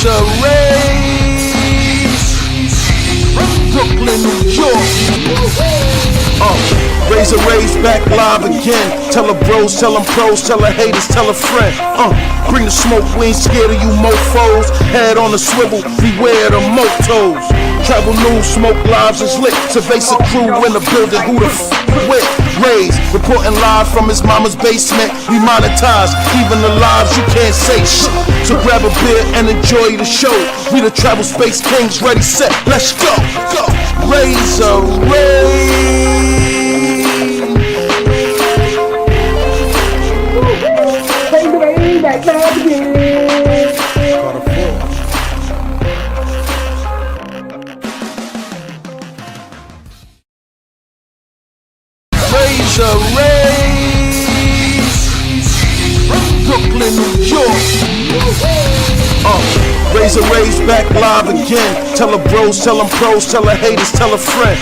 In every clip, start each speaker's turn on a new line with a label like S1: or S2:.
S1: Raze, Brooklyn, New York. Raze back live again. Tell her bros, tell them pros, tell her haters, tell a friend. Bring the smoke, we ain't scared of you mofos. Head on the swivel, beware the motos. Travel news, smoke lives is lit. Cerveza crew in the building, who the with? Raze, reporting live from his mama's basement. We monetize, even the lives you can't say shit. So grab a beer and enjoy the show. We the travel space kings, ready, set, let's go, go. Raze. Raze, Brooklyn, New York. Raze back live again. Tell her bros, tell them pros, tell her haters, tell a friend.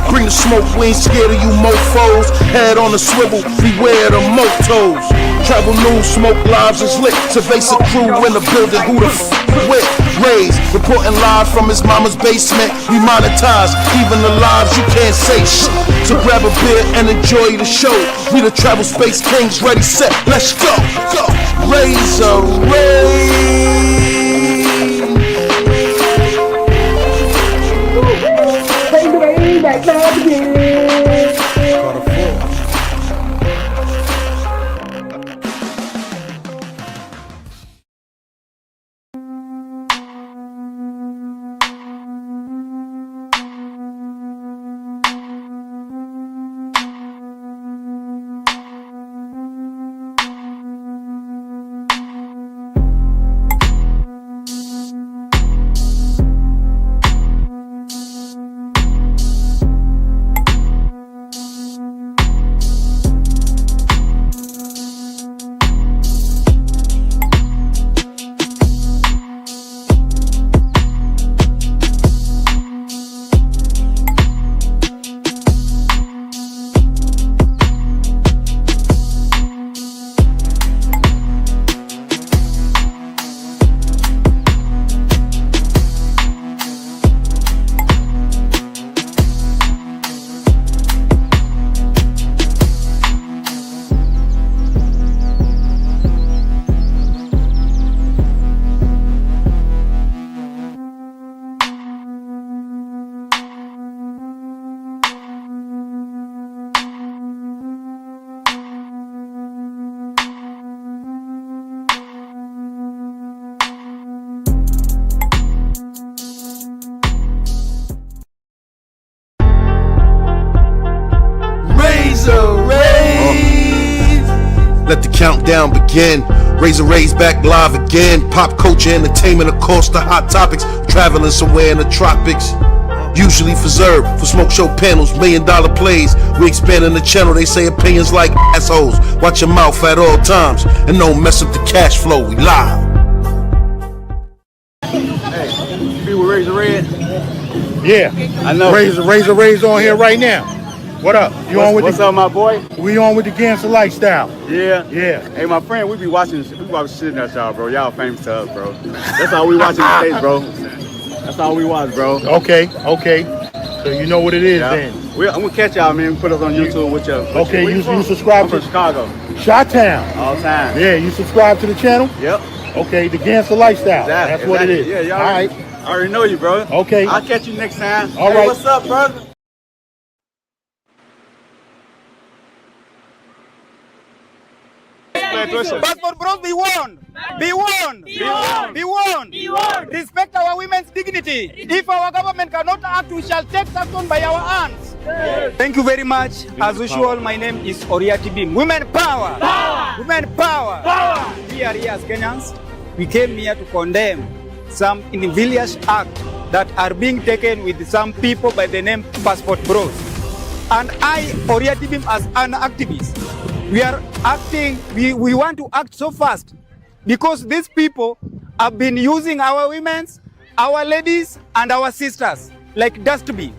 S1: Bring the smoke, we ain't scared of you mofos. Head on the swivel, beware the motos. Travel news, smoke lives is lit. Cerveza crew in the building, who the with? Raze, reporting live from his mama's basement. We monetize, even the lives you can't say shit. So grab a beer and enjoy the show. We the travel space kings, ready, set, let's go, go. Raze. Let the countdown begin. Raze back live again. Pop culture, entertainment, of course, the hot topics. Traveling somewhere in the tropics. Usually reserved for smoke show panels, $1 million plays. We expanding the channel, they say opinions like assholes. Watch your mouth at all times and don't mess up the cash flow. We live.
S2: Hey, you be with Raze Red?
S3: Yeah,
S2: I know.
S3: Raze on here right now. What up?
S2: What's up, my boy?
S3: We on with the gangster lifestyle.
S2: Yeah.
S3: Yeah.
S2: Hey, my friend, we watching shit at y'all, bro. Y'all famous to us, bro. That's all we watch in the States, bro. That's all we watch, bro.
S3: Okay. So you know what it is then.
S2: I'm gonna catch y'all, man. Put us on YouTube with your.
S3: Okay, you subscribe
S2: I'm from Chicago.
S3: Chi-Town.
S2: All the time.
S3: Yeah, you subscribe to the channel?
S2: Yep.
S3: Okay, the gangster lifestyle.
S2: Exactly.
S3: That's what it is.
S2: Yeah, y'all.
S3: All right.
S2: I already know you, bro.
S3: Okay.
S2: I'll catch you next time.
S3: All
S2: hey,
S3: right.
S2: What's up, brother?
S4: Passport Bros, be warned. Be warned. Be warned. Be warned. Be warned. Respect our women's dignity. If our government cannot act, we shall take action by our hands. Yes. Thank you very much. As usual, my name is Oriati Bim. Women power. Power. Women power. Power. We are here as Kenyans. We came here to condemn some invidious acts that are being taken with some people by the name Passport Bros. And I, Oriati Bim, as an activist, we are acting, we want to act so fast because these people have been using our women, our ladies, and our sisters like dustbin.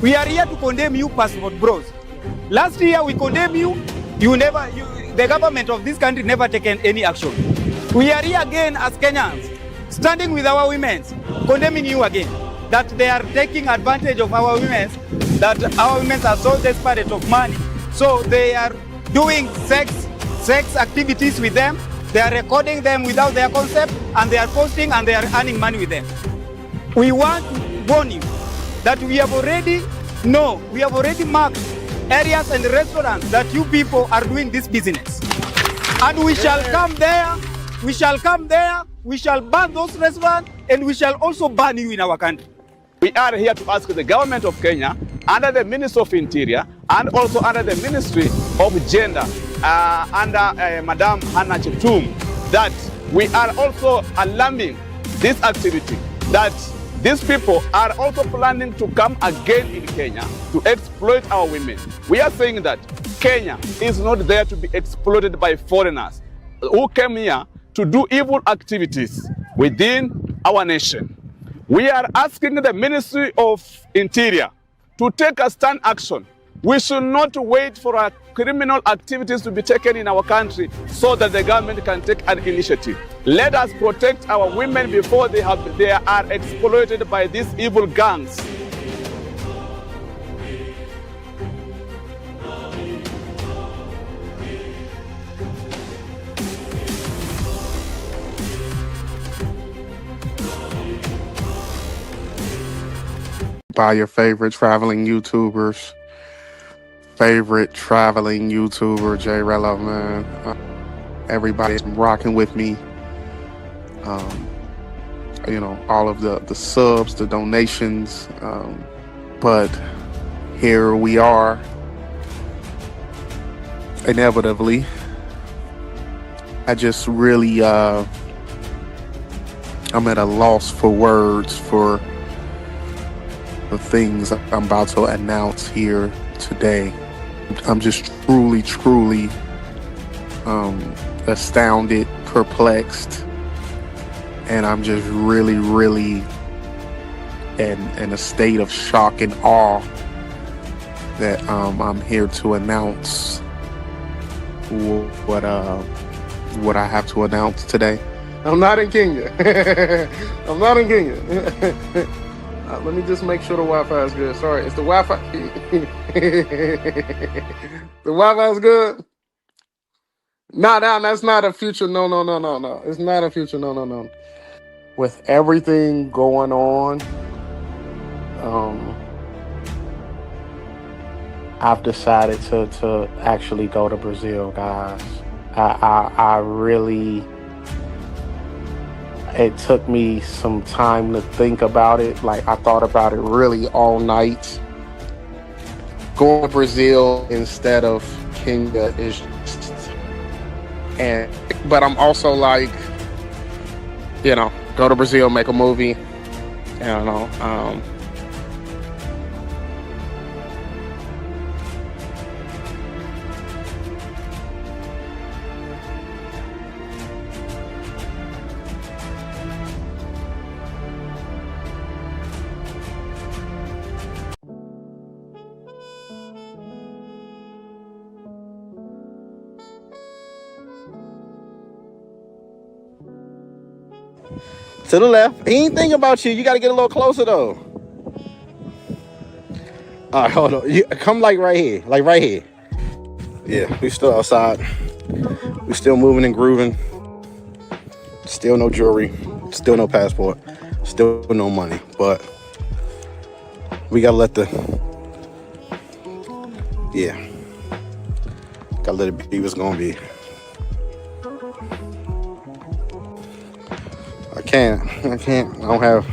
S4: We are here to condemn you, Passport Bros. Last year we condemned you, the government of this country never taken any action. We are here again as Kenyans standing with our women, condemning you again, that they are taking advantage of our women, that our women are so desperate of money. So they are doing sex activities with them. They are recording them without their consent, and they are posting and they are earning money with them. We want to warn you that we have already marked areas and restaurants that you people are doing this business. And we shall come there, we shall ban those restaurants, and we shall also ban you in our country.
S2: We are here to ask the government of Kenya, under the Ministry of Interior, and also under the Ministry of Gender, under Madam Hannah Chetum, that we are also alarming this activity, that these people are also planning to come again in Kenya to exploit our women. We are saying that Kenya is not there to be exploited by foreigners who came here to do evil activities within our nation. We are asking the Ministry of Interior to take a stand action. We should not wait for our criminal activities to be taken in our country so that the government can take an initiative. Let us protect our women before they are exploited by these evil gangs.
S5: By your favorite traveling YouTubers. Favorite traveling YouTuber, J Rello, man. Everybody's rocking with me. You know, all of the subs, the donations. But here we are, inevitably. I just really, I'm at a loss for words for the things I'm about to announce here today. I'm just truly astounded, perplexed, and I'm just really in a state of shock and awe that I'm here to announce what I have to announce today. I'm not in Kenya. I'm not in Kenya. Let me just make sure the Wi-Fi is good. Sorry, it's the Wi-Fi. The Wi-Fi is good. No, that's not a future. No. It's not a future. No. With everything going on, I've decided to actually go to Brazil, guys. I really. It took me some time to think about it. Like, I thought about it really all night. Going to Brazil instead of Kenya is just, but I'm also like, you know, go to Brazil, make a movie. I don't know.
S6: To the left. He ain't thinking about you. You got to get a little closer, though. All right, hold on. You, come like right here. Like right here. Yeah, we still outside. We still moving and grooving. Still no jewelry. Still no passport. Still no money. But we got to let the... Yeah. Got to let it be what's going to be. I can't. I don't have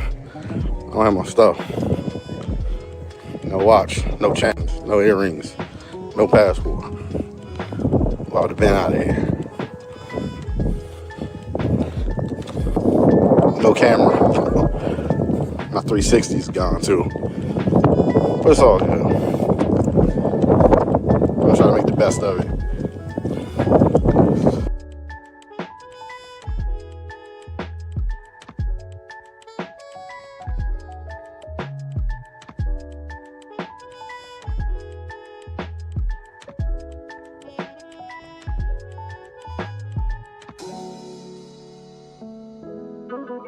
S6: my stuff. No watch, no chains, no earrings, no passport. I would have been out of here. No camera. My 360's gone too. But it's all good. I'll try to make the best of it.
S7: Got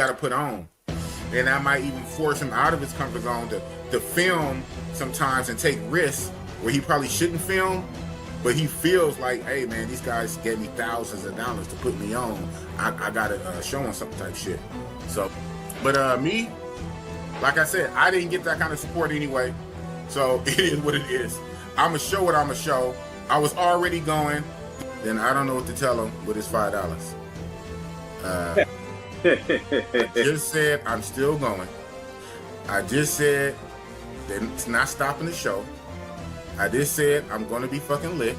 S7: to put on, and I might even force him out of his comfort zone to film sometimes and take risks where he probably shouldn't film, but he feels like, hey man, these guys gave me thousands of dollars to put me on. I gotta show them some type shit. So, but me, like I said, I didn't get that kind of support anyway. So it is what it is. I'ma show what I'ma show. I was already going. Then I don't know what to tell him with his $5. I just said I'm still going. I just said that it's not stopping the show. I just said I'm gonna be fucking lit.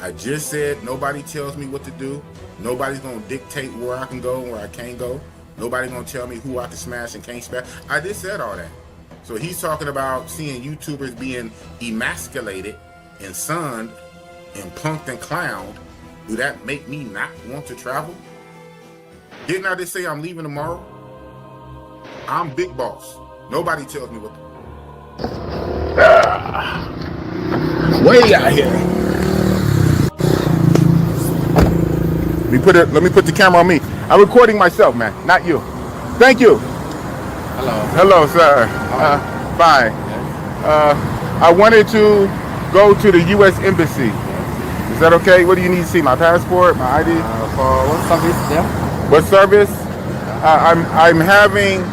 S7: I just said nobody tells me what to do. Nobody's gonna dictate where I can go and where I can't go. Nobody's gonna tell me who I can smash and can't smash. I just said all that. So he's talking about seeing YouTubers being emasculated and sunned and punked and clowned. Do that make me not want to travel? Didn't I just say I'm leaving tomorrow? I'm big boss. Nobody tells me what to do. Way out here. Let me put the camera on me. I'm recording myself, man, not you. Thank you.
S8: Hello.
S7: Hello, sir. Fine. I wanted to go to the U.S. Embassy. Is that okay? What do you need to see? My passport, my ID?
S8: For what service there?
S7: What service? I'm having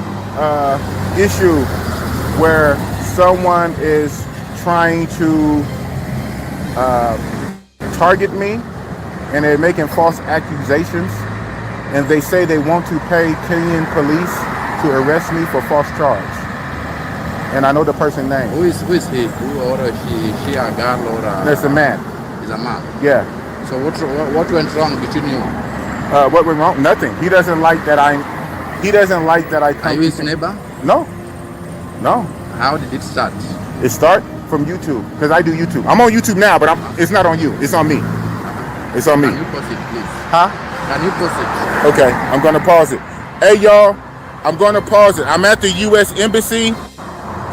S7: issue where someone is trying to target me, and they're making false accusations, and they say they want to pay Kenyan police to arrest me for false charge. And I know the person's name.
S8: Who is he? Who or she a girl or a...
S7: That's a man.
S8: He's a man.
S7: Yeah.
S8: So what went wrong between you?
S7: What went wrong? Nothing. He doesn't like that I come.
S8: Are you his neighbor?
S7: No.
S8: How did it start?
S7: It start from YouTube, because I do YouTube. I'm on YouTube now, but it's not on you. It's on me. It's on me.
S8: Can you pause it, please?
S7: Huh?
S8: Can you pause it?
S7: Okay, I'm gonna pause it. Hey y'all, I'm gonna pause it. I'm at the U.S. Embassy,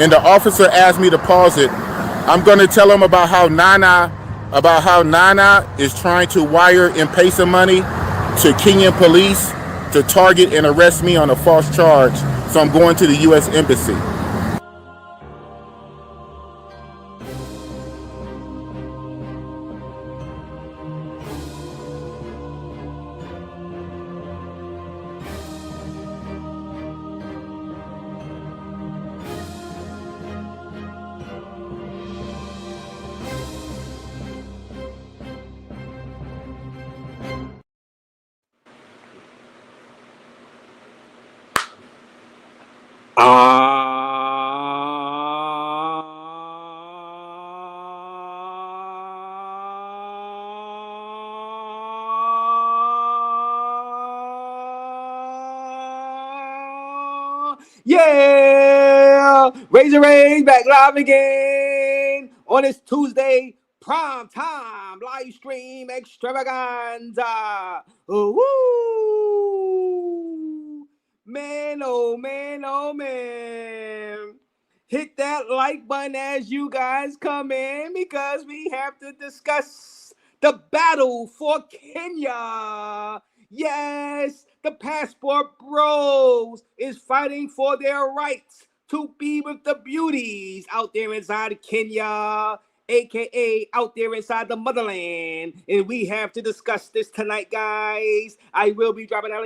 S7: and the officer asked me to pause it. I'm gonna tell him about how Nana is trying to wire and pay some money to Kenyan police to target and arrest me on a false charge. So I'm going to the U.S. Embassy.
S4: Yeah, Raze back live again on this Tuesday prime time live stream extravaganza. Woo! Man, oh man, oh man. Hit that like button as you guys come in, because we have to discuss the battle for Kenya. Yes, the passport bros is fighting for their rights to be with the beauties out there inside Kenya, aka out there inside the motherland. And we have to discuss this tonight, guys. I will be dropping that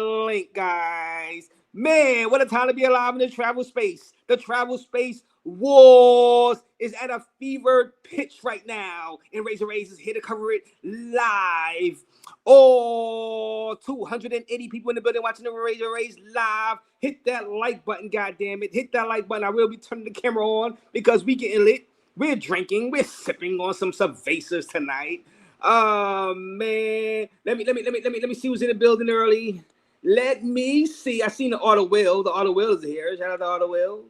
S4: link, guys. Man, what a time to be alive in the travel space. The travel space wars is at a fevered pitch right now, and Raze is here to cover it live. Oh, 280 people in the building watching the Raze live. Hit that like button, goddammit. Hit that like button. I will be turning the camera on because we getting lit. We're drinking. We're sipping on some cervezas tonight. Oh man, let me see who's in the building early.
S9: Let me see. I seen the Auto Will. The Auto Will is here. Shout out to Auto Will.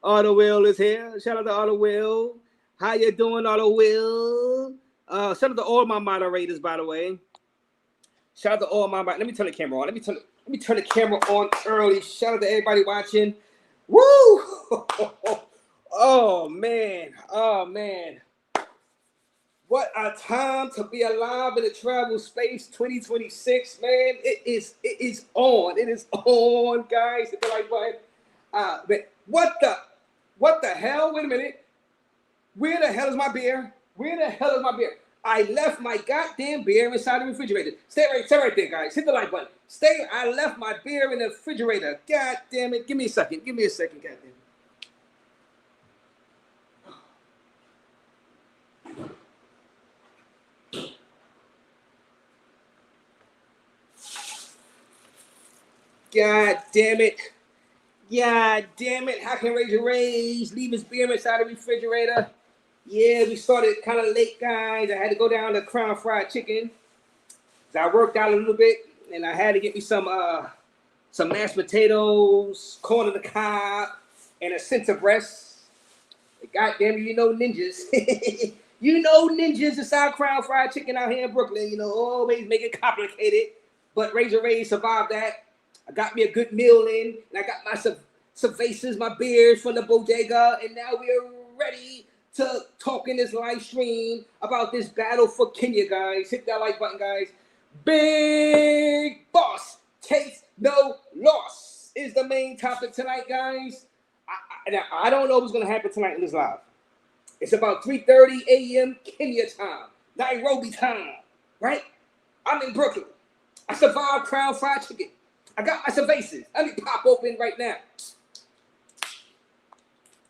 S9: Auto Will is here. Shout out to Auto Will. How you doing, Auto Will? Shout out to all my moderators, by the way. Shout out to all my. Let me turn the camera on. Let me turn the camera on early. Shout out to everybody watching. Woo! Oh man. Oh man. What a time to be alive in the travel space 2026, man. It is on. It is on, guys. Hit the like button. Man, what the hell? Wait a minute. Where the hell is my beer? Where the hell is my beer? I left my goddamn beer inside the refrigerator. Stay right there, guys. Hit the like button. I left my beer in the refrigerator. God damn it. Give me a second. God damn it. God damn it. How can Raze leave his beer inside the refrigerator? Yeah, we started kind of late, guys. I had to go down to Crown Fried Chicken. So I worked out a little bit, and I had to get me some mashed potatoes, corn on the cob, and a center breast. God damn it, you know ninjas. You know ninjas inside Crown Fried Chicken out here in Brooklyn. You know, always make it complicated. But Raze survived that. I got me a good meal in, and I got my cervezas, my beers from the bodega, and now we're ready to talk in this live stream about this battle for Kenya, guys. Hit that like button, guys. Big Boss takes no loss is the main topic tonight, guys. I don't know what's going to happen tonight in this live. It's about 3:30 a.m. Kenya time, Nairobi time, right? I'm in Brooklyn. I survived Crown Fried Chicken. I got my cervezas. Let me pop open right now.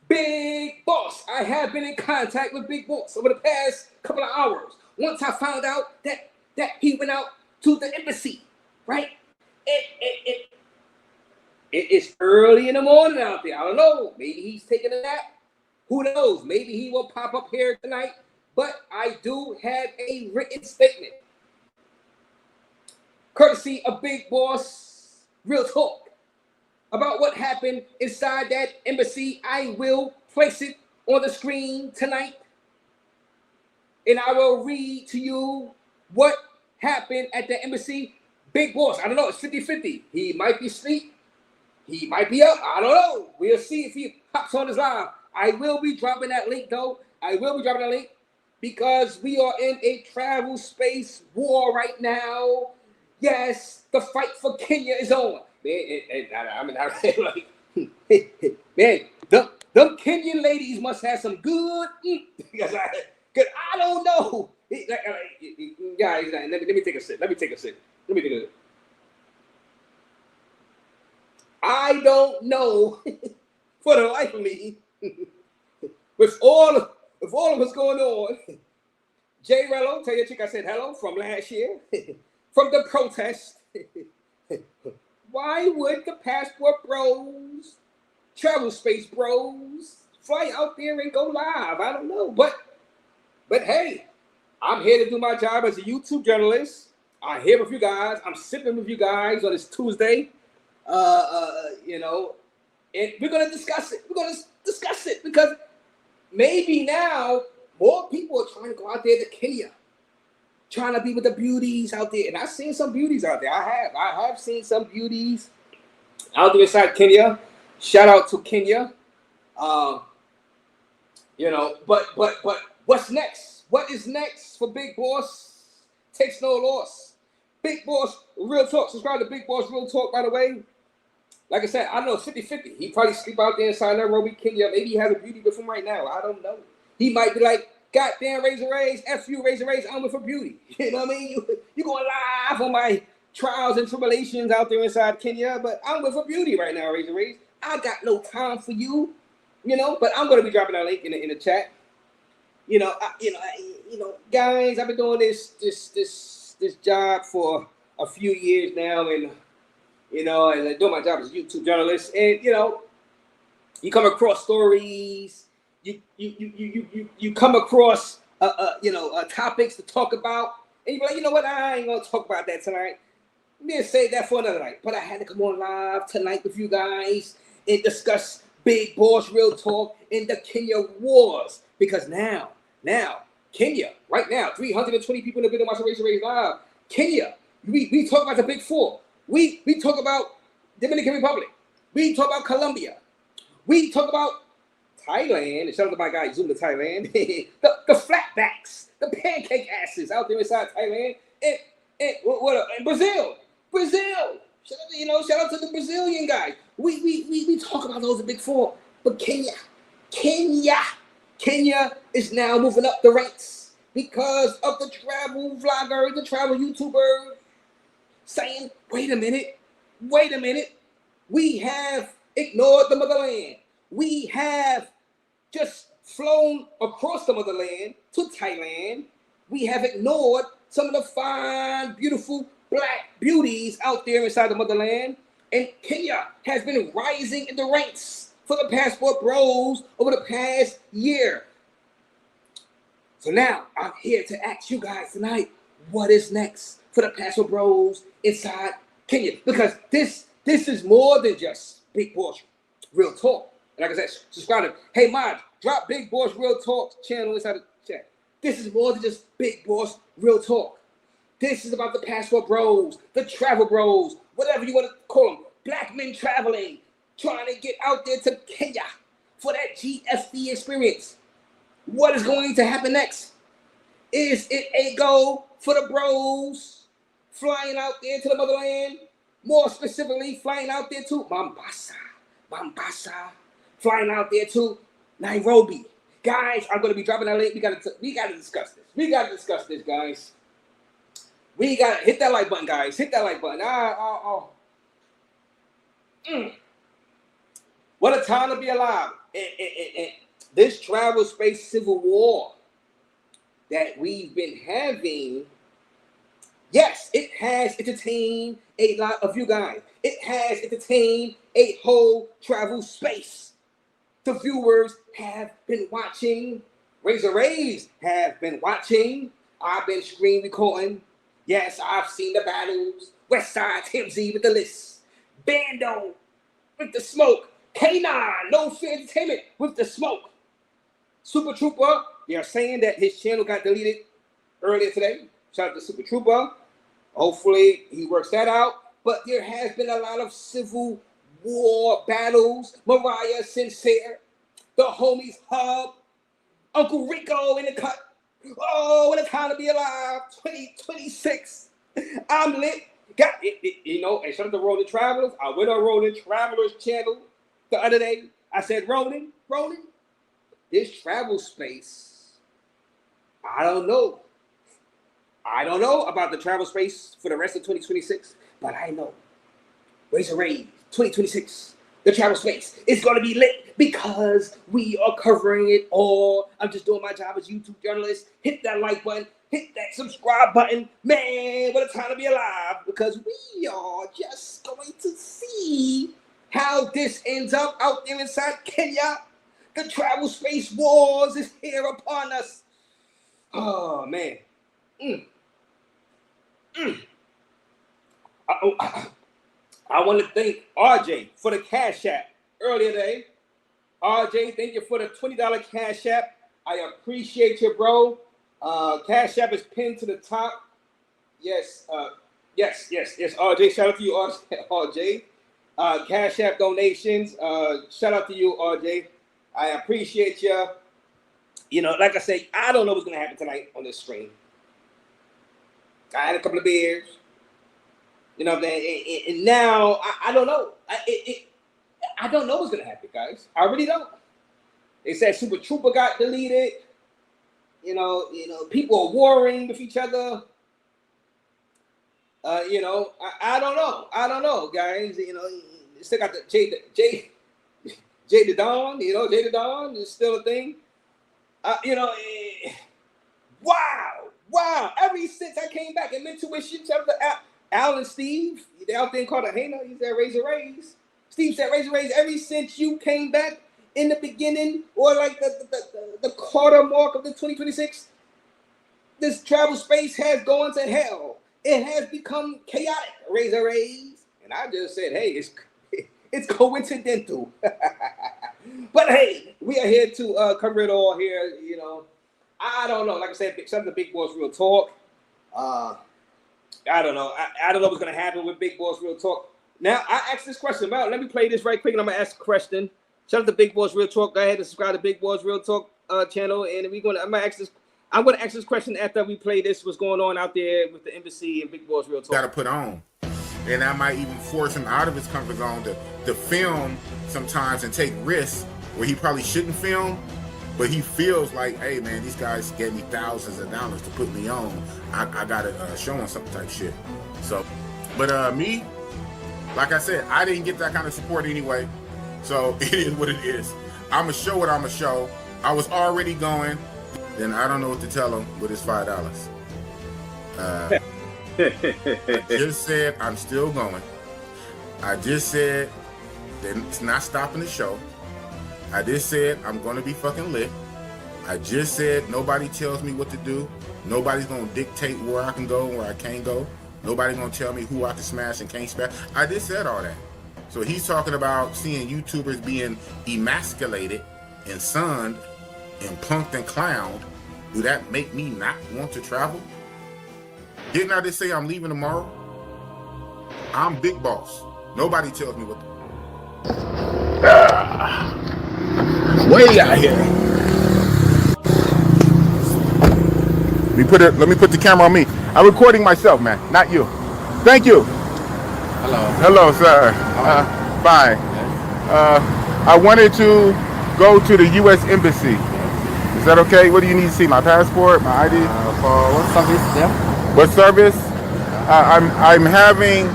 S9: Big Boss. I have been in contact with Big Boss over the past couple of hours. Once I found out that he went out to the embassy, right? It's early in the morning out there. I don't know. Maybe he's taking a nap. Who knows? Maybe he will pop up here tonight. But I do have a written statement, courtesy of Big Boss Real Talk, about what happened inside that embassy. I will place it on the screen tonight, and I will read to you what happened at the embassy. Big Boss, I don't know, it's 50-50. He might be asleep. He might be up. I don't know. We'll see if he pops on his live. I will be dropping that link, though. I will be dropping that link because we are in a travel space war right now. Yes, the fight for Kenya is on. Man, them Kenyan ladies must have some good. Because I don't know. Guys, let me take a sip. I don't know for the life of me. With all of what's going on, Jay Rello, tell your chick I said hello from last year. From the protest. Why would the passport bros, travel space bros, fly out there and go live? I don't know. But hey, I'm here to do my job as a YouTube journalist. I'm here with you guys. I'm sipping with you guys on this Tuesday. You know, and we're gonna discuss it. We're gonna discuss it because maybe now more people are trying to go out there to Kenya, trying to be with the beauties out there. And I've seen some beauties out there. I have seen some beauties out there inside Kenya. Shout out to Kenya. You know, but what's next? What is next for Big Boss Takes No Loss? Big Boss Real Talk. Subscribe to Big Boss Real Talk, by the way. Like I said, I know it's 50-50. He probably sleep out there inside Nairobi, Kenya. Maybe he has a beauty with him right now. I don't know. He might be like, goddamn, Raze, F you, Raze, I'm with for beauty. You know what I mean? You going live on my trials and tribulations out there inside Kenya, but I'm with for beauty right now, Raze. I got no time for you, you know. But I'm gonna be dropping that link in the chat. You know, guys. I've been doing this job for a few years now, and you know, and I do my job as a YouTube journalist, and you know, you come across stories. You come across topics to talk about, and you're like, you know what? I ain't gonna talk about that tonight. me save that for another night. But I had to come on live tonight with you guys and discuss Big Boss Real Talk in the Kenya wars. Because now, Kenya, right now, 320 people in the video watching Raze Live. Kenya, we talk about the Big Four. We talk about Dominican Republic. We talk about Colombia. We talk about Thailand. And shout out to my guy Zoom to Thailand. the flatbacks, the pancake asses out there inside Thailand. And Brazil. Shout out to the Brazilian guys. We talk about those Big Four. But Kenya is now moving up the ranks because of the travel vlogger, the travel YouTuber saying, wait a minute. We have ignored the motherland. We have just flown across the motherland to Thailand. We have ignored some of the fine, beautiful black beauties out there inside the motherland. And Kenya has been rising in the ranks for the Passport Bros over the past year. So now I'm here to ask you guys tonight, what is next for the Passport Bros inside Kenya? Because this is more than just Big Boss Real Talk. And like I said, subscribe to, hey, Mod, drop Big Boss Real Talk channel inside the chat. This is more than just Big Boss Real Talk. This is about the Passport Bros, the Travel Bros, whatever you want to call them. Black men traveling, trying to get out there to Kenya for that GSD experience. What is going to happen next? Is it a go for the bros flying out there to the motherland? More specifically, flying out there to Mombasa, flying out there to Nairobi. Guys, I'm going to be dropping that link. We got to discuss this. We got to discuss this, guys. We got to hit that like button, guys. Hit that like button. What a time to be alive. And this travel space civil war that we've been having, yes, it has entertained a lot of you guys. It has entertained a whole travel space. The viewers have been watching. Raze have been watching. I've been screen recording. Yes, I've seen the battles. Westside Timsy with the list. Bando with the smoke. K9, No Fear Entertainment with the smoke. Super Trooper, they are saying that his channel got deleted earlier today. Shout out to Super Trooper. Hopefully he works that out. But there has been a lot of civil war battles. Mariah Sincere, the homies Hub, Uncle Rico in the cut. Oh, what a time to be alive. 2026. I'm lit. Got it, and shout out to Rolling Travelers. I went on Rolling Travelers channel the other day. I said, Rolling, this travel space, I don't know. I don't know about the travel space for the rest of 2026, but I know. Raze 2026, the travel space is going to be lit because we are covering it all. I'm just doing my job as a YouTube journalist. Hit that like button. Hit that subscribe button. Man, what a time to be alive, because we are just going to see how this ends up out there inside Kenya. The travel space wars is here upon us. Oh, man. I want to thank RJ for the Cash App earlier today. RJ, thank you for the $20 Cash App. I appreciate you, bro. Cash App is pinned to the top. Yes, RJ. Shout out to you, RJ. Cash App donations. Shout out to you, RJ. I appreciate you. Like I said, I don't know what's going to happen tonight on this stream. I had a couple of beers. You know what I'm saying? And now, I don't know. I don't know what's going to happen, guys. I really don't. They said Super Trooper got deleted. People are warring with each other. I don't know. I don't know, guys. Still got the Jay the Dawn. Jay the Dawn is still a thing. Wow. Ever since I came back and Intuition, shout out to Al and Steve. They out there in Cartagena. He said Raze. Steve said Raze. Ever since you came back in the beginning, or like the quarter mark of the 2026, this travel space has gone to hell. it has become chaotic. Raze. And I just said, hey, it's coincidental. But hey, we are here to cover it all here. You know, I don't know. Like I said, some of the Big Boys Real Talk. I don't know. I don't know what's gonna happen with Big Boys Real Talk. Now I asked this question. Well, let me play this right quick, and I'm gonna ask a question. Shout out to Big Boys Real Talk. Go ahead and subscribe to Big Boys Real Talk channel, and I'm gonna ask this question after we play this. What's going on out there with the embassy and Big Boys Real Talk?
S7: Got to put on, and that might even force him out of his comfort zone to film sometimes and take risks where he probably shouldn't film. But he feels like, hey man, these guys gave me thousands of dollars to put me on. I gotta show them some type shit. So, but me, like I said, I didn't get that kind of support anyway. So it is what it is. I'ma show what I'ma show. I was already going. Then I don't know what to tell him with his $5. I just said I'm still going. I just said that it's not stopping the show. I just said I'm gonna be fucking lit. I just said nobody tells me what to do. Nobody's gonna dictate where I can go and where I can't go. Nobody's gonna tell me who I can smash and can't smash. I just said all that. So he's talking about seeing YouTubers being emasculated and sunned and punked and clowned. Do that make me not want to travel? Didn't I just say I'm leaving tomorrow? I'm big boss. Nobody tells me what to do. Way out here. Let me put the camera on me. I'm recording myself, man, not you. Thank you. Hello, sir. Fine. I wanted to go to the U.S. Embassy. Is that okay? What do you need to see? My passport, my ID?
S8: For what service there?
S7: What service? I'm having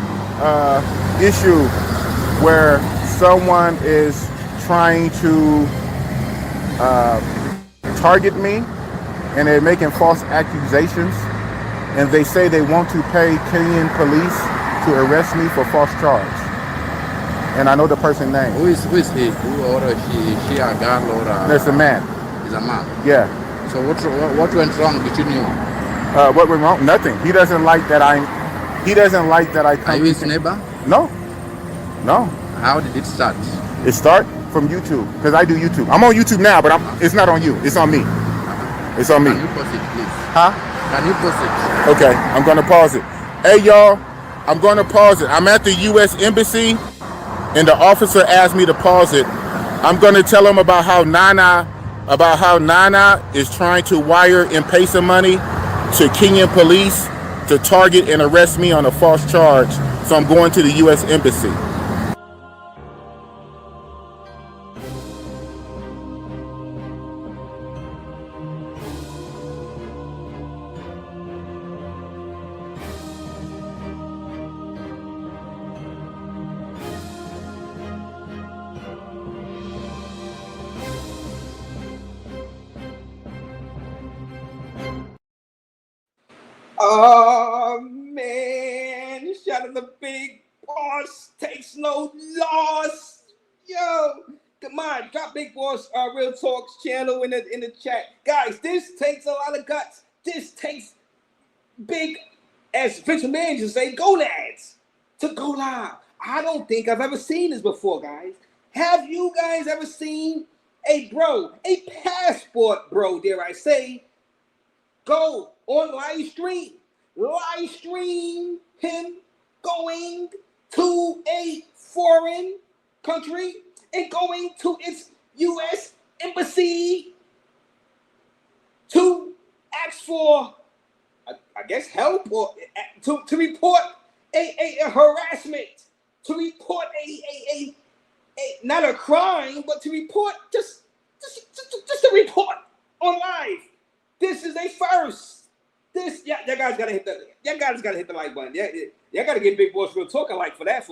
S7: issue where someone is trying to target me, and they're making false accusations, and they say they want to pay Kenyan police to arrest me for false charge. And I know the person's name.
S8: Who is he? Who or she a girl or a...
S7: There's a man.
S8: He's a man.
S7: Yeah.
S8: So what went wrong between you?
S7: What went wrong? Nothing. He doesn't like that I come.
S8: Are you his neighbor?
S7: No.
S8: How did it start?
S7: It start from YouTube, because I do YouTube. I'm on YouTube now, but it's not on you. It's on me. It's on me.
S8: Can you pause it, please?
S7: Huh?
S8: Can you pause it?
S7: Okay, I'm gonna pause it. Hey y'all, I'm gonna pause it. I'm at the U.S. Embassy, and the officer asked me to pause it. I'm gonna tell him about how Nana is trying to wire and pay some money to Kenyan police to target and arrest me on a false charge. So I'm going to the U.S. Embassy.
S9: Oh man, shout out to Big Boss, takes no loss. Yo, come on, drop Big Boss Real Talks channel in the chat. Guys, this takes a lot of guts. This takes big, as Vince Man just say, gonads to go live. I don't think I've ever seen this before, guys. Have you guys ever seen a passport bro, dare I say, go on live stream him going to a foreign country and going to its U.S. embassy to ask for, I guess, help or to report a harassment, to report a not a crime, but to report just a report on live. This is a first. This y'all guys gotta hit the like button. Y'all gotta get Big Boss Real Talk a like for that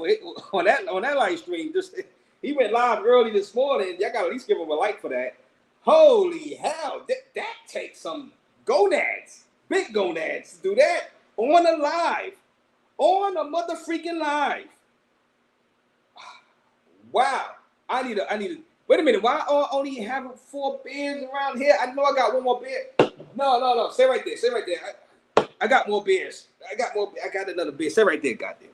S9: on that live stream. Just he went live early this morning. Y'all gotta at least give him a like for that. Holy hell, that takes some gonads, big gonads to do that on a live, on a mother freaking live. Wow, I need to wait a minute. Why I only having 4 beers around here? I know I got one more beer. No. Stay right there. I got more beers. I got another beer. Stay right there, goddamn.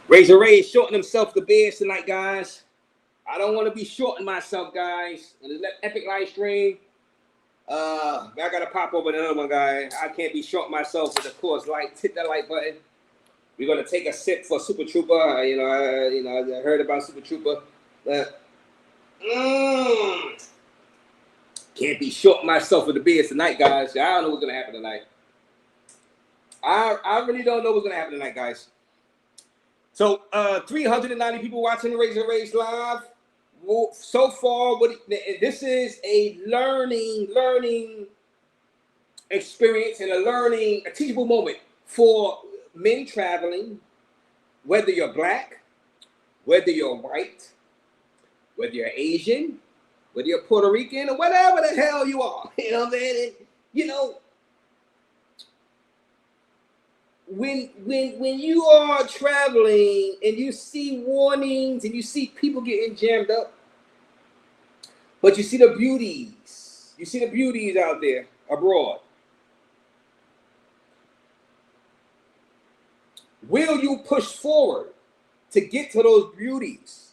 S9: Raze shorting himself the beers tonight, guys. I don't want to be shorting myself, guys. In the epic live stream, I gotta pop over another one, guys. I can't be shorting myself with, of course, hit that like button. We're gonna take a sip for Super Trooper. I heard about Super Trooper, but can't be shorting myself with the beers tonight, guys. I don't know what's gonna happen tonight. I really don't know what's gonna happen tonight, guys. So 390 people watching the Raze live. So far, this is a learning experience and a teachable moment for men traveling, whether you're black, whether you're white, whether you're Asian, whether you're Puerto Rican, or whatever the hell you are. You know what I'm saying? When you are traveling and you see warnings and you see people getting jammed up, but you see the beauties out there abroad, will you push forward to get to those beauties?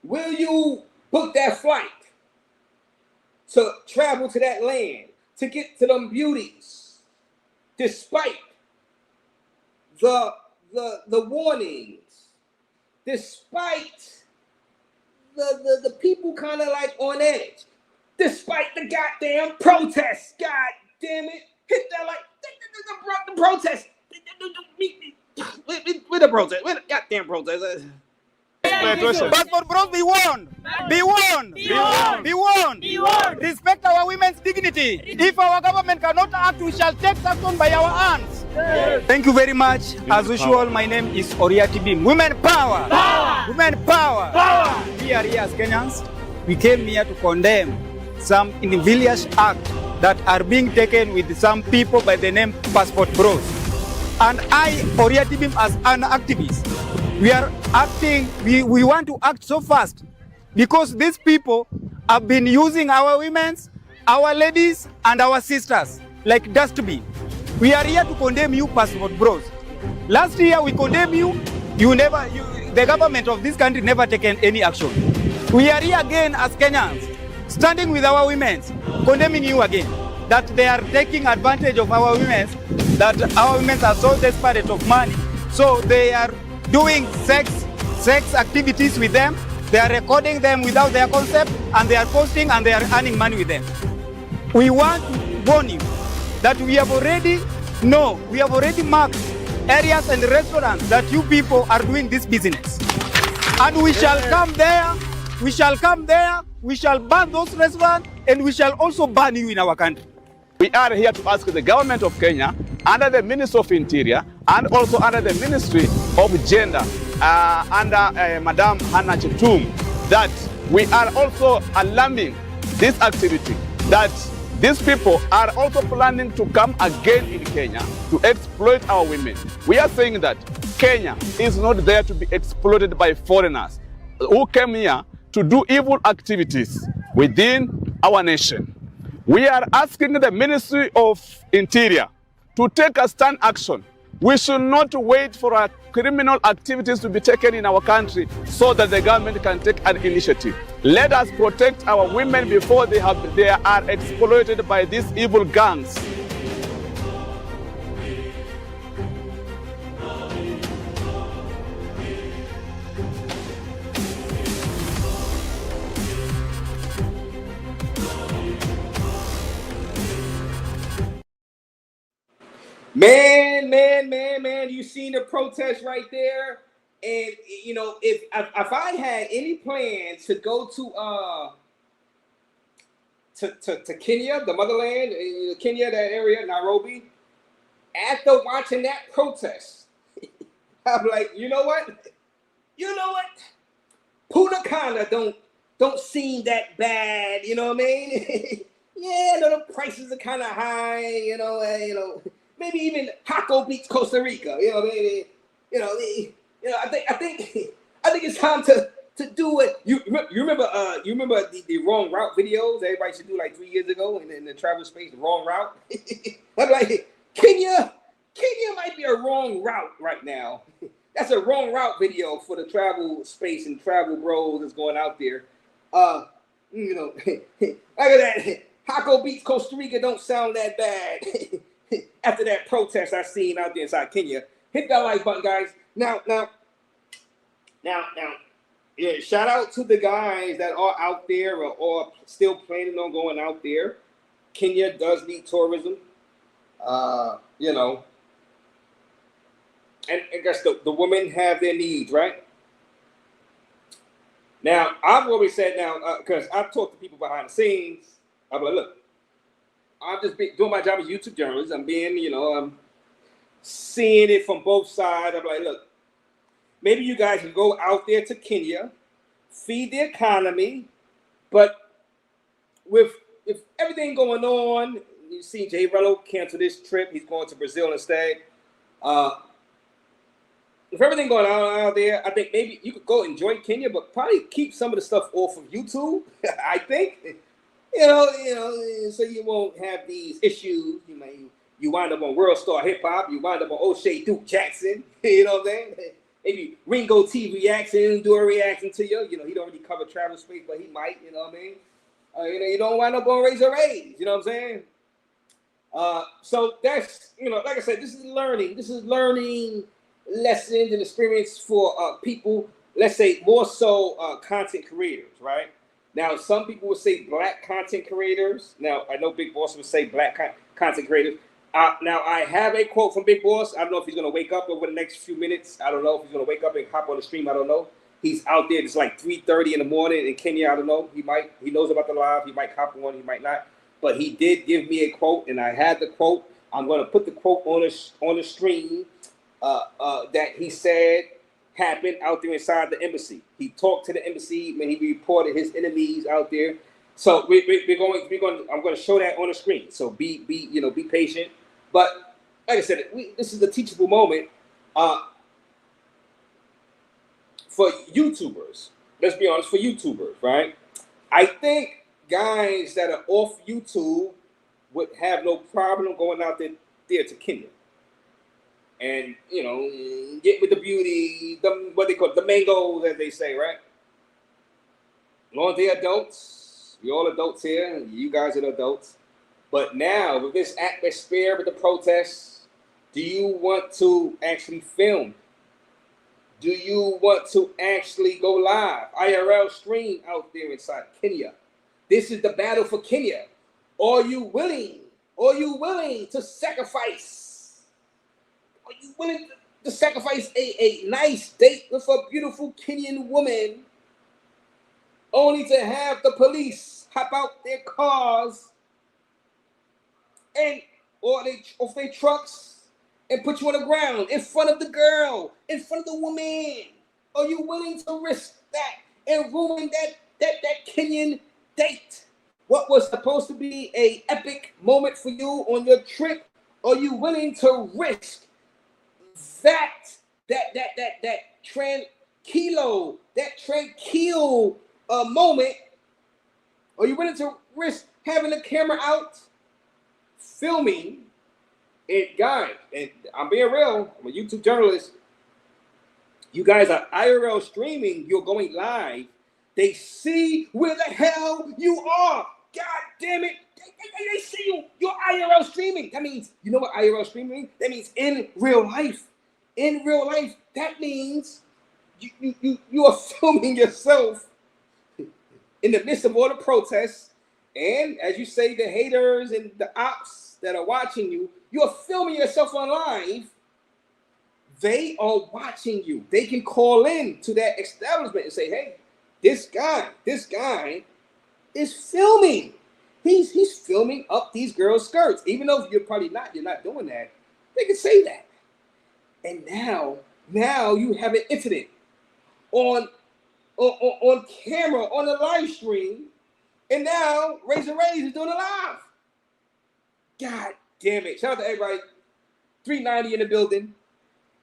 S9: Will you book that flight to travel to that land to get to them beauties, despite the warnings, despite the people kind of like on edge, despite the goddamn protests? God damn it! Hit that like the protest. With the protest, with the goddamn protest.
S4: Passport Bros, be warned! Be warned! Be warned! Be warned! Be warned! Respect our women's dignity. If our government cannot act, we shall take action by our hands. Yes. Thank you very much. As usual, my name is Oriati Bim. Women power! Power! Women power! Power! We are here as Kenyans. We came here to condemn some invidious acts that are being taken with some people by the name Passport Bros. And I, Oriati Bim, as an activist, we are acting, we want to act so fast because these people have been using our women, our ladies, and our sisters like dustbin. We are here to condemn you, Passport Bros. Last year we condemned you, the government of this country never taken any action. We are here again as Kenyans, standing with our women, condemning you again, that they are taking advantage of our women, that our women are so desperate of money, so they are doing sex activities with them. They are recording them without their consent, and they are posting and they are earning money with them. We want to warn you that we have already marked areas and restaurants that you people are doing this business. And we shall come there, we shall ban those restaurants, and we shall also ban you in our country.
S2: We are here to ask the government of Kenya, under the Ministry of Interior, and also under the Ministry of Gender, under Madam Hannah Chetum, that we are also alarming this activity, that these people are also planning to come again in Kenya to exploit our women. We are saying that Kenya is not there to be exploited by foreigners who came here to do evil activities within our nation. We are asking the Ministry of Interior to take a stand action. We should not wait for our criminal activities to be taken in our country so that the government can take an initiative. Let us protect our women before they are exploited by these evil gangs.
S9: Man, you seen the protest right there? And you know, if I had any plans to go to Kenya, the motherland, Kenya, that area, Nairobi, after watching that protest, I'm like, you know what? Punta Cana don't seem that bad, you know what I mean? Yeah, the prices are kind of high, maybe even Jaco Beach, Costa Rica, you know what I mean? I think it's time to do it. You remember the wrong route videos everybody should do like 3 years ago in the travel space, the wrong route. I'm like, Kenya might be a wrong route right now. That's a wrong route video for the travel space and travel bros that's going out there. Like that, Jaco Beach, Costa Rica don't sound that bad. After that protest I seen out there inside Kenya, hit that like button, guys. Now, yeah, shout out to the guys that are out there or still planning on going out there. Kenya does need tourism, and I guess the women have their needs, right? Now, I've always said because I've talked to people behind the scenes, I'm like, look, I'm just doing my job as a YouTube journalist. I'm being, I'm seeing it from both sides. I'm like, look, maybe you guys can go out there to Kenya, feed the economy, but with everything going on, you see Jay Rello cancel this trip. He's going to Brazil instead. With everything going on out there, I think maybe you could go enjoy Kenya, but probably keep some of the stuff off of YouTube. I think, so you won't have these issues. You wind up on World Star Hip Hop. You wind up on O'Shea Duke Jackson. You know what I'm saying? Maybe Ringo T reaction, do a reaction to you. He don't really cover travel space, but he might. You know what I mean? You don't wind up on Raze. You know what I'm saying? So that's like I said, this is learning. This is learning lessons and experience for people, let's say more so content creators, right? Now, some people would say black content creators. Now, I know Big Boss would say black content creators. Now, I have a quote from Big Boss. I don't know if he's going to wake up over the next few minutes. I don't know if he's going to wake up and hop on the stream. I don't know. He's out there. It's like 3:30 in the morning in Kenya. I don't know. He knows about the live. He might hop on. He might not. But he did give me a quote, and I had the quote. I'm going to put the quote on the stream. That he said happened out there inside the embassy. He talked to the embassy when he reported his enemies out there. So we're going. I'm going to show that on the screen. So be patient. But like I said, this is a teachable moment for YouTubers. Let's be honest, for YouTubers, right? I think guys that are off YouTube would have no problem going out there to Kenya. And, get with the beauty, what they call it, the mangoes, as they say, right? As long as they're adults, we're all adults here, and you guys are the adults. But now, with this atmosphere, with the protests, do you want to actually film? Do you want to actually go live, IRL stream out there inside Kenya? This is the battle for Kenya. Are you willing to sacrifice? Are you willing to sacrifice a nice date with a beautiful Kenyan woman only to have the police hop out their cars or their trucks and put you on the ground in front of the girl, in front of the woman? Are you willing to risk that and ruin that Kenyan date? What was supposed to be a epic moment for you on your trip? Are you willing to risk that tranquilo moment? Are you willing to risk having the camera out, filming? And guys, and I'm being real, I'm a YouTube journalist. You guys are IRL streaming, you're going live. They see where the hell you are. God damn it. They see you. You're IRL streaming. That means, you know what IRL streaming means? That means in real life. In real life, that means you are filming yourself in the midst of all the protests. And as you say, the haters and the ops that are watching you, you're filming yourself on live. They are watching you. They can call in to that establishment and say, hey, this guy is filming. He's filming up these girls' skirts. Even though you're not doing that. They can say that. And now you have an incident on camera, on the live stream, and now Raze is doing it live. God damn it. Shout out to everybody. 390 in the building.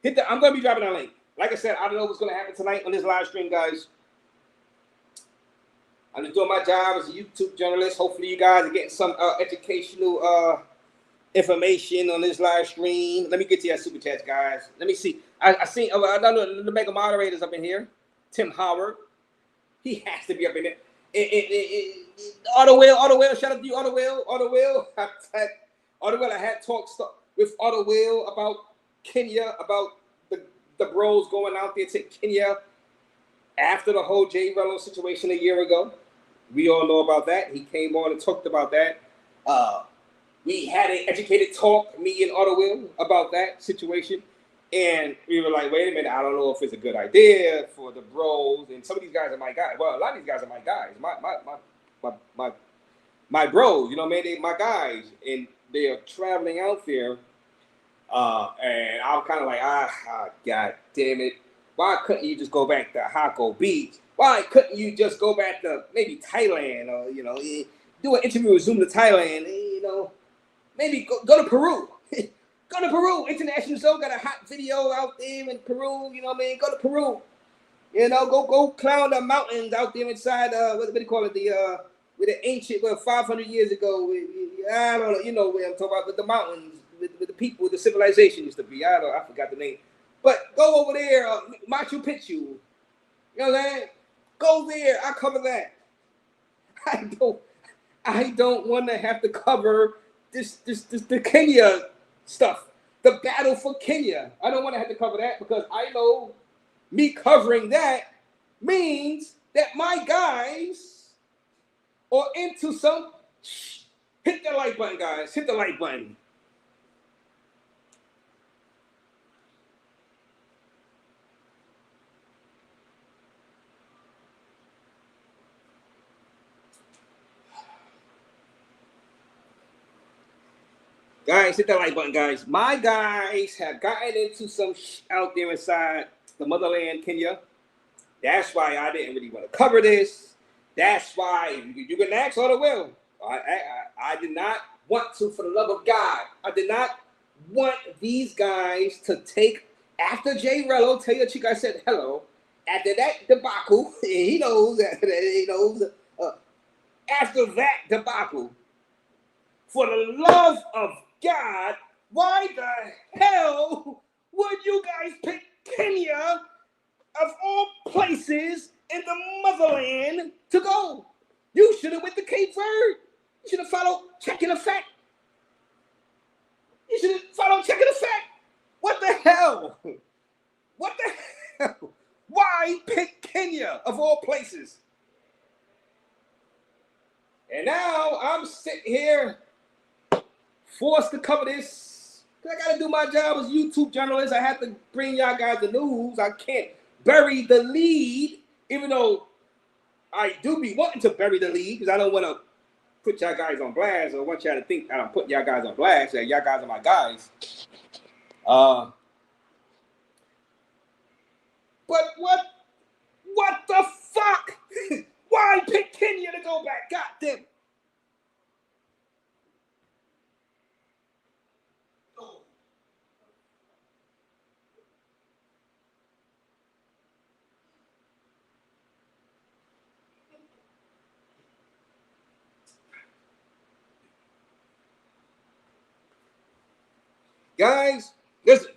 S9: I'm going to be dropping that link. Like I said, I don't know what's going to happen tonight on this live stream, guys. I'm just doing my job as a YouTube journalist. Hopefully you guys are getting some educational information on this live stream. Let me get to your super chats, guys. Let me see. I see. I know the mega moderators up in here. Tim Howard. He has to be up in there. Auto Will. Shout out to you, Auto Will. I had talks with Auto Will about Kenya, about the bros going out there to Kenya after the whole Jay Rello situation a year ago. We all know about that. He came on and talked about that. We had an educated talk, me and Auto Will, about that situation. And we were like, wait a minute, I don't know if it's a good idea for the bros. And some of these guys are my guys. Well, a lot of these guys are my guys. My bros, you know what I mean? They my guys. And they are traveling out there. And I'm kind of like, God damn it. Why couldn't you just go back to Hako Beach? Why couldn't you just go back to maybe Thailand or, do an interview with Zoom to Thailand, maybe go to Peru. Go to Peru. International Show got a hot video out there in Peru, you know what I mean? Go to Peru. Go climb the mountains out there inside, what do you call it? With the ancient, 500 years ago. I don't know, you know where I'm talking about, with the mountains, with the people, with the civilization used to be. I forgot the name. But go over there, Machu Picchu. You know what I'm saying? Go there. I cover that. I don't want to have to cover the Kenya stuff. The battle for Kenya. I don't want to have to cover that because I know me covering that means that my guys are into some. Hit the like button, guys. Hit the like button. Guys, hit that like button, guys. My guys have gotten into some out there inside the motherland, Kenya. That's why I didn't really want to cover this. That's why you can ask all the will. I did not want to, for the love of God. I did not want these guys to take, after Jay Rello, tell your chick I said hello, after that debacle, he knows, after that debacle, for the love of God, why the hell would you guys pick Kenya, of all places in the motherland, to go? You should have went to Cape Verde. You should have followed checking effect. You should have followed checking effect. What the hell? What the hell? Why pick Kenya, of all places? And now I'm sitting here forced to cover this. I gotta do my job as a YouTube journalist. I have to bring y'all guys the news. I can't bury the lead, even though I do be wanting to bury the lead because I don't want to put y'all guys on blast. I want y'all to think I'm putting y'all guys on blast. That y'all guys are my guys. But what the fuck? Why pick Kenya to go back? God damn. Guys, listen.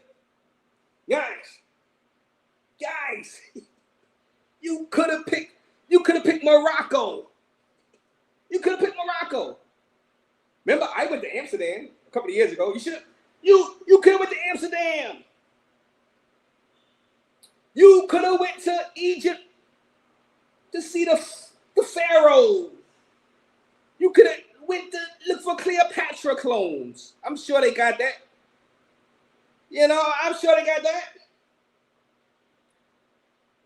S9: Guys, you could have picked Morocco. You could have picked Morocco. Remember, I went to Amsterdam a couple of years ago. You could have went to Amsterdam. You could have went to Egypt to see the Pharaoh. You could have went to Look for Cleopatra clones. I'm sure they got that. You know, I'm sure they got that.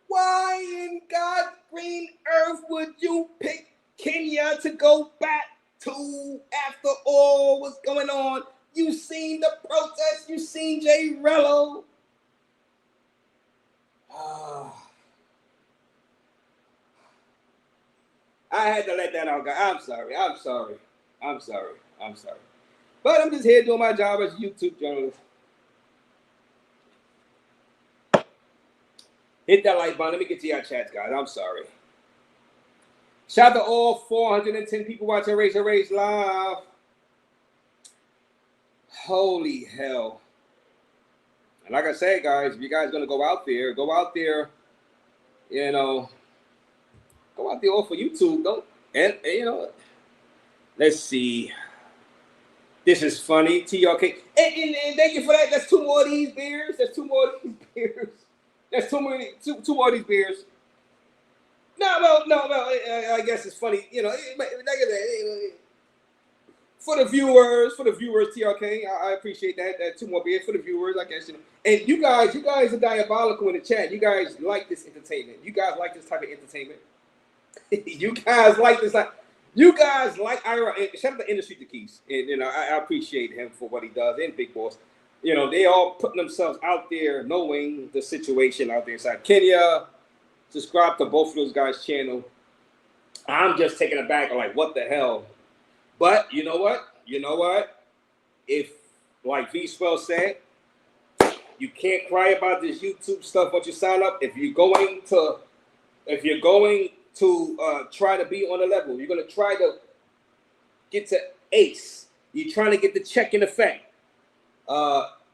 S9: Why in God's green earth would you pick Kenya to go back to after all what's going on? You seen the protest. You seen Jay Rello. I had to let that out, guys. I'm sorry. But I'm just here doing my job as a YouTube journalist. Hit that like button. Let me get to your chats, guys. I'm sorry. Shout out to all 410 people watching Raze Live. Holy hell. And like I said, guys, if you guys going to go out there, you know, go out there all for YouTube. And you know, let's see. This is funny. TRK. And thank you for that. That's two more of these beers. That's two more of these beers. No. I guess it's funny. You know, for the viewers, TRK. I appreciate that. That two more beers for the viewers. I guess. You know. And you guys are diabolical in the chat. You guys like this entertainment. You guys like this type of entertainment. You guys like this. You guys like Ira. Shout out to Industry to Keys. And you know, I appreciate him for what he does. And Big Boss. You know, they all putting themselves out there, knowing the situation out there inside Kenya. Subscribe to both of those guys' channel. I'm just taken aback. I'm like, what the hell? But you know what? If, like V-Swell said, you can't cry about this YouTube stuff once you sign up. If you're going to try to be on a level, you're going to try to get to ace. You're trying to get the check in effect.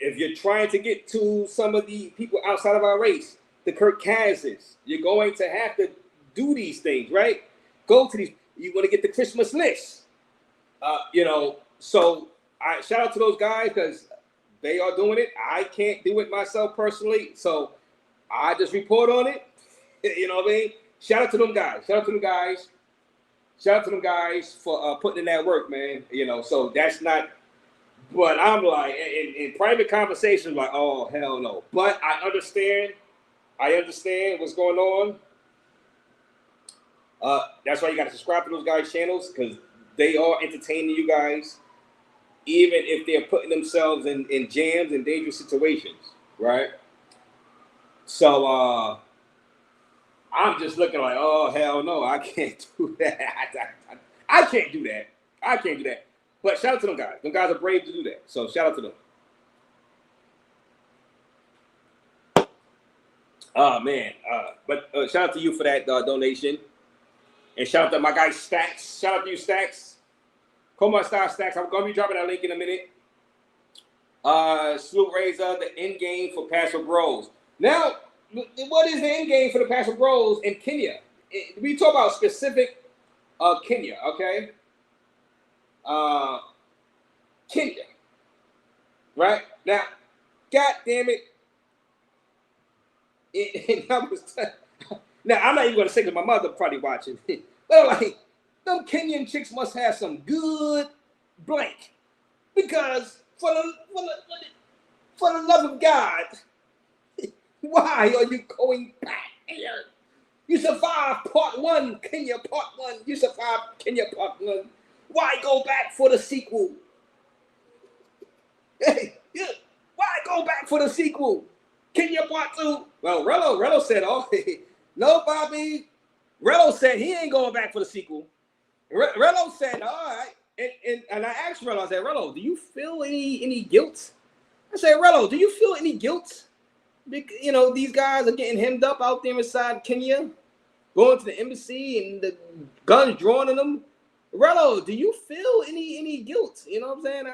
S9: If you're trying to get to some of the people outside of our race, the Kirk Kazes, you're going to have to do these things, right? Go to these. You want to get the Christmas list. You know, so I shout out to those guys because they are doing it. I can't do it myself personally, so I just report on it. You know what I mean? Shout out to them guys. Shout out to them guys for putting in that work, man. You know, so that's not. But I'm like, in private conversations, like, oh, hell no. But I understand what's going on. That's why you got to subscribe to those guys' channels, because they are entertaining you guys, even if they're putting themselves in jams and dangerous situations, right? So I'm just looking like, oh, hell no, I can't do that. I can't do that. But shout out to them guys. Them guys are brave to do that. So shout out to them. Oh, man. But shout out to you for that donation. And shout out to my guy Stacks. Shout out to you, Stacks. Come on, Stacks. I'm going to be dropping that link in a minute. Salute Razor, the end game for Pastor Bros. Now, what is the end game for the Pastor Bros in Kenya? We talk about specific Kenya, okay? Kenya, right? Now, God damn it. Now, I'm not even going to say because my mother probably watching. But I'm like, them Kenyan chicks must have some good blank. Because for the love of God, why are you going back here? You survived part one, Kenya part one. You survived Kenya part one. Why go back for the sequel? Hey, why go back for the sequel? Kenya part two. Well, Rello said, oh, no, Bobby. Rello said he ain't going back for the sequel. Rello said, all right. And I asked Rello, I said, Rello, do you feel any guilt? I said, Rello, do you feel any guilt? You know, these guys are getting hemmed up out there inside Kenya, going to the embassy and the guns drawn on them. Rello, do you feel any guilt? You know what I'm saying?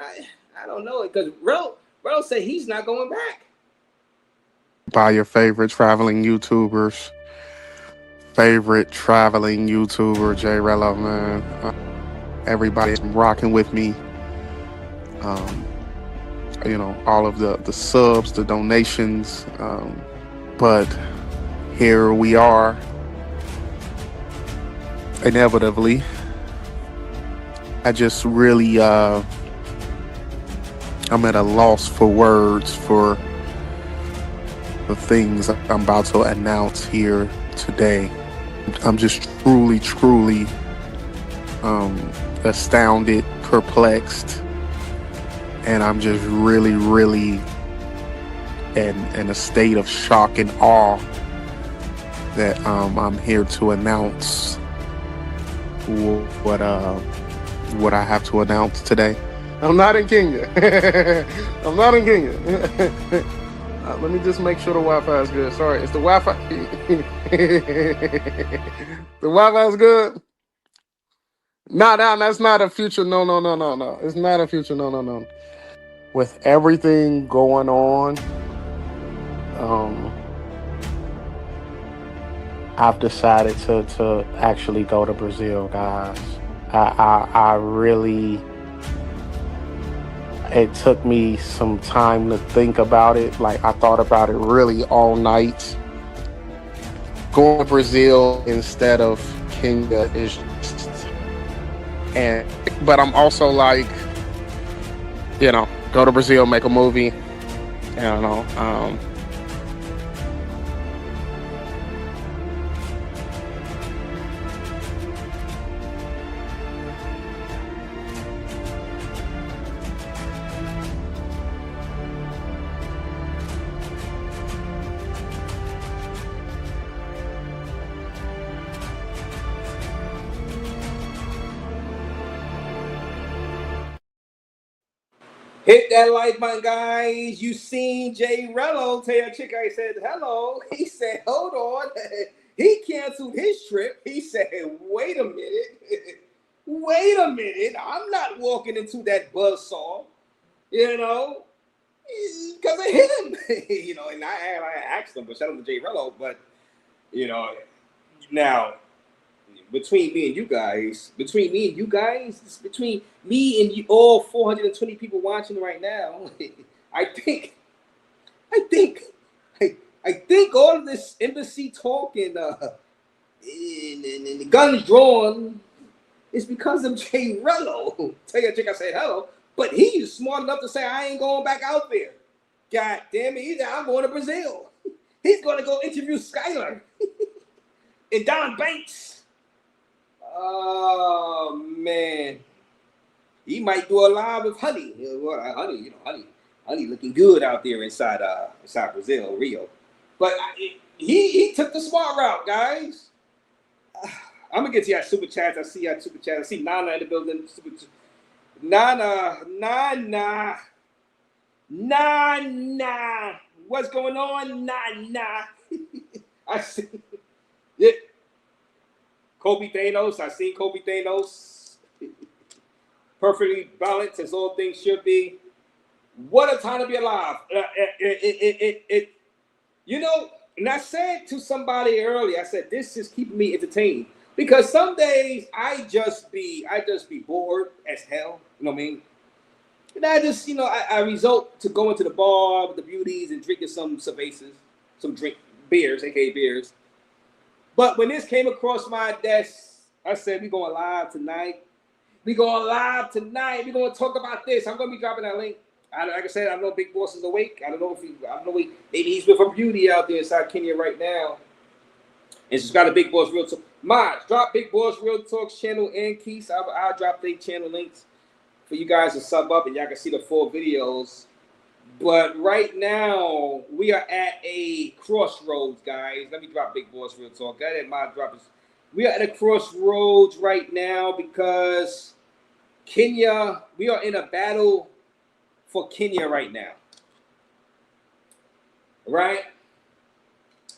S9: I don't know, because Rello said he's not going back.
S5: By your favorite traveling YouTubers. Favorite traveling YouTuber, Jay Rello, man. Everybody's rocking with me. You know, all of the subs, the donations. But here we are, inevitably, I just really, I'm at a loss for words for the things I'm about to announce here today. I'm just truly astounded, perplexed, and I'm just really in a state of shock and awe that I'm here to announce what I have to announce today. I'm not in Kenya. I'm not in Kenya. Let me just make sure the Wi-Fi is good. Sorry, is the Wi-Fi the Wi-Fi is good? No, that's not a future. No. It's not a future. No. With everything going on, I've decided to actually go to Brazil, guys. I really. It took me some time to think about it. Like, I thought about it really all night. Going to Brazil instead of Kenya is just, but I'm also like, go to Brazil, make a movie. I don't know.
S9: Hit that like button, guys. You seen Jay Rello tell your chick I said hello. He said, hold on. He canceled his trip. He said, wait a minute. Wait a minute. I'm not walking into that buzzsaw, because of him. And I asked him, but shout out to Jay Rello. But, now, between me and you guys, between me and you, all 420 people watching right now, I think all of this embassy talk and the guns drawn is because of Jay Rello. Tell your chick I said hello, but he's smart enough to say I ain't going back out there. God damn it, he's I'm going to Brazil. He's going to go interview Skylar and Don Banks. Oh man, he might do a live with Honey. Honey looking good out there inside Brazil, Rio. But he took the smart route, guys. I'm gonna get to y'all super chats. I see y'all super chats. I see Nana in the building. Nana. What's going on, Nana? I see. Yeah. Kobe Thanos. I seen Kobe Thanos. Perfectly balanced as all things should be. What a time to be alive. And I said to somebody earlier, I said, this is keeping me entertained. Because some days I just be bored as hell. You know what I mean? And I just, I result to going to the bar with the beauties and drinking some cervezas, beers, aka beers. But when this came across my desk, I said, we going live tonight. We're going to talk about this. I'm going to be dropping that link. Like I said, I know Big Boss is awake. Maybe he's with a beauty out there inside Kenya right now. And she's got a Big Boss Real Talk. Mods, drop Big Boss Real Talk's channel and Keith. I'll drop their channel links for you guys to sub up and y'all can see the full videos. But right now, we are at a crossroads, guys. Let me drop Big Boss Real Talk. Go ahead, Mod, drop this. We are at a crossroads right now because Kenya, we are in a battle for Kenya right now. Right?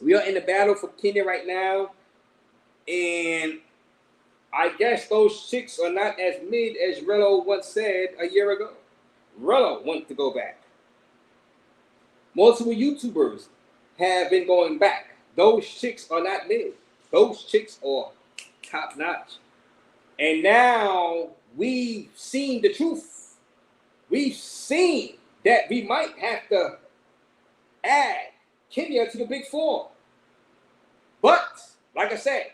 S9: We are in a battle for Kenya right now. And I guess those chicks are not as mid as Rello once said a year ago. Rello wants to go back. Multiple YouTubers have been going back. Those chicks are not mid. Those chicks are top notch. And now we've seen the truth. We've seen that we might have to add Kenya to the Big Four. But, like I said,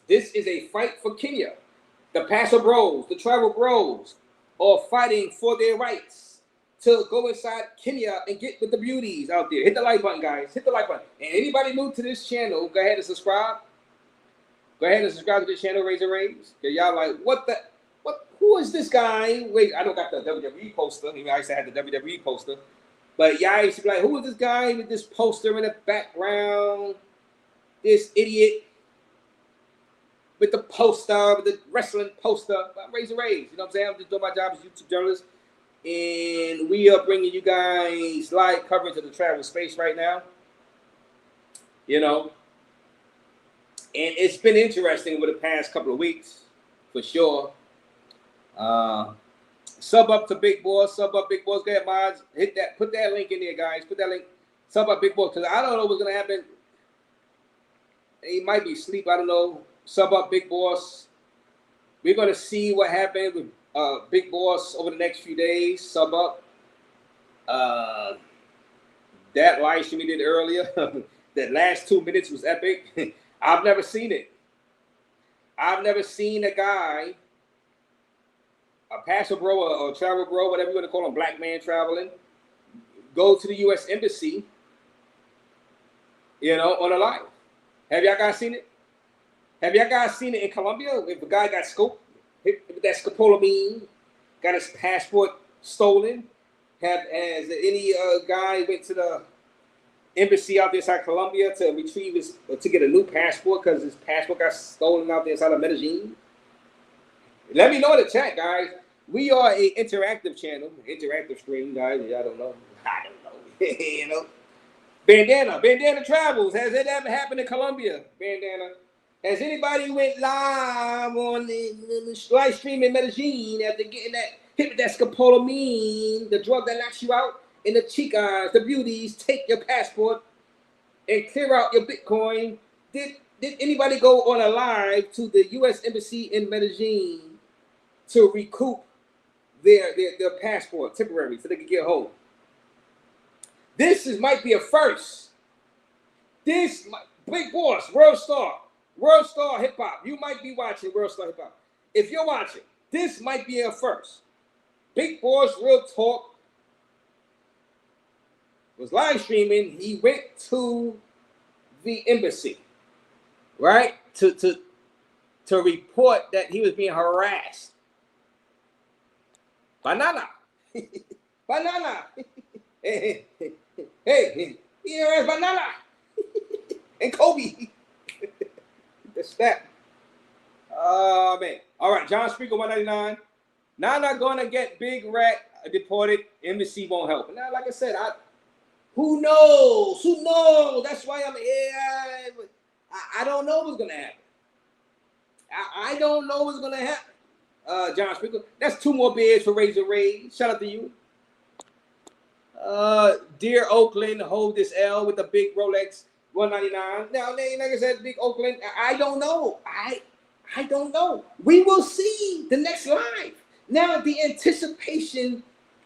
S9: this is a fight for Kenya. The Paso Bros, the Travel Bros, are fighting for their rights to go inside Kenya and get with the beauties out there. Hit the like button, guys. Hit the like button. And anybody new to this channel, go ahead and subscribe. Go ahead and subscribe to this channel, Raze. Y'all like, who is this guy? Wait, I don't got the WWE poster. I used to have the WWE poster. But y'all used to be like, who is this guy with this poster in the background? This idiot with the poster, with the wrestling poster. Raze. You know what I'm saying? I'm just doing my job as a YouTube journalist. And we are bringing you guys live coverage of the travel space right now. You know. And it's been interesting over the past couple of weeks, for sure. Sub up to Big Boss. Sub up Big Boss. Go ahead, mods. Hit that. Put that link in there, guys. Put that link. Sub up Big Boss. Because I don't know what's going to happen. He might be asleep. I don't know. Sub up Big Boss. We're going to see what happens with Big Boss over the next few days. Sub up. That live stream we did earlier, that last 2 minutes was epic. I've never seen it. I've never seen a guy, a pastor bro or travel bro, whatever you want to call him, black man traveling, go to the U.S. Embassy, you know, on a live. Have y'all guys seen it? Have y'all guys seen it in Colombia? If a guy got scoped, hit with that scopolamine, got his passport stolen? Has any guy went to the embassy out there inside Colombia to retrieve to get a new passport because his passport got stolen out there inside of Medellin? Let me know in the chat, guys. We are an interactive channel, interactive stream, guys. I don't know. You know. Bandana travels. Has it ever happened in Colombia? Bandana. Has anybody went live on the live stream in Medellin after getting that hit with that scopolamine, the drug that knocks you out? And the chicas, the beauties, take your passport and clear out your Bitcoin. Did anybody go on a live to the U.S. Embassy in Medellin to recoup their passport temporarily so they can get home? This might be a first. This Big Boss, World Star Hip Hop. You might be watching World Star Hip Hop. If you're watching, this might be a first. Big Boss Real Talk was live streaming. He went to the embassy, right, to report that he was being harassed. Banana. Hey, he harassed Banana and Kobe. The snap. Oh man. All right, John Speaker 199. Nana gonna get Big Rat deported. Embassy won't help. Now, like I said, who knows? Who knows? That's why I'm here. I don't know what's going to happen. I don't know what's going to happen. John Speaker, that's 2 more beers for Raze. Shout out to you. Dear Oakland, hold this L with the big Rolex 199. Now, like I said, Big Oakland, I don't know. I don't know. We will see the next live. Now, the anticipation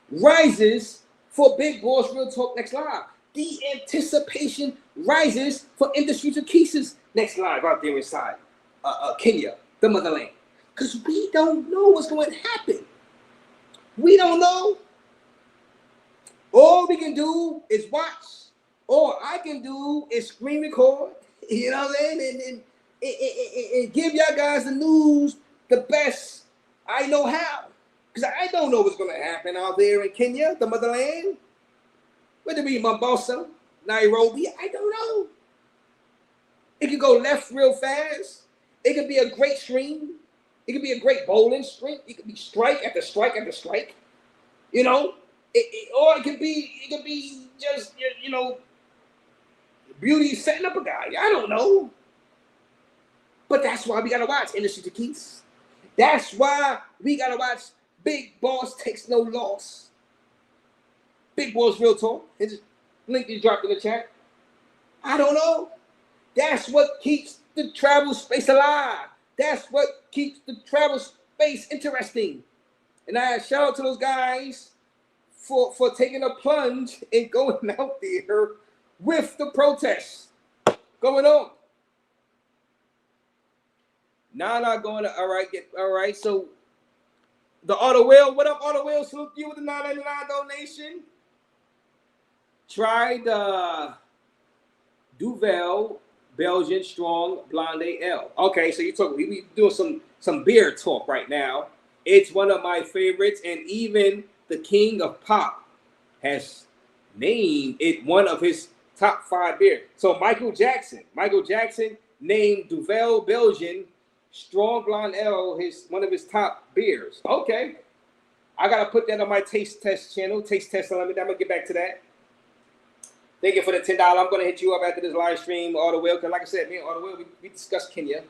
S9: rises for Big Boss Real Talk next live. The anticipation rises for Industry to Keese's next live out there inside Kenya, the motherland. Because we don't know what's going to happen. We don't know. All we can do is watch. All I can do is screen record, you know what I'm saying? And give y'all guys the news the best I know how. Because I don't know what's going to happen out there in Kenya, the motherland. Whether it be Mombasa, Nairobi, I don't know. It could go left real fast. It could be a great stream. It could be a great bowling stream. It could be strike after strike after strike. You know? Or it could be just, you know, beauty setting up a guy. I don't know. But that's why we got to watch Industry to Keys. That's why we got to watch Big Boss Takes No Loss. Big Boss Real Talk. His link is dropped in the chat. I don't know. That's what keeps the travel space alive. That's what keeps the travel space interesting. And I shout out to those guys for taking a plunge and going out there with the protests going on. Nana going to, all right. So the Auto Will, what up, Auto Will? Salute you with the $9.99 donation. Tried Duvel Belgian Strong Blonde Ale. Okay, so you're talking, we doing some beer talk right now. It's one of my favorites, and even the king of pop has named it one of his top 5 beers. So Michael Jackson named Duvel Belgian Strong Blonde Ale one of his top beers. Okay, I gotta put that on my taste test channel. Taste test. I'm gonna get back to that. Thank you for the $10. I'm gonna hit you up after this live stream, Auto Will, because like I said, me and Auto Will, we discussed Kenya.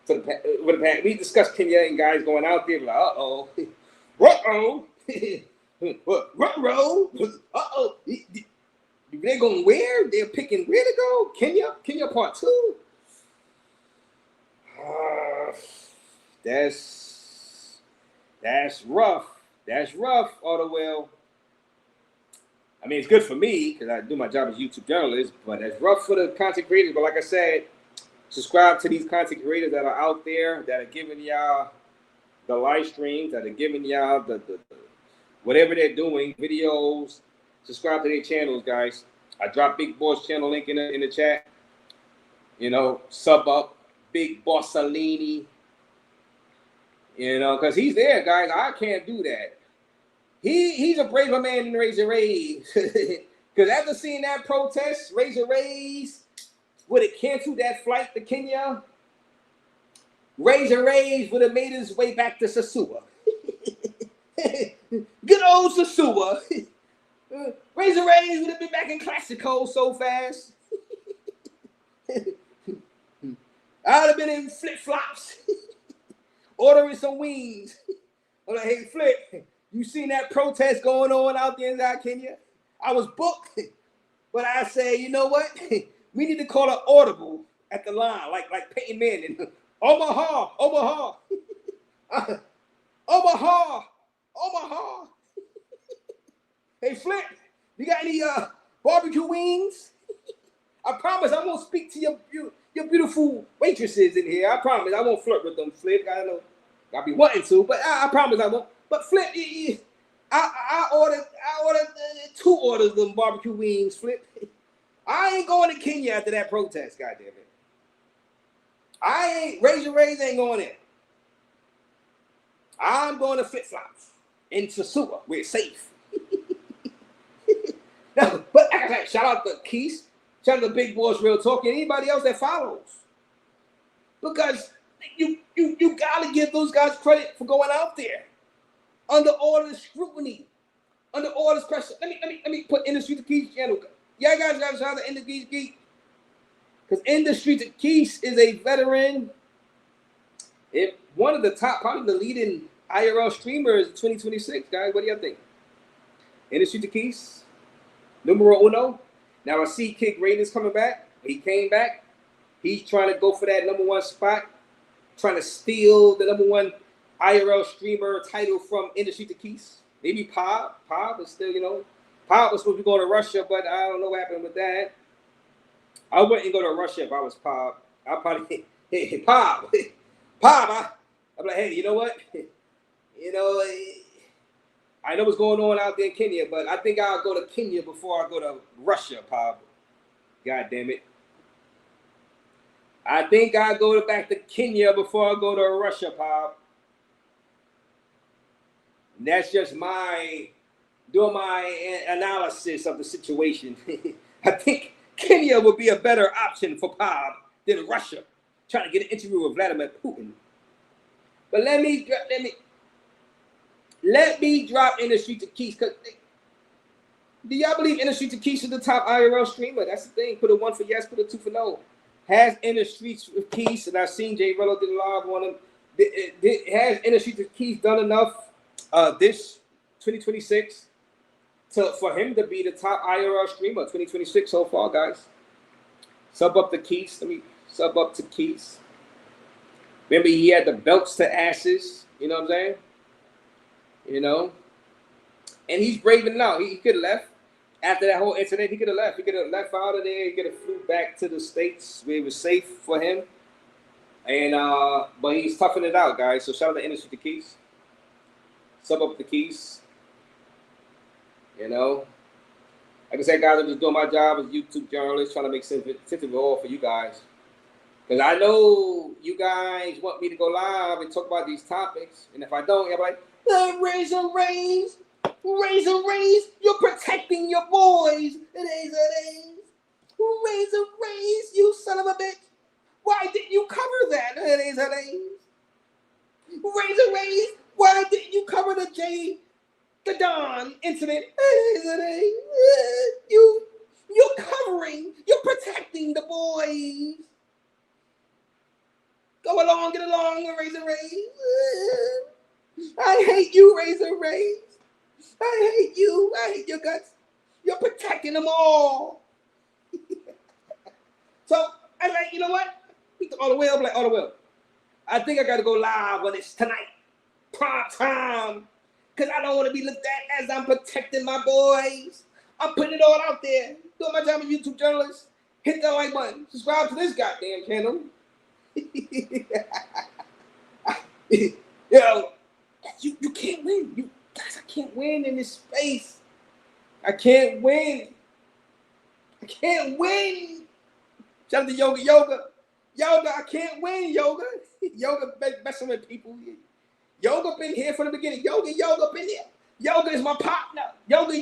S9: We discussed Kenya and guys going out there like, uh-oh, uh-oh, they're going where? They're picking where to go? Kenya part 2. That's rough. That's rough, Auto Will. I mean, it's good for me because I do my job as a YouTube journalist, but it's rough for the content creators. But like I said, subscribe to these content creators that are out there that are giving y'all the live streams, that are giving y'all the whatever they're doing, videos. Subscribe to their channels, guys. I dropped Big Boss channel link in the chat. You know, sub up Big Bossalini. You know, because he's there, guys. I can't do that. He's a braver man than Raze. Because after seeing that protest, Raze would have canceled that flight to Kenya. Raze would have made his way back to Sasua. Good old Sasua. Raze would have been back in Classico so fast. I would have been in flip-flops, ordering some wings. I'm like, hey, Flip, you seen that protest going on out there in Kenya? I was booked, but I say, you know what? We need to call an audible at the line, like Peyton Manning. Omaha. Omaha. Hey, Flip, you got any barbecue wings? I promise I won't speak to your beautiful waitresses in here. I promise I won't flirt with them, Flip. I know I'll be wanting to, but I promise I won't. But Flip, I ordered 2 orders of them barbecue wings, Flip. I ain't going to Kenya after that protest, goddamn it. Raze ain't going in. I'm going to flip-flops in Sasua, where it's safe. No, but shout out to Keith, shout out to Big Boss Real Talk, and anybody else that follows. Because you gotta give those guys credit for going out there under all this scrutiny, under all this pressure. Let me put In the Street to Keith channel. Yeah, guys gotta shout out to In the Street to Keith. Because In the Street to Keith is a veteran. One of the top, probably the leading IRL streamers in 2026, guys. What do y'all think? In the Street to Keith, numero uno. Now I see Kid Raiders coming back. He came back. He's trying to go for that #1 spot, trying to steal the #1 IRL streamer title from In the Street to Keith. Maybe Pop is still, Pop was supposed to be going to Russia, but I don't know what happened with that. I wouldn't go to Russia if I was Pop. I'll probably, hey, Pop, I'm like, hey, you know what? I know what's going on out there in Kenya, but I think I'll go to Kenya before I go to Russia, Pop. God damn it. I think I'll go back to Kenya before I go to Russia, Pop. And that's just doing my analysis of the situation. I think Kenya would be a better option for Pop than Russia, trying to get an interview with Vladimir Putin. But let me drop In the Street to Keith. Do y'all believe In the Street to Keith is the top IRL streamer? That's the thing. Put a 1 for yes, put a 2 for no. Has In the Street with Keith, and I've seen Jay Rello did a live on him. Has In the Street to Keith done enough this 2026 for him to be the top IRL streamer 2026 so far, guys? Sub up to Keith. Let me sub up to Keith. Remember, he had the belts to asses. You know what I'm saying? And he's braving out. He could have left after that whole incident. He could have left. He could have left out of there. He could have flew back to the States where it was safe for him. And but he's toughing it out, guys. So shout out to Ennis with the keys. Sub up the keys. You know. Like I said, guys, I'm just doing my job as a YouTube journalist, trying to make sense of it all for you guys. Because I know you guys want me to go live and talk about these topics. And if I don't, you're like, Raze, you're protecting your boys. Raze, you son of a bitch. Why didn't you cover that? Raze, why didn't you cover the Don incident? You're covering, you're protecting the boys. Go along, get along, Raze. I hate you, Raze. I hate you. I hate your guts. You're protecting them all. So I'm like, you know what? All the way up, like all the way up. I think I got to go live on this tonight, prime time, because I don't want to be looked at as I'm protecting my boys. I'm putting it all out there. Doing my job as a YouTube journalist. Hit that like button. Subscribe to this goddamn channel. Yo, you can't win. You guys, I can't win in this space. I can't win. Shout out to Yoga, I can't win, Yoga. Yoga messing with people. Yoga been here from the beginning. Yoga been here. Yoga is my partner. Yoga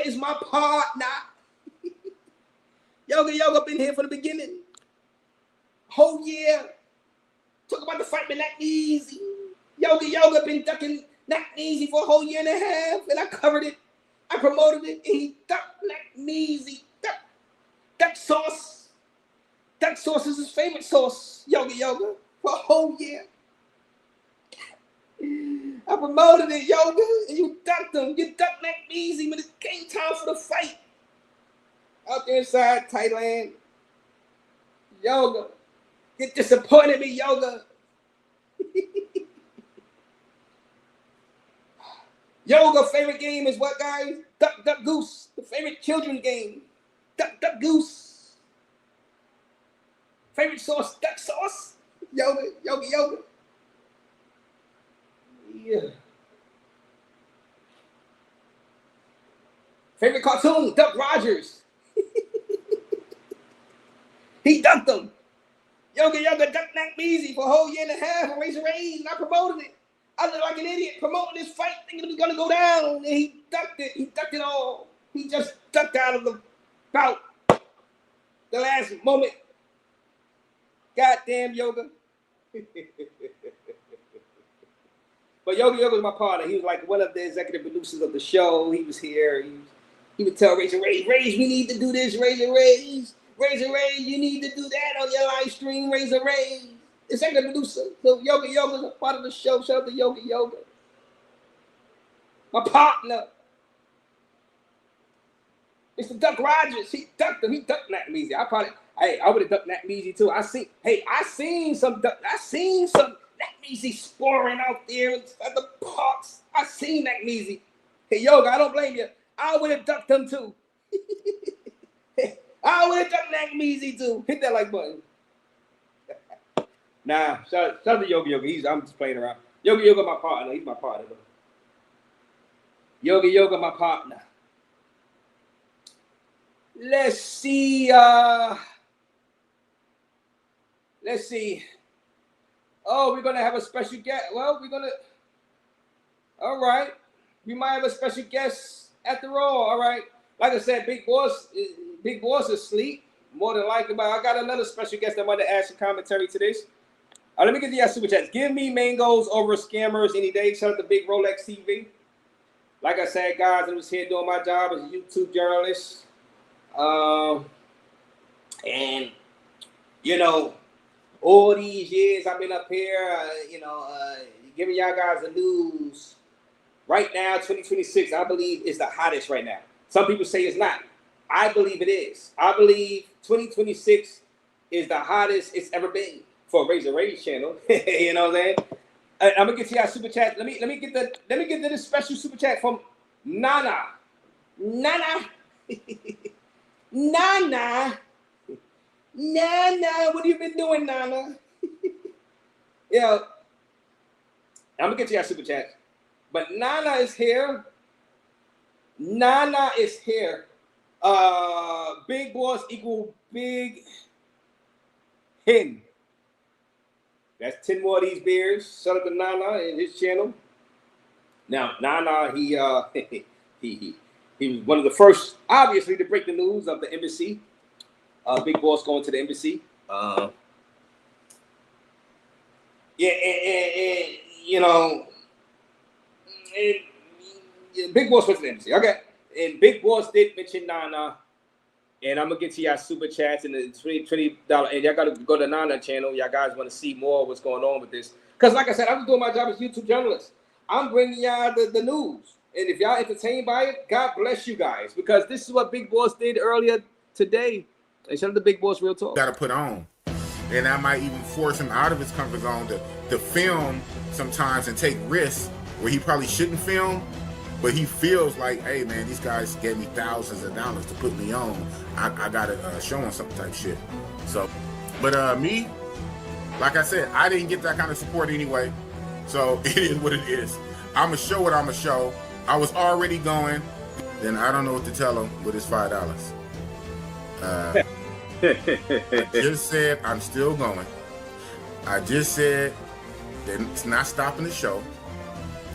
S9: is my partner. Yoga been here from the beginning. Whole year. Talk about the fight been that easy. Yoga been ducking not easy for a whole year and a half, and I covered it. I promoted it, and he ducked not easy. Duck sauce. Duck sauce is his favorite sauce. Yoga for a whole year. I promoted it, Yoga, and you ducked him. You ducked not easy when it came time for the fight. Out there inside Thailand. Yoga. You disappointed me, Yoga. Yoga favorite game is what, guys? Duck, duck, goose. The favorite children game. Duck, duck, goose. Favorite sauce, duck sauce. Yoga. Yeah. Favorite cartoon, Duck Rogers. He ducked them. Yoga ducked Mac Beasy for a whole year and a half and Raze, and I promoted it. I looked like an idiot promoting this fight, thinking it was gonna go down, and he ducked it. He ducked it all. He just ducked out of the bout. The last moment. Goddamn Yoga. But Yoga was my partner. He was like one of the executive producers of the show. He was here. He would tell Raze, we need to do this, Raze, you need to do that on your live stream, Raze. Executive producer. So Yoga's a part of the show. Shout out to Yoga. My partner. It's the Duck Rogers. He ducked him. He ducked Nat Measy. I would have ducked Nat Measy too. I seen some Nat Measy sporing out there at the parks. I seen Nat Measy. Hey, Yoga, I don't blame you. I would have ducked him too. I would have ducked Nat Measy too. Hit that like button. Nah, shout out to Yoga. I'm just playing around. Yoga, my partner. He's my partner though. Yoga, my partner. Let's see. Oh, we're gonna have a special guest. Well, all right. We might have a special guest after all. All right. Like I said, Big Boss is asleep. More than likely, but I got another special guest that wanted to add some commentary to this. Let me get the super chats. Give me mangoes over scammers any day. Shout out to Big Rolex TV. Like I said, guys, I'm just here doing my job as a YouTube journalist. And all these years I've been up here, giving y'all guys the news. Right now, 2026, I believe is the hottest right now. Some people say it's not. I believe it is. I believe 2026 is the hottest it's ever been for Raze channel. You know what I'm saying? I'm gonna get to y'all super chat. Let me get to this special super chat from Nana. Nana, what have you been doing, Nana? You know, I'm gonna get to your super chat. But Nana is here. Nana is here. Big boss equal big hen. That's 10 more of these beers. Shout out to Nana and his channel. Now, Nana, he was one of the first, obviously, to break the news of the embassy. Big boss going to the embassy. Yeah, and you know, Big Boss went to the embassy. Okay. And Big Boss did mention Nana. And I'm going to get to y'all super chats and the $20. And y'all got to go to Nana channel. Y'all guys want to see more of what's going on with this. Because like I said, I'm doing my job as a YouTube journalist. I'm bringing y'all the news. And if y'all entertained by it, God bless you guys. Because this is what Big Boss did earlier today. And shout out to Big Boss Real Talk.
S7: Got to put on. And I might even force him out of his comfort zone to film sometimes and take risks where he probably shouldn't film. But he feels like, hey, man, these guys gave me thousands of dollars to put me on. I got to show them some type shit. So, but me, like I said, I didn't get that kind of support anyway. So it is what it is. I'm going to show what I'm going to show. I was already going. Then I don't know what to tell him with his $5. I just said I'm still going. I just said that it's not stopping the show.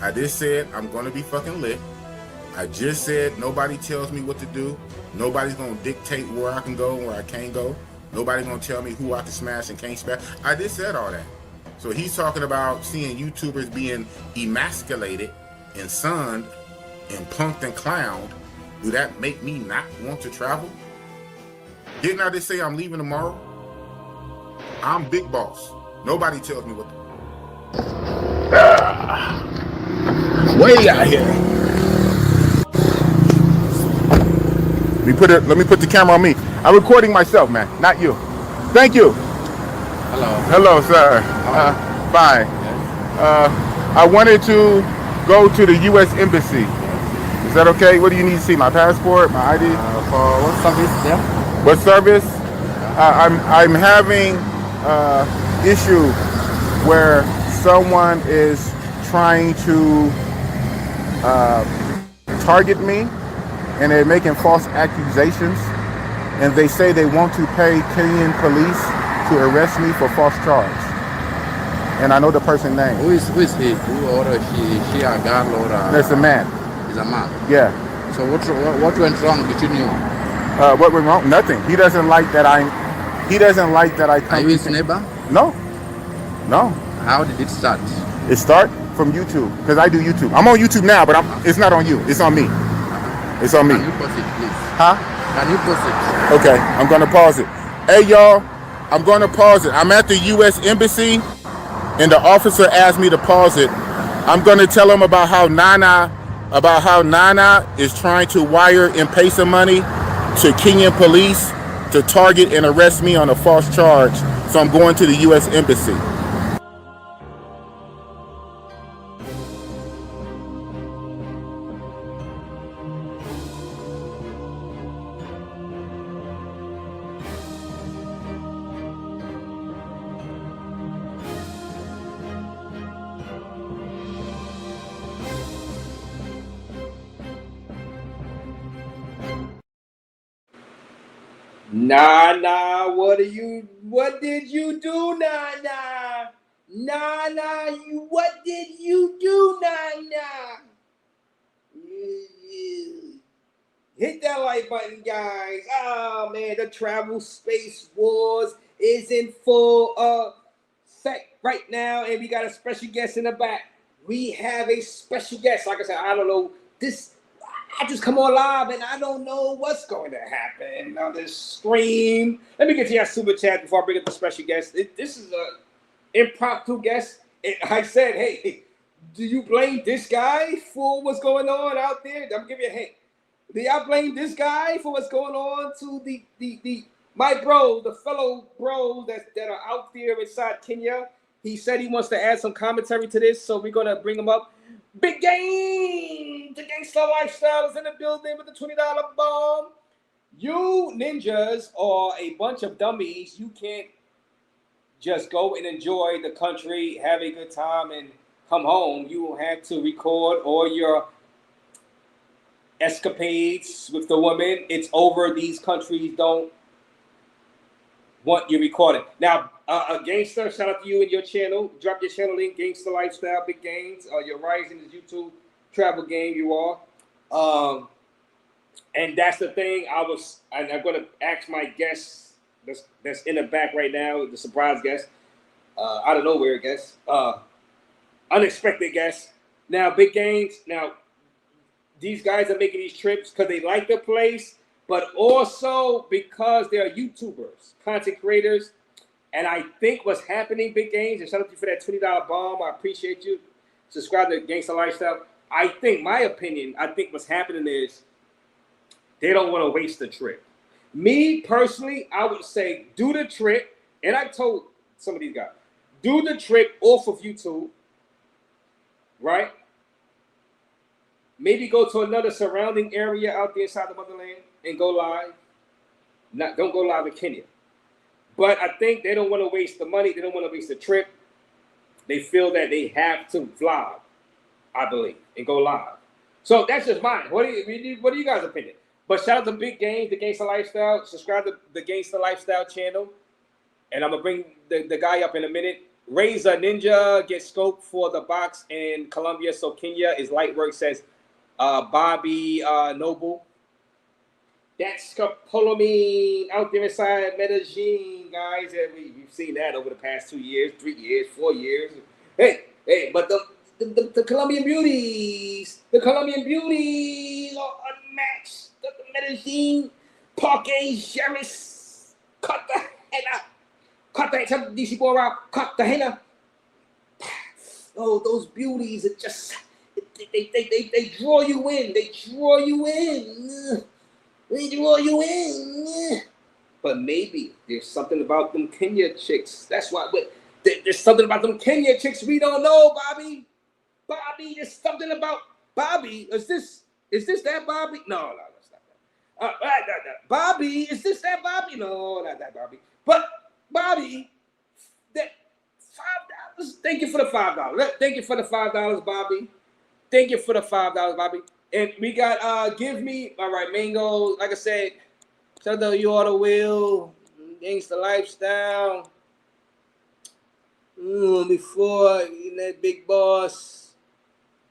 S7: I just said I'm going to be fucking lit. I just said nobody tells me what to do. Nobody's going to dictate where I can go and where I can't go. Nobody's going to tell me who I can smash and can't smash. I just said all that. So he's talking about seeing YouTubers being emasculated and sunned and punked and clowned. Do that make me not want to travel? Didn't I just say I'm leaving tomorrow? I'm Big Boss. Nobody tells me what to do. Way out here. Let me put the camera on me. I'm recording myself, man, not you. Thank you.
S8: Hello.
S7: Hello, sir. Fine. I wanted to go to the U.S. Embassy. Is that okay? What do you need to see? My passport, my ID?
S8: For what service there?
S7: What service? I'm having issue where someone is trying to target me, and they're making false accusations, and they say they want to pay Kenyan police to arrest me for false charge. And I know the person's name.
S8: Who is he? Who or she a girl or a...
S7: That's a man.
S8: He's a man.
S7: Yeah.
S8: So what went wrong between you?
S7: What went wrong? Nothing. He doesn't like that I come.
S8: Are you his neighbor?
S7: No.
S8: How did it start?
S7: It start from YouTube, because I do YouTube. I'm on YouTube now, but it's not on you. It's on me. It's on me.
S8: Can you pause it, please?
S7: Huh?
S8: Can you pause it?
S7: Okay, I'm gonna pause it. Hey y'all, I'm gonna pause it. I'm at the U.S. Embassy, and the officer asked me to pause it. I'm gonna tell him about how Nana is trying to wire and pay some money to Kenyan police to target and arrest me on a false charge. So I'm going to the U.S. Embassy.
S9: Nah, what did you do, Nah? What did you do, Nah? Hit that like button, guys. Oh man, the travel space wars is in full effect right now, and we got a special guest in the back. We have a special guest. Like I said, I don't know this. I just come on live and I don't know what's going to happen on this stream. Let me get to your super chat before I bring up the special guest. This is an impromptu guest. I said, hey, do you blame this guy for what's going on out there? I'm gonna give you a hint. Do y'all blame this guy for what's going on to my bro, the fellow bros that are out there inside Kenya? He said he wants to add some commentary to this, so we're gonna bring him up. Big Game, the Gangsta Lifestyle is in the building with the $20 bomb. You ninjas are a bunch of dummies. You can't just go and enjoy the country, have a good time, and come home. You will have to record all your escapades with the women. It's over. These countries don't want you recording. Now, Gangster, shout out to you and your channel. Drop your channel link, Gangster Lifestyle, Big Gains. You're rising this YouTube travel game, you are. And that's the thing. I'm going to ask my guest that's in the back right now, the surprise guest, out of nowhere guest, unexpected guest. Now, Big Gains, now, these guys are making these trips because they like the place, but also because they're YouTubers, content creators. And I think what's happening, Big Gains, and shout out to you for that $20 bomb. I appreciate you. Subscribe to Gangsta Lifestyle. My opinion, I think what's happening is they don't want to waste the trip. Me, personally, I would say do the trip. And I told some of these guys, do the trip off of YouTube, right? Maybe go to another surrounding area out there inside the motherland and go live. Don't go live in Kenya. But I think they don't want to waste the money. They don't want to waste the trip. They feel that they have to vlog, I believe, and go live. So that's just mine. What are you guys' opinion? But shout out to Big Games, the Gangsta Lifestyle. Subscribe to the Gangsta Lifestyle channel. And I'm going to bring the guy up in a minute. Raze Ninja gets scoped for the box in Colombia. So Kenya is light work, says Bobby Noble. That's scopolamine out there inside Medellin, guys. We've seen that over the past 2 years, 3 years, 4 years. Hey, but the Colombian beauties, are unmatched. The Medellin, Parque Jerez, Cartagena, DC Bora, Cartagena. Oh, those beauties are just, they draw you in. They draw you in. But maybe there's something about them Kenya chicks. That's why. There's something about them Kenya chicks we don't know, Bobby. Bobby, there's something about Bobby. Is this that Bobby? No, that's not that. Bobby, is this that Bobby? No, not that Bobby. But Bobby, that $5. Thank you for the $5. Thank you for the $5, Bobby. Thank you for the $5, Bobby. And we got Give Me, all right, Mango. Like I said, shout out to You Oughta Will, Gangsta Lifestyle. Before that Big Boss,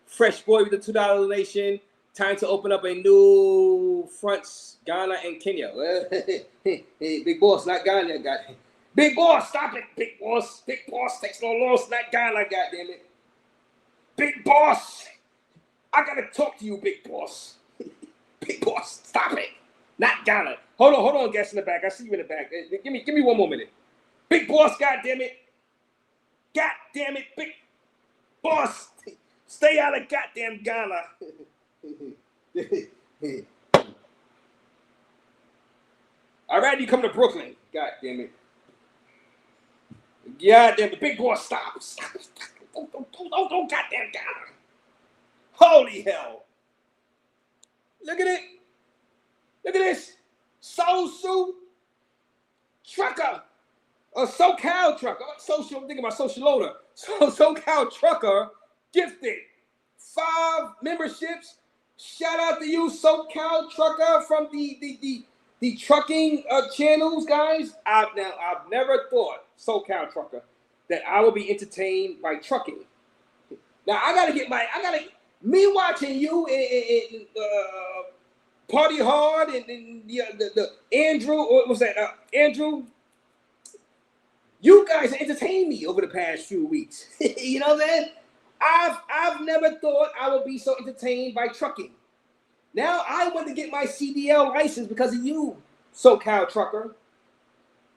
S9: Fresh Boy with the $2 donation. Time to open up a new fronts, Ghana and Kenya. Hey, Big Boss, not Ghana, goddamn. Big Boss, stop it, Big Boss. Big Boss takes no loss, not Ghana, goddamn it. Big Boss. I gotta talk to you, Big Boss. Big Boss, stop it. Not Ghana. Hold on, guys in the back. I see you in the back. Give me 1 more minute. Big Boss, goddamn it. Goddamn it, Big Boss. Stay out of goddamn Ghana. I'd rather you come to Brooklyn. Goddamn it. Goddamn it, Big Boss, stop. Don't goddamn Ghana. Holy hell. Look at it. Look at this. Social trucker. A SoCal trucker. I'm thinking about social loader. SoCal trucker gifted 5 memberships. Shout out to you, SoCal trucker from the trucking channels, guys. I've never thought, SoCal trucker, that I would be entertained by trucking. Now me watching you in Party Hard and the Andrew, what was that? Andrew, you guys entertained me over the past few weeks. You know what I'm saying? I've never thought I would be so entertained by trucking. Now I want to get my CDL license because of you, SoCal trucker,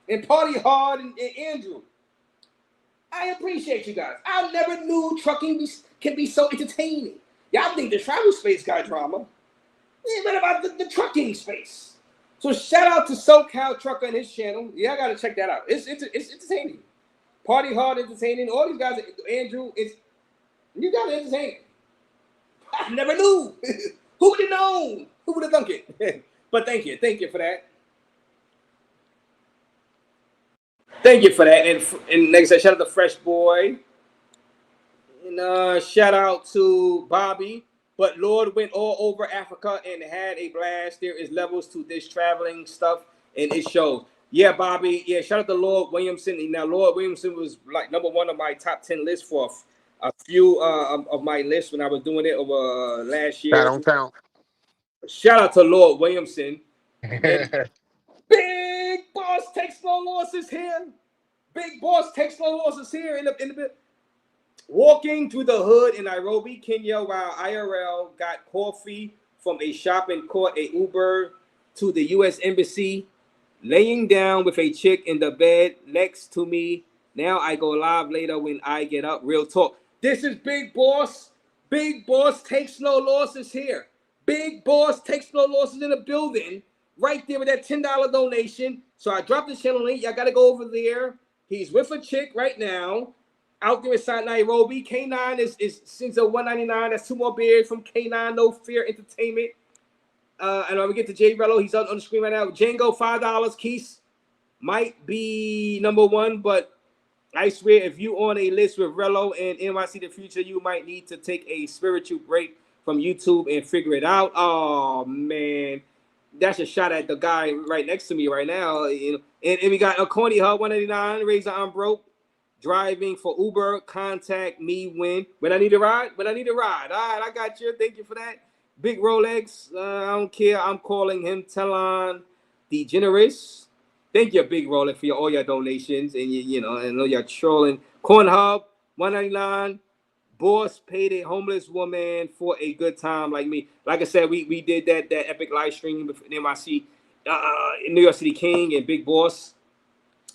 S9: and Party Hard and Andrew. I appreciate you guys. I never knew trucking can be so entertaining. Y'all think the travel space got drama. What about the trucking space? So shout out to SoCal Trucker and his channel. Yeah, I gotta check that out. It's entertaining. Party Hard entertaining. All these guys, Andrew, you guys are entertaining. I never knew. Who would have known? Who would have thunk it? But thank you for that. Thank you for that. And next, shout out to Fresh Boy. And shout out to Bobby. But Lord went all over Africa and had a blast. There is levels to this traveling stuff, and it shows. Yeah, Bobby. Yeah, shout out to Lord Williamson. Now, Lord Williamson was like number one on my top 10 list for a few of my lists when I was doing it over last
S5: That
S9: year.
S5: don't count.
S9: Shout out to Lord Williamson. And Big Boss takes no losses here. Big Boss takes no losses here in the walking through the hood in Nairobi, Kenya, while IRL got coffee from a shop and caught a Uber to the U.S. Embassy, laying down with a chick in the bed next to me. Now I go live later when I get up. Real talk. This is Big Boss. Big Boss takes no losses here. Big Boss takes no losses in the building. Right there with that $10 donation. So I dropped the channel link. Y'all got to go over there. He's with a chick right now. Out there inside Nairobi. K9 is since a $199. That's 2 more beers from K9 No Fear Entertainment. And we get to Jay Rello. He's on the screen right now. Django, $5. Keith might be number one, but I swear if you on a list with Rello and NYC The Future, you might need to take a spiritual break from YouTube and figure it out. Oh man, that's a shot at the guy right next to me right now. And we got a Corny Hub 189. Razor, I'm broke. Driving for Uber, contact me when I need a ride. All right, I got you. Thank you for that. Big Rolex. I don't care. I'm calling him Telon DeGeneres. Thank you, Big Rolex, for all your donations and and all your trolling. Corn Hub 199. Boss paid a homeless woman for a good time like me. Like I said, we did that epic live stream with NYC, New York City King and Big Boss.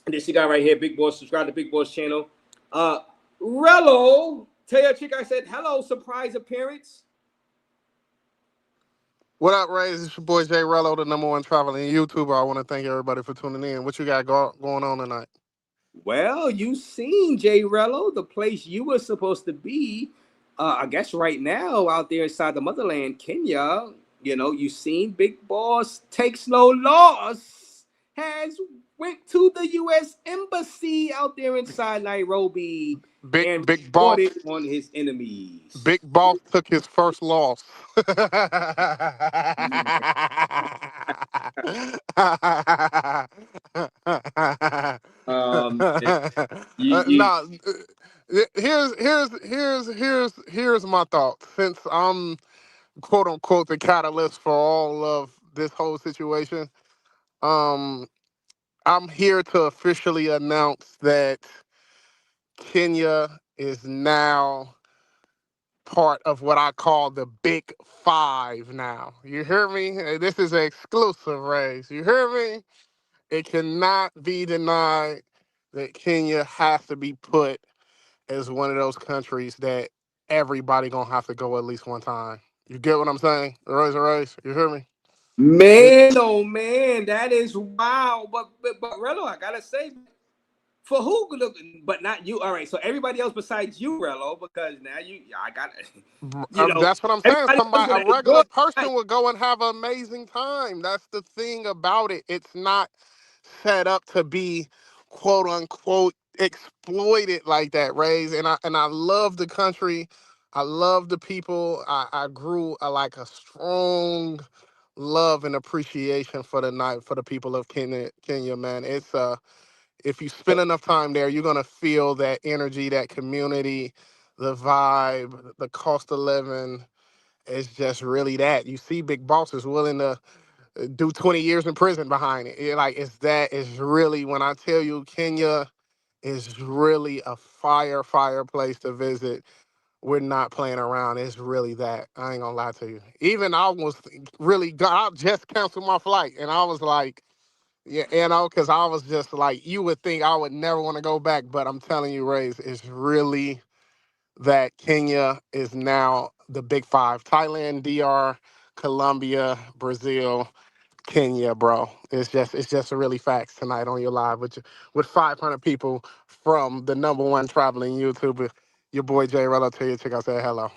S9: And this guy right here, Big Boss, subscribe to Big Boss channel. Rello, tell your chick I said hello, surprise appearance.
S5: What up, Raze? It's your boy Jay Rello, the #1 traveling YouTuber. I want to thank everybody for tuning in. What you got going on tonight?
S9: Well, you seen Jay Rello, the place you were supposed to be. I guess right now out there inside the motherland, Kenya. You seen Big Boss takes no loss. Has went to the U.S. Embassy out there inside Nairobi and
S5: Big Boss
S9: reported on his enemies.
S5: Big Boss took his first loss. No, here's my thought. Since I'm quote unquote the catalyst for all of this whole situation, I'm here to officially announce that Kenya is now part of what I call the Big Five now. You hear me? This is an exclusive, Raze. You hear me? It cannot be denied that Kenya has to be put as one of those countries that everybody gonna have to go at least one time. You get what I'm saying? Raze, you hear me?
S9: Man, oh man, that is wow. But Rello, I gotta say, for who? But not you. All right, so everybody else besides you, Rello, because now I got it.
S5: That's what I'm saying. A regular
S9: enjoy
S5: person would go and have an amazing time. That's the thing about it. It's not set up to be quote unquote exploited like that, Raze. And I love the country. I love the people. I grew like a strong love and appreciation for the people of Kenya, man. It's if you spend enough time there, you're gonna feel that energy, that community, the vibe, the cost of living. It's just really that. You see big bosses willing to do 20 years in prison behind it. It's really, when I tell you Kenya is really a fire place to visit. We're not playing around. It's really that. I ain't gonna lie to you. Even I was I just canceled my flight and I was like, yeah, because I was just like, you would think I would never want to go back, but I'm telling you, Raze, it's really that Kenya is now the Big Five. Thailand, DR, Colombia, Brazil, Kenya, bro. It's just really facts tonight on your live with 500 people from the #1 traveling YouTuber, your boy Jay Rello. Tell you, check out, say hello.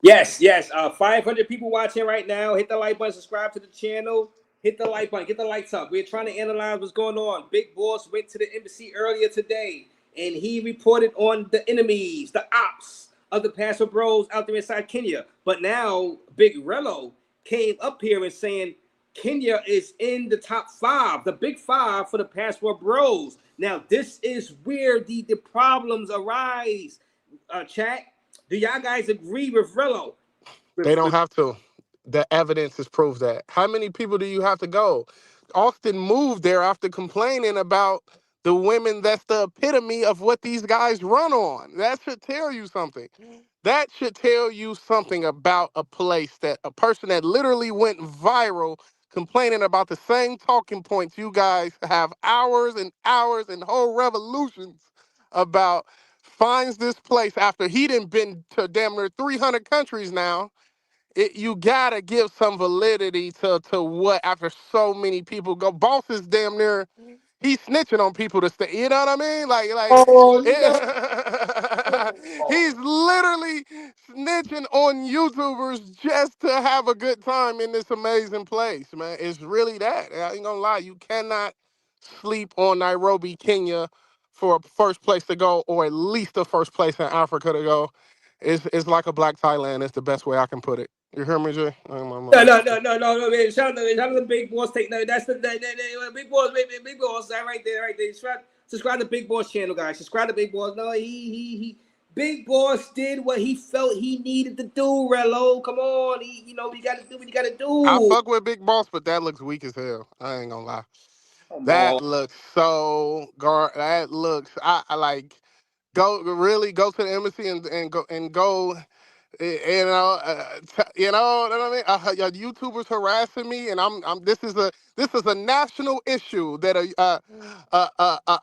S9: Yes. 500 people watching right now. Hit the like button, subscribe to the channel. Hit the like button. Get the lights up. We're trying to analyze what's going on. Big Boss went to the embassy earlier today, and he reported on the enemies, the ops of the Pastor Bros out there inside Kenya. But now Big Rello came up here and saying Kenya is in the top 5, the big 5 for the Passport Bros. Now, this is where the problems arise. Chat, do y'all guys agree with Rello?
S5: They don't have to. The evidence has proved that. How many people do you have to go? Austin moved there after complaining about the women that's the epitome of what these guys run on. That should tell you something. That should tell you something about a place that a person that literally went viral complaining about the same talking points you guys have hours and hours and whole revolutions about finds this place after he done been to damn near 300 countries now. You gotta give some validity to what after so many people go. Boss is damn near he's snitching on people to stay. You know what I mean?
S9: Oh no!
S5: He's literally snitching on YouTubers just to have a good time in this amazing place, man. It's really that. I ain't gonna lie. You cannot sleep on Nairobi, Kenya, for a first place to go, or at least the first place in Africa to go. It's like a black Thailand. It's the best way I can put it. You hear me, Jay?
S9: No, man. Shout out to the Big Boss. That's the Big Boss, Big Boss. That right there, right there. Subscribe to Big Boss channel, guys. Subscribe to Big Boss. No, he Big Boss did what he felt he needed to do. Rello, come on. We gotta do what you gotta
S5: I
S9: do.
S5: fuck with Big Boss, but that looks weak as hell. I ain't gonna lie.
S9: Come
S5: That
S9: on.
S5: looks so that looks I like go to the embassy and go you know what I mean. YouTubers harassing me, and I'm this is a national issue that a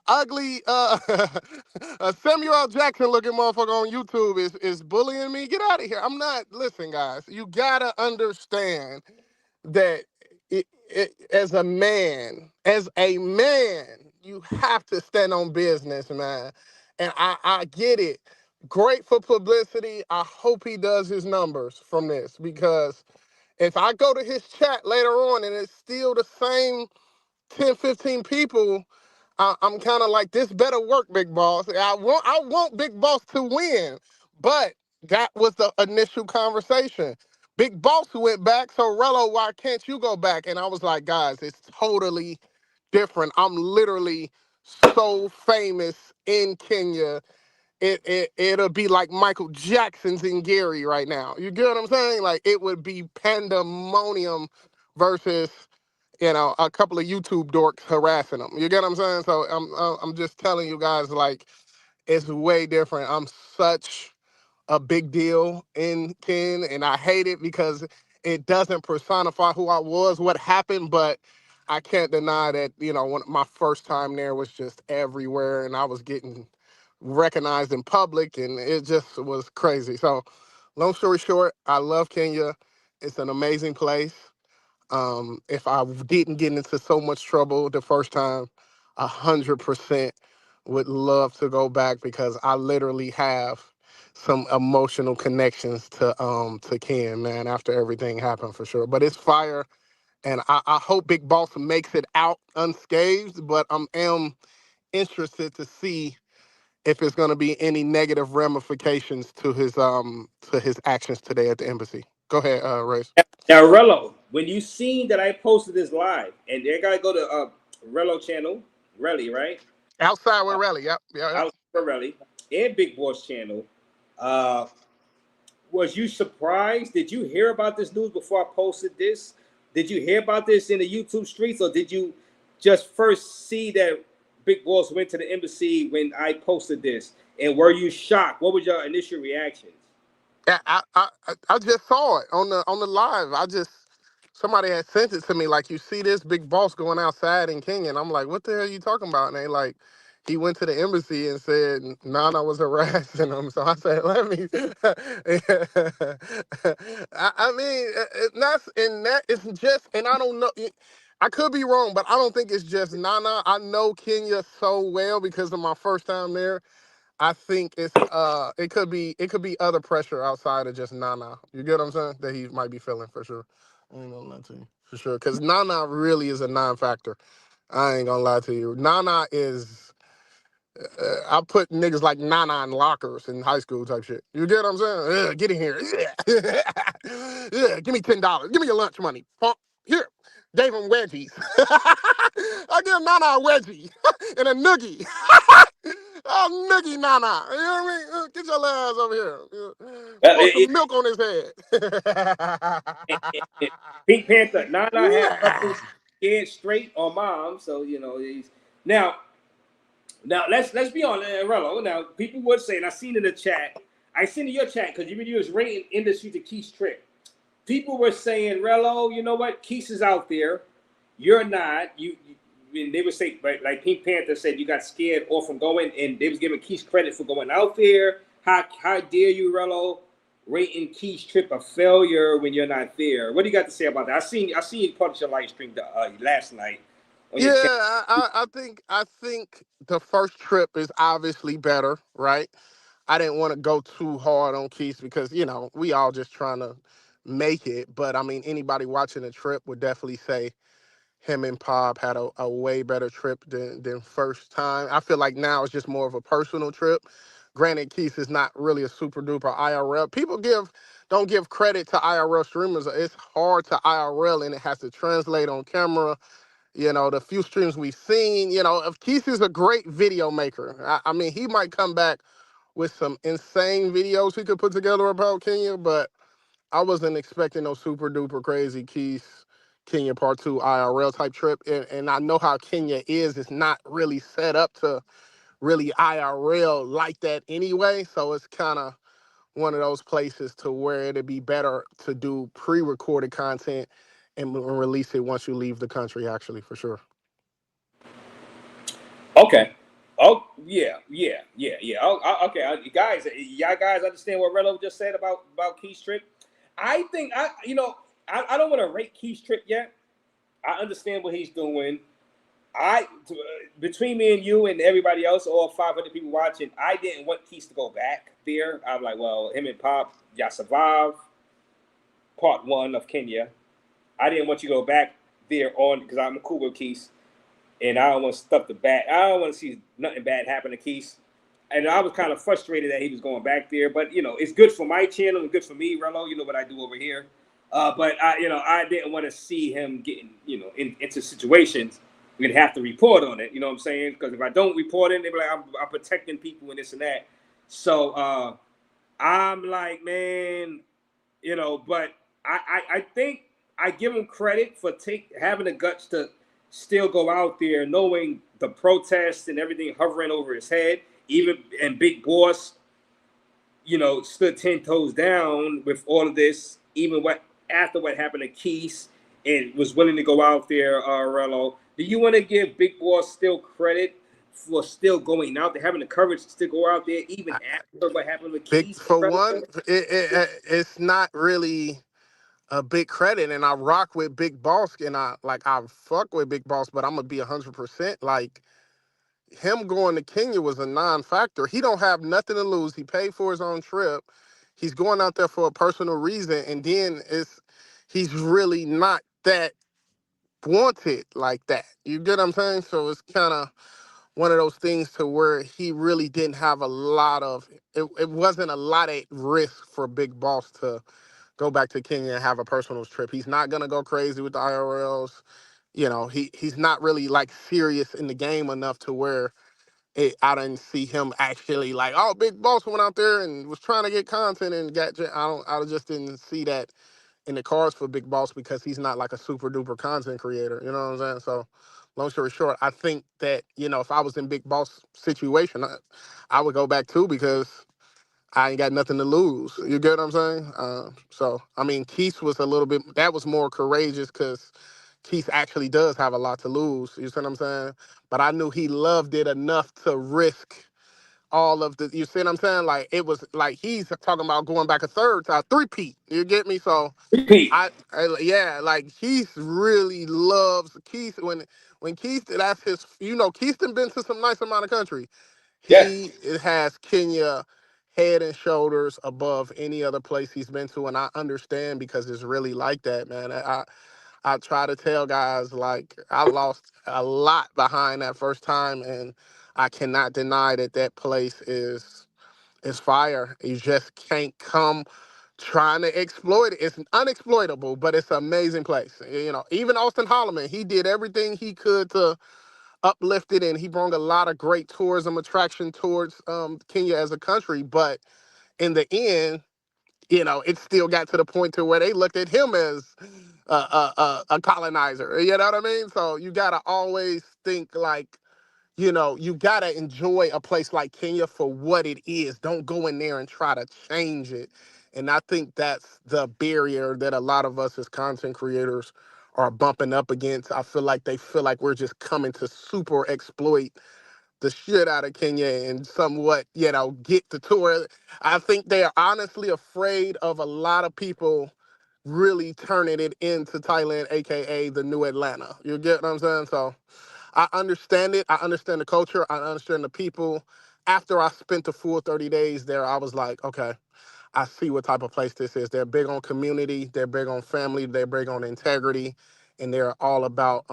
S5: ugly a Samuel L. Jackson looking motherfucker on YouTube is bullying me. Get out of here. I'm not. Listen, guys, you gotta understand that as a man, you have to stand on business, man. And I get it. Great for publicity. I hope he does his numbers from this because if I go to his chat later on and it's still the same 10, 15 people, I'm kind of like, this better work, Big Boss. I want Big Boss to win. But that was the initial conversation. Big Boss went back, so Rello, why can't you go back? And I was like, guys, it's totally different. I'm literally so famous in Kenya. It'll be like Michael Jackson's in Gary right now. You get what I'm saying? Like it would be pandemonium versus a couple of YouTube dorks harassing them. You get what I'm saying? So I'm just telling you guys, like, it's way different. I'm such a big deal in Ken, and I hate it because it doesn't personify who I was, what happened, but I can't deny that, when my first time there was just everywhere, and I was getting recognized in public, and it just was crazy. So, long story short, I love Kenya. It's an amazing place. If I didn't get into so much trouble the first time, 100% would love to go back because I literally have some emotional connections to Ken, man, after everything happened for sure. But it's fire, and I hope Big Boss makes it out unscathed, but am interested to see if it's going to be any negative ramifications to his actions today at the embassy. Go ahead, Race.
S9: Now, Rello, when you seen that I posted this live, and they gotta go to Rello channel, Relly, right?
S5: Outside with Rally, yep, yep.
S9: Out for Relly and Big Boss channel. Uh, was you surprised? Did you hear about this news before I posted this? Did you hear about this in the YouTube streets, or did you just first see that Big Boss went to the embassy when I posted this? And were you shocked? What was your initial reactions?
S5: Yeah, I just saw it on the live. Somebody had sent it to me like, you see this Big Boss going outside in Kenya, and I'm like, what the hell are you talking about? And they like, he went to the embassy and said Nana was harassing him. So I said, let me. I mean, it's just, and I don't know. I could be wrong, but I don't think it's just Nana. I know Kenya so well because of my first time there. I think it could be other pressure outside of just Nana. You get what I'm saying? That he might be feeling for sure. I ain't gonna lie to you. for sure. Because Nana really is a non-factor. I ain't gonna lie to you. Nana is. I put niggas like Nana in lockers in high school type shit. You get what I'm saying? Yeah, get in here. Yeah, yeah. Give me $10. Give me your lunch money. Punk. Here. Gave him wedgies. I give Nana a wedgie and a noogie. Oh, noogie Nana. You know what I mean? Get your ass over here. Pour some milk on his head.
S9: Pink Panther. Nana had
S5: Yeah.
S9: brothers scared straight on mom, so you know he's now. Now let's be honest, Rello. Now people would say, and I seen in the chat, I seen in your chat because you was rating industry to Keith's trip. People were saying, Rello, you know what? Keith is out there. You're not. And they would say, like Pink Panther said, you got scared off from going, and they was giving Keith credit for going out there. How dare you, Rello, rating Keith's trip a failure when you're not there? What do you got to say about that? I seen you publish your live stream last night on
S5: Yeah,
S9: your channel.
S5: I think the first trip is obviously better, right? I didn't want to go too hard on Keith because, we all just trying to make it. But I mean, anybody watching the trip would definitely say him and Pop had a way better trip than first time. I feel like now it's just more of a personal trip. Granted, Keith is not really a super duper IRL. People don't give credit to IRL streamers. It's hard to IRL and it has to translate on camera. The few streams we've seen, if Keith is a great video maker. I mean, he might come back with some insane videos he could put together about Kenya, but I wasn't expecting no super duper crazy Keith Kenya Part 2 IRL type trip. And I know how Kenya is. It's not really set up to really IRL like that anyway. So it's kind of one of those places to where it'd be better to do pre-recorded content and release it once you leave the country, actually, for sure.
S9: Okay. Oh yeah. Okay, guys, y'all guys understand what Rello just said about Keith's trip? I think I don't want to rate Keith's trip yet. I understand what he's doing. Between me and you and everybody else, all 500 people watching, I didn't want Keith to go back there. I'm like, well, him and Pop, y'all survived part 1 of Kenya. I didn't want you to go back there on because I'm cool with Keith. And I don't want to stuff the bad. I don't want to see nothing bad happen to Keith. And I was kind of frustrated that he was going back there. But it's good for my channel and good for me, Rello. You know what I do over here. But I didn't want to see him getting into situations we're gonna have to report on it. You know what I'm saying? Because if I don't report it, they'll be like, I'm protecting people and this and that. So I'm like, man, But I think I give him credit for having the guts to still go out there knowing the protests and everything hovering over his head, and Big Boss, stood 10 toes down with all of this, even after what happened to Keith, and was willing to go out there, Rello. Do you want to give Big Boss still credit for still going out there, having the courage to still go out there, even after what happened with
S5: Big
S9: Keith?
S5: for one, it's not really a big credit, and I rock with Big Boss, and I fuck with Big Boss, but I'm gonna be 100% like him going to Kenya was a non-factor. He don't have nothing to lose. He paid for his own trip. He's going out there for a personal reason, and then he's really not that wanted like that. You get what I'm saying? So it's kind of one of those things to where he really didn't have a lot of it wasn't a lot at risk for Big Boss to go back to Kenya and have a personal trip. He's not gonna go crazy with the IRLs. He's not really like serious in the game enough to where I didn't see him actually like, oh, Big Boss went out there and was trying to get content and I just didn't see that in the cards for Big Boss because he's not like a super duper content creator. You know what I'm saying? So long story short, I think that, if I was in Big Boss situation, I would go back too because I ain't got nothing to lose. You get what I'm saying? So, I mean, Keith was that was more courageous because Keith actually does have a lot to lose. You see what I'm saying? But I knew he loved it enough to risk all of the, you see what I'm saying? Like, it was like he's talking about going back a third time, three-peat. You get me? So,
S9: Repeat.
S5: yeah, like Keith really loves Keith when Keith, that's his, Keith done been to some nice amount of country.
S9: Yes.
S5: He has Kenya head and shoulders above any other place he's been to, and I understand because it's really like that, man. I try to tell guys like I lost a lot behind that first time, and I cannot deny that that place is fire. You just can't come trying to exploit it. It's unexploitable, but it's an amazing place. You know, even Austin Holloman, he did everything he could to uplift it, and he brought a lot of great tourism attraction towards Kenya as a country. But in the end, you know, it still got to the point to where they looked at him as a colonizer. You know what I mean? So you gotta always think like, you know, you gotta enjoy a place like Kenya for what it is. Don't go in there and try to change it. And I think that's the barrier that a lot of us as content creators are bumping up against. I feel like they feel like we're just coming to super exploit the shit out of Kenya and somewhat, you know, get the tour. I think they're honestly afraid of a lot of people really turning it into Thailand, aka the new Atlanta. You get what I'm saying? So I understand it. I understand the culture. I understand the people. After I spent the full 30 days there, I was like, okay, I see what type of place this is. They're big on community, they're big on family, they're big on integrity, and they're all about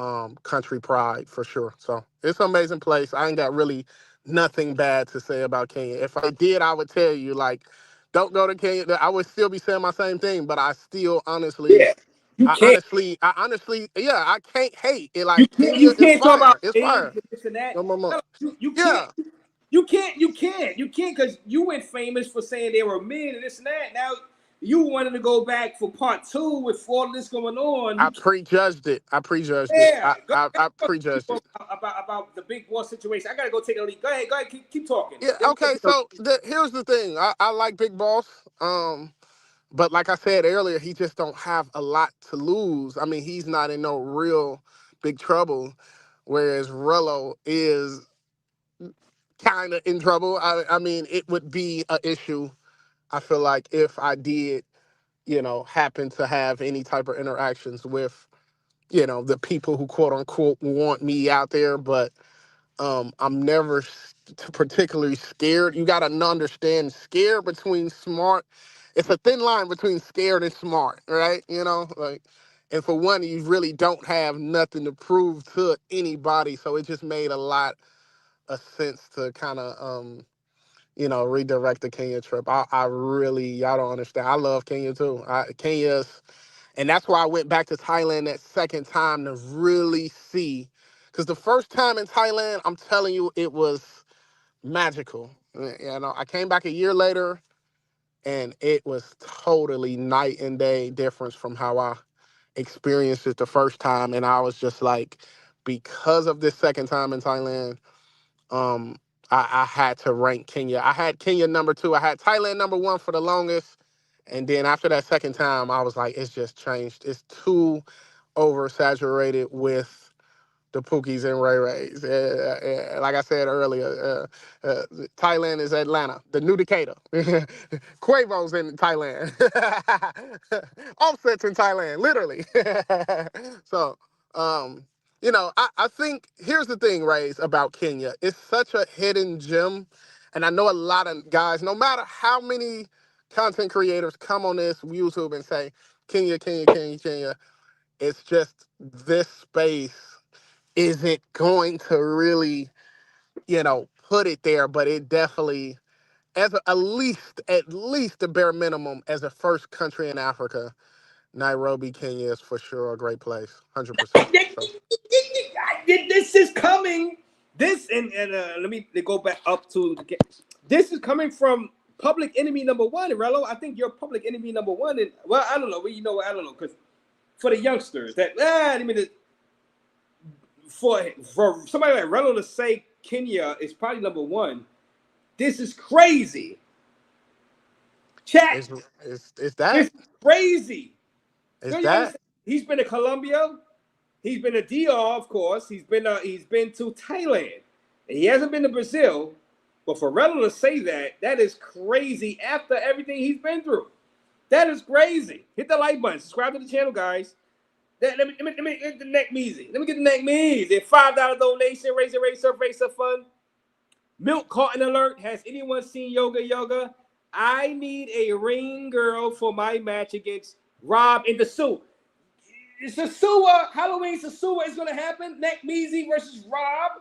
S5: country pride for sure. So it's an amazing place. I ain't got really nothing bad to say about Kenya. If I did, I would tell you like, don't go to Kenya. I would still be saying my same thing, but I still honestly,
S9: Yeah, you can't.
S5: yeah, I can't hate it.
S9: You
S5: Like
S9: can't.
S5: Kenya
S9: You
S5: is
S9: can't talk about
S5: fire. It's
S9: age
S5: fire.
S9: and this and that.
S5: No, no, no.
S9: No, you can't.
S5: Yeah,
S9: You can't because you went famous for saying they were men and this and that. Now you wanted to go back for part two with all this going on.
S5: I
S9: You can't.
S5: prejudged it. I prejudged it.
S9: Yeah, go ahead.
S5: I prejudged it.
S9: About the big boss situation. I gotta go take a leak. Go ahead. Keep talking.
S5: Yeah, okay, so here's the thing. I like Big Boss. But like I said earlier, he just don't have a lot to lose. I mean, he's not in no real big trouble, whereas Rello is kind of in trouble. I mean, it would be an issue, I feel like, if I did, you know, happen to have any type of interactions with, you know, the people who quote unquote want me out there. But I'm never particularly scared. You got to understand, scared between smart. It's a thin line between scared and smart, right? You know, like, and for one, you really don't have nothing to prove to anybody. So it just made a lot of sense to kind of, you know, redirect the Kenya trip. I really, y'all don't understand. I love Kenya too. Kenya's, and that's why I went back to Thailand that second time to really see. Because the first time in Thailand, I'm telling you, it was magical. You know, I came back a year later, and it was totally night and day difference from how I experienced it the first time. And I was just like, because of this second time in Thailand, um, I had to rank Kenya. I had Kenya number two. I had Thailand number one for the longest. And then after that second time, I was like, it's just changed. It's too oversaturated with the Pookies and Ray Rays. Like I said earlier, Thailand is Atlanta, the new Decatur. Quavo's in Thailand. Offset's in Thailand, literally. So, you know, I think here's the thing, Rays, about Kenya. It's such a hidden gem. And I know a lot of guys, no matter how many content creators come on this YouTube and say, Kenya, Kenya, Kenya, Kenya, it's just this space isn't going to really, you know, put it there, but it definitely, as at least the bare minimum, as a first country in Africa, Nairobi, Kenya is for sure a great place, 100%. So.
S9: This is coming. This and let me go back up to. This is coming from public enemy number one, Rello. I think you're public enemy number one. And well, I don't know. Well, you know what? I don't know, because for the youngsters that I mean, for somebody like Rello to say Kenya is probably number one, this is crazy. Chat.
S5: It's that.
S9: This is crazy.
S5: It's
S9: Don't you
S5: that.
S9: understand? He's been to Colombia. He's been to DR, of course. He's been to Thailand. And he hasn't been to Brazil. But for Rello to say that is crazy after everything he's been through. That is crazy. Hit the like button. Subscribe to the channel, guys. Let me get the neck measy. Let me get the neck measy. $5 donation. Raise Surf Fund. Milk carton alert. Has anyone seen Yoga? I need a ring girl for my match against Rob in the suit. Sasua, Halloween Sasua is gonna happen. Neck Measy versus Rob.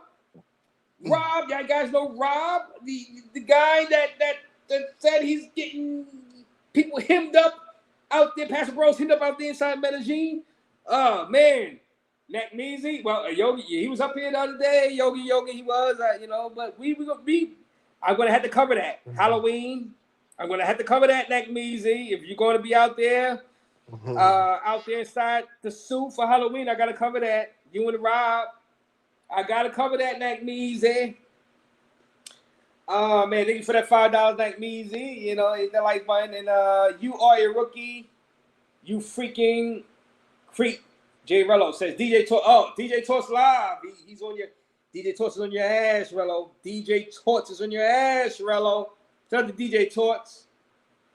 S9: Rob, y'all guys know Rob, the guy that said he's getting people hemmed up out there, Pastor Bros hemmed up out there inside Medellin. Oh man, Neck Measy. Well, Yogi, he was up here the other day. Yogi, he was, but we gonna be. I'm gonna have to cover that Halloween. I'm gonna have to cover that Neck Measy. If you're gonna be out there inside the suit for Halloween, I gotta cover that. You and Rob. I gotta cover that Neck Measy. Oh man, thank you for that $5 Neck Measy. You know, hit that like button. And you are a rookie. You freaking creep. Jay Rello says DJ Torch. Oh, DJ Torch live. He's on your DJ Torch is on your ass, Rello. DJ Torch is on your ass, Rello. Tell the DJ Torch.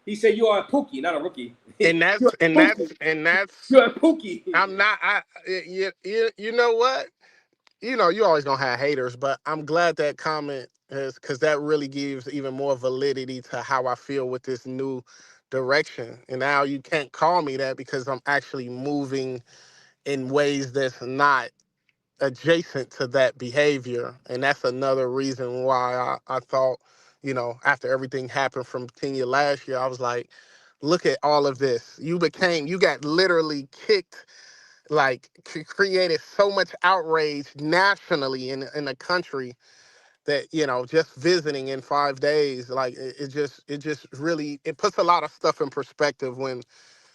S9: He said you are a Pookie, not a rookie.
S5: And that's
S9: You're a Pookie.
S5: I'm not. You know what? You know, you always gonna have haters, but I'm glad that comment is, because that really gives even more validity to how I feel with this new direction. And now you can't call me that because I'm actually moving in ways that's not adjacent to that behavior. And that's another reason why I thought, you know, after everything happened from Kenya last year, I was like, look at all of this. You got literally kicked, like created so much outrage nationally in the country that, you know, just visiting in 5 days, like it just really, it puts a lot of stuff in perspective when,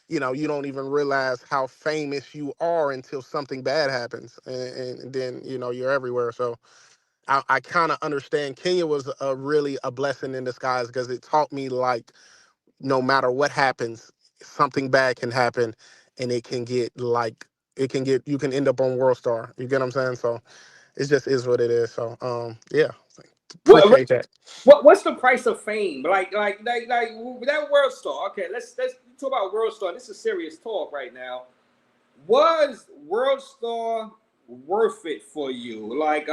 S5: you know, you don't even realize how famous you are until something bad happens, and then, you know, you're everywhere. So I kind of understand. Kenya was really a blessing in disguise, because it taught me, like, no matter what happens, something bad can happen, and it can get like, you can end up on World Star. You get what I'm saying? So it just is what it is. So yeah, appreciate that.
S9: What's the price of fame? Like that World Star. Okay, let's talk about World Star. This is serious talk right now. Was World Star worth it for you? Like,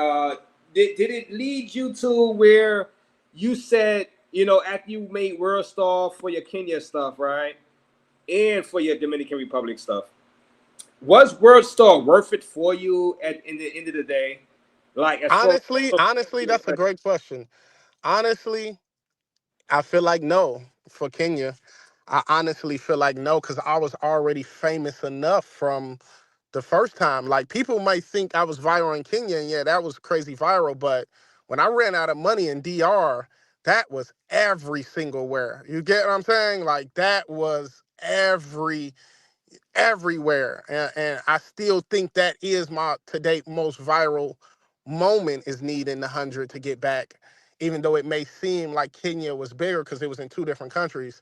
S9: did it lead you to where you said, you know, after you made World Star for your Kenya stuff, right, and for your Dominican Republic stuff, was World Star worth it for you in the end of the day? Like, as far
S5: Honestly, that's a great question. Honestly, I feel like no for Kenya. I honestly feel like no, because I was already famous enough from the first time. Like, people might think I was viral in Kenya, and yeah, that was crazy viral. But when I ran out of money in DR, that was every single where. You get what I'm saying? Like, that was everywhere. And I still think that is my to date most viral moment, is needing the 100 to get back. Even though it may seem like Kenya was bigger because it was in two different countries,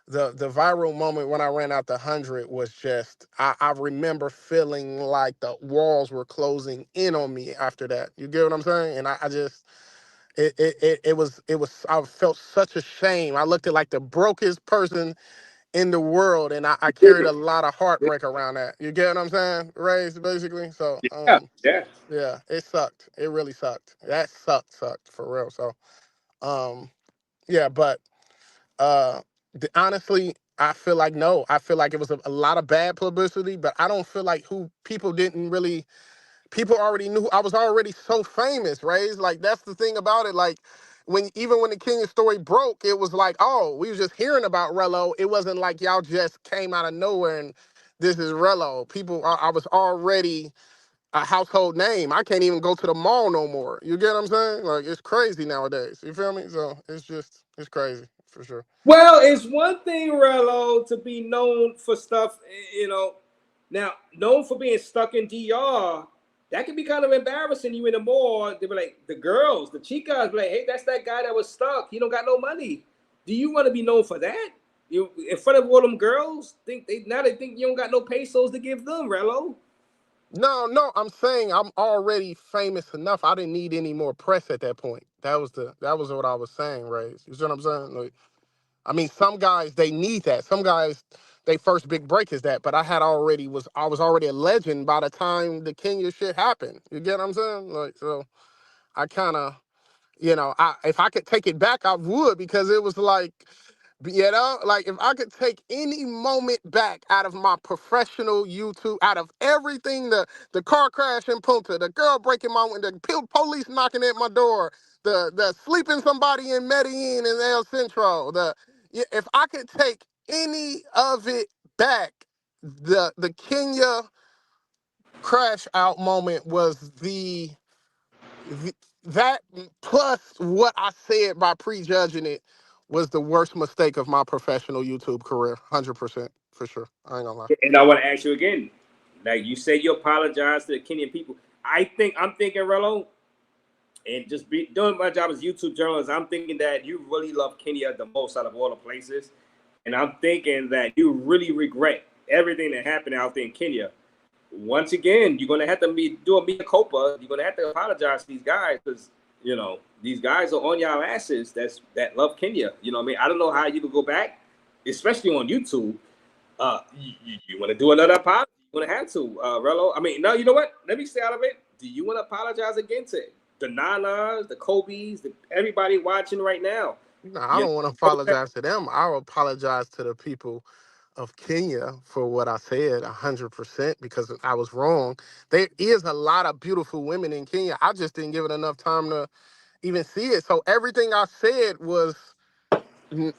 S5: the viral moment when I ran out the 100 was just, I remember feeling like the walls were closing in on me after that. You get what I'm saying? And I just, it was I felt such a shame. I looked at like the brokest person in the world, and I carried a lot of heartbreak around that. You get what I'm saying? Raised basically. So
S9: yeah.
S5: yeah, it sucked. It really sucked. That sucked for real. So yeah, but honestly, I feel like no. I feel like it was a lot of bad publicity, but I don't feel like people didn't really. People already knew I was already so famous, Raised. Like, that's the thing about it. Like, even when the Kenya story broke, it was like, oh, we was just hearing about Rello. It wasn't like y'all just came out of nowhere and this is Rello. I was already a household name. I can't even go to the mall no more. You get what I'm saying? Like, it's crazy nowadays. You feel me? So it's crazy for sure.
S9: Well, it's one thing, Rello, to be known for stuff, you know. Now, known for being stuck in DR, that can be kind of embarrassing. You in the mall, they be like, the girls, the chicas, be like, hey, that's that guy that was stuck. He don't got no money. Do you want to be known for that? You in front of all them girls? They think you don't got no pesos to give them, Rello.
S5: No, I'm saying I'm already famous enough. I didn't need any more press at that point. That was what I was saying, Ray. You see what I'm saying? Like, I mean, some guys, they need that. Some guys, they first big break is that. But I was already a legend by the time the Kenya shit happened. You get what I'm saying? Like, so I kind of, if I could take it back, I would, because it was like, You know, like if I could take any moment back out of my professional YouTube, out of everything, the car crash in Punta, the girl breaking my window, the police knocking at my door, the sleeping somebody in Medellin and El Centro, if I could take any of it back, the Kenya crash out moment was that plus what I said by prejudging it was the worst mistake of my professional YouTube career. 100% for sure. I ain't gonna lie.
S10: And I want to ask you again. Like you said, you apologize to the Kenyan people. I'm thinking, Rello, and just doing my job as YouTube journalist, I'm thinking that you really love Kenya the most out of all the places. And I'm thinking that you really regret everything that happened out there in Kenya. Once again, you're gonna have to do a mea culpa. You're gonna have to apologize to these guys because these guys are on y'all asses. That love Kenya. You know what I mean? I don't know how you could go back, especially on YouTube. You want to do another apology? You're gonna have to, Rello. I mean, no, you know what? Let me stay out of it. Do you want to apologize again to the Nanas, the Kobe's, everybody watching right now?
S5: No, I don't want to apologize to them. I'll apologize to the people of Kenya for what I said 100% because I was wrong. There is a lot of beautiful women in Kenya. I just didn't give it enough time to even see it. So everything I said was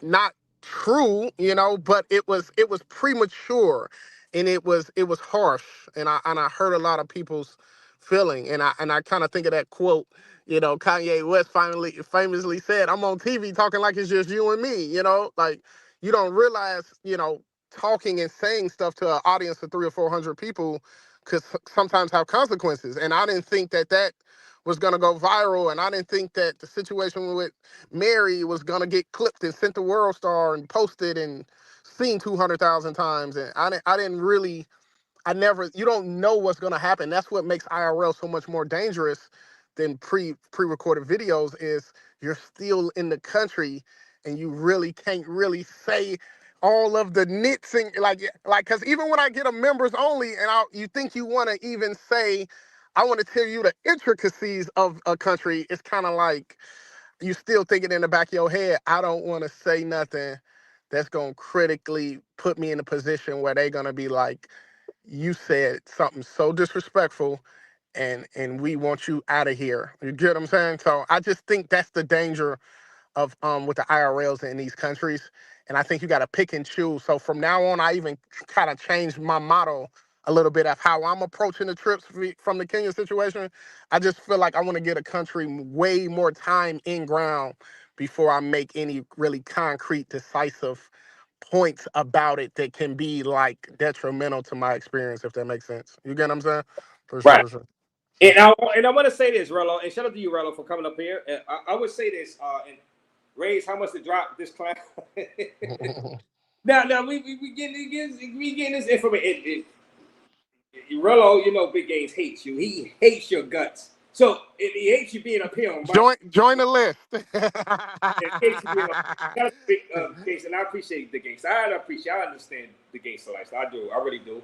S5: not true, but it was premature and it was harsh and I hurt a lot of people's feeling and I kind of think of that quote, Kanye West famously said, "I'm on TV talking like it's just you and me," like you don't realize, talking and saying stuff to an audience of 300 or 400 people could sometimes have consequences. And I didn't think that was going to go viral. And I didn't think that the situation with Mary was going to get clipped and sent to World Star and posted and seen 200,000 times. And I didn't really, you don't know what's going to happen. That's what makes IRL so much more dangerous than pre-recorded videos is you're still in the country and you really can't really say all of the nits and because even when I get a members only and you think you want to even say, I want to tell you the intricacies of a country, it's kind of like you still thinking in the back of your head, I don't want to say nothing that's going to critically put me in a position where they're going to be like, you said something so disrespectful and we want you out of here. You get what I'm saying? So I just think that's the danger of with the IRLs in these countries. And I think you got to pick and choose. So from now on, I even kind of changed my motto a little bit of how I'm approaching the trips from the Kenya situation. I just feel like I want to get a country way more time in ground before I make any really concrete, decisive points about it that can be like detrimental to my experience, if that makes sense. You get what I'm saying? For sure,
S10: Right.
S5: for sure.
S10: And I want to say this, Rello, and shout out to you, Rello, for coming up here. And I would say this, and Raze, how much to drop this class? now we getting this information. Rello, Big Games hates you. He hates your guts. So he hates you being up here on
S5: Join the list.
S10: in case you being up, big Games, and I appreciate the Games. I understand the Games lifestyle. I do. I really do.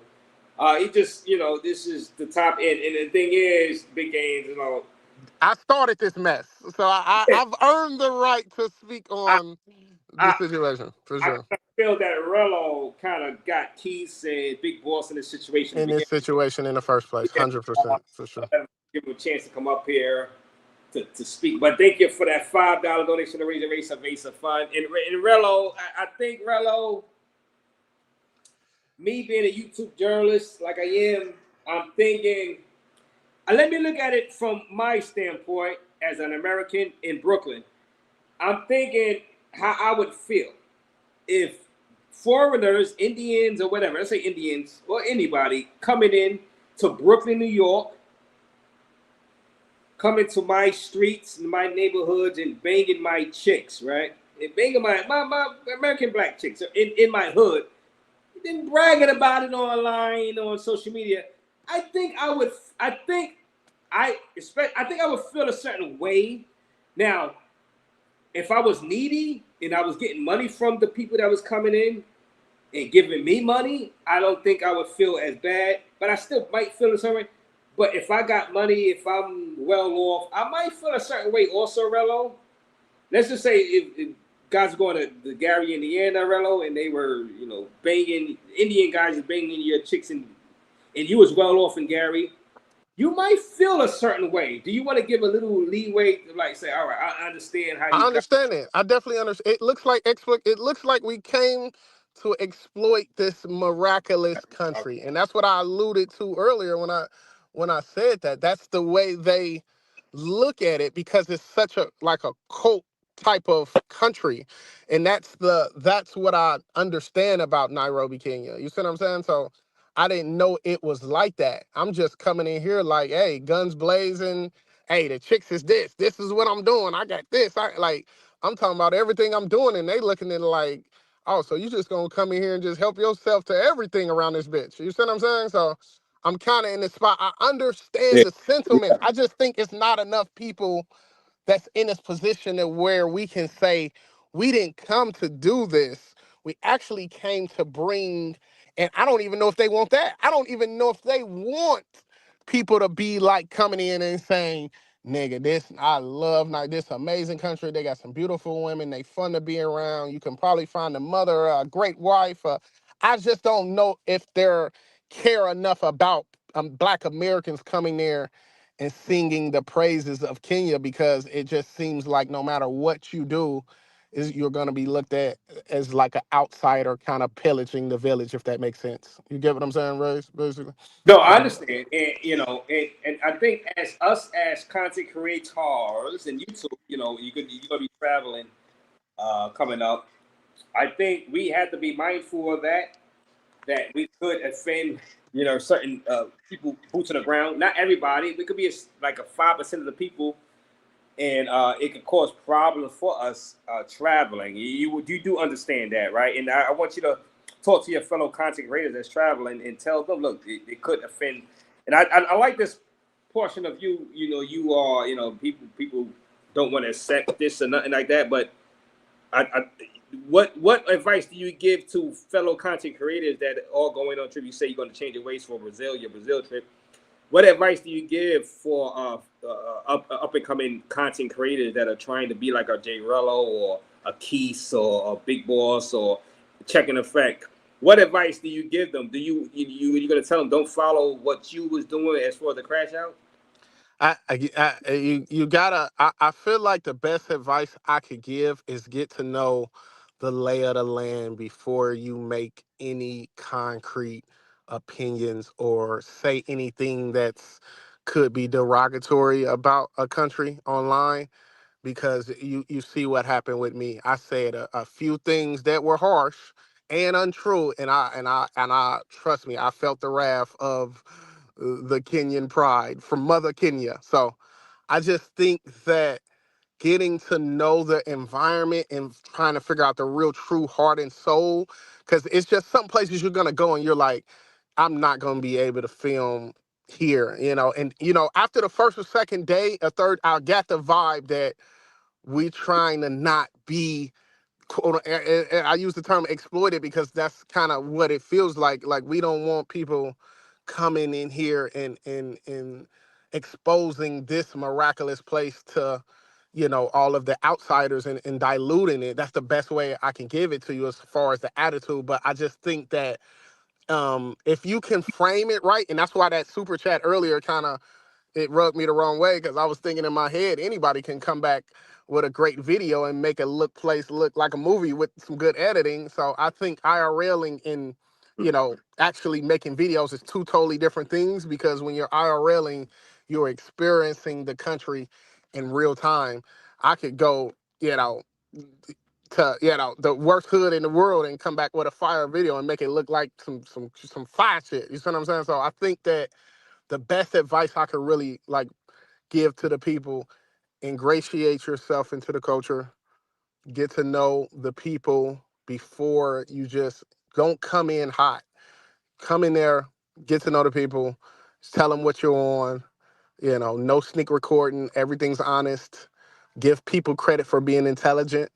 S10: He just, this is the top end. And the thing is, Big Games,
S5: I started this mess, so I've earned the right to speak on this situation, for sure.
S10: I feel that Rello kind of got Keith and Big Boss in this situation.
S5: In this situation in the first place, 100%, for sure.
S10: Give him a chance to come up here to speak. But thank you for that $5 donation to Raise a Race of Fun. And Rello, I think Rello, me being a YouTube journalist like I am, I'm thinking, let me look at it from my standpoint as an American in Brooklyn. I'm thinking how I would feel if foreigners, Indians or whatever, let's say Indians or anybody coming in to Brooklyn, New York, coming to my streets and my neighborhoods and banging my chicks, right? And banging my American black chicks in my hood, then bragging about it online on social media. I think I would feel a certain way. Now, if I was needy and I was getting money from the people that was coming in and giving me money, I don't think I would feel as bad, but I still might feel a certain way. But if I got money, if I'm well off, I might feel a certain way also, Rello. Let's just say if guys were going to Gary, Indiana, Rello, and they were, you know, banging Indian guys are banging your chicks, and you was well off in Gary, you might feel a certain way. Do you want to give a little leeway to like say, all right, I understand how
S5: I
S10: you got.
S5: understand it. I definitely understand. It looks like we came to exploit this miraculous country, and that's what I alluded to earlier when I said that. That's the way they look at it because it's such a like a cult type of country, and that's what I understand about Nairobi, Kenya. You see what I'm saying? So I didn't know it was like that. I'm just coming in here like, hey, guns blazing. Hey, the chicks is this. This is what I'm doing. I got this. I'm talking about everything I'm doing, and they looking at it like, oh, so you just gonna come in here and just help yourself to everything around this bitch. You see what I'm saying? So I'm kind of in this spot. I understand the sentiment. I just think it's not enough people that's in this position of where we can say we didn't come to do this. We actually came to bring, and I don't even know if they want that. I don't even know if they want people to be like coming in and saying, nigga, I love this amazing country. They got some beautiful women. They fun to be around. You can probably find a mother, a great wife. I just don't know if they're care enough about Black Americans coming there and singing the praises of Kenya because it just seems like no matter what you do, you're going to be looked at as like an outsider kind of pillaging the village, if that makes sense. You get what I'm saying, Raze, basically?
S10: No, I understand, and you know, and I think as us as content creators and YouTube, you know, you're gonna be traveling coming up. I think we had to be mindful of that we could offend, you know, certain people, boots on the ground. Not everybody. We could be like a 5% of the people, and it could cause problems for us traveling. You do understand that, right? And I want you to talk to your fellow content creators that's traveling and tell them, look, it could offend. And I like this portion of you. You know, you are, you know, people don't want to accept this or nothing like that, but what advice do you give to fellow content creators that are all going on trip? You say you're going to change your ways for your Brazil trip. What advice do you give for up and coming content creators that are trying to be like a J Rello or a Keith or a Big Boss or Check in Effect? What advice do you give them? You going to tell them don't follow what you was doing as far as the crash out?
S5: You gotta. I feel like the best advice I could give is get to know the lay of the land before you make any concrete opinions or say anything that's could be derogatory about a country online because you see what happened with me. I said a few things that were harsh and untrue, and I trust me, I felt the wrath of the Kenyan pride from Mother Kenya. So I just think that getting to know the environment and trying to figure out the real true heart and soul, because it's just some places you're gonna go and you're like, I'm not gonna be able to film here, you know. And you know, after the first or second day, a third, I got the vibe that we trying to not be quote. And I use the term exploited because that's kind of what it feels like. Like we don't want people coming in here and exposing this miraculous place to, you know, all of the outsiders and diluting it. That's the best way I can give it to you as far as the attitude. But I just think that if you can frame it right, and that's why that super chat earlier kind of it rubbed me the wrong way because I was thinking in my head anybody can come back with a great video and make a place look like a movie with some good editing. So I think IRLing and you know actually making videos is two totally different things because when you're IRLing, you're experiencing the country in real time. I could go, you know, to the worst hood in the world and come back with a fire video and make it look like some fire shit. You see what I'm saying? So I think that the best advice I could really like give to the people: ingratiate yourself into the culture, get to know the people before you just don't come in hot. Come in there, get to know the people, tell them what you're on. You know, no sneak recording. Everything's honest. Give people credit for being intelligent,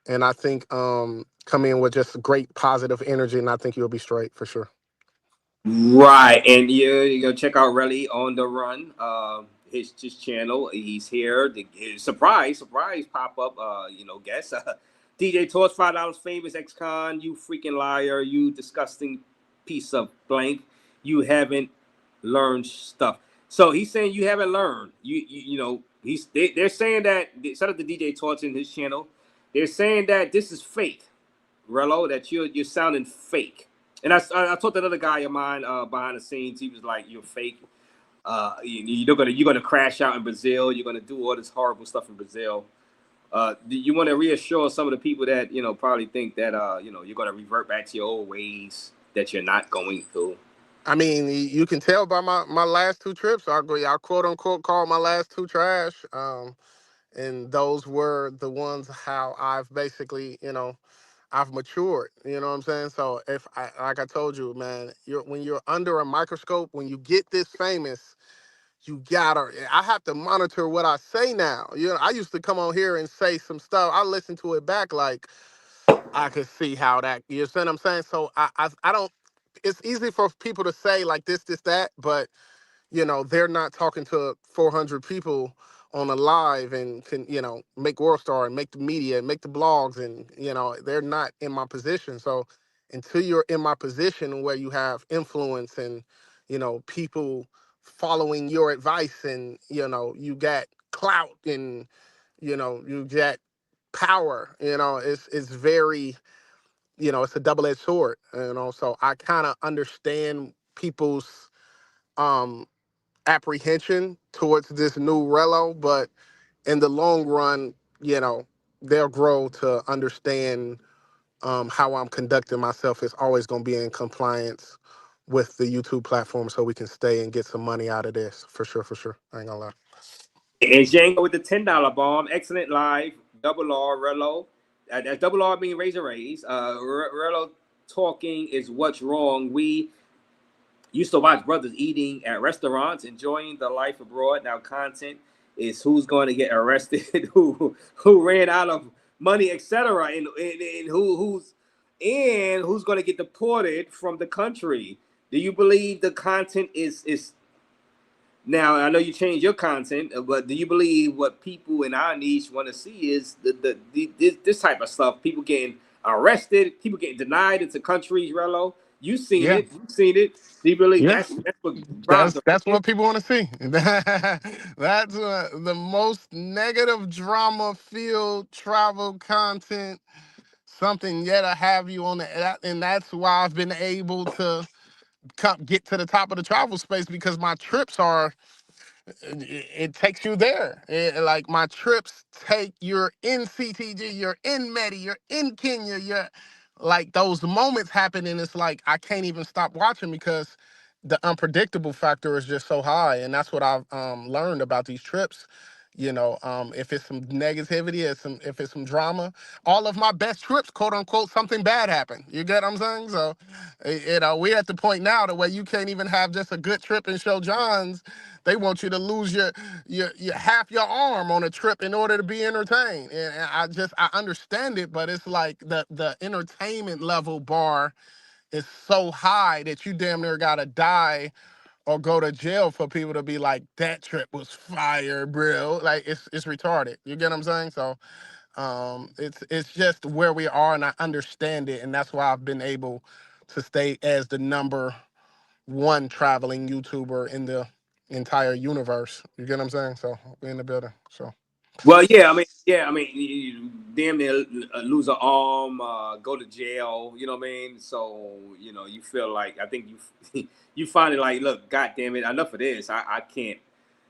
S5: and I think come in with just great positive energy, and I think you'll be straight for sure.
S10: Right, and you go check out Relly on the Run, his channel. He's here. Surprise pop up. You know, guess DJ Torch, $5 famous ex-con. You freaking liar. You disgusting piece of blank. You haven't learned stuff. So he's saying you haven't learned. You know, they're saying that, shout out to DJ Torch in his channel. They're saying that this is fake, Rello, that you're sounding fake. And I talked to another guy of mine behind the scenes. He was like, "You're fake. You're gonna crash out in Brazil. You're gonna do all this horrible stuff in Brazil." You want to reassure some of the people that probably think that you're gonna revert back to your old ways, that you're not going to.
S5: I mean, you can tell by my last two trips. I quote unquote call my last two trash. And those were the ones how I've basically, I've matured. You know what I'm saying? So if like I told you, man, when you're under a microscope, when you get this famous, I have to monitor what I say now. I used to come on here and say some stuff. I listen to it back like I could see how that, you see what I'm saying? So I don't, it's easy for people to say like this, that, but they're not talking to 400 people on a live and can, make World Star and make the media and make the blogs, and, they're not in my position. So until you're in my position where you have influence and, people following your advice, and, you got clout, and, you got power, it's very, it's a double-edged sword, so I kind of understand people's, apprehension towards this new Relo, but in the long run, they'll grow to understand how I'm conducting myself is always going to be in compliance with the YouTube platform, so we can stay and get some money out of this for sure. I ain't gonna lie.
S10: And Django with the $10 bomb. Excellent live. Double R, Rello. That's double R mean Raze. Rello talking is what's wrong. We used to watch brothers eating at restaurants, enjoying the life abroad. Now content is who's going to get arrested, who ran out of money, etc., and who's going to get deported from the country. Do you believe the content is now? I know you changed your content, but do you believe what people in our niche want to see is this type of stuff? People getting arrested, people getting denied into countries. Rello, you've seen it. Do you believe that's what drives
S5: That's what people want to see. That's the most negative drama filled travel content, something yet I have you on and that's why I've been able to get to the top of the travel space, because my trips it takes you there. Like my trips you're in CTG, you're in Medi, you're in Kenya, you're like, those moments happen, and it's like I can't even stop watching because the unpredictable factor is just so high. And that's what I've learned about these trips. If it's some negativity, if it's some drama, all of my best trips, quote unquote, something bad happened. You get what I'm saying? So, we're at the point now the way you can't even have just a good trip and show Johns. They want you to lose your half your arm on a trip in order to be entertained. And I understand it, but it's like the entertainment level bar is so high that you damn near gotta die or go to jail for people to be like, that trip was fire, bro. Like it's retarded. You get what I'm saying? So it's just where we are, and I understand it, and that's why I've been able to stay as the #1 traveling YouTuber in the entire universe. You get what I'm saying? So we're in the building. So
S10: Well, yeah, I mean, you damn near lose an arm, go to jail. You know what I mean? So you feel like, I think you you find it like, look, God damn it, enough of this. I can't,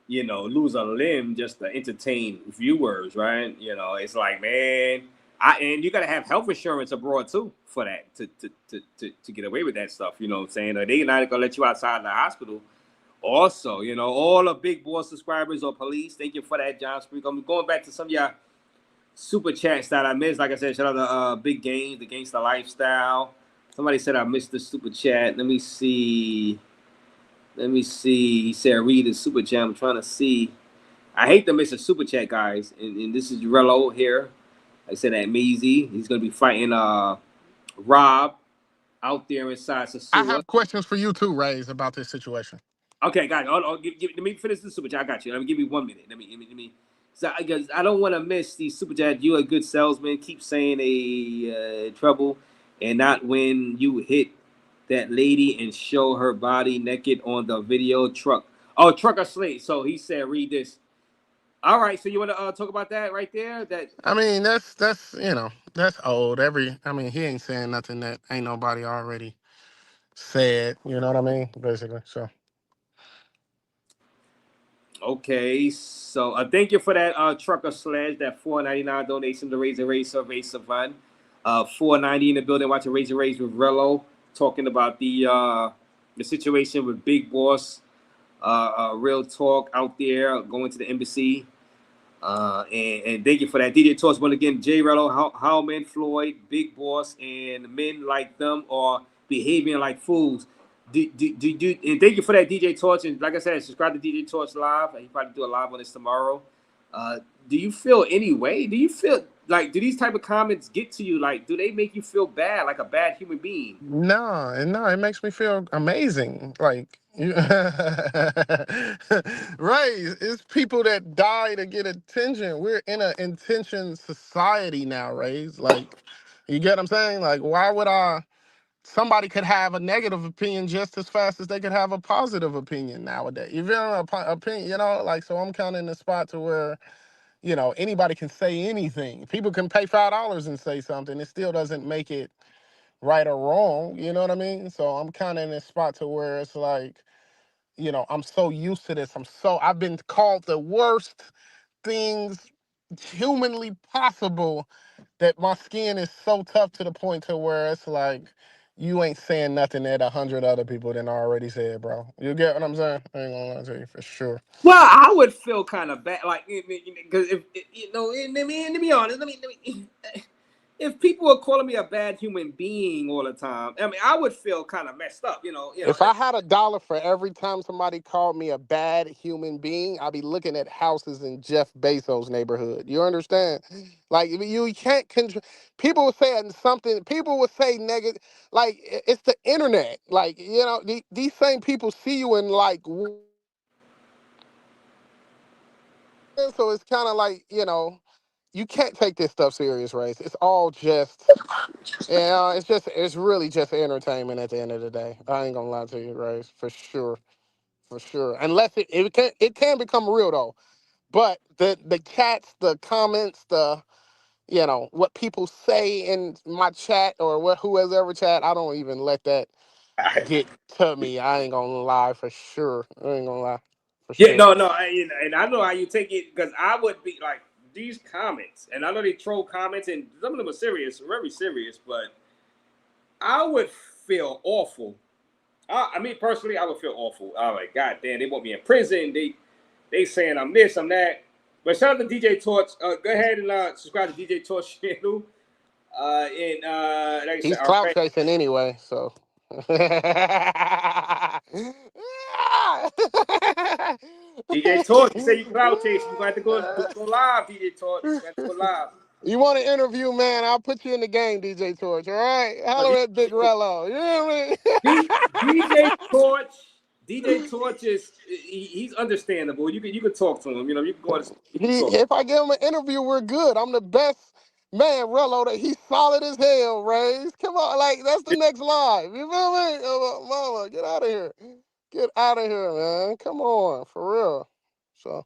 S10: lose a limb just to entertain viewers, right? It's like, man, and you gotta have health insurance abroad too for that to get away with that stuff. You know what I'm saying? Or they not gonna let you outside the hospital. Also, all the big boy subscribers or police, thank you for that, John Spreek. I'm going back to some of y'all super chats that I missed. Like I said, shout out to Big Game, the Gangsta Lifestyle. Somebody said I missed the super chat. Let me see. He said read the super chat. I'm trying to see. I hate to miss a super chat, guys. And this is Rello here. I said that Measy. He's gonna be fighting Rob out there inside Sasua.
S5: I have questions for you too, Raze, about this situation.
S10: Okay, got it. Let me finish the super chat. I got you. Let me give me 1 minute. Let me So I don't want to miss these super chat. You're a good salesman. Keep saying a trouble, and not when you hit that lady and show her body naked on the video truck. Oh, trucker slate. So he said, read this. All right. So you want to talk about that right there? That
S5: I mean, that's that's old. I mean, he ain't saying nothing that ain't nobody already said. You know what I mean? Basically. So
S10: okay. So thank you for that trucker slash that $4.99 donation to Raze Fund. 490 in the building watching Raze with Rello talking about the situation with Big Boss. Real talk out there going to the embassy. And thank you for that. DJ Torch, once again, Jay Rello, how men, Floyd, Big Boss, and men like them are behaving like fools. And thank you for that, DJ Torch. And like I said, subscribe to DJ Torch Live. He probably do a live on this tomorrow. Do you feel any way? Do you feel like, do these type of comments get to you? Like, do they make you feel bad, like a bad human being?
S5: no, it makes me feel amazing. Like right, it's people that die to get attention. We're in an intention society now, Rays. Like, you get what I'm saying? Like, why would somebody could have a negative opinion just as fast as they could have a positive opinion nowadays. You feel opinion, like, so I'm kind of in the spot to where, anybody can say anything. People can pay $5 and say something. It still doesn't make it right or wrong. You know what I mean? So I'm kind of in this spot to where it's like, I'm so used to this. I've been called the worst things humanly possible that my skin is so tough to the point to where it's like you ain't saying nothing that 100 other people done already said, bro. You get what I'm saying? I ain't gonna lie to you for sure.
S10: Well, I would feel kind of bad, like, because if to be honest, if people are calling me a bad human being all the time, I mean, I would feel kind of messed up,
S5: If I had $1 for every time somebody called me a bad human being, I'd be looking at houses in Jeff Bezos' neighborhood. You understand? Like, you can't control. People were saying something. People would say negative. Like, it's the internet. Like, these same people see you in like. So it's kind of like, you can't take this stuff serious, right? It's all just, it's really just entertainment at the end of the day. I ain't gonna lie to you, right? For sure. Unless it can become real though. But the chats, the comments, what people say in my chat or whoever chat, I don't even let that get to me. I ain't gonna lie for sure. I ain't gonna lie for
S10: Yeah,
S5: sure.
S10: no, and I know how you take it because I would be like these comments, and I know they troll comments, and some of them are serious, very serious, but I would feel awful. I mean, personally, I would feel awful. I'm like, God damn, they want me in prison. They saying I'm this, I'm that. But shout out to DJ Torch. Go ahead and subscribe to DJ Torch channel. Like I said,
S5: He's
S10: all
S5: clout
S10: right.
S5: chasing anyway, so.
S10: DJ Torch, you say you cloud chasing. You got to go live, DJ Torch. You got to go live.
S5: You want an interview, man? I'll put you in the game, DJ Torch. All right, holler at Big Rello. You know what I mean?
S10: DJ Torch. DJ Torch he's understandable. You can talk to him. You can go on.
S5: If I give him an interview, we're good. I'm the best man, Rello. That he's solid as hell, Raze. Come on, like that's the next live. You feel me? Mama, get out of here. Get out of here, man. Come on, for real. So,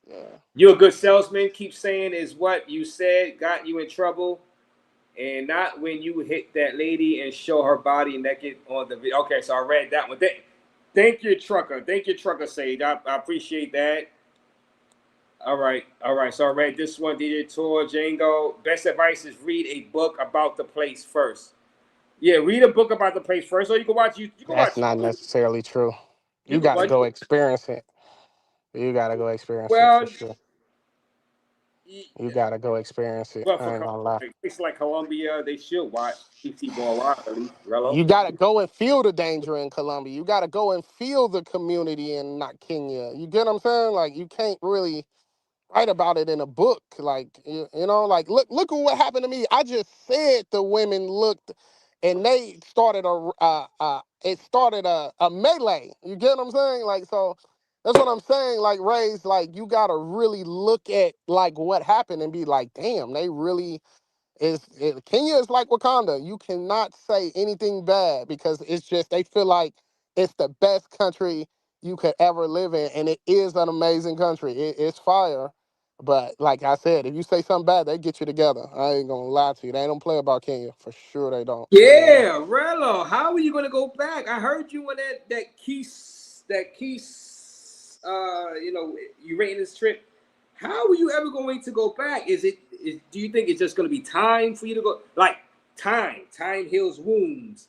S5: yeah.
S10: You're a good salesman. Keep saying is what you said got you in trouble, and not when you hit that lady and show her body naked on the video. Okay, so I read that one. Thank you, trucker. Thank you, trucker. Sage. I appreciate that. All right. So I read this one. DJ Tour Django. Best advice is read a book about the place first. Yeah, read a book about the place first, or you can watch
S5: That's not necessarily true.
S10: You
S5: You
S10: can
S5: got to
S10: watch.
S5: go experience it. You got to go experience it for
S10: Well,
S5: sure. You got to go experience it.
S10: well,
S5: I ain't gonna lie.
S10: places like Colombia, they should watch PT Ball Rock, at least. Rello.
S5: You got to go and feel the danger in Colombia. You got to go and feel the community in not Kenya. You get what I'm saying? Like, you can't really write about it in a book. Like, like, look at what happened to me. I just said the women looked, and they started a melee. You get what I'm saying? Like, so That's what I'm saying. Like Raze, like you gotta really look at like what happened and be like, damn, they really Kenya is like Wakanda. You cannot say anything bad because it's just they feel like it's the best country you could ever live in, and it is an amazing country. It's fire, but like I said, if you say something bad, they get you together. I ain't gonna lie to you. They don't play about Kenya for sure. They don't. I ain't gonna lie.
S10: Yeah, Rello, how are you gonna go back? I heard you on you rating this trip. How are you ever going to go back? Do you think it's just gonna be time for you to go? Like time heals wounds.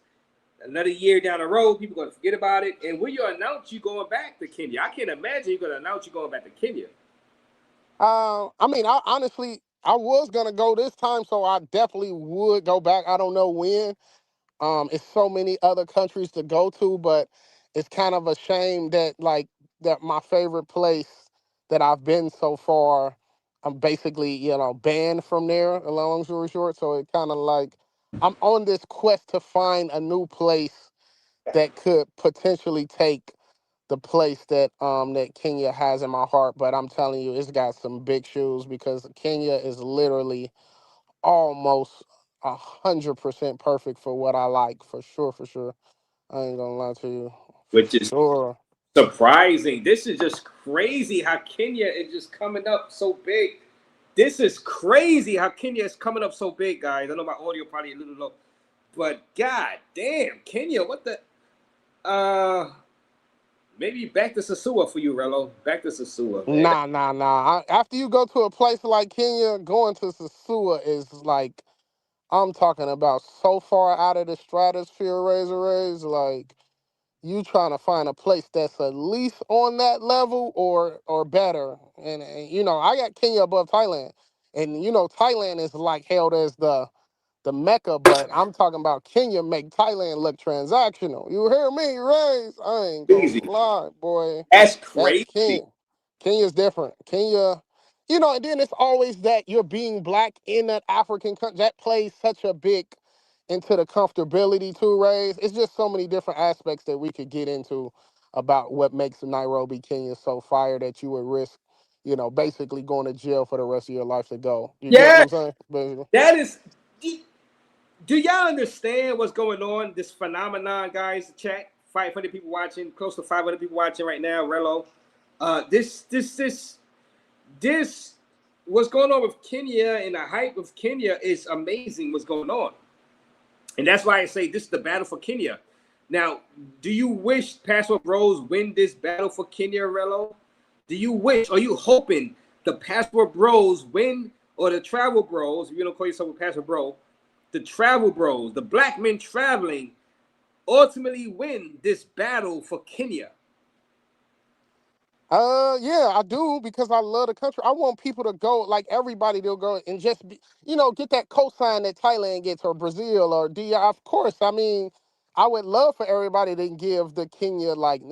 S10: Another year down the road, people gonna forget about it. And when you announce you going back to Kenya, I can't imagine you're gonna announce you going back to Kenya.
S5: I mean, I honestly, I was gonna go this time, so I definitely would go back. I don't know when. It's so many other countries to go to, but it's kind of a shame that that my favorite place that I've been so far, I'm basically, banned from there, a long story short. So it kind of like I'm on this quest to find a new place that could potentially take the place that Kenya has in my heart. But I'm telling you, it's got some big shoes because Kenya is literally almost 100% perfect for what I like, for sure, for sure. I ain't gonna lie to you, for
S10: Which is
S5: sure.
S10: surprising. This is just crazy how Kenya is just coming up so big. This is crazy how Kenya is coming up so big, guys. I know my audio probably a little low, but god damn, Kenya, what the maybe back to Sasua for you, Rello. Back to Sasua, man.
S5: Nah. After you go to a place like Kenya, going to Sasua is like, I'm talking about so far out of the stratosphere, Razor Rays. Like, you trying to find a place that's at least on that level or better. And I got Kenya above Thailand. And Thailand is like held as the Mecca, but I'm talking about Kenya make Thailand look transactional. You hear me, Rays? I ain't gonna
S10: Crazy.
S5: lie, boy.
S10: That's
S5: That's
S10: crazy.
S5: Kenya. Kenya's different. Kenya, and then it's always that you're being black in an African country. That plays such a big into the comfortability too, Rays. It's just so many different aspects that we could get into about what makes Nairobi, Kenya so fire that you would risk, basically going to jail for the rest of your life to go. You get what
S10: Yeah,
S5: I'm saying? Basically.
S10: that is. Do y'all understand what's going on? This phenomenon, guys. Chat. 500 people watching. Close to 500 people watching right now. Rello. This. What's going on with Kenya and the hype of Kenya is amazing. What's going on, and that's why I say this is the battle for Kenya. Now, do you wish Passport Bros win this battle for Kenya, Rello? Do you wish? Are you hoping the Passport Bros win or the Travel Bros? If you don't call yourself a Passport Bro, the Travel Bros, the black men traveling, ultimately win this battle for Kenya?
S5: Yeah, I do because I love the country. I want people to go, like everybody to go and just be, get that cosign that Thailand gets or Brazil or DI. Of course, I mean, I would love for everybody to give the Kenya like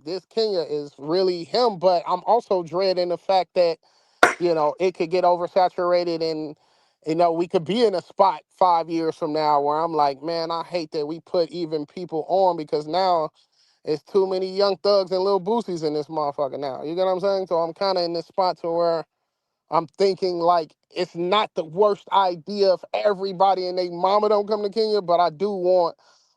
S5: this. Kenya is really him, but I'm also dreading the fact that it could get oversaturated and we could be in a spot 5 years from now where I'm like, man, I hate that we put even people on because now it's too many young thugs and little boosies in this motherfucker now. You get what I'm saying? So I'm kind of in this spot to where I'm thinking like it's not the worst idea if everybody and their mama don't come to Kenya, but I do want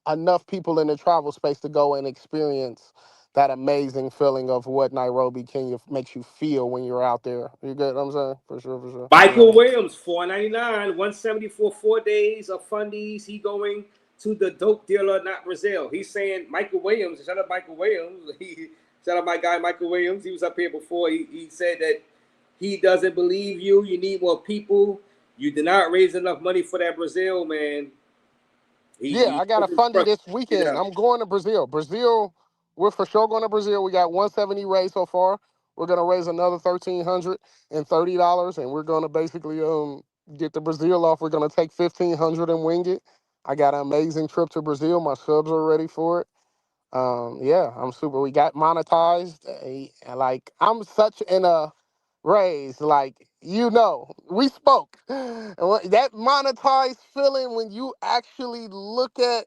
S5: enough people in the travel space to go and experience that amazing feeling of what Nairobi, Kenya makes you feel when you're out there. You get what I'm saying? For sure, for sure.
S10: Michael Williams, $4.99, 170 for 4 days of fundies. He going to the dope dealer, not Brazil. He's saying Michael Williams. Shout out Michael Williams. Shout out my guy Michael Williams. He was up here before. He said that he doesn't believe you. You need more people. You did not raise enough money for that Brazil, man.
S5: Yeah, I got a fundy this weekend.
S10: Yeah.
S5: I'm going to Brazil. We're for sure going to Brazil. We got 170 raised so far. We're gonna raise another $1,330, and we're gonna basically get the Brazil off. We're gonna take 1,500 and wing it. I got an amazing trip to Brazil. My subs are ready for it. Yeah, I'm super. We got monetized. Like I'm such in a raise. Like we spoke. And that monetized feeling when you actually look at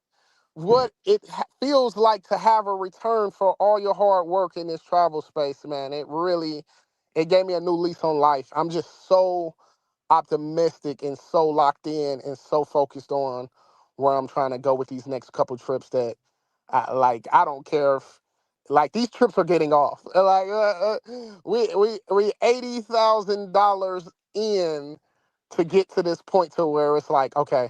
S5: what it feels like to have a return for all your hard work in this travel space, man. It gave me a new lease on life. I'm just so optimistic and so locked in and so focused on where I'm trying to go with these next couple trips that I don't care if like these trips are getting off. Like we $80,000 in to get to this point to where it's like, okay,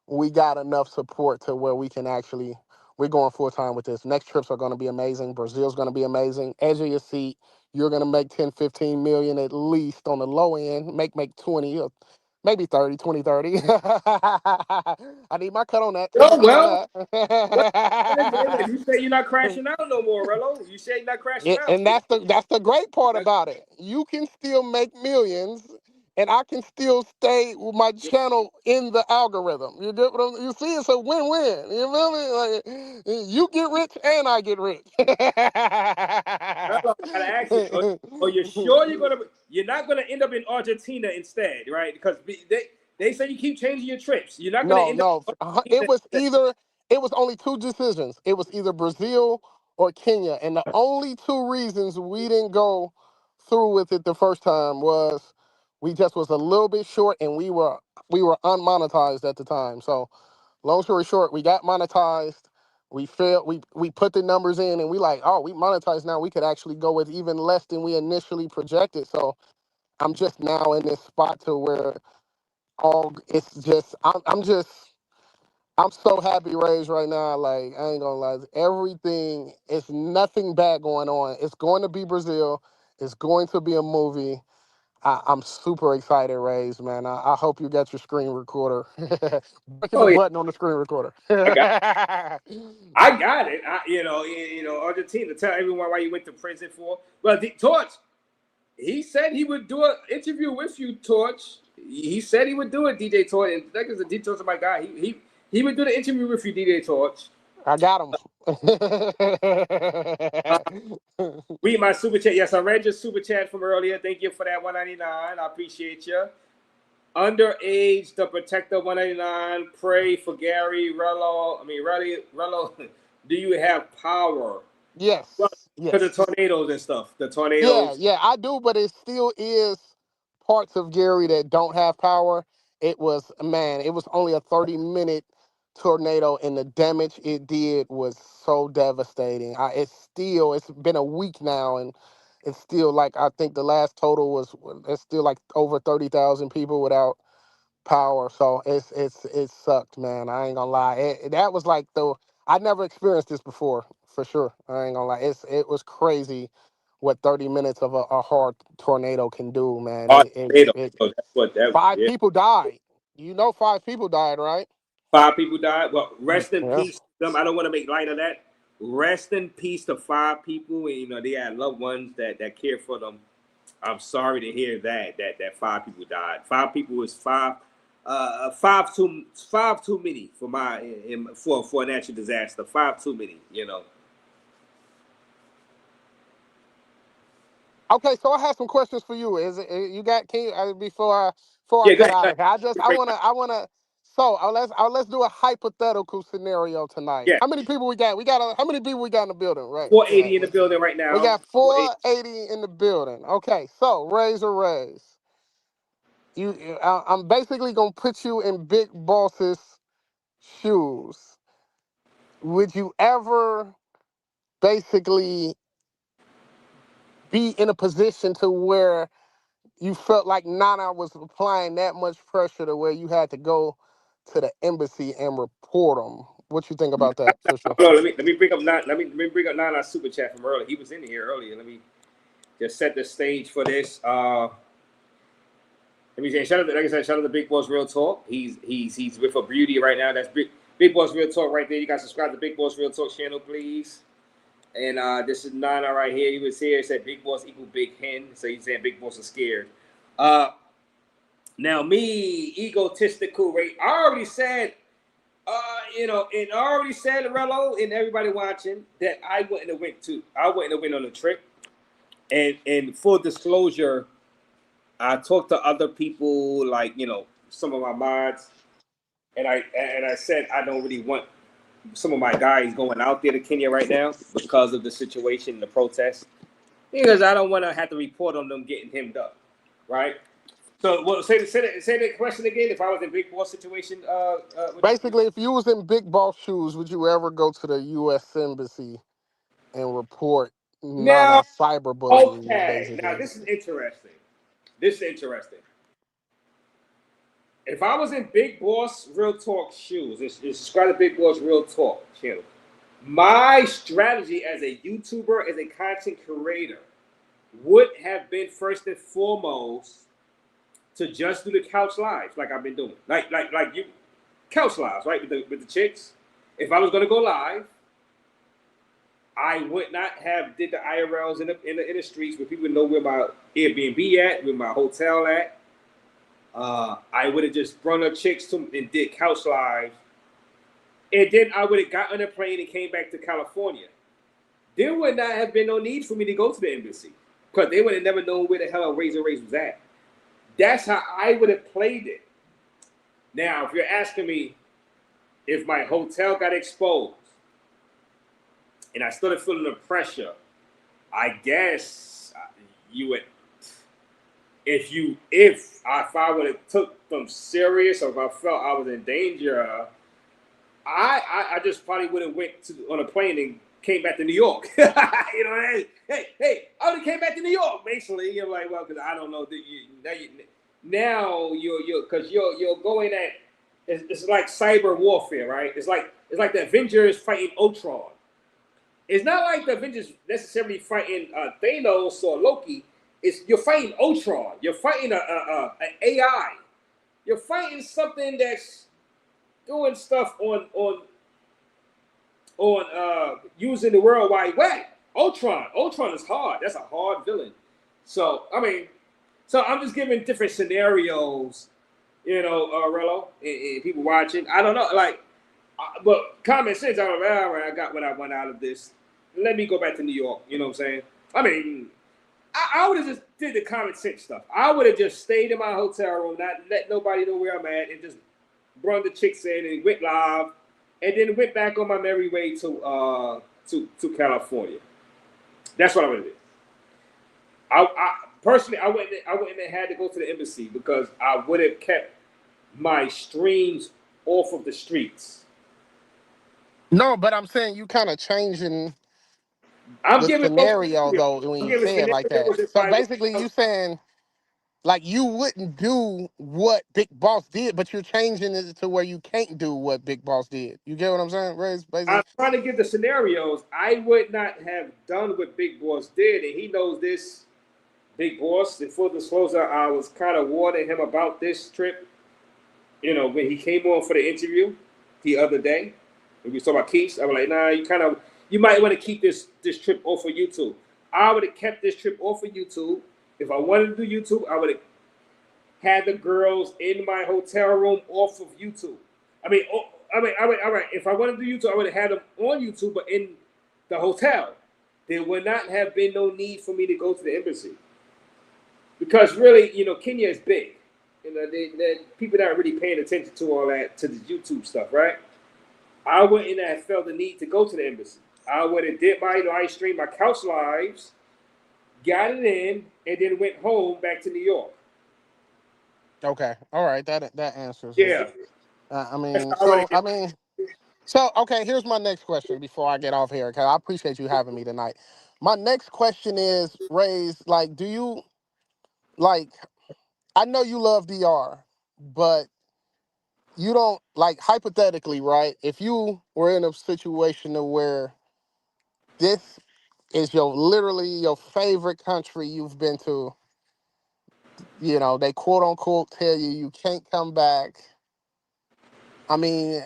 S5: we got enough support to where we can actually we're going full time with this. Next trips are going to be amazing. Brazil's going to be amazing. Edge of your seat. You're going to make 10, 15 million at least on the low end. Make 20 or maybe 30, 20, 30. I need my cut on that. Take my
S10: Oh
S5: cut on
S10: well.
S5: that.
S10: You say you're not crashing out no more, Rello. You say you're not crashing out.
S5: And that's the great part about it. You can still make millions, and I can still stay with my channel in the algorithm. You get what you see? It's a win-win. You feel me? Like you get rich and I get rich.
S10: Rello, I gotta ask you, are you sure you're not gonna end up in Argentina instead, right? Because they say you keep changing your trips. You're not gonna
S5: No,
S10: end up
S5: no.
S10: in Argentina
S5: It was only two decisions. It was either Brazil or Kenya. And the only two reasons we didn't go through with it the first time was we just was a little bit short and we were unmonetized at the time. So long story short, we got monetized. We failed, we put the numbers in and we like, oh, we monetized now. We could actually go with even less than we initially projected. So I'm just now in this spot to where all it's just I'm so happy Raze right now. Like, I ain't gonna lie. Everything, it's nothing bad going on. It's going to be Brazil. It's going to be a movie. I'm super excited, Raze, man. I hope you got your screen recorder. Breaking the
S10: Oh yeah,
S5: button on the screen recorder.
S10: I got I got it. Argentina. Tell everyone why you went to prison for. Well, the Torch, he said he would do an interview with you, Torch. He said he would do it, DJ Torch. And that is the details of my guy. He would do the interview with you, DJ Torch.
S5: I got him.
S10: Read my super chat. Yes, I read your super chat from earlier. Thank you for that $1.99. I appreciate you. Underage, the Protector 199. Pray for Gary Rello. Rello. Do you have power?
S5: Yes.
S10: Well,
S5: Yes.
S10: because the tornadoes and stuff. The
S5: Yeah,
S10: tornadoes.
S5: yeah, I do, but it still is parts of Gary that don't have power. It was, man, it was only a 30-minute tornado, and the damage it did was so devastating. It's been a week now, and it's still like, I think the last total it's still like over 30,000 people without power. So it sucked, man. I ain't gonna lie. That was like I never experienced this before, for sure. I ain't gonna lie. It was crazy what 30 minutes of a hard tornado can do, man.
S10: Oh, tornado. So that's what that.
S5: Five
S10: Yeah.
S5: people died. You know, 5 people died, right?
S10: 5 people died. Well, rest in
S5: Yeah.
S10: peace to them. I don't want to make light of that. Rest in peace to 5 people, and they had loved ones that care for them. I'm sorry to hear that 5 people died. 5 people was five too many for a natural disaster. 5 too many.
S5: Okay, so I have some questions for you. Is it you got? Can you, before I
S10: Yeah, go
S5: cut
S10: ahead.
S5: out of here? I wanna. So let's do a hypothetical scenario tonight.
S10: Yeah,
S5: How many people we got? How many people we got in the building? Right.
S10: 480 in the building right
S5: We
S10: now.
S5: got 480 in the building. Okay, so Raze or Raze. I'm basically gonna put you in Big Boss's shoes. Would you ever basically be in a position to where you felt like Nana was applying that much pressure to where you had to go to the embassy and report them? What you think about that, sister?
S10: Hold on, let me bring up Nana's super chat from earlier. He was in here earlier. Let me just set the stage for this. Let me say, shout out to Big Boss Real Talk. He's with a beauty right now. That's Big Boss Real Talk right there. You guys subscribe to Big Boss Real Talk channel, please. And this is Nana right here. He was here. He said Big Boss equal Big Hen. So he's saying Big Boss is scared. Now me, egotistical, right? I already said, and I already said, Rello, and everybody watching, that I wouldn't have went on the trip. And full disclosure, I talked to other people, like some of my mods, and I said I don't really want some of my guys going out there to Kenya right now because of the situation, the protest. Because I don't want to have to report on them getting hemmed up, right? So, well, say that question again. If I was in Big Boss situation,
S5: Basically, if you was in Big Boss shoes, would you ever go to the U.S. Embassy and report
S10: now,
S5: cyberbullying,
S10: okay, now
S5: basically?
S10: this is interesting. This is interesting. If I was in Big Boss Real Talk shoes, it's subscribe to Big Boss Real Talk channel. My strategy as a YouTuber, as a content creator, would have been first and foremost to just do the couch lives like I've been doing, like you couch lives, right, with the chicks. If I was gonna go live, I would not have did the IRLs in the streets where people know where my Airbnb at, where my hotel at. I would have just brought up chicks to and did couch lives, and then I would have got on a plane and came back to California. There would not have been no need for me to go to the embassy because they would have never known where the hell Raze was at. That's how I would have played it. Now, if you're asking me if my hotel got exposed and I started feeling the pressure, I guess you would. If I would have took them serious, or if I felt I was in danger, I just probably would have went on a plane and came back to New York. You know, hey, I would have came back to New York. Basically, you're like, well, because I don't know that now you're because you're going at it's like cyber warfare, right? It's like the Avengers fighting Ultron. It's not like the Avengers necessarily fighting Thanos or Loki. You're fighting Ultron. You're fighting an AI. You're fighting something that's doing stuff on using the World Wide Web. Ultron is hard. That's a hard villain. So I'm just giving different scenarios, Rello, and people watching. I don't know, but common sense. I don't know. All right, I got what I want out of this. Let me go back to New York. You know what I'm saying? I would have just did the common sense stuff. I would have just stayed in my hotel room, not let nobody know where I'm at, and just brought the chicks in and went live, and then went back on my merry way to California. That's what I would have did. I personally, I wouldn't have had to go to the embassy because I would have kept my streams off of the streets.
S5: No, but I'm saying you kind of changing
S10: I'm
S5: the
S10: giving both
S5: scenario
S10: scenarios.
S5: though when
S10: I'm
S5: you
S10: giving
S5: say it like that.
S10: scenarios if
S5: So
S10: I was.
S5: basically, you saying like you wouldn't do what Big Boss did, but you're changing it to where you can't do what Big Boss did. You get what I'm saying, Raze?
S10: I'm
S5: Basically.
S10: trying to give the scenarios. I would not have done what Big Boss did, and he knows this. Big Boss, in full disclosure, I was kind of warning him about this trip. When he came on for the interview the other day, when we was talking about Keith, I was like, nah, you might want to keep this trip off of YouTube. I would have kept this trip off of YouTube. If I wanted to do YouTube, I would have had the girls in my hotel room off of YouTube. All right. If I wanted to do YouTube, I would have had them on YouTube, but in the hotel. There would not have been no need for me to go to the embassy. Because really, Kenya is big. People not really paying attention to all that, to the YouTube stuff, right? I wouldn't have felt the need to go to the embassy. I would have did my live stream, my couch lives, got it in, and then went home back to New York.
S5: Okay. All right. That answers it.
S10: Yeah.
S5: Okay. Here's my next question before I get off here, because I appreciate you having me tonight. My next question is, Raze, like, do you like? I know you love DR, but you don't like hypothetically, right? If you were in a situation where this is literally your favorite country you've been to, they quote unquote tell you can't come back. I mean,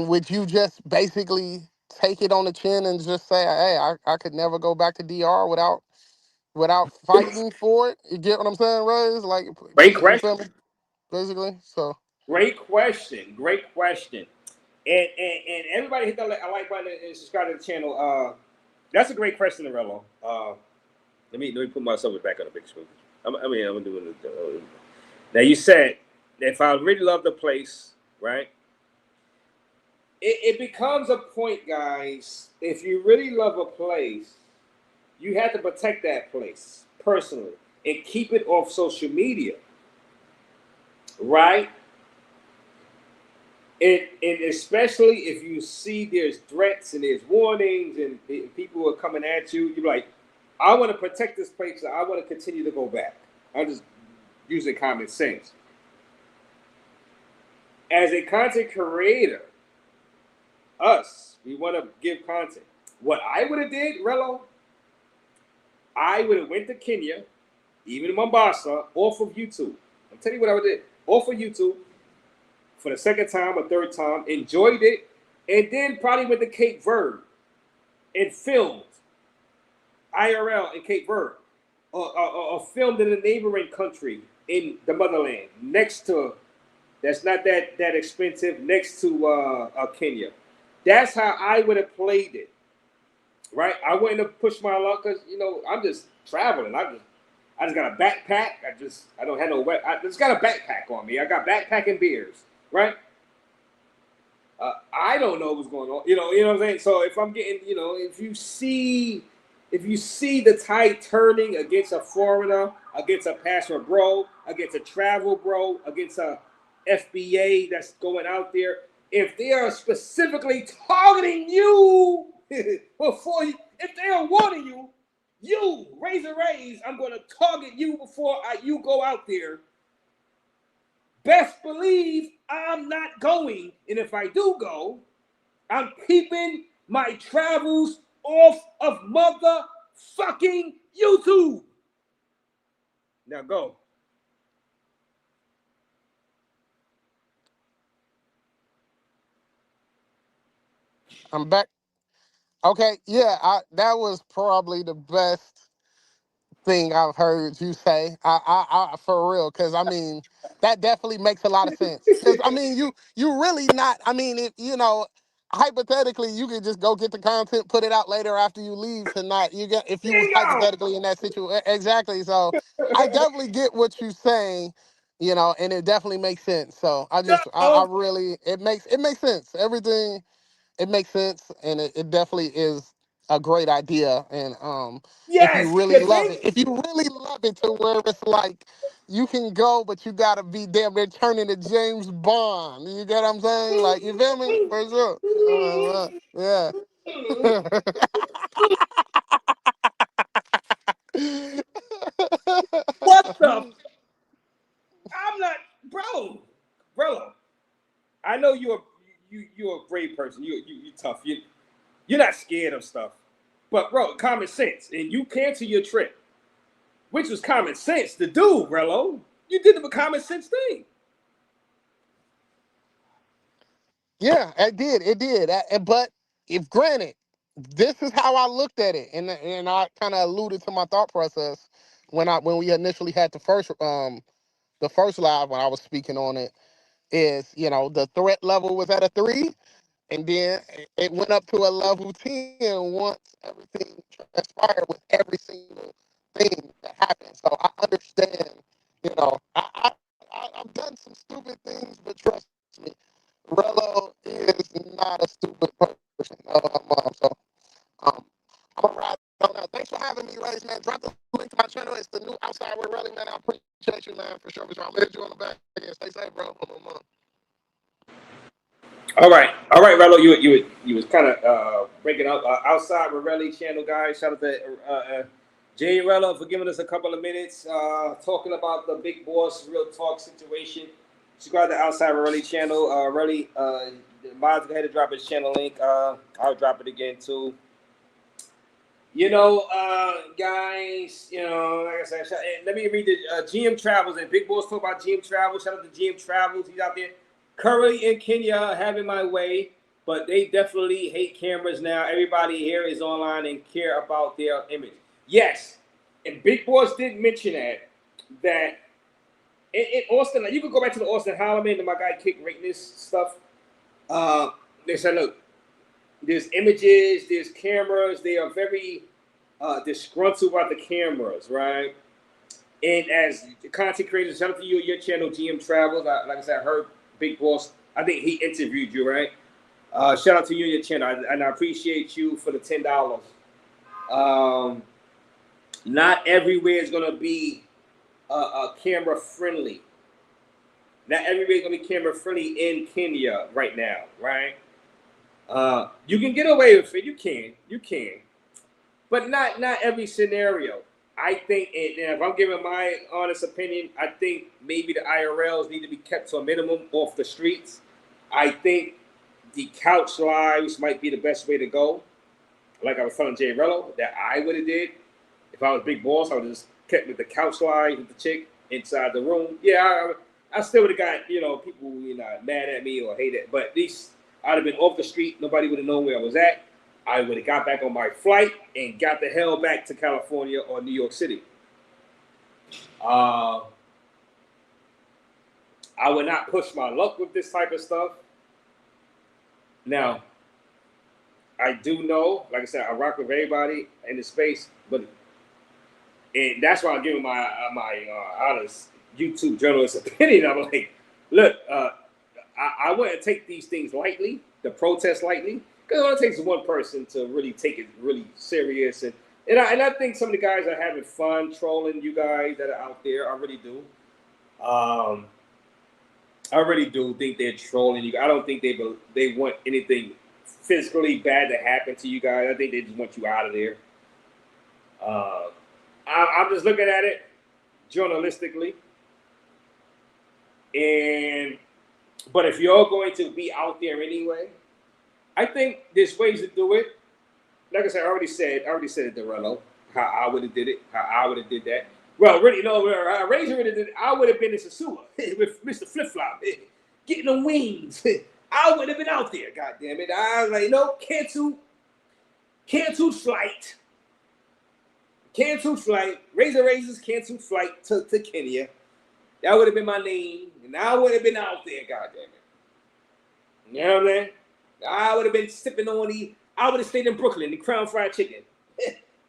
S5: would you just basically take it on the chin and just say, hey, I could never go back to DR without fighting for it? You get what I'm saying, Rose? Like,
S10: Great
S5: you
S10: question.
S5: feel me? Basically, so.
S10: Great question. And everybody hit the like button and subscribe to the channel. That's a great question, Rello. Let me put myself back on the big screen. I'm doing it. Now you said if I really love the place, right? it becomes a point, guys. If you really love a place, you have to protect that place personally and keep it off social media, right? And especially if you see there's threats and there's warnings and people are coming at you, you're like, I want to protect this place. I want to continue to go back. I'm just using common sense. As a content creator, we want to give content. What I would have did, Rello, I would have went to Kenya, even Mombasa, off of YouTube. I'm telling you what I would have did. Off of YouTube for the second time or third time, enjoyed it, and then probably went to Cape Verde and filmed IRL in Cape Verde, or filmed in a neighboring country in the motherland, next to, that's not that expensive, next to Kenya. That's how I would have played it, right? I wouldn't have pushed my luck because, I'm just traveling. I just got a backpack. I don't have no wet. I just got a backpack on me. I got backpacking beers, right? I don't know what's going on. You know what I'm saying? So if I'm getting, if you see the tide turning against a foreigner, against a pastor bro, against a travel bro, against a FBA that's going out there, if they are specifically targeting you before you, if they are warning you, Raze, I'm going to target you before you go out there. Best believe I'm not going, and if I do go, I'm keeping my travels off of motherfucking YouTube. Now go.
S5: I'm back. Okay, yeah, that was probably the best thing I've heard you say. I for real, because I mean that definitely makes a lot of sense. Because I mean, you really not. I mean, hypothetically, you could just go get the content, put it out later after you leave tonight. You get if you was
S10: Bingo!
S5: hypothetically in that situation, exactly. So I definitely get what you're saying. And it definitely makes sense. So I
S10: No.
S5: really, it makes sense. Everything, it makes sense, and it definitely is a great idea. And if you
S10: Yes,
S5: really
S10: you
S5: love it,
S10: think?
S5: if you really love it to where it's like you can go, but you gotta be damn near turning to James Bond. You get what I'm saying? Like, you feel me? For sure. Yeah.
S10: What the? I'm not, bro. I know you're a brave person. You tough. You're not scared of stuff. But bro, common sense, and you cancel your trip, which was common sense to do, Rello. You did the common sense thing.
S5: Yeah, it did. It did. But if granted, this is how I looked at it, and I kind of alluded to my thought process when we initially had the first live when I was speaking on it. Is the threat level was at a 3, and then it went up to a level 10 once everything transpired with every single thing that happened. So I understand. I've done some stupid things, but trust me, Rello is not a stupid person. So um, I'm gonna ride on out. Thanks for having me, Raze, man. Drop the link to my channel. It's the new Outside with Relly, man. I appreciate you, man, for sure. I'm gonna hit you on the back again. Stay safe, bro.
S10: All right, Rello. You was kind of breaking up outside Morelli channel, guys. Shout out to Jay Rello for giving us a couple of minutes talking about the Big Boss Real Talk situation. Subscribe to Outside Morelli channel. Relly, Miles, go ahead and drop his channel link. I'll drop it again too. Guys, like I said, let me read the GM Travels. And Big Boss talk about GM Travels. Shout out to GM Travels. He's out there. Currently in Kenya, having my way, but they definitely hate cameras now. Everybody here is online and care about their image. Yes, and Big Boss did mention that in Austin, you could go back to the Austin Holloman and my guy Kick rating this stuff. They said, look, there's images, there's cameras. They are very disgruntled about the cameras, right? And as content creators, shout out to you, your channel, GM Travels. Like I said, I heard Big Boss. I think he interviewed you, right? Shout out to you and your channel, and I appreciate you for the $10. Not everywhere is gonna be camera friendly. Not everywhere is gonna be camera friendly in Kenya right now, right? You can get away with it. You can, but not every scenario. I think, and if I'm giving my honest opinion, I think maybe the IRLs need to be kept to a minimum off the streets. I think the couch lives might be the best way to go. Like I was telling Jay Rello that I would have did. If I was Big Boss, I would have just kept with the couch live with the chick inside the room. Yeah, I still would have got, people, mad at me or hate it. But at least I'd have been off the street. Nobody would have known where I was at. I would have got back on my flight and got the hell back to California or New York City. I would not push my luck with this type of stuff. Now, I do know, like I said, I rock with everybody in the space, and that's why I'm giving my honest YouTube journalist opinion. I'm like, look, I wouldn't take these things lightly, the protest lightly, because it only takes one person to really take it really serious. And I think some of the guys are having fun trolling you guys that are out there. I really do. I really do think they're trolling you. I don't think they want anything physically bad to happen to you guys. I think they just want you out of there. I'm just looking at it journalistically. But if you're going to be out there anyway, I think there's ways to do it. Like I said, I already said it to Rello, how I would have did it, how I would have did that. Well, really, no, Raze would have did it. I would have been in Sasua with Mr. Flip Flop, getting the wings. I would have been out there, goddamn it. I was like, no, canceled flight. Canceled flight. Razor's canceled flight to Kenya. That would have been my name, and I would have been out there, goddamn it. You know what I mean? I would have been sipping on I would have stayed in Brooklyn, the Crown Fried Chicken.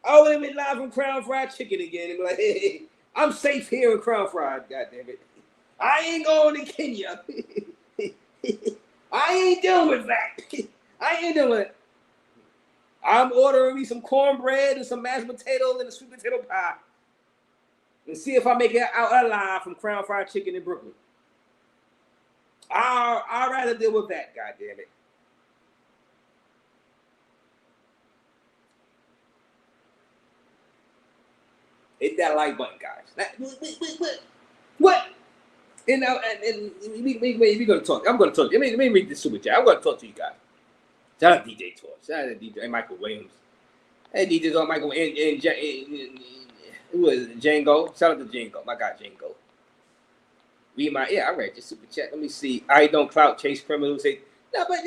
S10: I would have been live from Crown Fried Chicken again and be like, hey, I'm safe here in Crown Fried, goddamn it. I ain't going to Kenya. I ain't dealing with that. I ain't doing it. I'm ordering me some cornbread and some mashed potatoes and a sweet potato pie. And see if I make it out alive from Crown Fried Chicken in Brooklyn. I'd rather deal with that, goddamn it. Hit that like button, guys. What? And we gonna talk. I'm gonna talk. Let me read this super chat. I'm gonna talk to you guys. Shout out DJ Torch. Shout out to DJ Michael Williams. Hey, DJ's on Michael and who was it? Django. Shout out to Django. My guy Django. I read your super chat. Let me see. I don't clout chase criminals. Say no, but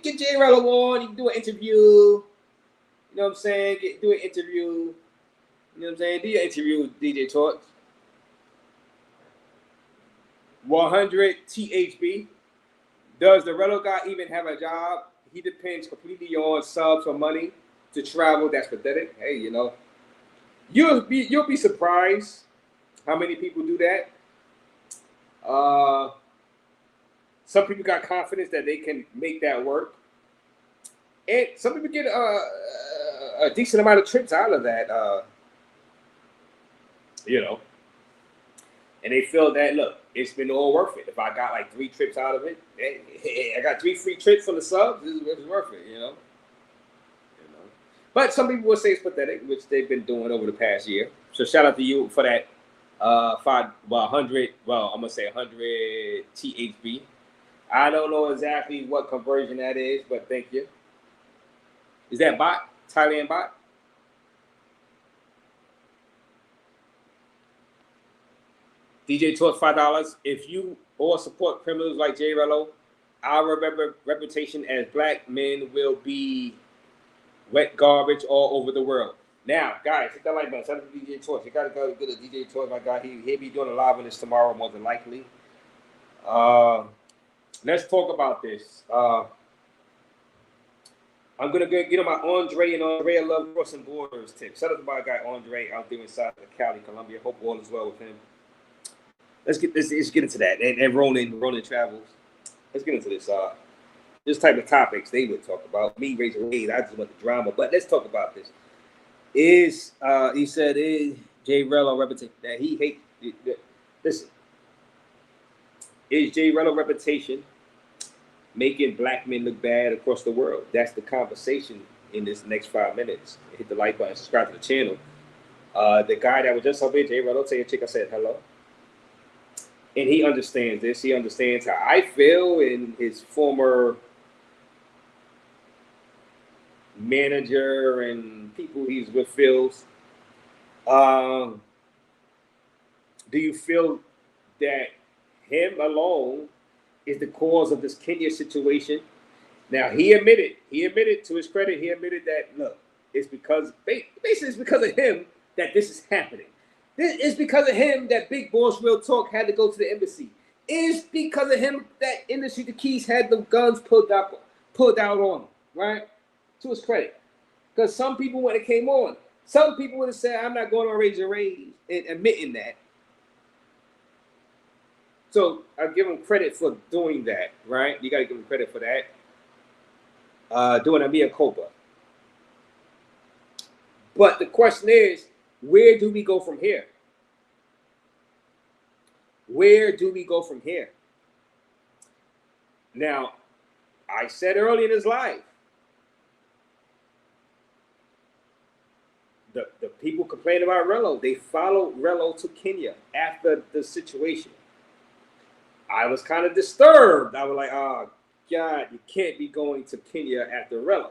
S10: get J Rello on. You can do an interview. You know what I'm saying? Do an interview. You know what I'm saying? Do your interview with DJ Torch. 100 THB. Does the Rello guy even have a job? He depends completely on subs or money to travel. That's pathetic. Hey, you'll be surprised how many people do that. Some people got confidence that they can make that work, and some people get a decent amount of trips out of that. And they feel that, look, it's been all worth it. If I got like 3 trips out of it, I got 3 free trips for the subs, it's worth it, But some people will say it's pathetic, which they've been doing over the past year. So shout out to you for that 100 THB. I don't know exactly what conversion that is, but thank you. Is that bot? Thailand bot? DJ Torch $5. If you all support criminals like J Rello, our reputation as black men will be wet garbage all over the world. Now, guys, hit that like button. Shout out to DJ Torch. You gotta go to DJ Torch. My God, he'll be doing a live on this tomorrow, more than likely. Let's talk about this. I'm gonna get on my Andre and Andrea Love Crossing Borders tip. Shout out to my guy Andre out there inside of Cali, Colombia. Hope all is well with him. Let's get into that. And Ronan Travels. Let's get into this. this type of topics they would talk about. Me raising Raze, I just want the drama. But let's talk about this. Is he said is Jay Rello reputation that he hates? Listen, is Jay Rello reputation making black men look bad across the world? That's the conversation in this next 5 minutes. Hit the like button, subscribe to the channel. The guy that was just up here, Jay Rello, tell your chick I said hello. And he understands this. He understands how I feel, and his former manager and people he's with feels. Do you feel that him alone is the cause of this Kenya situation? Now he admitted to his credit, he admitted that look, it's because basically it's because of him that this is happening. It's because of him that Big Boss Real Talk had to go to the embassy. It's because of him that Industry the Keys had the guns pulled out on him, right? To his credit. Because some people, when it came on, some people would have said, I'm not going on Raze and admitting that. So I give him credit for doing that, right? You got to give him credit for that. Doing a mea culpa. But the question is, where do we go from here? Where do we go from here? Now, I said early in his life, the people complain about Rello. They followed Rello to Kenya after the situation. I was kind of disturbed. I was like, oh, God, you can't be going to Kenya after Rello.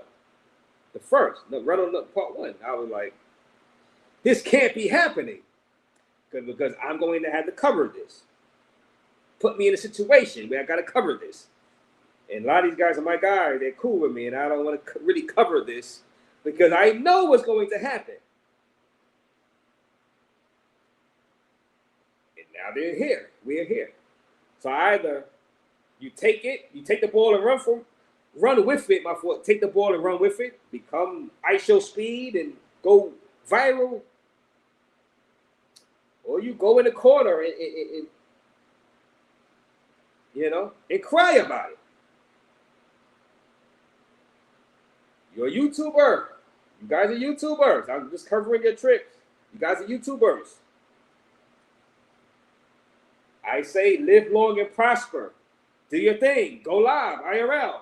S10: The Rello part one. I was like, this can't be happening because I'm going to have to cover this. Put me in a situation where I got to cover this. And a lot of these guys are my guys. They're cool with me, and I don't want to really cover this because I know what's going to happen. And now they're here. We're here. So either you take it, you take the ball and run with it, my fault. Take the ball and run with it, become ISO speed and go viral, or you go in the corner and and cry about it. You're a YouTuber. You guys are YouTubers. I'm just covering your trips. You guys are YouTubers. I say live long and prosper. Do your thing. Go live, IRL.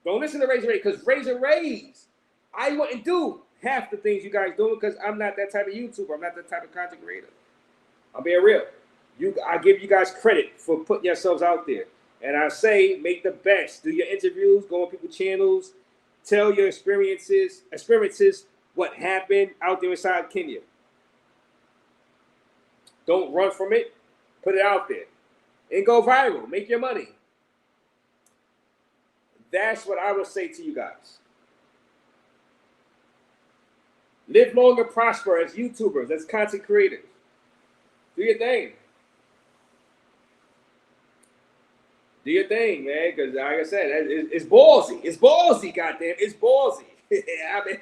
S10: Don't listen to Raze because Raze, I wouldn't do half the things you guys doing because I'm not that type of YouTuber. I'm not that type of content creator. I'm being real. I give you guys credit for putting yourselves out there. And I say make the best. Do your interviews, go on people's channels, tell your experiences, what happened out there inside Kenya. Don't run from it. Put it out there. And go viral. Make your money. That's what I would say to you guys. Live long and prosper as YouTubers, as content creators. Do your thing. Do your thing, man. Because like I said, it's ballsy. It's ballsy, goddamn. It's ballsy. I mean,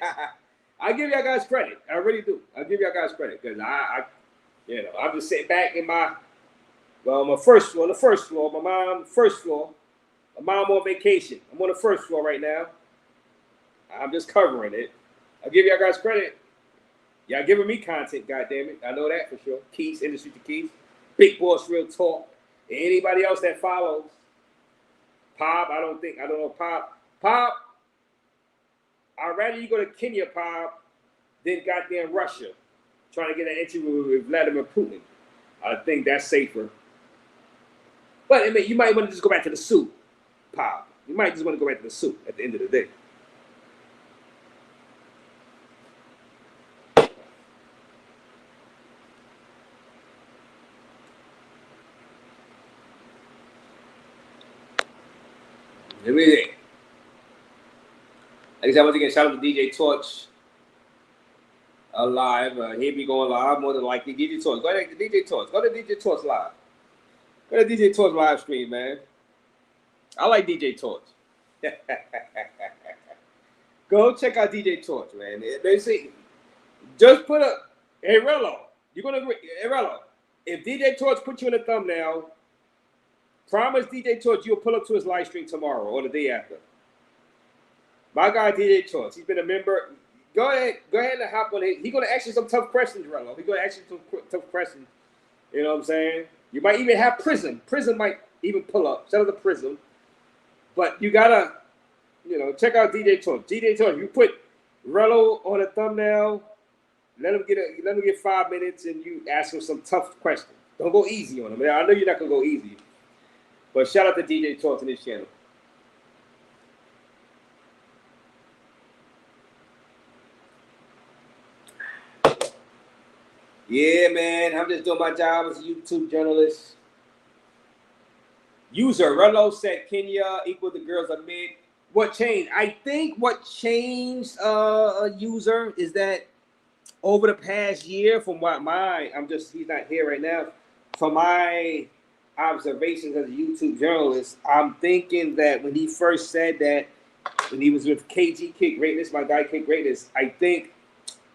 S10: I give y'all guys credit. I really do. I give y'all guys credit because I'm just sitting back in my first floor, my mom's first floor. My mom on vacation. I'm on the first floor right now. I'm just covering it. I give y'all guys credit. Y'all giving me content, goddammit. I know that for sure. Keys, Industry to Keys. Big Boss Real Talk. And anybody else that follows. Pop, I don't know, Pop. Pop, I'd rather you go to Kenya, Pop, than goddamn Russia. Trying to get an interview with Vladimir Putin. I think that's safer. But I mean, you might want to just go back to the suit, Pop. You might just want to go back to the suit at the end of the day. Let me think. Like I said, once again, shout out to DJ Torch. Live. He'll be going live more than likely. DJ Torch. Go ahead to DJ Torch. Go to DJ Torch live. Go to DJ Torch live stream, man. I like DJ Torch. Go check out DJ Torch, man. They say, just put up, hey, Rello. You're going to agree. Hey, Rello. If DJ Torch put you in a thumbnail, Promise DJ Torch you'll pull up to his live stream tomorrow or the day after. My guy DJ Torch, he's been a member. Go ahead and hop on it. He's gonna ask you some tough questions, Rello. He's gonna ask you some tough questions. You know what I'm saying? You might even have Prism. Prism might even pull up. Shout out to Prism. But you gotta, check out DJ Torch. DJ Torch, you put Rello on a thumbnail. Let him get 5 minutes, and you ask him some tough questions. Don't go easy on him. I know you're not gonna go easy. But shout out to DJ Torch on this channel. Yeah, man. I'm just doing my job as a YouTube journalist. User Rello said Kenya equal the girls are mid. What changed? I think what changed, user, is that over the past year, from what he's not here right now. From my observations as a YouTube journalist, I'm thinking that when he first said that, when he was with KG Kick Greatness, my guy Kick Greatness, I think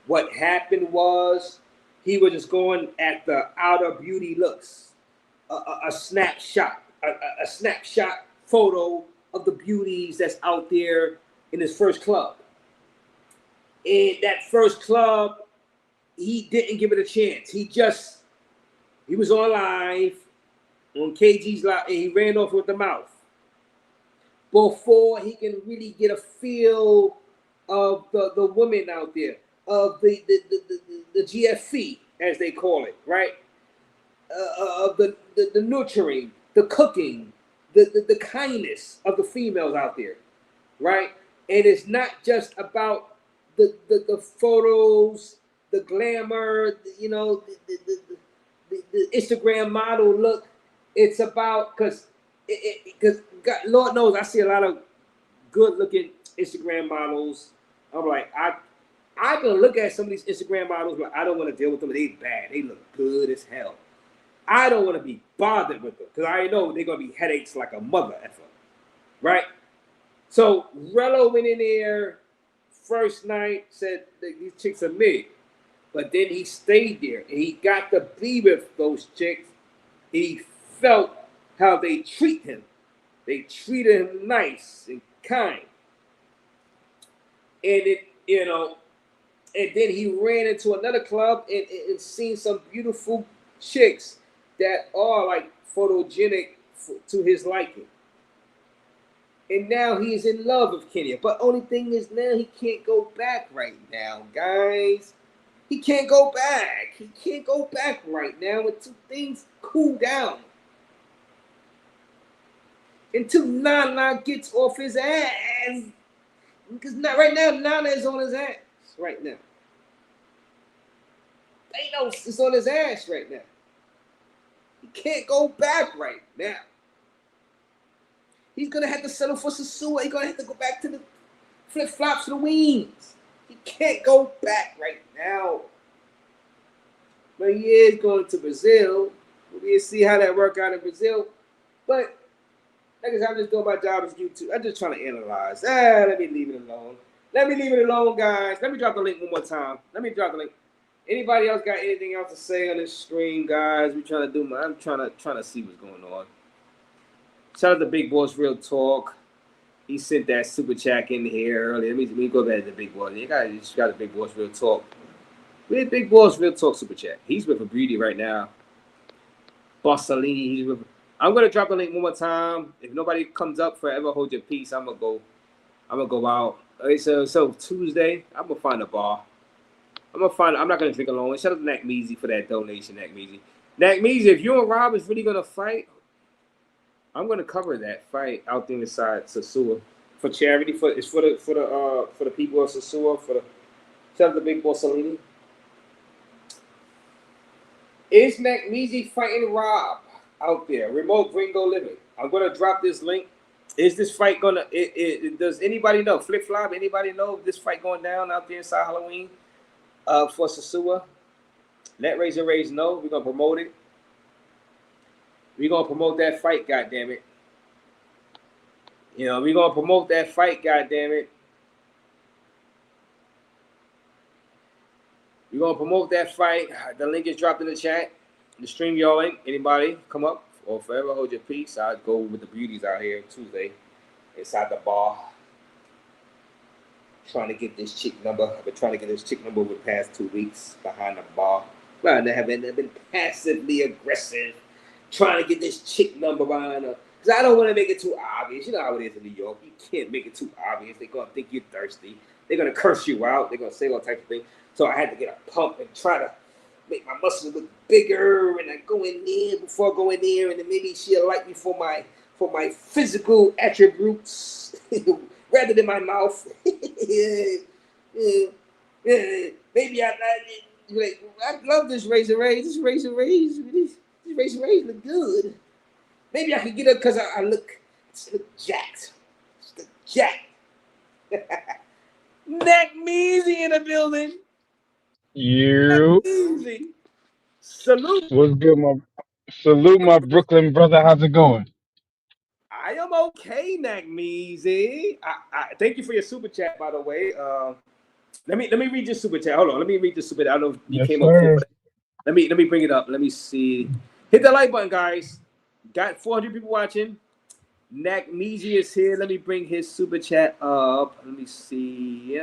S10: what happened was he was just going at the outer beauty looks, a snapshot photo of the beauties that's out there in his first club. And that first club, he didn't give it a chance. He was on live, on KG's live, and he ran off with the mouth before he can really get a feel of the women out there, of the GFC, as they call it, right? Of the nurturing, the cooking, the kindness of the females out there, right? And it's not just about the photos, the glamour, the Instagram model look. It's about, because Lord knows I see a lot of good looking Instagram models. I'm like, I can look at some of these Instagram models, but I don't want to deal with them. They bad. They look good as hell. I don't want to be bothered with them because I know they're going to be headaches like a mother effer, right? So Rello went in there first night, said that these chicks are mid, but then he stayed there and he got to be with those chicks. He felt how they treat him. They treated him nice and kind. And and then he ran into another club and seen some beautiful chicks that are like photogenic to his liking. And now he's in love with Kenya. But only thing is now he can't go back right now, guys. He can't go back. He can't go back right now until things cool down. Until Nana gets off his ass. Because right now, Nana is on his ass right now. Thanos is on his ass right now. He can't go back right now. He's going to have to settle for Sasua. He's going to have to go back to the flip-flops to the wings. He can't go back right now. But he is going to Brazil. We'll see how that works out in Brazil. But like I said, I'm just doing my job as YouTube. I'm just trying to analyze. Let me leave it alone. Let me leave it alone, guys. Let me drop the link one more time. Let me drop the link. Anybody else got anything else to say on this stream, guys? I'm trying to see what's going on. Shout out to Big Boss Real Talk. He sent that super chat in here earlier. Let me go back to the Big Boss. You just got a Big Boss Real Talk. We had Big Boss Real Talk super chat. He's with a beauty right now. Bossalini, he's with. I'm gonna drop the link one more time. If nobody comes up forever, hold your peace. I'm gonna go out. Okay, so Tuesday, I'm gonna find a bar. I'm not gonna drink alone. Shout out to Nack Meezy for that donation, Nack Meezy. Nack Meezy, if you and Rob is really gonna fight, I'm gonna cover that fight out there inside Sasua for charity. It's for the people of Sasua. Shout out to Big Boss Salini. Is Nack Meezy fighting Rob out there? Remote Gringo Living. I'm gonna drop this link. Is this fight gonna? Does anybody know? Flip Flop. Anybody know if this fight going down out there inside Halloween? For Sasua, let Raze know. We're gonna promote it. We're gonna promote that fight. Goddamn it! We're gonna promote that fight. Goddamn it! We're gonna promote that fight. The link is dropped in the chat. The stream y'all link. Anybody come up or forever hold your peace. I'd go with the beauties out here Tuesday inside the bar, trying to get this chick number. I've been trying to get this chick number over the past 2 weeks behind the bar. Well, they've been passively aggressive, trying to get this chick number behind her. Because I don't want to make it too obvious. You know how it is in New York. You can't make it too obvious. They're going to think you're thirsty. They're going to curse you out. They're going to say all types of things. So I had to get a pump and try to make my muscles look bigger, and I go in there before I go in there, and then maybe she'll like me for my physical attributes rather than my mouth. Maybe I love this Razor Raze. This Razor Raze look good. Maybe I can get her because I look jacked. Look jacked. Neck Measy in the building.
S11: You.
S10: Easy. Salute.
S11: What's good, salute, my Brooklyn brother. How's it going?
S10: I am okay, Neck Measy. I thank you for your super chat, by the way. Let me read your super chat. Hold on, let me read the super chat. I don't know if you
S11: Yes,
S10: came up
S11: sir.
S10: before. Let me bring it up. Let me see. Hit the like button, guys. Got 400 people watching. Neck Measy is here. Let me bring his super chat up. Let me see.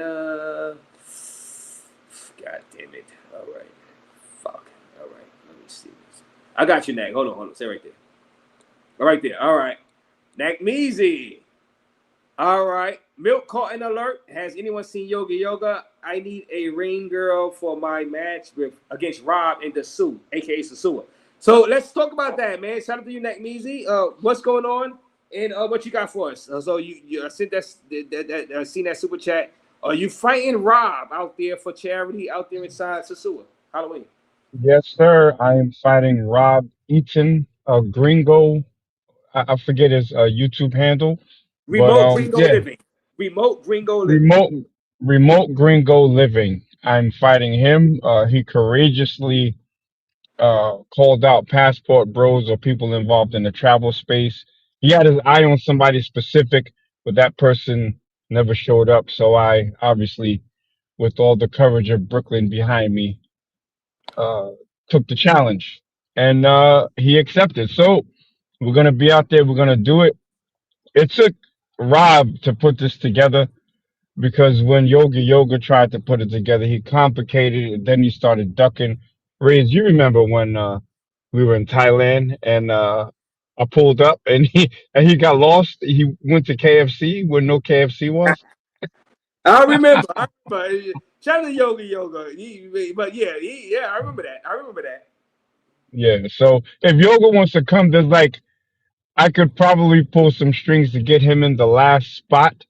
S10: God damn it. All right. Fuck. All right. Let me see this. I got you, Neck. Hold on. Stay right there. Right there. All right. Neck Measy. All right. Milk carton alert. Has anyone seen Yoga Yoga? I need a ring girl for my match against Rob and the Sue, aka Sasua. So let's talk about that, man. Shout out to you, Neck Measy. What's going on and what you got for us? So you sent that seen that super chat. Are you fighting Rob out there for charity out there inside Sasua Halloween?
S11: Yes, sir. I am fighting Rob Eaton, Gringo. I forget his YouTube handle, but
S10: Remote Gringo
S11: yeah,
S10: Living. Remote Gringo Living.
S11: remote remote Gringo Living. I'm fighting him. He courageously called out passport bros or people involved in the travel space. He had his eye on somebody specific, but that person never showed up. So I obviously, with all the courage of Brooklyn behind me, uh, took the challenge, and he accepted. So we're gonna be out there. We're gonna do it. It took Rob to put this together because when Yoga tried to put it together, he complicated it. Then he started ducking. Raze, you remember when we were in Thailand and I pulled up and he got lost. He went to KFC where no KFC was.
S10: I remember. Shout out to Yoga. I remember that.
S11: Yeah. So if Yoga wants to come, there's like I could probably pull some strings to get him in the last spot.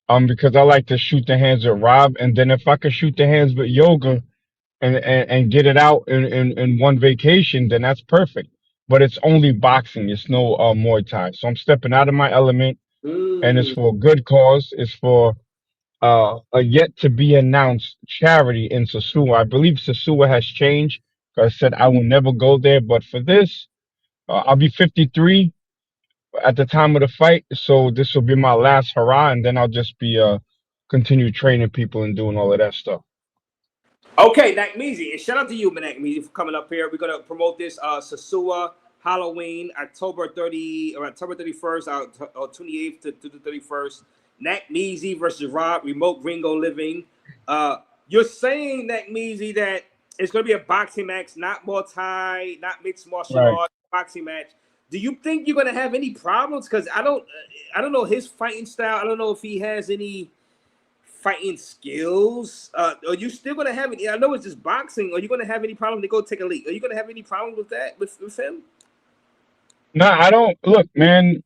S11: Because I like to shoot the hands with Rob, and then if I could shoot the hands with Yoga and get it out in one vacation, then that's perfect. But it's only boxing. It's no Muay Thai. So I'm stepping out of my element, and it's for a good cause. It's for a yet to be announced charity in Sasua. I believe Sasua has changed. I said I will never go there, but for this, I'll be 53 at the time of the fight. So this will be my last hurrah, and then I'll just be continue training people and doing all of that stuff.
S10: Okay, Nakmeezy, and shout out to you, Nakmeezy, for coming up here. We're gonna promote this Sasua Halloween, October 31st, or 28th to the 31st. Nakmeezy versus Rob, Remote Gringo Living. You're saying, Nakmeezy, that it's gonna be a boxing match, not Muay Thai, not mixed martial
S11: Right.
S10: arts, boxing match. Do you think you're gonna have any problems? Because I don't know his fighting style. I don't know if he has any fighting skills. Are you still gonna have any? I know it's just boxing. Are you gonna have any problem to go take a leak? Are you gonna have any problem with that with him?
S11: No, I don't. Look, man.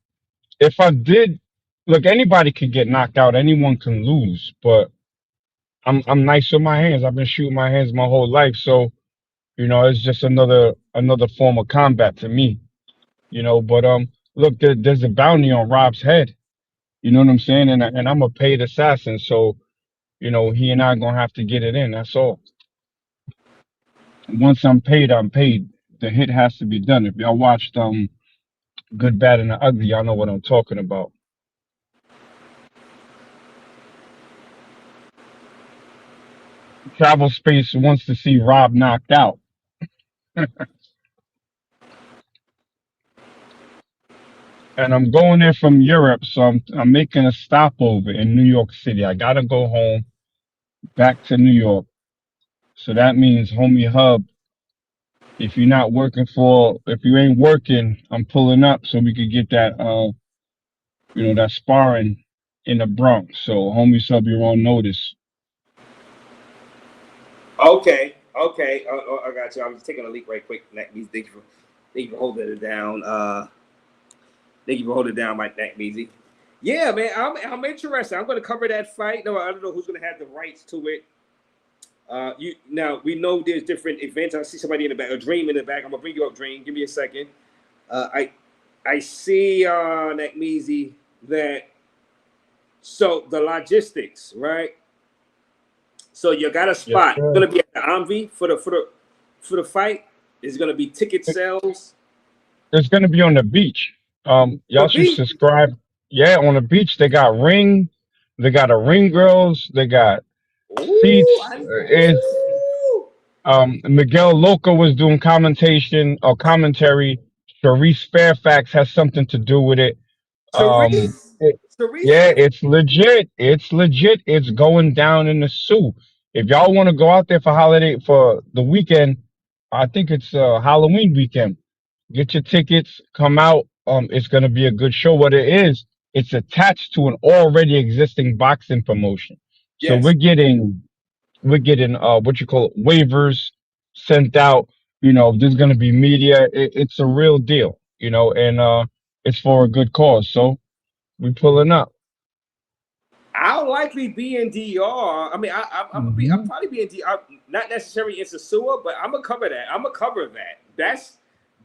S11: If I did, look, anybody can get knocked out. Anyone can lose, but I'm nice with my hands. I've been shooting my hands my whole life, so it's just another form of combat to me. But look, there's a bounty on Rob's head. You know what I'm saying? And I'm a paid assassin, so he and I gonna have to get it in. That's all. Once I'm paid, I'm paid. The hit has to be done. If y'all watched Good, Bad, and the Ugly, y'all know what I'm talking about. Travel Space wants to see Rob knocked out. and I'm going in from Europe, so I'm making a stopover in New York City. I gotta go home back to New York. So that means homie hub. If you ain't working, I'm pulling up so we could get that that sparring in the Bronx. So homie sub, you're on notice.
S10: Okay, okay, I got you. I'm just taking a leak right quick. Thank you for holding it down. Thank you for holding it down, Mike Measy. Yeah, man, I'm interested. I'm going to cover that fight. No, I don't know who's going to have the rights to it. You now we know there's different events. I see somebody in the back, a Dream in the back. I'm gonna bring you up, Dream. Give me a second. I see Measy that. So the logistics, right? So you got a
S11: Yes,
S10: spot. It's
S11: sir.
S10: gonna be at the Envy for the fight. It's gonna be ticket sales.
S11: It's gonna be on the beach.
S10: The
S11: Y'all should
S10: beach.
S11: subscribe. Yeah, on the beach they got they got a ring girls, they got
S10: Ooh,
S11: seats. It's Miguel Loco was doing commentation or commentary. Sharice Fairfax has something to do with it. Um,
S10: Therese.
S11: it-
S10: Therese.
S11: yeah, it's legit. It's legit. It's going down in the Sioux. If y'all want to go out there for the weekend, I think it's Halloween weekend. Get your tickets, come out. It's gonna be a good show. What it is, it's attached to an already existing boxing promotion. So
S10: Yes.
S11: we're getting what you call it, waivers sent out. There's gonna be media. It's a real deal, and it's for a good cause. So we pulling up.
S10: I'll likely be in DR. I mean, I'll
S11: Hmm.
S10: probably be in DR. Not necessarily in Sasua, but I'm gonna cover that. I'm gonna cover that. That's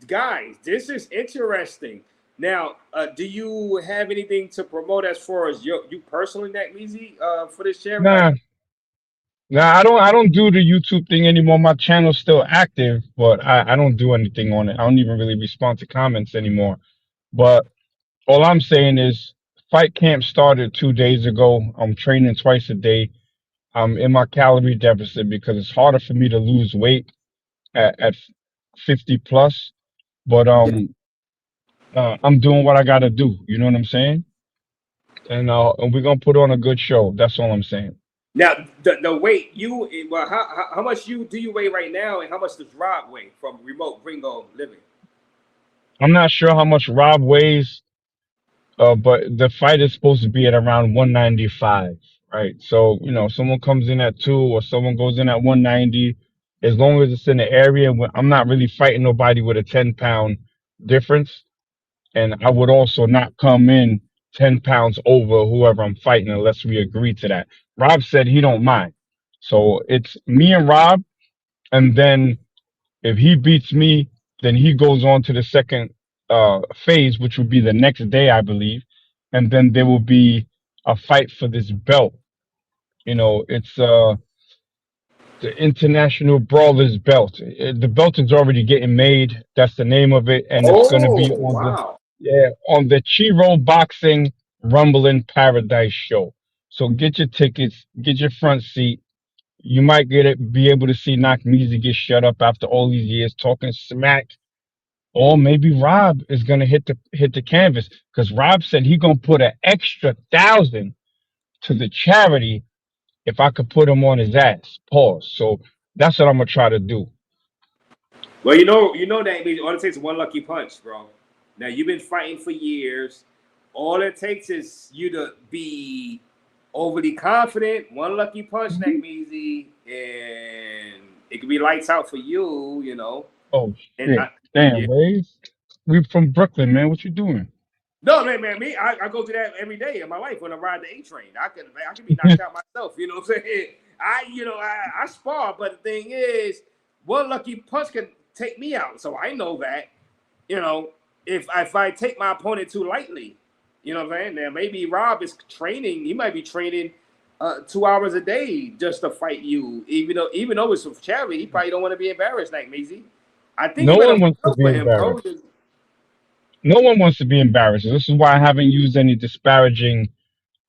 S10: guys. This is interesting. Now, do you have anything to promote as far as you personally, Measy, for this charity?
S11: Nah, nah. I don't do the YouTube thing anymore. My channel's still active, but I don't do anything on it. I don't even really respond to comments anymore. But all I'm saying is, fight camp started 2 days ago. I'm training twice a day. I'm in my calorie deficit because it's harder for me to lose weight at 50 plus. But I'm doing what I gotta do. You know what I'm saying? And we're gonna put on a good show. That's all I'm saying.
S10: Now, the weight how much do you weigh right now, and how much does Rob weigh from Remote Gringo Living?
S11: I'm not sure how much Rob weighs, but the fight is supposed to be at around 195, right? So someone comes in at 2 or someone goes in at 190. As long as it's in the area, I'm not really fighting nobody with a 10-pound difference. And I would also not come in 10 pounds over whoever I'm fighting unless we agree to that. Rob said he don't mind. So it's me and Rob. And then if he beats me, then he goes on to the second phase, which would be the next day, I believe. And then there will be a fight for this belt. It's the International Brawlers belt. The belt is already getting made. That's the name of it. And it's going to be
S10: Oh,
S11: on the
S10: wow.
S11: yeah, on the Chiro Boxing Rumble in Paradise show. So get your tickets, get your front seat. You might be able to see Knockmeezy get shut up after all these years talking smack. Or maybe Rob is gonna hit the canvas because Rob said he gonna put an extra 1,000 to the charity if I could put him on his ass. Pause. So that's what I'm gonna try to do.
S10: Well, that means all it takes is one lucky punch, bro. Now you've been fighting for years. All it takes is you to be overly confident. One lucky punch, that easy, and it could be lights out for you.
S11: Oh
S10: And
S11: shit.
S10: yeah.
S11: Damn, Raze. We from Brooklyn, man. What you doing?
S10: No, man, me, I go through that every day in my life when I ride the A train. I can be knocked out myself. You know what I'm saying? I spar, but the thing is, one lucky punch can take me out. So I know that. If I take my opponent too lightly, you know what I'm saying? Now maybe Rob is training. He might be training 2 hours a day just to fight you. Even though it's for charity, he probably don't want to be embarrassed like Mazy. I think
S11: No
S10: you better
S11: one wants to
S10: feel
S11: be
S10: for him, bro.
S11: embarrassed. No one wants to be embarrassed. This is why I haven't used any disparaging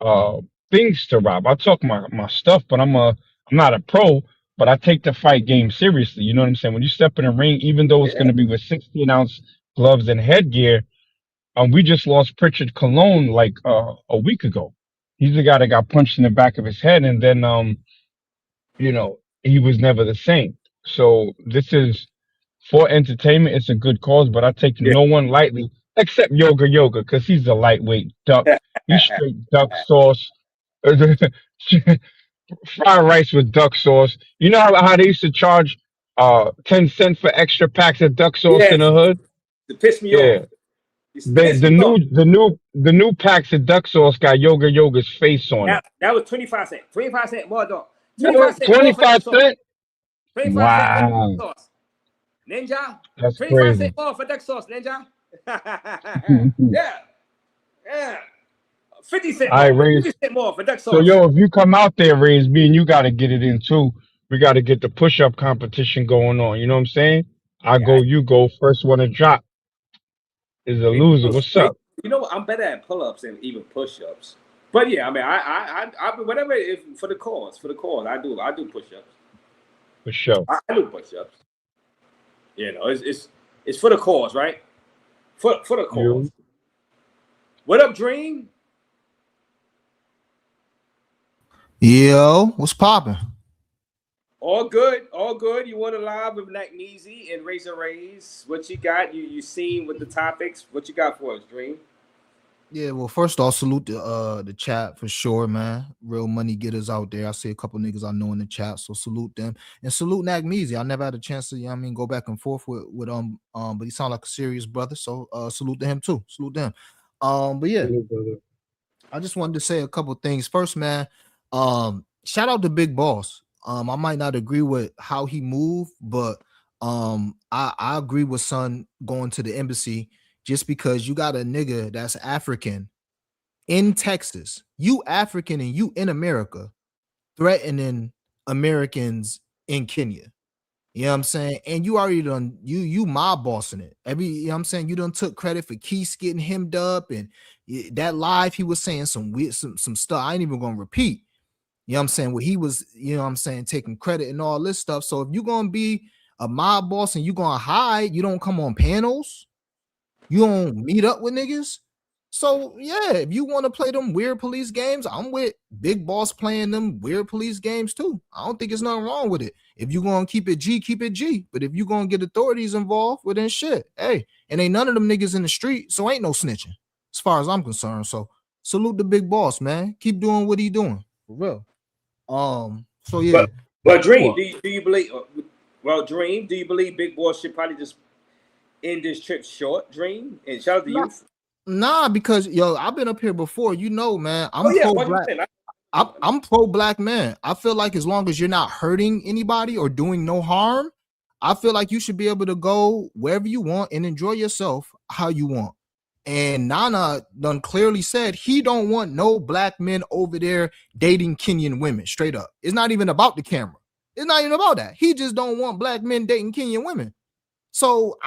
S11: uh things to Rob. I talk my stuff, but I'm not a pro, but I take the fight game seriously. You know what I'm saying? When you step in a ring, even though it's
S10: Yeah.
S11: gonna be with 16-ounce gloves and headgear, We just lost Pritchard Cologne like a week ago. He's the guy that got punched in the back of his head, and then you know, he was never the same. So this is for entertainment. It's a good cause, but I take no one lightly except Yoga because he's a lightweight duck. He's straight duck sauce. Fried rice with duck sauce. You know how they used to charge 10 cents for extra packs of duck sauce in
S10: Yes,
S11: the hood?
S10: to piss me
S11: Yeah.
S10: off. It's piss me off.
S11: The new packs of duck sauce got Yoga's face on it.
S10: That was 25 cents. 25 cents more, dog.
S11: No,
S10: 25 cents more for duck
S11: 25
S10: sauce.
S11: cents.
S10: 25 cents more for
S11: Wow.
S10: duck sauce. Ninja.
S11: That's
S10: 25
S11: crazy.
S10: cents more for duck sauce, Ninja.
S11: All
S10: Yeah. 50 cents
S11: right,
S10: more.
S11: Raze.
S10: 50 cents more for duck sauce.
S11: So yo, if you come out there, Raze, me and you got to get it in too. We got to get the push-up competition going on. You know what I'm saying? I go, you go. First one to drop is a loser. What's up?
S10: You know what? I'm better at pull-ups than even push-ups. But yeah, I mean, I whatever. If for the cause, I do push-ups.
S11: For sure.
S10: I do push-ups. You know, it's for the cause, right? For the cause.
S11: You.
S10: What up, Dream?
S12: Yo, what's poppin'?
S10: All good, all good. You want to live with Nagneezy and Raze? What you got? You seen with the topics? What you got for us, Dream?
S12: Yeah, well, first off, salute the chat for sure, man. Real money getters out there. I see a couple niggas I know in the chat, so salute them and salute Nagneezy. I never had a chance to, go back and forth with but he sound like a serious brother, so salute to him too. Salute them. But yeah, I just wanted to say a couple things. First, man, shout out to Big Boss. I might not agree with how he moved, but I agree with Son going to the embassy just because you got a nigga that's African in Texas, you African and you in America, threatening Americans in Kenya. You know what I'm saying? And you already done you mob bossing it. You know what I'm saying? You done took credit for Keith getting hemmed up and that live he was saying some weird some stuff. I ain't even gonna repeat. You know what I'm saying? Where he was, you know what I'm saying, taking credit and all this stuff. So if you're gonna be a mob boss and you're gonna hide, you don't come on panels, you don't meet up with niggas. So yeah, if you want to play them weird police games, I'm with Big Boss playing them weird police games too. I don't think there's nothing wrong with it. If you're gonna keep it G, keep it G. But if you're gonna get authorities involved, well then shit. Hey, and ain't none of them niggas in the street, so ain't no snitching, as far as I'm concerned. So salute the Big Boss, man. Keep doing what he doing. For real. So yeah.
S10: But Dream, do you believe? Well, Dream, do you believe Big Boss should probably just end this trip short? Dream, and shout out to you.
S12: Nah, because I've been up here before. You know, man. I'm pro-black. I'm pro-black man. I feel like as long as you're not hurting anybody or doing no harm, I feel like you should be able to go wherever you want and enjoy yourself how you want. And Nana done clearly said he don't want no black men over there dating Kenyan women. Straight up. It's not even about the camera. It's not even about that. He just don't want black men dating Kenyan women. So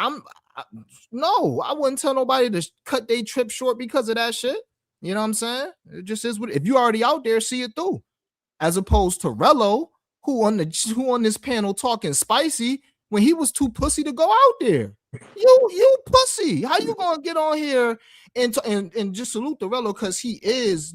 S12: no, I wouldn't tell nobody to cut their trip short because of that shit. You know what I'm saying? It just is what if you already out there, see it through. As opposed to Rello, who on this panel talking spicy when he was too pussy to go out there. You pussy. How you gonna get on here and just salute the Rello because he is,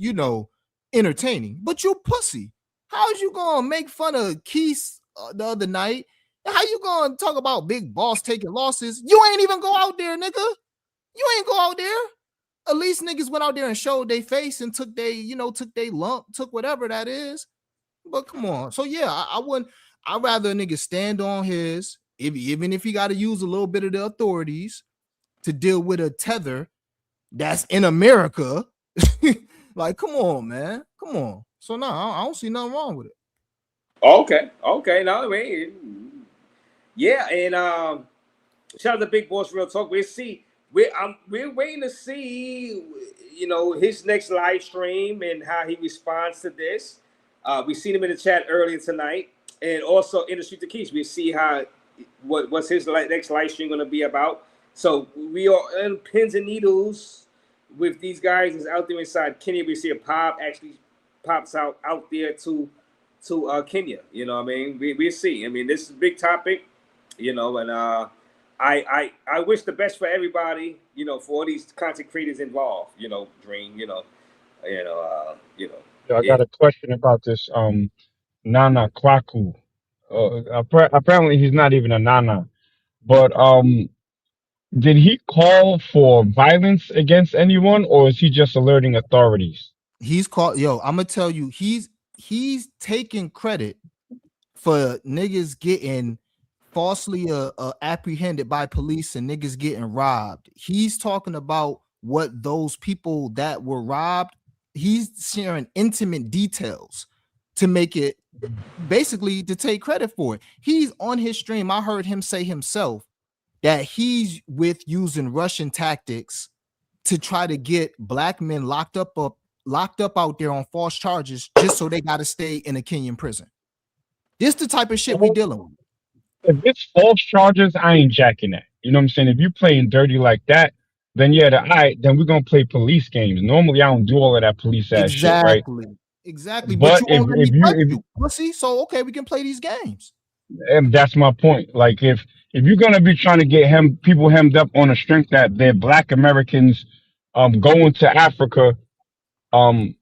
S12: entertaining, but you pussy. How is you gonna make fun of Keith the other night? How you gonna talk about Big Boss taking losses? You ain't even go out there, nigga. You ain't go out there. At least niggas went out there and showed their face and took they lump, took whatever that is. But come on. So yeah, I'd rather a nigga stand on his, even if he got to use a little bit of the authorities to deal with a tether that's in America. Like, come on, man. Come on. So no, I don't see nothing wrong with it.
S10: Okay. No, I mean, yeah, and shout out to Big Boss Real Talk. We're waiting to see, his next live stream and how he responds to this. We seen him in the chat earlier tonight, and also in the Street to Keys. We see what's his next live stream going to be about. So we are in pins and needles with these guys is out there inside Kenya. We see a pop actually pops out there to Kenya. You know what I mean? We see. I mean, this is a big topic, and I wish the best for everybody. for all these content creators involved. Dream.
S11: I got a question about this Nana Kwaku. Apparently he's not even a Nana, but did he call for violence against anyone, or is he just alerting authorities?
S12: He's called, yo, I'm gonna tell you, he's taking credit for niggas getting falsely apprehended by police and niggas getting robbed. He's talking about what those people that were robbed, he's sharing intimate details to make it basically to take credit for it. He's on his stream. I heard him say himself that he's with using Russian tactics to try to get black men locked up out there on false charges just so they got to stay in a Kenyan prison. This the type of shit we dealing with.
S11: If it's false charges, I ain't jacking that. You know what I'm saying? If you playing dirty like that, then then we're gonna play police games. Normally, I don't do all of that police ass shit, right?
S12: Exactly.
S11: But
S12: you won't let me
S11: if
S12: touch
S11: you
S12: you, pussy. So okay, we can play these games.
S11: and that's my point. Like if you're gonna be trying to get people hemmed up on the strength that they're black Americans going to Africa and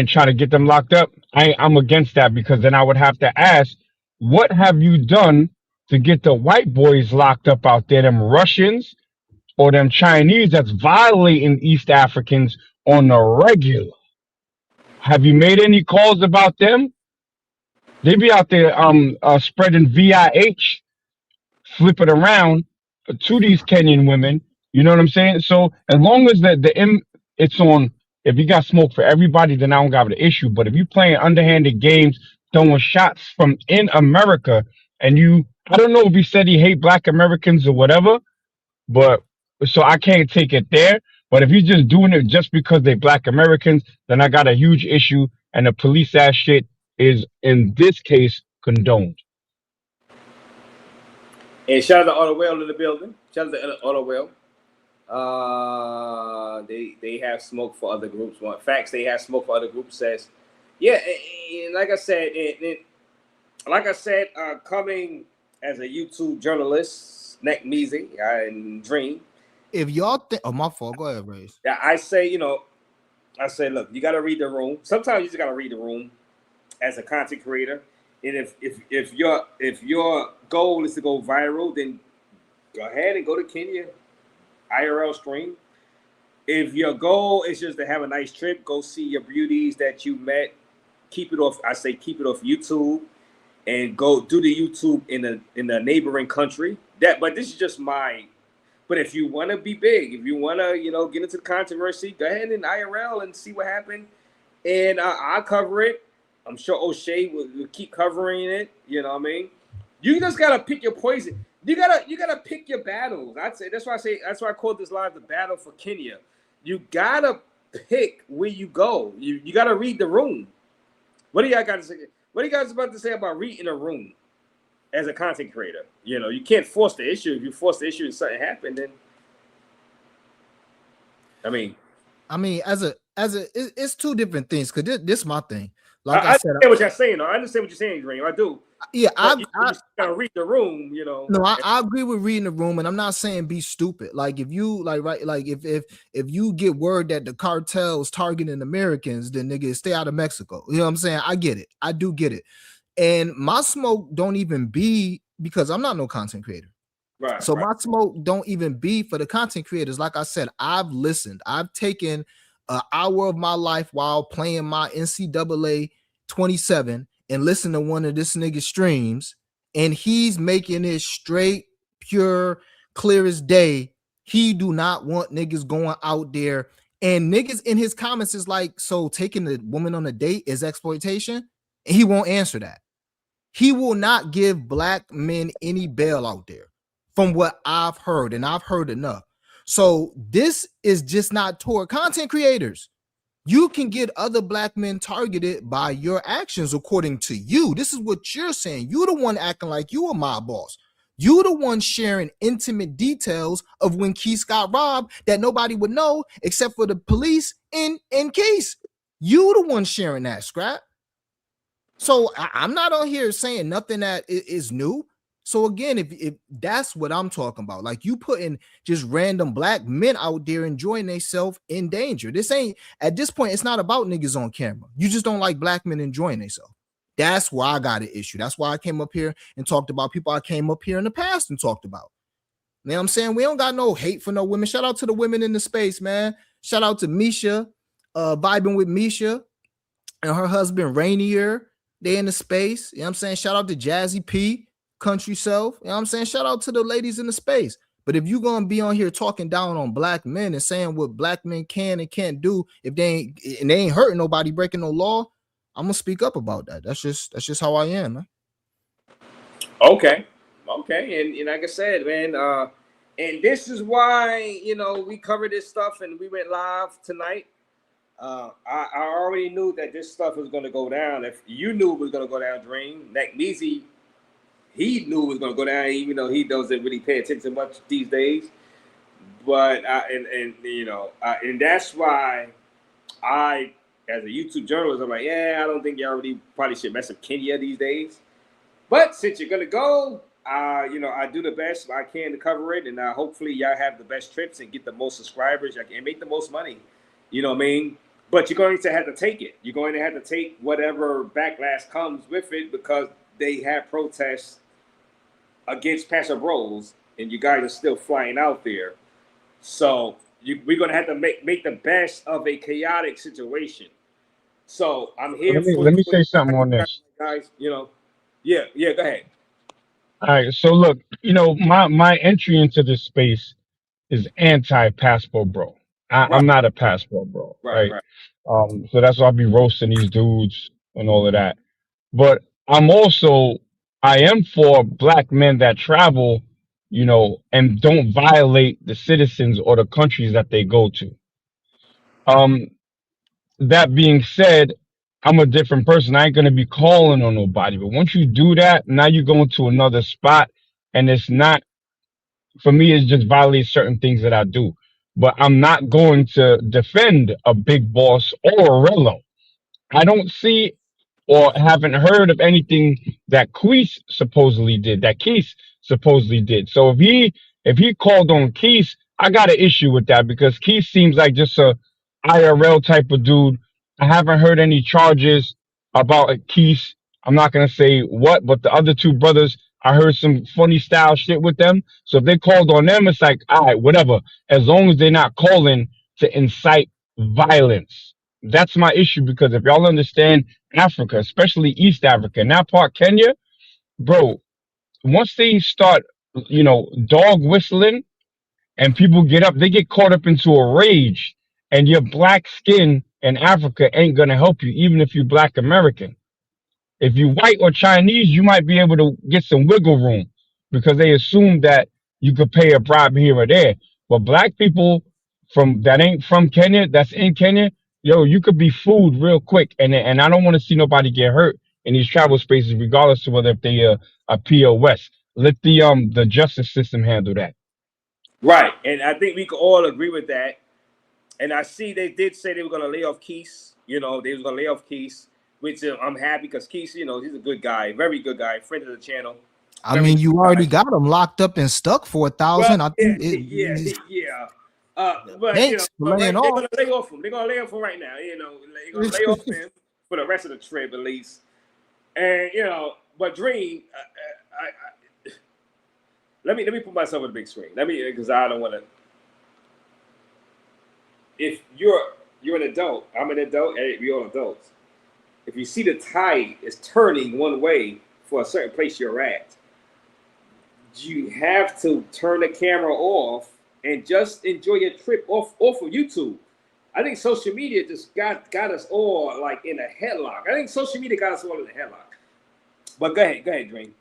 S11: try to get them locked up, I'm against that, because then I would have to ask, what have you done to get the white boys locked up out there, them Russians or them Chinese that's violating East Africans on the regular? Have you made any calls about them? They be out there spreading VIH, flipping around to these Kenyan women. You know what I'm saying? So as long as it's on, if you got smoke for everybody, then I don't got an issue. But if you playing underhanded games, throwing shots from in America, and I don't know if he said he hate black Americans or whatever, but so I can't take it there. But if you're just doing it just because they black Americans, then I got a huge issue, and the police ass shit is in this case condoned.
S10: And shout out to Auto Well in the building. Shout out to Auto Well. They have smoke for other groups. Well, facts, they have smoke for other groups. Says, yeah, and like I said, coming as a YouTube journalist, Neck Measy and Dream.
S12: If y'all think, oh my fault, go ahead, Raze.
S10: Yeah, I say, look, you got to read the room. Sometimes you just got to read the room as a content creator. And if your goal is to go viral, then go ahead and go to Kenya IRL stream. If your goal is just to have a nice trip, go see your beauties that you met. Keep it off. I say keep it off YouTube, and go do the YouTube in a neighboring country. But this is just my. But if you want to be big, if you want to get into the controversy, go ahead and IRL and see what happened, and I'll cover it. I'm sure O'Shea will keep covering it. You know what I mean? You just gotta pick your poison. You gotta pick your battles. I'd say that's why I called this live the battle for Kenya. You gotta pick where you go. You gotta read the room. What do y'all got to say? What are you guys about to say about reading a room as a content creator? You can't force the issue. If you force the issue and something happened, then I mean,
S12: it's two different things. Cause this is my thing. Like
S10: I understand what you're saying. Though. I understand what you're saying, Dream. I do.
S12: Yeah,
S10: you gotta read the room.
S12: No, I agree with reading the room, and I'm not saying be stupid. Like if you if you get word that the cartel's targeting Americans, then nigga stay out of Mexico. You know what I'm saying? I get it. I do get it. And my smoke don't even be because I'm not no content creator.
S10: Right.
S12: So my smoke don't even be for the content creators. Like I said, I've listened. I've taken an hour of my life while playing my NCAA 27 and listen to one of this nigga's streams, and he's making it straight, pure, clear as day. He do not want niggas going out there, and niggas in his comments is like, so taking the woman on a date is exploitation, and he won't answer that. He will not give black men any bail out there from what I've heard, and I've heard enough. So this is just not toward content creators. You can get other black men targeted by your actions according to you. This is what you're saying. You're the one acting like you are my boss. You're the one sharing intimate details of when Keith got robbed that nobody would know except for the police in Keith. You the one sharing that, Scrap. So I'm not on here saying nothing that is new. So again, if that's what I'm talking about, like you putting just random black men out there enjoying themselves in danger. This ain't, at this point, it's not about niggas on camera. You just don't like black men enjoying themselves. That's why I got an issue. That's why I came up here and talked about people I came up here in the past and talked about. You know what I'm saying? We don't got no hate for no women. Shout out to the women in the space, man. Shout out to Misha, vibing with Misha and her husband Rainier. They in the space. You know what I'm saying? Shout out to Jazzy P, Country Self. You know what I'm saying? Shout out to the ladies in the space. But if you're gonna be on here talking down on black men and saying what black men can and can't do if they ain't hurting nobody, breaking no law, I'm gonna speak up about that. That's just how I am, man.
S10: Okay. And like I said, man, and this is why, we covered this stuff and we went live tonight. I already knew that this stuff was going to go down. If you knew it was going to go down, Dream, Neezy, he knew it was going to go down, even though he doesn't really pay attention much these days. But and that's why I, as a YouTube journalist, I'm like, I don't think y'all really probably should mess with Kenya these days. But since you're gonna go, I do the best I can to cover it, and hopefully y'all have the best trips and get the most subscribers and make the most money. You know what I mean? But you're going to have to take it. You're going to have to take whatever backlash comes with it because they have protests against Pastor Bros, and you guys are still flying out there. So we're going to have to make the best of a chaotic situation. So I'm here
S11: Let me say something on this,
S10: guys. Yeah, go ahead.
S11: All right. So look, my entry into this space is anti-passport bro. I'm not a passport bro, right? So that's why I'll be roasting these dudes and all of that. But I am for black men that travel, and don't violate the citizens or the countries that they go to. Um, that being said, I'm a different person. I ain't gonna be calling on nobody. But once you do that, now you're going to another spot, and it's not, for me. It just violates certain things that I do. But I'm not going to defend a big boss or a Rello. I don't see or haven't heard of anything that Keith supposedly did. So if he called on Keith, I got an issue with that because Keith seems like just a IRL type of dude. I haven't heard any charges about Keith. I'm not gonna say what, but the other two brothers, I heard some funny style shit with them. So if they called on them, it's like, all right, whatever. As long as they're not calling to incite violence. That's my issue because if y'all understand Africa, especially East Africa, and that part Kenya, bro, once they start, dog whistling and people get up, they get caught up into a rage, and your black skin in Africa ain't gonna help you, even if you're black American. If you white or Chinese, you might be able to get some wiggle room because they assume that you could pay a bribe here or there. But black people from that ain't from Kenya, that's in Kenya, you could be fooled real quick. And I don't want to see nobody get hurt in these travel spaces, regardless of whether if they a POS. Let the justice system handle that.
S10: Right, and I think we can all agree with that. And I see they did say they were going to lay off Keith. They were going to lay off Keith, which I'm happy because Keith, he's a good guy, very good guy, friend of the channel.
S12: I mean, you already got him locked up and stuck for 1,000.
S10: Well,
S12: I think
S10: yeah. But
S12: thanks for laying
S10: they're
S12: off.
S10: going to lay off him. They're going to lay off him right now. They're going to lay off him for the rest of the trip at least. And but Dream, let me put myself on the big screen. Because I don't want to. If you're an adult, I'm an adult, and we all adults. If you see the tide is turning one way for a certain place you're at, you have to turn the camera off and just enjoy your trip off of YouTube. I think social media just got us all like in a headlock. I think social media got us all in a headlock. But go ahead, Dream.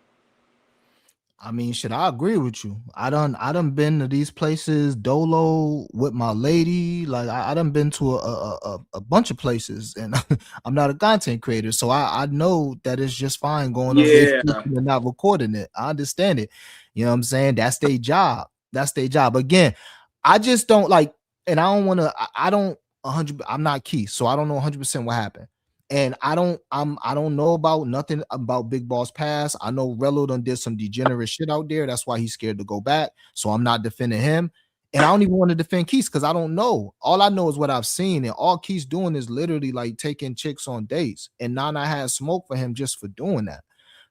S12: I mean, shit, I agree with you. I done been to these places, Dolo with my lady. Like I done been to a bunch of places, and I'm not a content creator, so I know that it's just fine going up there and not recording it. I understand it. You know what I'm saying? That's their job. Again, I just don't like, and I don't want to. I don't 100. I'm not Keith, so I don't know 100% what happened. And I don't know about nothing about Big Boss Pass. I know Relo done did some degenerate shit out there. That's why he's scared to go back. So I'm not defending him. And I don't even want to defend Keith because I don't know. All I know is what I've seen. And all Keith's doing is literally like taking chicks on dates. And Nana had smoke for him just for doing that.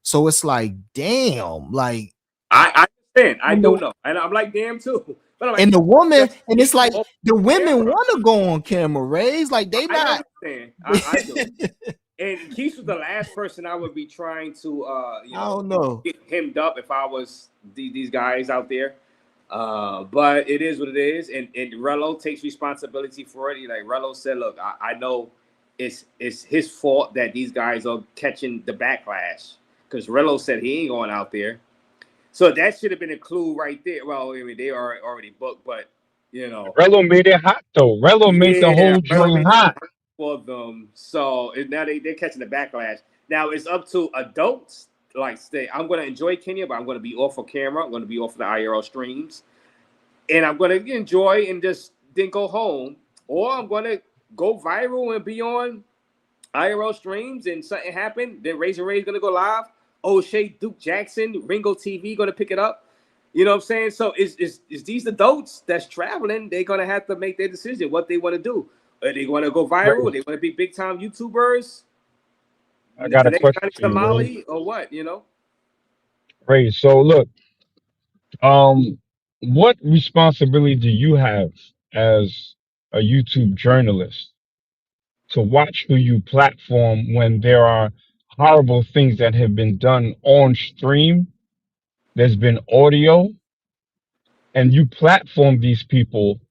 S12: So it's like, damn, like
S10: I understand. I don't know. And I'm like, damn too. But I'm like,
S12: and the woman, and it's like
S10: off
S12: the women
S10: camera.
S12: want to go on camera, Raze. Like they
S10: I
S12: not.
S10: understand. I do. And Keith was the last person I would be trying to,
S12: I don't know.
S10: get hemmed up if I was these guys out there. But it is what it is, and Relo takes responsibility for it. Like Relo said, look, I know it's his fault that these guys are catching the backlash because Relo said he ain't going out there. So that should have been a clue right there. Well, I mean, they are already booked, but
S11: Relo made it hot though. Relo made the whole joint hot
S10: for them. So now they're catching the backlash. Now it's up to adults. Like say, I'm going to enjoy Kenya, but I'm going to be off of camera. I'm going to be off of the IRL streams, and I'm going to enjoy and just then go home, or I'm going to go viral and be on IRL streams, and something happened. Then Raze going to go live. O'Shea, Duke Jackson, Ringo TV going to pick it up. You know what I'm saying? So is these adults that's traveling? They're going to have to make their decision what they want to do. Are they want to go viral? Are they want to be big time YouTubers?
S11: I got a question for you,
S10: Somali or what?
S11: Ray. So look, what responsibility do you have as a YouTube journalist to watch who you platform when there are horrible things that have been done on stream? There's been audio, and you platform these people.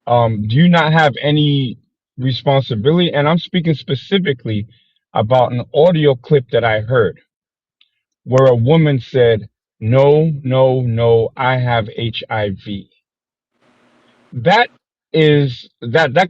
S11: Do you not have any responsibility? And I'm speaking specifically about an audio clip that I heard where a woman said, "No, no, no, I have HIV." That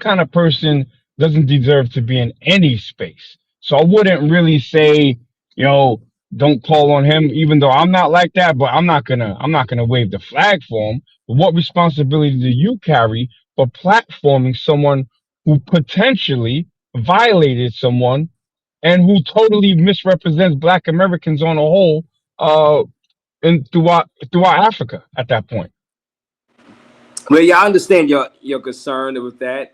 S11: kind of person doesn't deserve to be in any space. So I wouldn't really say, don't call on him, even though I'm not like that, but I'm not gonna wave the flag for him. But what responsibility do you carry for platforming someone who potentially violated someone and who totally misrepresents Black Americans on a whole, and throughout Africa at that point?
S10: Well, yeah, I understand your concern with that,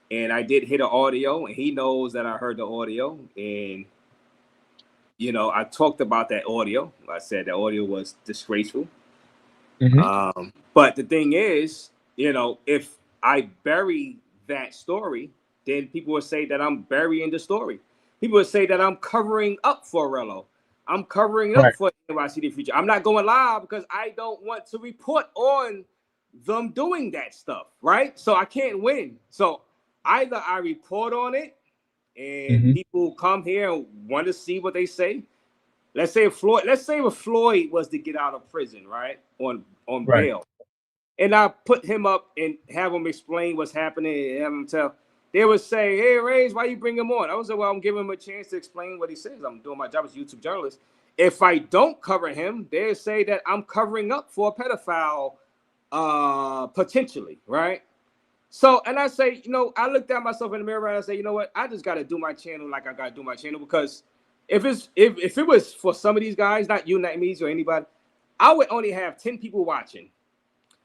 S10: and I did hit an audio, and he knows that I heard the audio, and I talked about that audio. I said the audio was disgraceful. But the thing is, if I bury that story, then people will say that I'm burying the story. People will say that I'm covering up for Relo. I'm covering up for NYC the Future. I'm not going live because I don't want to report on them doing that stuff, right? So I can't win. So either I report on it and people come here and want to see what they say. Let's say if Floyd was to get out of prison, right, on bail, and I put him up and have him explain what's happening and have him tell, they would say, "Hey, Raze, why you bring him on?" I would say, "Well, I'm giving him a chance to explain what he says. I'm doing my job as a YouTube journalist." If I don't cover him, they say that I'm covering up for a pedophile, potentially, right? So, and I say, I looked at myself in the mirror and I say, you know what? I just got to do my channel like I got to do my channel, because if it was for some of these guys, not you, not me, or anybody, I would only have 10 people watching.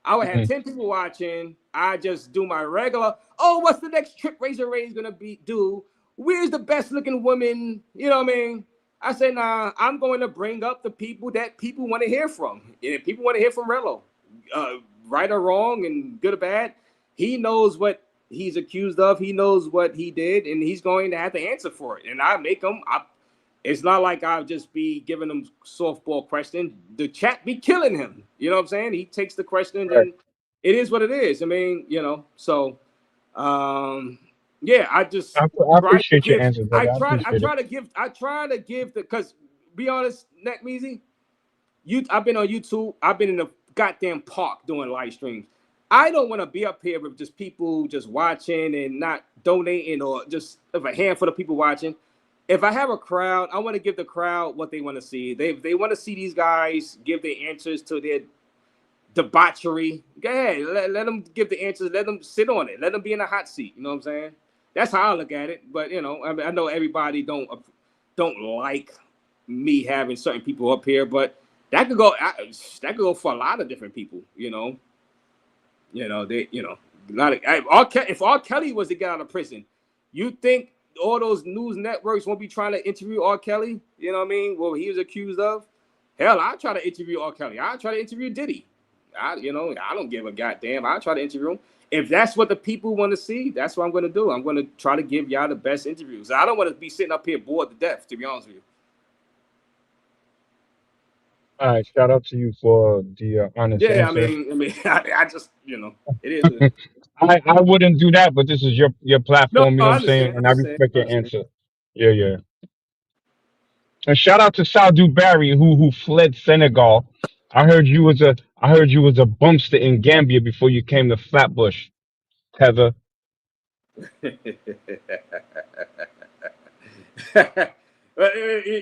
S10: I would have 10 people watching. I just do my regular, what's the next trip Razor Raze gonna do? Where's the best looking woman? You know what I mean? I say, nah, I'm going to bring up the people that people want to hear from. And if people want to hear from Relo, right or wrong and good or bad, he knows what he's accused of. He knows what he did, and he's going to have to answer for it. And I make him. It's not like I'll just be giving him softball questions. The chat be killing him. You know what I'm saying? He takes the questions, and it is what it is. I mean, so, yeah. I just
S11: I appreciate your answer, brother.
S10: I try to give because be honest, Neck Meezy, I've been on YouTube. I've been in the goddamn park doing live streams. I don't want to be up here with just people just watching and not donating, or just of a handful of people watching. If I have a crowd, I want to give the crowd what they want to see. They want to see these guys give their answers to their debauchery. Go ahead, let them give the answers. Let them sit on it. Let them be in a hot seat. You know what I'm saying? That's how I look at it. But you know, I mean, I know everybody don't like me having certain people up here, but that could go for a lot of different people. They a lot of if R. Kelly was to get out of prison, you think all those news networks won't be trying to interview R. Kelly? You know what I mean? What he was accused of? Hell, I try to interview R. Kelly. I try to interview Diddy. I don't give a goddamn. I try to interview him. If that's what the people want to see, that's what I'm going to do. I'm going to try to give y'all the best interviews. I don't want to be sitting up here bored to death, to be honest with you.
S11: All right, shout out to you for the honest
S10: Yeah, I
S11: answer.
S10: mean, I just, it is. What it is.
S11: I wouldn't do that, but this is your
S10: No,
S11: platform. You know
S10: I
S11: what I'm saying,
S10: understand. I
S11: and I
S10: understand.
S11: respect
S10: I
S11: your
S10: understand.
S11: answer. Yeah, yeah. And shout out to Saldu Barry who fled Senegal. I heard you was a bumpster in Gambia before you came to Flatbush, Heather.
S10: But,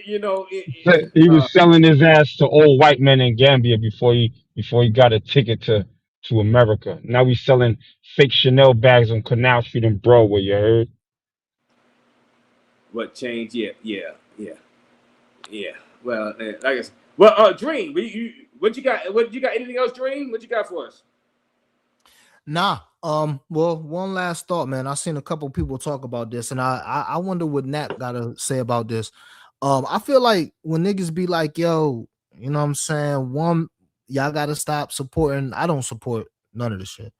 S10: you know,
S11: He was selling his ass to old white men in Gambia before he got a ticket to America. Now he's selling fake Chanel bags on Canal Street in Broadway. You heard?
S10: what changed? Yeah, yeah, yeah, yeah. Well, like I said, Dream, what you got? What you got? Anything else, Dream? What you got for us?
S12: Nah. Well, one last thought, man. I seen a couple people talk about this, and I wonder what Nap gotta say about this. I feel like when niggas be like, yo, you know what I'm saying? Y'all gotta stop supporting. I don't support none of this shit,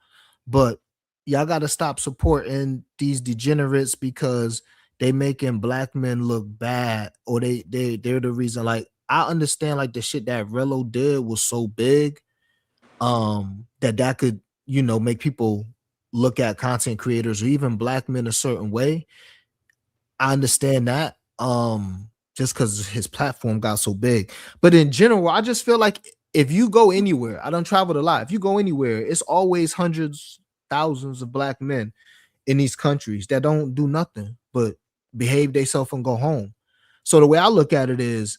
S12: but y'all gotta stop supporting these degenerates because they making black men look bad, or they're the reason. Like, I understand like the shit that Rello did was so big, that could, make people look at content creators or even black men a certain way. I understand that, just because his platform got so big. But in general, I just feel like if you go anywhere, I don't travel a lot. If you go anywhere, it's always hundreds, thousands of black men in these countries that don't do nothing but behave themselves and go home. So the way I look at it is,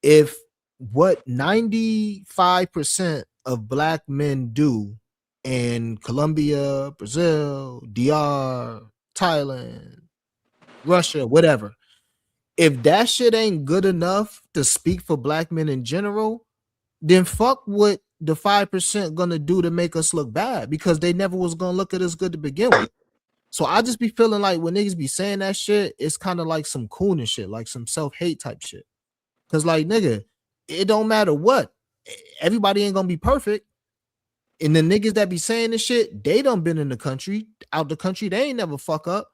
S12: if what 95% of black men do in Colombia, Brazil, DR, Thailand, Russia, whatever, if that shit ain't good enough to speak for black men in general, then fuck what the 5% gonna do to make us look bad, because they never was gonna look at us good to begin with. So I just be feeling like when niggas be saying that shit, it's kind of like some coon shit, like some self-hate type shit. Cause like, nigga, it don't matter what. Everybody ain't gonna be perfect. And the niggas that be saying this shit, they done been in the country, out the country. They ain't never fuck up.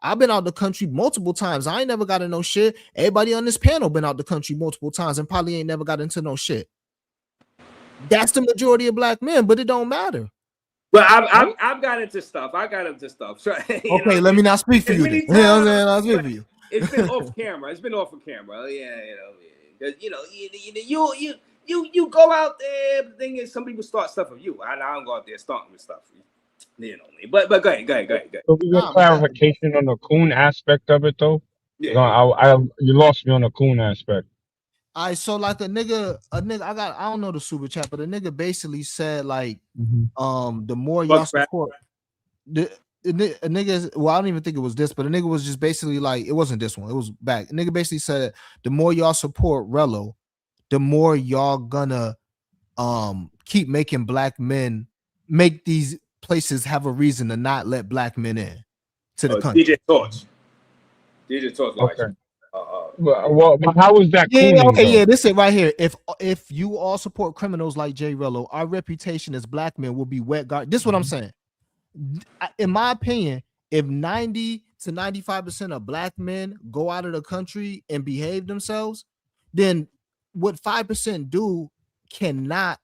S12: I've been out the country multiple times. I ain't never got in no shit. Everybody on this panel been out the country multiple times and probably ain't never got into no shit. That's the majority of black men, but it don't matter.
S10: Well, I've got into stuff. I got into stuff. So,
S12: okay, let me not speak for you. Then. You know what I'm saying? I'll speak for you.
S10: It's been off camera. It's been off of camera. Yeah, you go out there. The thing is, some people start stuff with you. I don't go out there starting with stuff. But go ahead.
S11: So we get clarification on the coon aspect of it, though.
S10: Yeah.
S11: You lost me on the coon aspect.
S12: All right, so like a nigga, I don't know the super chat, but a nigga basically said like, the more y'all support a nigga, well, I don't even think it was this, but a nigga was just basically like, it wasn't this one, it was back. A nigga basically said the more y'all support Rello, the more y'all gonna keep making black men make these places have a reason to not let black men in to the country.
S10: DJ Torch.
S11: Okay. Well, how is that cooning?
S12: Yeah, okay,
S11: though?
S12: yeah, this is right here. If you all support criminals like J Rello, our reputation as black men will be wet guard. This is what I'm saying. In my opinion, if 90 to 95% of black men go out of the country and behave themselves, then what 5% do cannot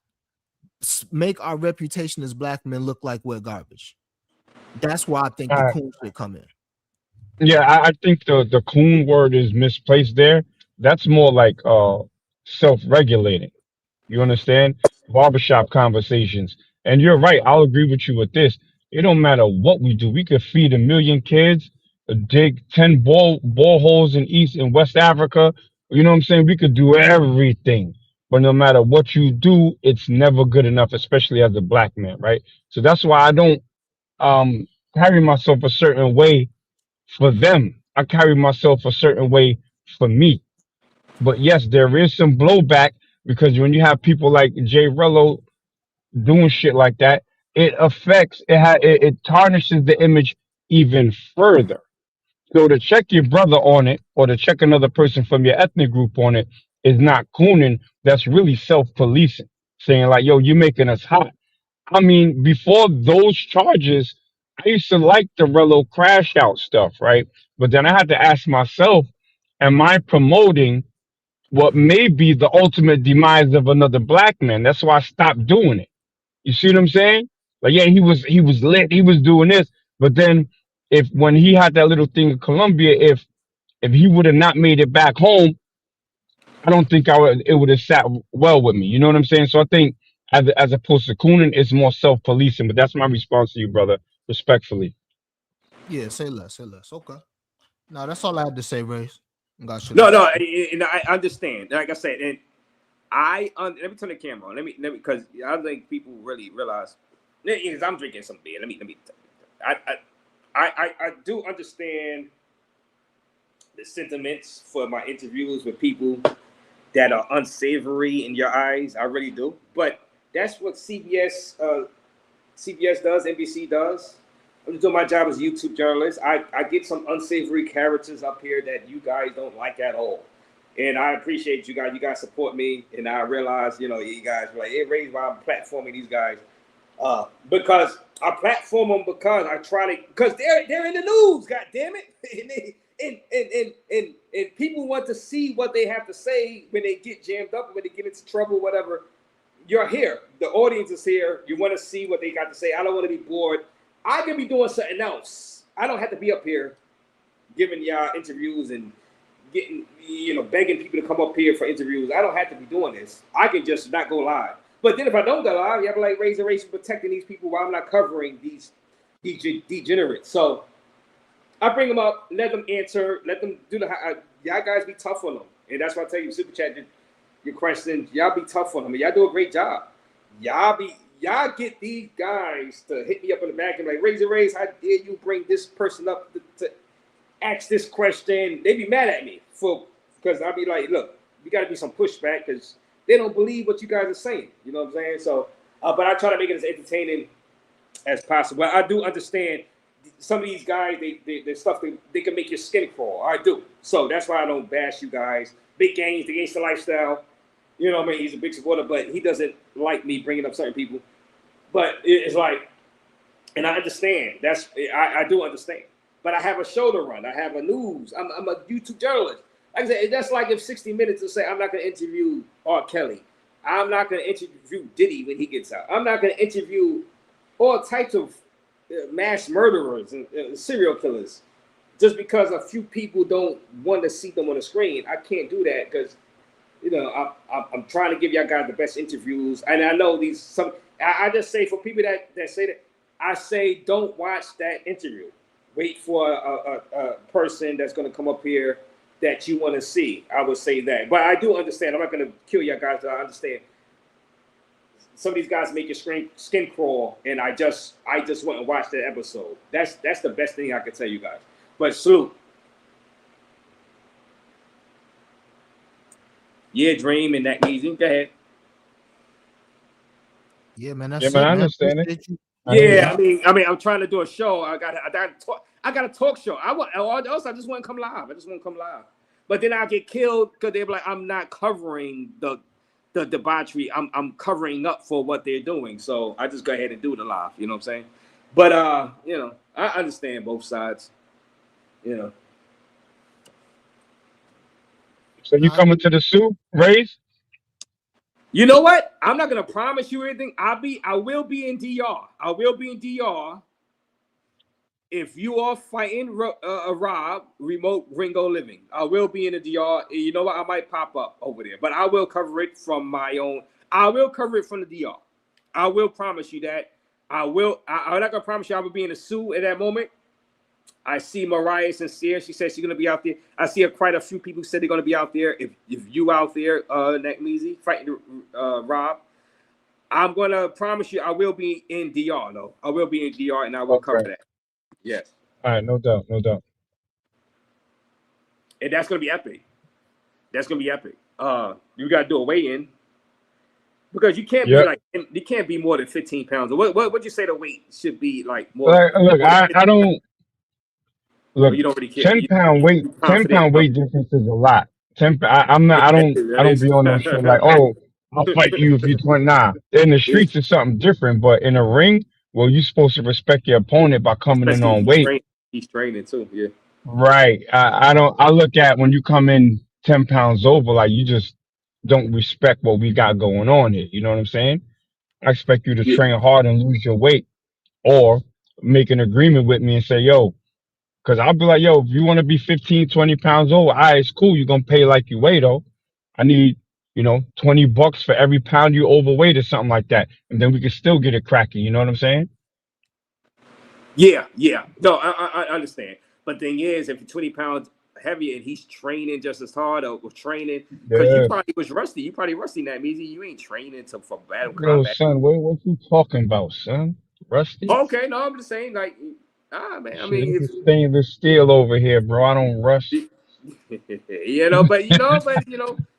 S12: make our reputation as black men look like wet garbage. That's why I think the coon should come in.
S11: Yeah, I think the coon word is misplaced there. That's more like self-regulating. You understand? Barbershop conversations. And you're right, I'll agree with you with this. It don't matter what we do. We could feed 1,000,000 kids, dig 10 boreholes in East and West Africa. You know what I'm saying? We could do everything. But no matter what you do, it's never good enough, especially as a black man, right? So that's why I don't carry myself a certain way for them. I carry myself a certain way for me. But yes, there is some blowback because when you have people like Jay Rello doing shit like that, it affects it tarnishes the image even further. So to check your brother on it or to check another person from your ethnic group on it is not cooning. That's really self-policing, saying like, "Yo, you're making us hot." I mean, before those charges, I used to like the Rello crash out stuff, right? But then I had to ask myself, am I promoting what may be the ultimate demise of another black man? That's why I stopped doing it. You see what I'm saying? Like, yeah, he was lit, he was doing this, but then if when he had that little thing in Colombia, if he would have not made it back home, I don't think it would have sat well with me. You know what I'm saying? So I think as opposed to Coonan, it's more self policing. But that's my response to you, brother, respectfully.
S12: Yeah, say less, say less. Okay. No, that's all I had to say, Race. Got you.
S10: No, no, and I understand. Like I said, and let me turn the camera on. Let me because I think people really realize because I'm drinking some beer. Let me. I do understand the sentiments for my interviews with people that are unsavory in your eyes. I really do. But that's what CBS does, NBC does. I'm just doing my job as a YouTube journalist. I get some unsavory characters up here that you guys don't like at all. And I appreciate you guys. You guys support me. And I realize, you guys were like, hey, Raze, why I'm platforming these guys. Because I platform them because I try to, because they're in the news, God damn it. And people want to see what they have to say when they get jammed up, when they get into trouble, whatever. You're here. The audience is here. You want to see what they got to say. I don't want to be bored. I can be doing something else. I don't have to be up here giving y'all interviews and getting, begging people to come up here for interviews. I don't have to be doing this. I can just not go live. But then if I don't go live, you have to like raise protecting these people while I'm not covering these degenerates. So I bring them up, let them answer, let them do y'all guys be tough on them. And that's why I tell you, Super Chat, your questions, y'all be tough on them. And y'all do a great job. Y'all get these guys to hit me up in the back and like, Raze, how dare you bring this person up to ask this question? They be mad at me because I'll be like, look, we got to be some pushback because they don't believe what you guys are saying. You know what I'm saying? So, but I try to make it as entertaining as possible. I do understand some of these guys, they stuff they can make your skin crawl. I do. So that's why I don't bash you guys. Big Games, the Gangsta Lifestyle. You know what I mean? He's a big supporter, but he doesn't like me bringing up certain people. But it's like, and I understand. I do understand. But I have a show to run. I have a news. I'm a YouTube journalist. Like I said, that's like if 60 Minutes will say, I'm not going to interview R. Kelly. I'm not going to interview Diddy when he gets out. I'm not going to interview all types of mass murderers and serial killers just because a few people don't want to see them on the screen. I can't do that because, I'm trying to give y'all guys the best interviews. And I know I just say for people that say that, I say don't watch that interview. Wait for a person that's going to come up here that you want to see. I would say that. But I do understand. I'm not going to kill y'all guys. I understand. Some of these guys make your skin crawl, and I just went and watched that episode. That's the best thing I can tell you guys. But salute. Yeah, Dream and that easy. Go ahead.
S12: Yeah, man. That's
S11: Yeah,
S12: it,
S11: man, I
S12: man.
S11: understand it.
S10: Yeah, I mean, I'm trying to do a show. I got a talk show. I just want to come live. But then I get killed because they're like, I'm not covering the debauchery. I'm covering up for what they're doing. So I just go ahead and do the live. You know what I'm saying? But I understand both sides.
S11: So you coming to the Sue, Raze?
S10: You know what? I'm not gonna promise you anything. I will be in DR. I will be in DR. If you are fighting Rob, remote Ringo Living, I will be in the DR. You know what? I might pop up over there, but I will cover it from my own. I will cover it from the DR. I will promise you that. I'm not gonna promise you I will be in the Sioux at that moment. I see Mariah Sincere. She said she's gonna be out there. I see quite a few people who said they're gonna be out there. If you out there, Nakmeezy, fighting Rob, I'm gonna promise you I will be in DR though. I will be in DR and I will cover that. Yes.
S11: All right, no doubt.
S10: and that's gonna be epic. That's gonna be epic. You gotta do a weigh-in because you can't be
S11: Yep.
S10: like you can't be more than 15 pounds. What would you say the weight should be like more?
S11: Look,
S10: More than
S11: I
S10: 15,
S11: don't
S10: or
S11: look
S10: you don't really care.
S11: 10
S10: You
S11: pound weight, 10
S10: confident.
S11: pound weight difference is a lot. 10 I'm not I
S10: That
S11: don't
S10: is.
S11: be on no shit like, oh, I'll fight you if you 20. Nah, in the streets is something different, but in a ring, well, you're supposed to respect your opponent by coming in
S10: Especially
S11: on weight.
S10: he's training too. Yeah.
S11: Right. I don't I look at when you come in 10 pounds over, like you just don't respect what we got going on here. You know what I'm saying? I expect you to
S10: Yeah.
S11: train hard and lose your weight or make an agreement with me and say, yo, because I'll be like, yo, if you want to be 15, 20 pounds over, all right, it's cool. You're going to pay like you weigh, though. I need, $20 for every pound you overweight or something like that. And then we can still get it cracking. You know what I'm saying?
S10: Yeah, yeah. No, I understand. But thing is, if you're 20 pounds heavier and he's training just as hard or training, because you
S11: Yeah.
S10: probably was rusty. You probably rusty in that, Meezy. You ain't training for battle
S11: Yo,
S10: combat.
S11: son, what you talking about, son? Rusty?
S10: Okay, no, I'm just saying, like, man. I
S11: Shit,
S10: mean,
S11: this is stainless steel over here, bro. I don't rush.
S10: but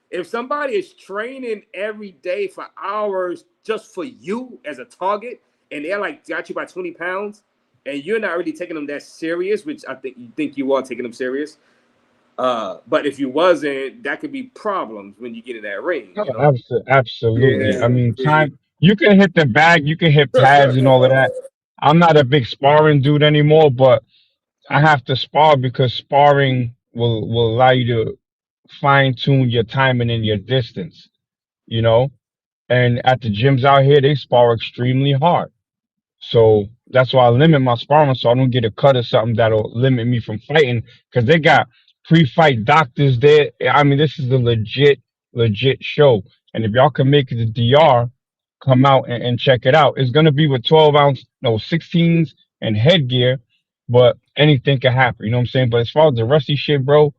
S10: if somebody is training every day for hours just for you as a target, and they're like got you by 20 pounds, and you're not really taking them that serious, which I think you are taking them serious. But if you wasn't, that could be problems when you get in that ring.
S11: No, absolutely. I
S10: Yeah,
S11: mean,
S10: yeah.
S11: you can hit the bag, you can hit pads and all of that. I'm not a big sparring dude anymore, but I have to spar because sparring will allow you to fine tune your timing and your distance, you know? And at the gyms out here, they spar extremely hard. So that's why I limit my sparring so I don't get a cut or something that'll limit me from fighting because they got pre-fight doctors there. I mean, this is a legit show. And if y'all can make it to DR, come out and check it out. It's gonna be with 12-ounce, no 16s and headgear, but anything can happen. You know what I'm saying? But as far as the rusty shit, bro,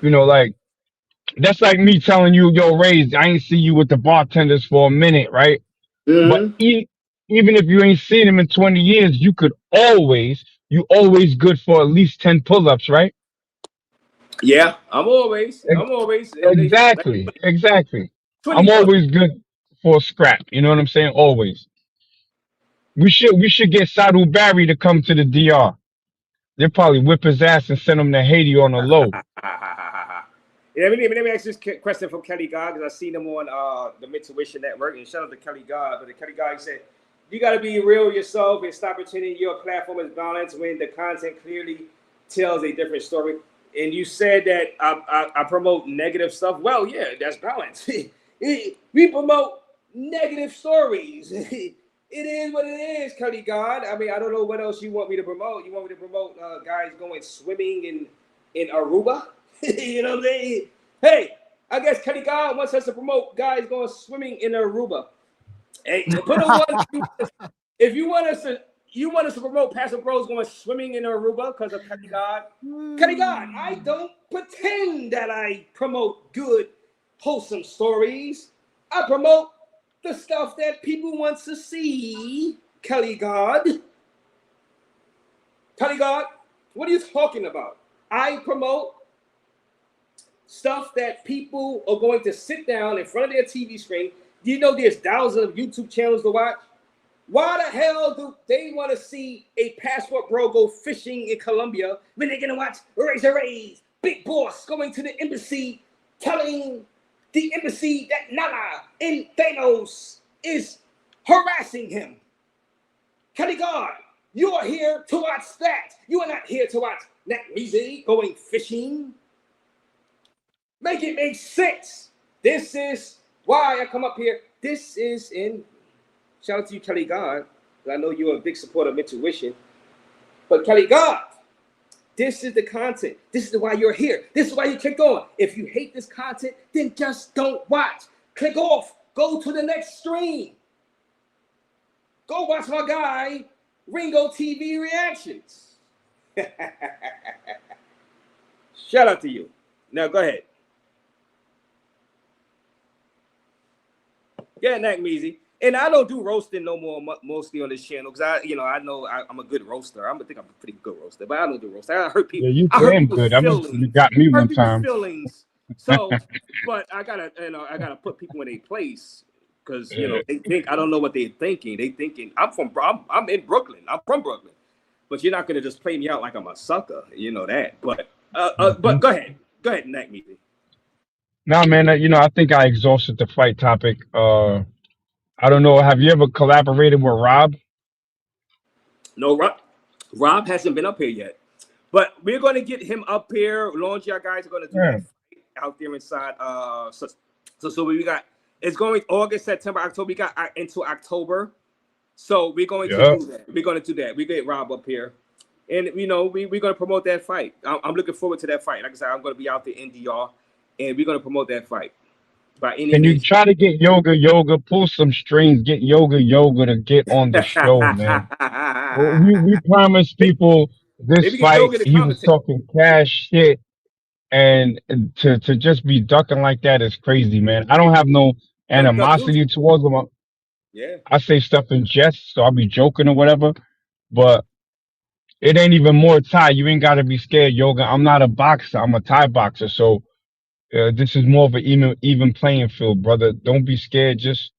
S11: like that's like me telling you, yo, Raze, I ain't see you with the bartenders for a minute, right? But even if you ain't seen him in 20 years, you always good for at least 10 pull-ups, right?
S10: Yeah, I'm always like
S11: Exactly.
S10: 20
S11: I'm
S10: bucks.
S11: always good for a scrap. You know what I'm saying? Always. We should get Sadu Barry to come to the DR. They'll probably whip his ass and send him to Haiti on a low.
S10: Yeah, let me ask this question from Kelly God because I seen him on the Intuition Network. And shout out to Kelly God. But the Kelly God said, you got to be real yourself and stop pretending your platform is balanced when the content clearly tells a different story. And you said that I promote negative stuff. Well, yeah, that's balance. We promote negative stories. It is what it is, Kelly God. I mean, I don't know what else you want me to promote. You want me to promote guys going swimming in Aruba? You know what I'm saying? Hey, I guess Kelly God wants us to promote guys going swimming in Aruba. Hey, put a one. If you want us to promote Pastor Bros going swimming in Aruba because of Kelly God. Kelly God, I don't pretend that I promote good, wholesome stories. I promote the stuff that people want to see. Kelly God. Kelly God, what are you talking about? I promote stuff that people are going to sit down in front of their TV screen. Do you know there's thousands of YouTube channels to watch? Why the hell do they want to see a Passport Bro go fishing in Colombia when they're going to watch Raze, Big Boss going to the embassy telling the embassy that Nala and Thanos is harassing him? Kelly God, you are here to watch that. You are not here to watch Nat Raze going fishing. Make it make sense. This is why I come up here. This is in shout out to you, Kelly God. I know you're a big supporter of Intuition. But Kelly God, this is the content. This is why you're here. This is why you click on. If you hate this content, then just don't watch. Click off. Go to the next stream. Go watch my guy, Ringo TV Reactions. Shout out to you. Now go ahead. Yeah, Nat Meezy. And I don't do roasting no more, mostly on this channel, because I know I'm a good roaster. I think I'm a pretty good roaster, but I don't do roasting. I hurt people.
S11: Yeah, you
S10: I hurt
S11: damn
S10: people's
S11: good. I remember you
S10: feelings.
S11: got me
S10: Hurt
S11: one
S10: people's
S11: time.
S10: feelings. So, but I gotta put people in a place, because they think I don't know what they're thinking. They thinking I'm in Brooklyn. I'm from Brooklyn, but you're not gonna just play me out like I'm a sucker. You know that. But
S11: Mhm.
S10: go ahead, Nat Meezy.
S11: Nah, man. I think I exhausted the fight topic. I don't know. Have you ever collaborated with Rob?
S10: No, Rob hasn't been up here yet. But we're going to get him up here. Long as y'all guys are going to do
S11: Yeah.
S10: that fight out there inside. So we got, it's going August, September, October. We got into October. So we're going to
S11: Yeah.
S10: do that. We're going to do that. We get Rob up here. And, we're going to promote that fight. I'm looking forward to that fight. Like I said, I'm going to be out there in DR. And we're going to promote that fight by any
S11: Can you
S10: means.
S11: try to get Yoga, pull some strings, get Yoga to get on the show, man? We promised people this
S10: Maybe get
S11: fight.
S10: Yoga to
S11: He was
S10: commentate.
S11: talking cash shit, and to just be ducking like that is crazy, man. I don't have no
S10: Young Thug neutral.
S11: animosity towards him.
S10: Yeah.
S11: I say stuff in jest, so I'll be joking or whatever. But it ain't even more Thai. You ain't got to be scared, Yoga. I'm not a boxer. I'm a Thai boxer. So this is more of an even playing field, brother. Don't be scared. Just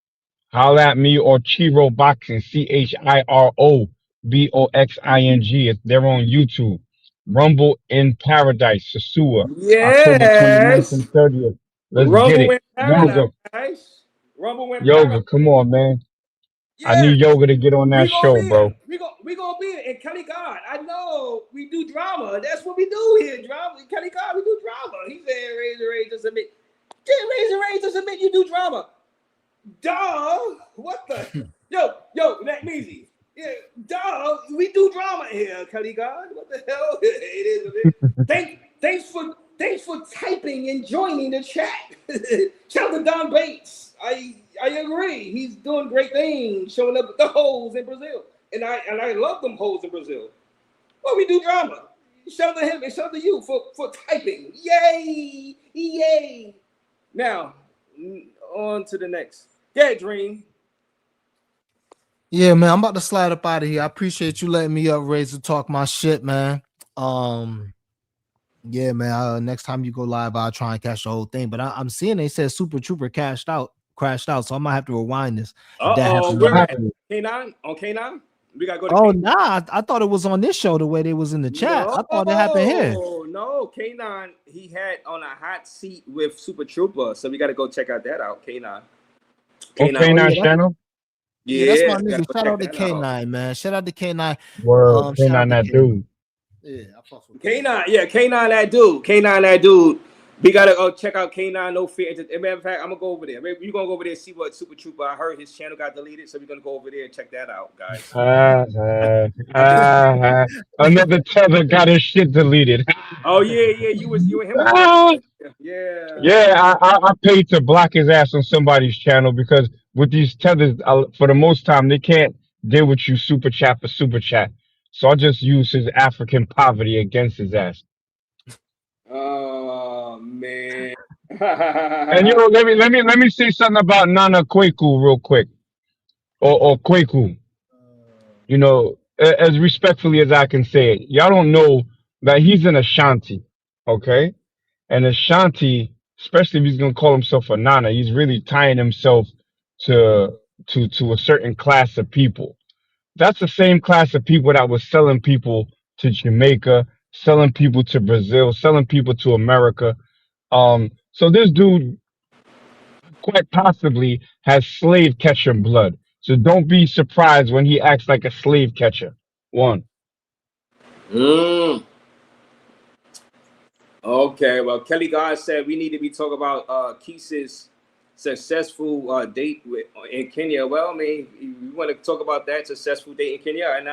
S11: holler at me or Chiro Boxing, ChiroBoxing. They're on YouTube. Rumble in Paradise, Sasua, October 29th
S10: Yes.
S11: and 30th. Let's get
S10: Rumble
S11: it.
S10: in
S11: Yoga,
S10: paradise. Rumble in paradise.
S11: Yoga, come on, man. I
S10: Yeah.
S11: need Yoga to get on that
S10: We gonna
S11: show,
S10: be
S11: bro.
S10: in. We gonna be in. And Kelly God, I know we do drama. That's what we do here. Drama. Kelly God, we do drama. He said, Raze to submit. Raze to submit. You do drama. Duh. What the? Yo, Nat Meezy. Yeah, duh. We do drama here, Kelly God. What the hell? It is a bit. Thanks for typing and joining the chat. Shout out to Don Bates. I agree. He's doing great things, showing up with the hoes in Brazil. And I love them hoes in Brazil. Well, we do drama. Shout out to him and shout out to you for typing. Yay! Yay! Now, on to the next. Yeah, Dream.
S12: Yeah, man, I'm about to slide up out of here. I appreciate you letting me up, Raze, to talk my shit, man. Yeah, man. Next time you go live, I'll try and catch the whole thing. But I'm seeing they said Super Trooper crashed out, so I might have to rewind this. If that happens,
S10: We're at K9 on K9. We gotta go to K9.
S12: Nah, I thought it was on this show the way they was in the chat. I thought it happened here.
S10: No, K9, he had on a hot seat with Super Trooper, so we gotta go check out K9.
S11: K9 channel.
S12: Yeah, that's my nigga. Shout out to K9, man. Shout out to K9.
S11: Word, K9 that dude.
S12: Yeah, I fuck with
S10: K9. Yeah, K9 that dude. K9 that dude. We gotta go check out K9. No fear. As a matter of fact, I'm gonna go over there. We're gonna go over there and see what Super Trooper. I heard his channel got deleted, so we're gonna go over there and check that out, guys.
S11: Another tether got his shit deleted.
S10: Oh yeah. You and him.
S11: Yeah, I paid to block his ass on somebody's channel because with these tethers, for the most time, they can't deal with you super chat for super chat. So I just use his African poverty against his ass.
S10: Oh man.
S11: And let me say something about Nana Kweku real quick, or Kweku. As respectfully as I can say it, y'all don't know that he's an Ashanti, okay? And Ashanti, especially if he's gonna call himself a Nana, he's really tying himself to a certain class of people. That's the same class of people that was selling people to Jamaica, selling people to Brazil, selling people to America. So this dude quite possibly has slave catcher blood. So don't be surprised when he acts like a slave catcher. One.
S10: Okay, well, Kelly God said we need to be talking about Keith's successful date in Kenya. Well, I mean, we want to talk about that successful date in Kenya, and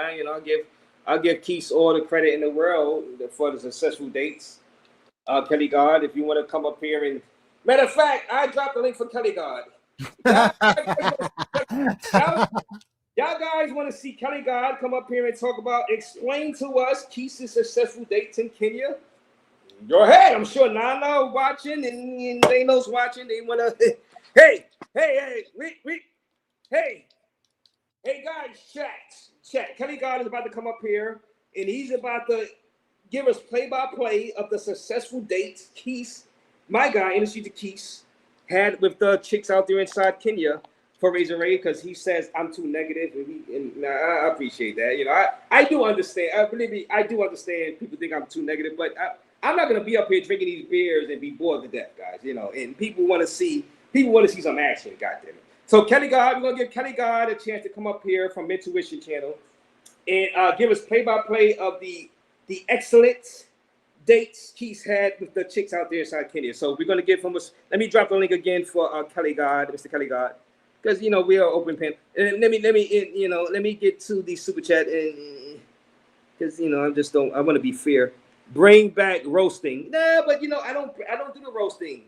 S10: I'll give Keith all the credit in the world for the successful dates. Kelly God, if you want to come up here and matter of fact, I dropped the link for Kelly God. Y'all guys want to see Kelly God come up here and explain to us Keith's successful dates in Kenya? Go ahead. I'm sure Nana watching and Dano's watching. They want to, hey,
S9: Hey, guys, chat. Kelly God is about to come up here, and he's about to give us play-by-play of the successful dates Keith, my guy, Industry to Keith, had with the chicks out there inside Kenya for Raze, because he says I'm too negative, and I appreciate that. You know, I do understand. Believe me, I do understand. People think I'm too negative, but I'm not gonna be up here drinking these beers and be bored to death, guys. You know, and people want to see some action. Goddamn it. So Kelly God, we're gonna give Kelly God a chance to come up here from Intuition Channel and give us play-by-play of the excellent dates Keith had with the chicks out there inside Kenya. So we're gonna give him let me drop the link again for Kelly God, Mr. Kelly God, because you know we are open pen. And let me get to the super chat, because you know I want to be fair. Bring back roasting. Nah, but you know I don't do the roasting.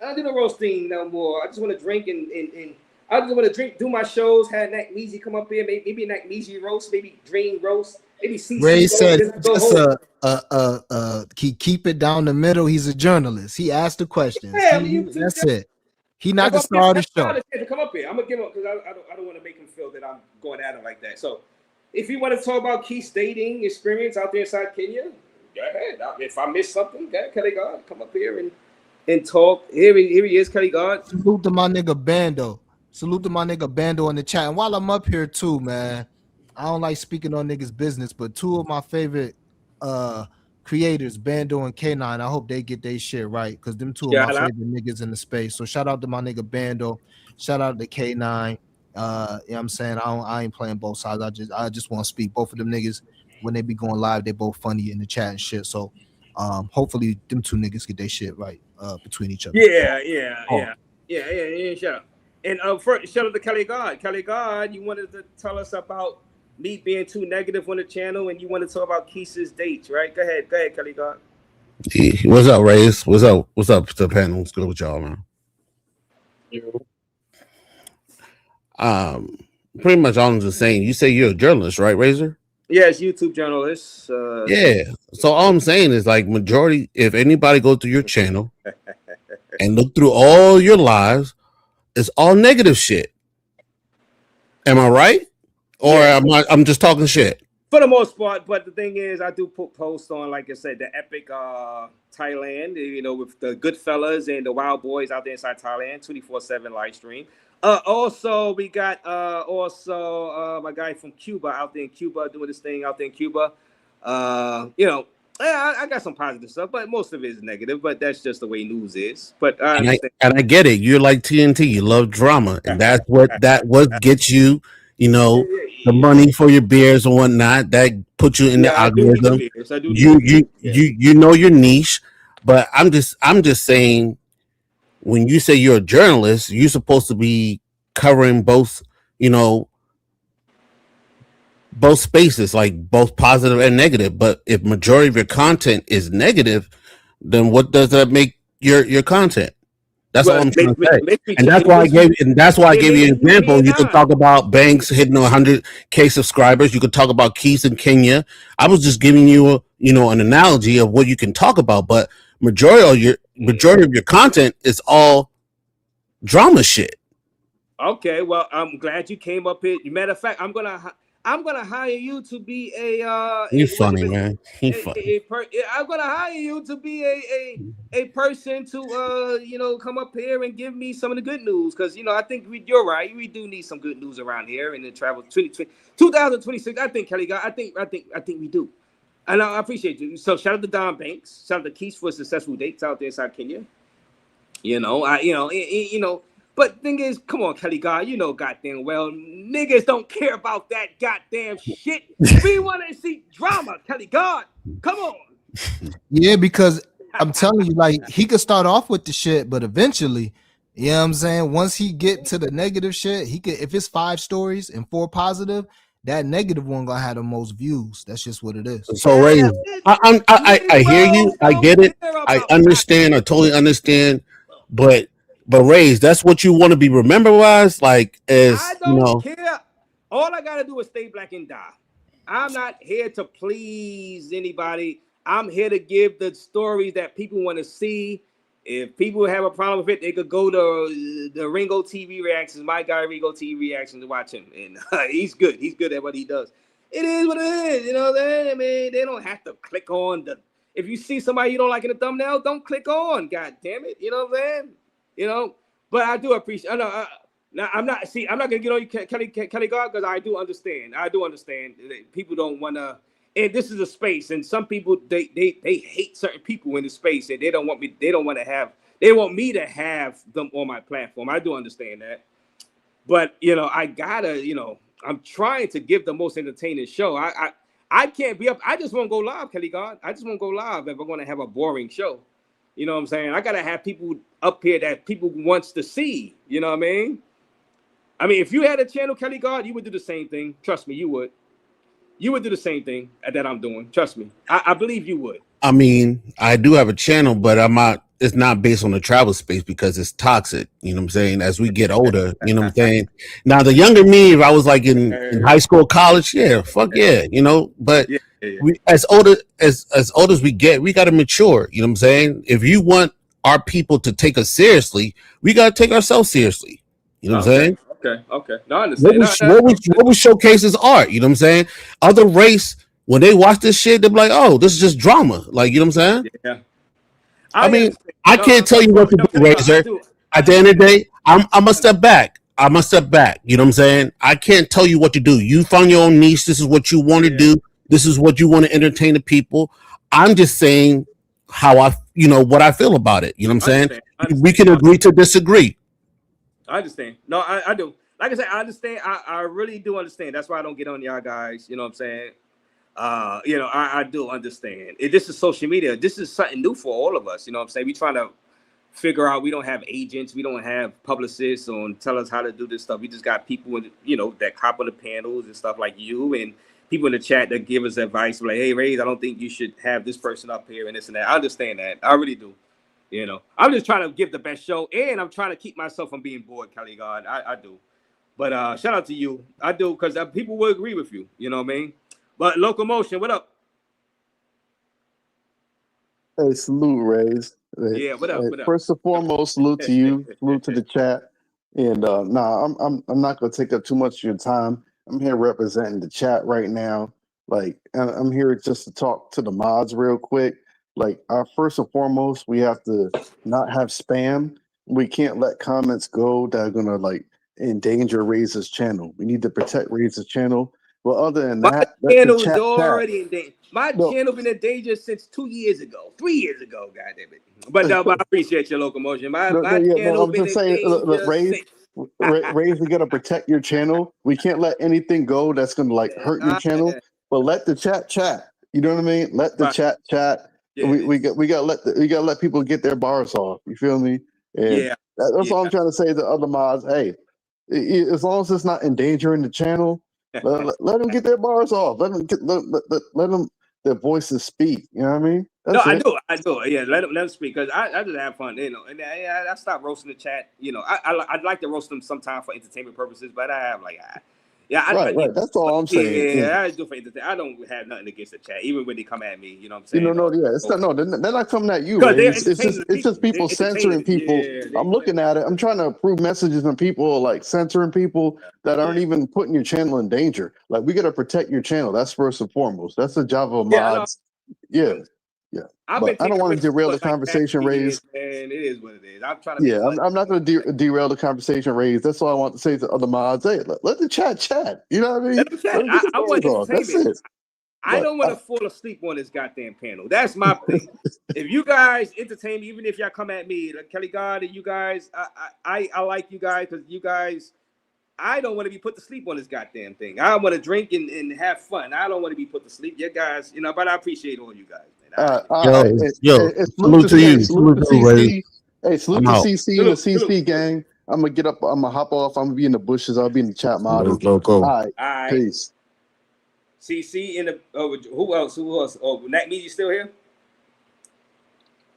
S9: I don't do the roasting no more. I just want to drink and I just want to drink, do my shows. Have Nat Measy come up here, maybe Nat Measy roast, maybe Dream roast, maybe CC.
S12: Ray said just keep it down the middle. He's a journalist. He asked the questions.
S9: Yeah,
S12: That's it. He not the star of the show.
S9: To come up here, I'm gonna give him, because I don't want to make him feel that I'm going at him like that. So if you want to talk about Keith's dating experience out there inside Kenya, go ahead. If I missed something, Kelly God, come up here and talk. Here he is, Kelly God.
S12: Salute to my nigga Bando. Salute to my nigga Bando in the chat. And while I'm up here too, man, I don't like speaking on niggas' business, but two of my favorite creators, Bando and K9, I hope they get their shit right, because them two are my favorite niggas in the space. So shout out to my nigga Bando. Shout out to K9. You know what I'm saying? I ain't playing both sides. I just want to speak. Both of them niggas, when they be going live, they both funny in the chat and shit. So hopefully them two niggas get their shit right between each other.
S9: Yeah. Shout out. And first, shout out to Kelly God. Kelly God, you wanted to tell us about me being too negative on the channel, and you want to talk about Keith's dates, right? Go ahead, Kelly God.
S6: What's up, Raze? What's up to the panel? What's good with y'all, man? Pretty much all I'm just saying, you say you're a journalist, right, Razor?
S9: Yes, YouTube journalist.
S6: Yeah. So all I'm saying is, like, majority, if anybody go through your channel and look through all your lives, it's all negative shit. Am I right? Or I'm just talking shit?
S9: For the most part, but the thing is, I do put posts on, like I said, the epic Thailand, you know, with the Goodfellas and the Wild Boys out there inside Thailand, 24/7 live stream. Also, we got my guy from Cuba out there in Cuba doing this thing out there in Cuba. You know, I got some positive stuff, but most of it is negative. But that's just the way news is. But
S6: and I get it. You're like TNT. You love drama, and that's what gets you. You know, the money for your beers and whatnot. That puts you in the algorithm. You know your niche. But I'm just saying, when you say you're a journalist, you're supposed to be covering both, you know, both spaces, like both positive and negative. But if majority of your content is negative, then what does that make your content? That's all I'm trying to say. And that's why I gave you an example. You could talk about Banks hitting 100K subscribers. You could talk about Keith in Kenya. I was just giving you an analogy of what you can talk about, but majority of your content is all drama shit.
S9: Okay, well, I'm glad you came up here. Matter of fact, I'm gonna hire you to be
S6: you funny, man. Funny.
S9: I'm gonna hire you to be a person to come up here and give me some of the good news, because I think you're right. We do need some good news around here in the travel 2026. I think, Kelly, I think we do, and I appreciate you. So shout out to Don Banks, shout out to Keith for successful dates out there inside Kenya. But thing is, come on, Kelly God, goddamn well, niggas don't care about that goddamn shit. We want to see drama, Kelly God. Come on.
S12: Yeah, because I'm telling you, like, he could start off with the shit, but eventually, you know what I'm saying? Once he get to the negative shit, he could, if it's 5 stories and 4 positive, that negative one gonna have the most views. That's just what it is.
S6: So, Ray, I hear you. I get it. I understand. I totally understand. But Raze, that's what you want to be remembered as, like, as
S9: I don't care. All I gotta do is stay black and die. I'm not here to please anybody. I'm here to give the stories that people want to see.
S10: If people have a problem with it, they could go to the Ringo TV reactions, my guy Ringo TV reactions, to watch him, and he's good. He's good at what he does. It is what it is, you know what I'm saying? I mean, they don't have to click on the. If you see somebody you don't like in the thumbnail, don't click on. God damn it, you know what I'm saying? You know, but I do appreciate. I know. Now I'm not. See, I'm not gonna get on you, Kelly God, because I do understand. I do understand that people don't want to. And this is a space, and some people they hate certain people in the space, and they don't want me. They don't want to have. They want me to have them on my platform. I do understand that, but you know, I gotta. You know, I'm trying to give the most entertaining show. I can't be up. I just won't go live, Kelly God. I just won't go live if I'm gonna have a boring show. You know what I'm saying? I gotta have people up here that people wants to see. You know what I mean? I mean, if you had a channel, Kelly God, you would do the same thing. Trust me, you would. You would do the same thing that I'm doing. Trust me. I believe you would.
S6: I mean, I do have a channel, but I'm not. It's not based on the travel space because it's toxic. You know what I'm saying? As we get older, you know what I'm saying. Now, the younger me, if I was like in high school, college, yeah, fuck yeah, you know. But we, as old as we get, we got to mature. You know what I'm saying? If you want our people to take us seriously, we got to take ourselves seriously. You know what I'm saying?
S10: Okay. No, I understand.
S6: What we showcase is art. You know what I'm saying? Other race, when they watch this shit, they're like, oh, this is just drama. Like, you know what I'm saying?
S10: Yeah.
S6: I mean, I can't tell you what to do, Razor. At the end of the day, I'm gonna step back. I'm gonna step back. You know what I'm saying? I can't tell you what to do. You found your own niche. This is what you want to do. This is what you want to entertain the people. I'm just saying how what I feel about it. You know what I'm saying? We can agree to disagree.
S10: I understand. No, I do. Like I said, I understand. I really do understand. That's why I don't get on y'all guys. You know what I'm saying? You know, I do understand. This is social media. This is something new for all of us. You know what I'm saying? We trying to figure out. We don't have agents. We don't have publicists on tell us how to do this stuff. We just got people that hop on the panels and stuff like you and people in the chat that give us advice like, hey, Raze, I don't think you should have this person up here and this and that. I understand that. I really do. You know, I'm just trying to give the best show, and I'm trying to keep myself from being bored, Kelly God. I do. But shout out to you. I do, because people will agree with you. You know what I mean? But Locomotion, what up?
S13: Hey, salute, Raze.
S10: Yeah, what up? What up?
S13: First and foremost, salute to you, salute to the chat. And I'm not gonna take up too much of your time. I'm here representing the chat right now. Like, I'm here just to talk to the mods real quick. Like, first and foremost, we have to not have spam. We can't let comments go that are gonna like endanger Raze's channel. We need to protect Raze's channel. Well, other than that,
S10: my channel is already in danger. My channel been in danger since 2 years ago, 3 years ago. God damn it! But I appreciate your Locomotion. My channel
S13: I'm
S10: been
S13: just
S10: in
S13: saying,
S10: danger
S13: Raze, Raze, we gotta protect your channel. We can't let anything go that's gonna like hurt your channel. But let the chat. You know what I mean? Let the chat.
S10: Yeah,
S13: we gotta let people get their bars off. You feel me? And that's all I'm trying to say to other mods. Hey, as long as it's not endangering the channel, let them get their bars off. Let them their voices speak. You know what I mean? That's
S10: I do. Yeah, let them speak, because I just have fun, you know. And I stopped roasting the chat. You know, I'd like to roast them sometime for entertainment purposes, but I have like,
S13: right. That's all I'm saying.
S10: Yeah, I do for entertainment. I don't have nothing against the chat, even when they come at me. You know what I'm saying?
S13: It's not. No, they're not coming at you. Right? It's just people censoring people. I'm looking at it. I'm trying to approve messages and people like censoring people that aren't even putting your channel in danger. Like, we got to protect your channel. That's first and foremost. That's the job of mods. Yeah. But I don't want to derail the conversation, Raze.
S10: And it is what it is. I'm trying to.
S13: I'm not going to derail the conversation, Raze. That's all I want to say to other mods. Hey, let the chat. You know what I mean?
S10: Let them chat. I want entertainment.
S13: That's it.
S10: I don't want to fall asleep on this goddamn panel. That's my thing. If you guys entertain me, even if y'all come at me, like Kelly God and you guys, I like you guys, because you guys, I don't want to be put to sleep on this goddamn thing. I want to drink and have fun. I don't want to be put to sleep. You guys, you know, but I appreciate all you guys, man.
S13: Salute to you. Salute to CC. Hey, salute to CC and the CC gang. I'm going to get up. I'm going to hop off. I'm going to be in the bushes. I'll be in the chat mod. All right. Peace.
S10: CC in the who else? Oh, Nat Me, you still here?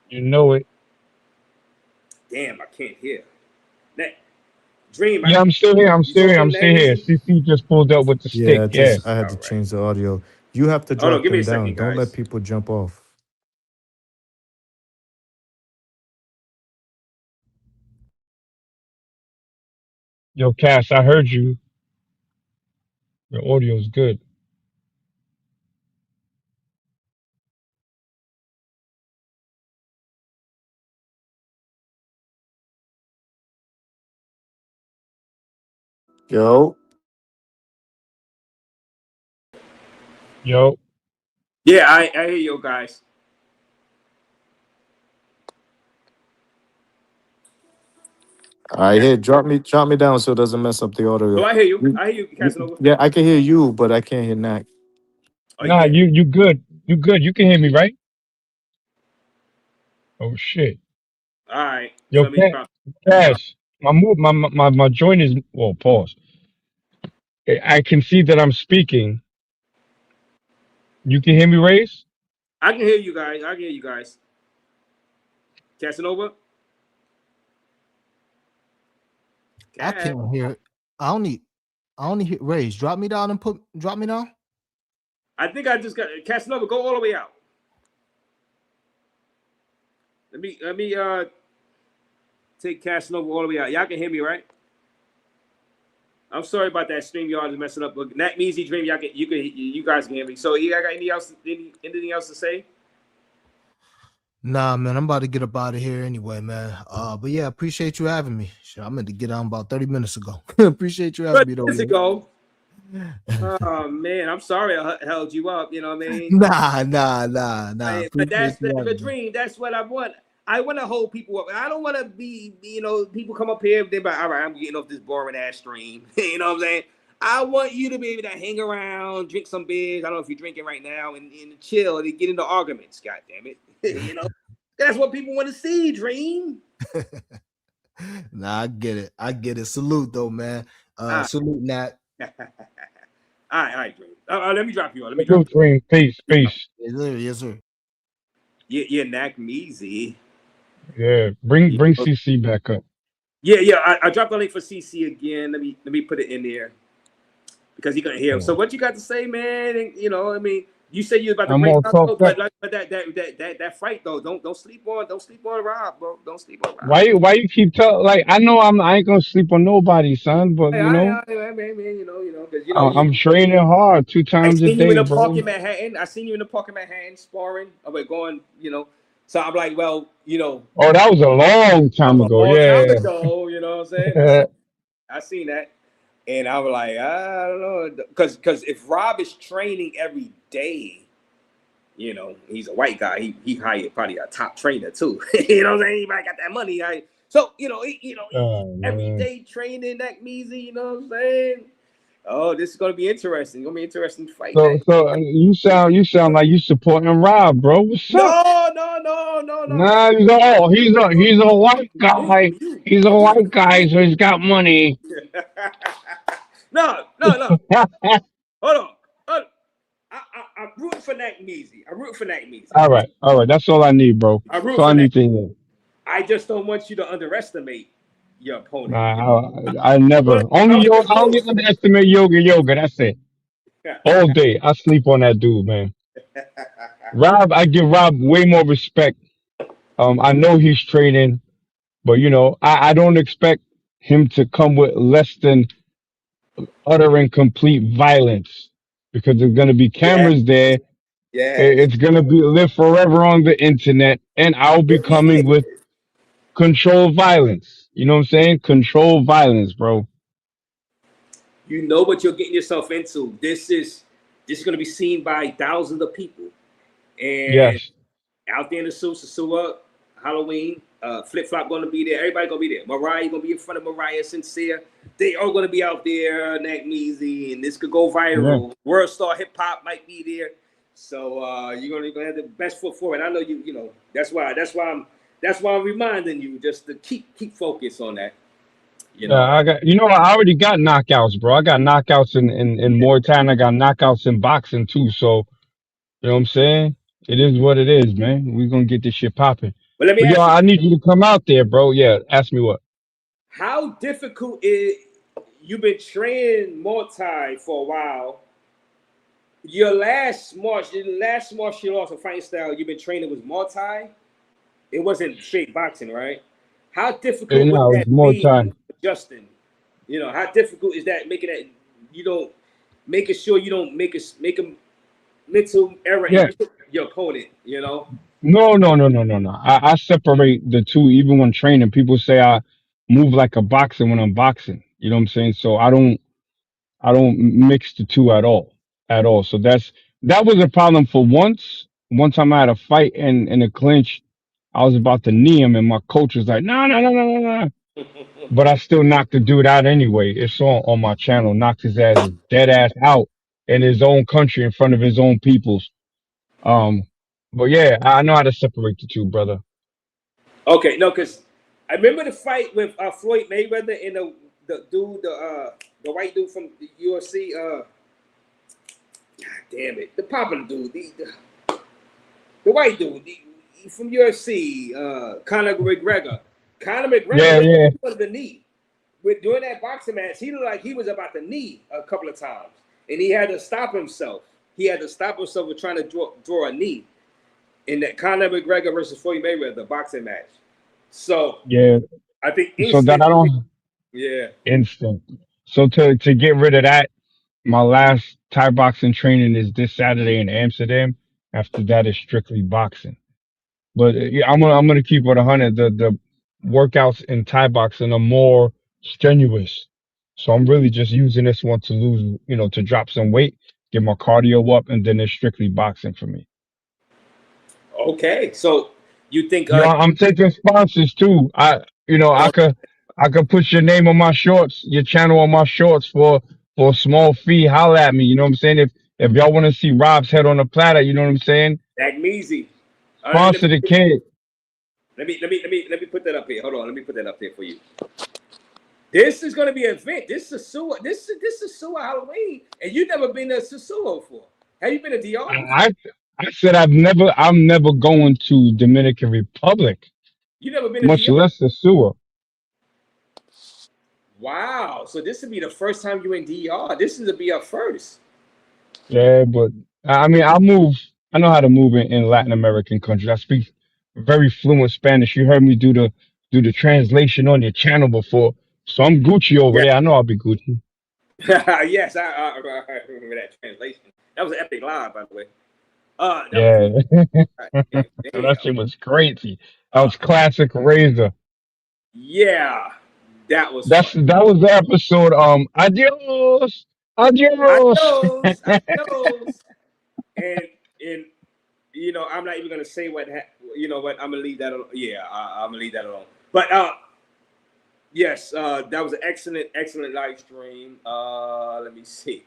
S11: You know it.
S10: Damn, I can't hear. Nat Dream.
S11: Yeah, I'm still here. I'm still here. CC just pulled up with the stick.
S12: I had to change the audio. You have to drop them down. Don't let people jump off.
S11: Yo, Cass, I heard you. Your audio's good.
S6: Yo,
S11: Yo,
S10: Yeah, I hear you guys.
S6: all right, here, drop me down so it doesn't mess up the
S10: So
S6: audio.
S10: I hear you. I hear you, Casanova.
S6: Yeah, I can hear you, but I can't hear Knack.
S10: Oh, you
S11: nah,
S10: can.
S11: you good. You good. You can hear me, right? Oh shit.
S10: All right. So
S11: Yo,
S10: let me drop.
S11: Cash. My joint is well. Pause. I can see that I'm speaking. You can hear me, Raze?
S10: I can hear you guys. I can hear you guys. Casanova.
S12: I
S10: Cass.
S12: can't hear it. I only hear Raze. Drop me down and drop me down.
S10: I think I just got Casanova. Go all the way out. Let me take Casanova all the way out. Y'all can hear me, right? I'm sorry about that stream y'all is messing up. But that Easy Dream, you guys can hear me. So you got anything else to say?
S12: Nah, man, I'm about to get up out of here anyway, man. But yeah, appreciate you having me. Shit, I meant to get on about 30 minutes ago. Appreciate you having me though.
S10: Minutes ago. Oh man, I'm sorry I held you up. You know what I mean?
S12: Nah.
S10: But that's
S12: Appreciate you
S10: the
S12: having me.
S10: dream. That's what I want. I want to hold people up. I don't want to be, people come up here. They're like, all right, I'm getting off this boring ass stream. You know what I'm saying? I want you to be able to hang around, drink some beers. I don't know if you're drinking right now, and chill and get into arguments. God damn it. That's what people want to see, Dream.
S12: Nah, I get it. Salute though, man. Salute, Nat.
S10: all right, Dream. Let me drop you on.
S11: Good dream. Peace.
S12: Yes, sir.
S10: Yeah, Knack Measy.
S11: Yeah. Bring CC back up.
S10: Yeah. I dropped the link for CC again. Let me put it in there because you're gonna hear him. So what you got to say, man? And, I mean, you say you're about to
S11: I'm
S10: break
S11: all
S10: down,
S11: talked up.
S10: but that fight though, don't sleep on Rob, bro. Don't sleep on Rob.
S11: Why you keep telling? Like I know I ain't gonna sleep on nobody, son. But
S10: Hey, I mean, because
S11: I'm training hard 2
S10: I
S11: times a
S10: seen you in
S11: day,
S10: the park
S11: bro.
S10: in Manhattan. Sparring. We're going, So I'm like, well,
S11: Oh, that was a long
S10: that
S11: time
S10: was a
S11: ago.
S10: long time
S11: Yeah.
S10: ago. You know what I'm saying? I seen that, and I was like, I don't know, because if Rob is training every day, he's a white guy. He hired probably a top trainer too. You know what I'm saying? He might got that money. So
S11: Oh,
S10: every
S11: man.
S10: day training that Measy. You know what I'm saying? Oh, this is gonna be interesting. It's gonna be an interesting fight day.
S11: So you sound like you supporting Rob, bro. What's up?
S10: No.
S11: Nah, he's a white guy. He's a white guy, so he's got money.
S10: No. Hold on. I'm rooting for Nat Measy.
S11: All right. That's all I need, bro.
S10: I'm
S11: That's
S10: rooting
S11: all I
S10: for Nat.
S11: need to hear.
S10: I just don't want you to underestimate your opponent.
S11: Nah, I never. I only underestimate Yoga. That's it. All day. I sleep on that dude, man. Rob, I give Rob way more respect. I know he's training, but I don't expect him to come with less than utter and complete violence because there's gonna be
S10: Yeah.
S11: cameras there.
S10: Yes.
S11: It's gonna be live forever on the internet, and I'll be coming with controlled violence. You know what I'm saying? Controlled violence, bro.
S10: You know what you're getting yourself into. This is going to be seen by thousands of people. And
S11: Yes.
S10: out there in the Susua, Halloween, Flip Flop going to be there. Everybody going to be there. Mariah going to be in front of Mariah Sincere. They are going to be out there, Nat Measy, and this could go
S11: Yeah.
S10: viral. World Star Hip Hop might be there. So you're going to have the best foot forward. I know that's why I'm reminding you just to keep focus on that.
S11: I got. I already got knockouts, bro. I got knockouts in Muay Thai. And I got knockouts in boxing too. So you know what I'm saying? It is what it is, man. We're gonna get this shit popping.
S10: But let me
S11: But yo,
S10: ask you,
S11: I need you to come out there, bro. Yeah, ask me what.
S10: how difficult is you've been training Muay Thai for a while? Your last martial arts or fighting style you've been training was Muay Thai. It wasn't straight boxing, right? How difficult would
S11: No,
S10: that
S11: it's Muay
S10: be
S11: Thai.
S10: adjusting? You know, how difficult is that? Making sure you don't make a mental error and
S11: Yeah.
S10: you hit your opponent. You know.
S11: No, no, no, no, no, no. I separate the two. Even when training, people say I move like a boxer when I'm boxing. You know what I'm saying? So I don't mix the two at all. So that was a problem for once. One time I had a fight in a clinch. I was about to knee him, and my coach was like, "No, no, no, no, no, no." But I still knocked the dude out anyway. It's on my channel. Knocked his ass dead ass out in his own country in front of his own peoples. Um, but yeah, I know how to separate the two, brother.
S10: Okay, no, because I remember the fight with Floyd Mayweather and the white dude from the UFC. God damn it, the popular dude, the white dude from UFC, Conor McGregor. Conor McGregor
S11: Yeah,
S10: looked
S11: yeah.
S10: like he was the knee. During that boxing match, he looked like he was about to knee a couple of times, and he had to stop himself. He had to stop himself with trying to draw a knee in that Conor McGregor versus Floyd Mayweather boxing match. So
S11: Yeah.
S10: I think
S11: So that
S10: instant.
S11: I don't
S10: Yeah.
S11: instant. So to get rid of that, my last Thai boxing training is this Saturday in Amsterdam. After that is strictly boxing. But yeah, I'm gonna keep it 100. The workouts in Thai boxing are more strenuous. So I'm really just using this one to lose, to drop some weight, get my cardio up, and then it's strictly boxing for me.
S10: Okay. So you think
S11: I'm taking sponsors too. I
S10: oh,
S11: could put your name on my shorts, your channel on my shorts for a small fee. Holla at me. You know what I'm saying? If y'all want to see Rob's head on a platter, you know what I'm saying?
S10: Dak Measy.
S11: Sponsor the kid.
S10: Let me put that up here. Hold on. Let me put that up there for you. This is gonna be an event. This is Sasua. This is Sasua Halloween, and you've never been to Sasua before. Have you been to DR before?
S11: I said I'm never going to Dominican Republic,
S10: You never been to
S11: much
S10: DR?
S11: less the sewer.
S10: Wow. So this would be the first time you in DR. This is to be a first.
S11: Yeah, but I mean, I know how to move in Latin American countries. I speak very fluent Spanish. You heard me do the translation on your channel before, so I'm Gucci over
S10: Yeah.
S11: there. I know I'll be Gucci.
S10: Yes, I remember that translation. That was an epic live, by the way. That was
S11: Yeah,
S10: damn.
S11: that shit was crazy. That
S10: Uh,
S11: was classic Razor.
S10: yeah, that was fun.
S11: That was the episode. Adios, adios.
S10: Adios, adios. And I'm not even gonna say what. You know what? I'm gonna leave that alone. Yeah, I'm gonna leave that alone. But yes, that was an excellent live stream. Let me see.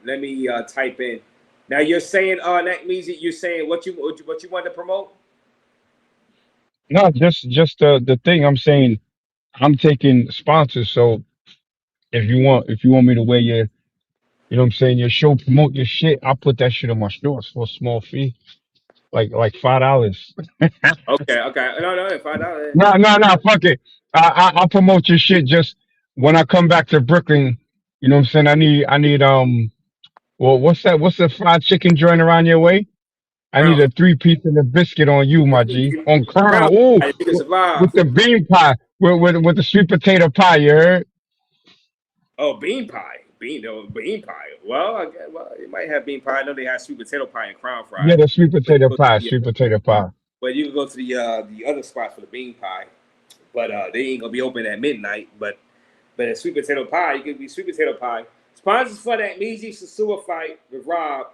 S10: Let me type in. Now you're saying, that means that you're saying what you want to promote.
S11: No, just the thing I'm saying. I'm taking sponsors. So if you want me to wear your, you know what I'm saying, your show, promote your shit, I'll put that shit on my stores for a small fee, like $5.
S10: Okay, no, $5.
S11: No, no, no, fuck it. I'll promote your shit just when I come back to Brooklyn. You know what I'm saying? I need well, what's the fried chicken joint around your way? I need
S10: Crown,
S11: a 3-piece and a biscuit on you, my G. On
S10: crown,
S11: Crown. Ooh,
S10: you can survive.
S11: with the bean pie, with the sweet potato pie, you heard?
S10: Oh, bean pie, bean pie. Well, it might have bean pie. I know they have sweet potato pie and crown
S11: Yeah,
S10: fried.
S11: the sweet
S10: But
S11: potato
S10: you go to
S11: pie, sweet potato pie.
S10: but you can go to the other spots for the bean pie. But they ain't gonna be open at midnight. But a sweet potato pie, you can be sweet potato pie. Sponsors for that Measy Sasua fight with Rob.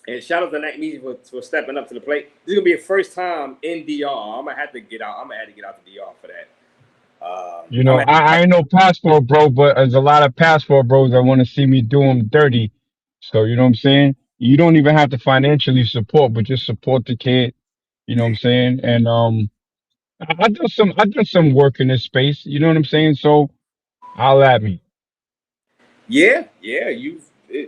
S10: And shout out to Nat Measy for stepping up to the plate. This is gonna be a first time in DR. I'm gonna have to get out. I'm gonna have to get out to DR for that.
S11: You
S10: I'm
S11: know,
S10: gonna
S11: I ain't no passport bro, but there's a lot of passport bros that want to see me do them dirty. So you know what I'm saying? You don't even have to financially support, but just support the kid. You know what I'm saying? And I done some work in this space. You know what I'm saying? So holla at me.
S10: yeah,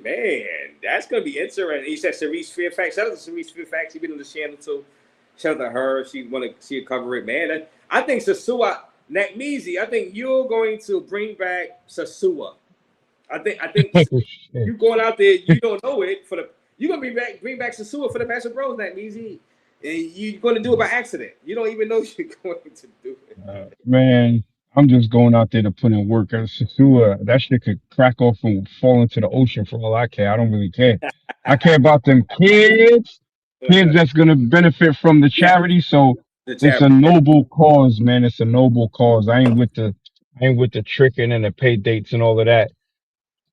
S10: man, that's gonna be interesting. You said Cerise Fairfax. Shout out to Cerise Fairfax. She been on the channel too. Shout out to her. She cover it, man. I think Sasua Nakmeezy. I think you're going to bring back Sasua. I think
S11: Shit.
S10: you going out there. You don't know it you're gonna bring back Sasua for the Master Bros. Nakmeezy, and you're gonna do it by accident. You don't even know you're going to do
S11: Man, I'm just going out there to put in work. That shit could crack off and fall into the ocean for all I care. I don't really care. I care about them kids that's gonna benefit from the
S10: Yeah,
S11: charity. So
S10: the
S11: it's
S10: charity.
S11: a noble cause, man. It's a noble cause. I ain't with the tricking and the pay dates and all of that.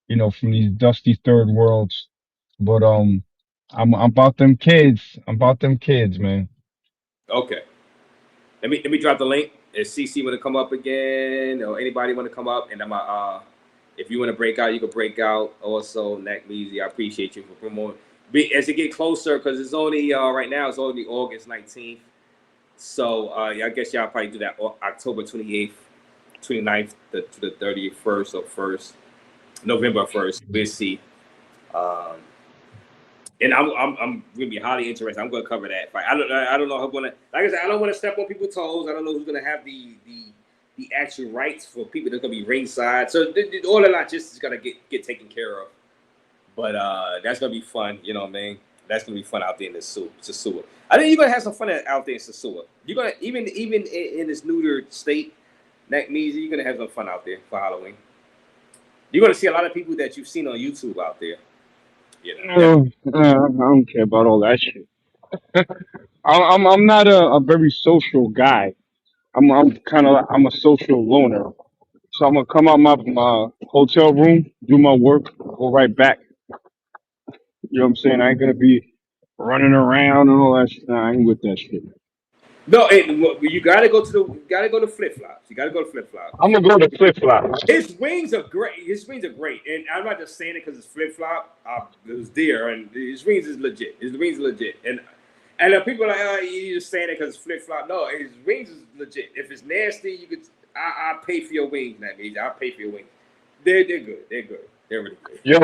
S11: From these dusty third worlds. But I'm about them kids. I'm about them kids, man.
S10: Okay. Let me drop the link. If CC want to come up again, or anybody want to come up, and if you want to break out, you can break out. Also, Nack Measy, I appreciate you for promoting. As it get closer, because it's only right now, it's only August 19th. So I guess y'all probably do that October 28th, 29th to the 31st or 1st, November 1st. We'll see. And I'm gonna be highly interested. I'm gonna cover that fight. I don't know who's gonna, like I said, I don't want to step on people's toes. I don't know who's gonna have the actual rights for people that's gonna be ringside. So all the logistics is gonna get taken care of. But that's gonna be fun. You know what I mean? That's gonna be fun out there in the Sasua. I think you're gonna have some fun out there in Sasua. You're gonna even in this neuter state, Nack Measy, you're gonna have some fun out there for Halloween. You're gonna see a lot of people that you've seen on YouTube out there.
S11: I don't care about all that shit. I'm not a very social guy. I'm a social loner. So I'm gonna come out my hotel room, do my work, go right back. You know what I'm saying? I ain't gonna be running around and all that shit. Nah, I ain't with that shit.
S10: No, you gotta go to flip flops. You gotta go to flip flops.
S11: I'm gonna go to flip flops.
S10: His wings are great. His wings are great, and I'm not just saying it because it's flip flop. It was there, and his wings is legit. His wings are legit, and people are like, oh, you just saying it because it's flip flop. No, his wings is legit. If it's nasty, you could. I pay for your wings, that means I'll pay for your wings. They're good. They're good. They're really good.
S11: Yo,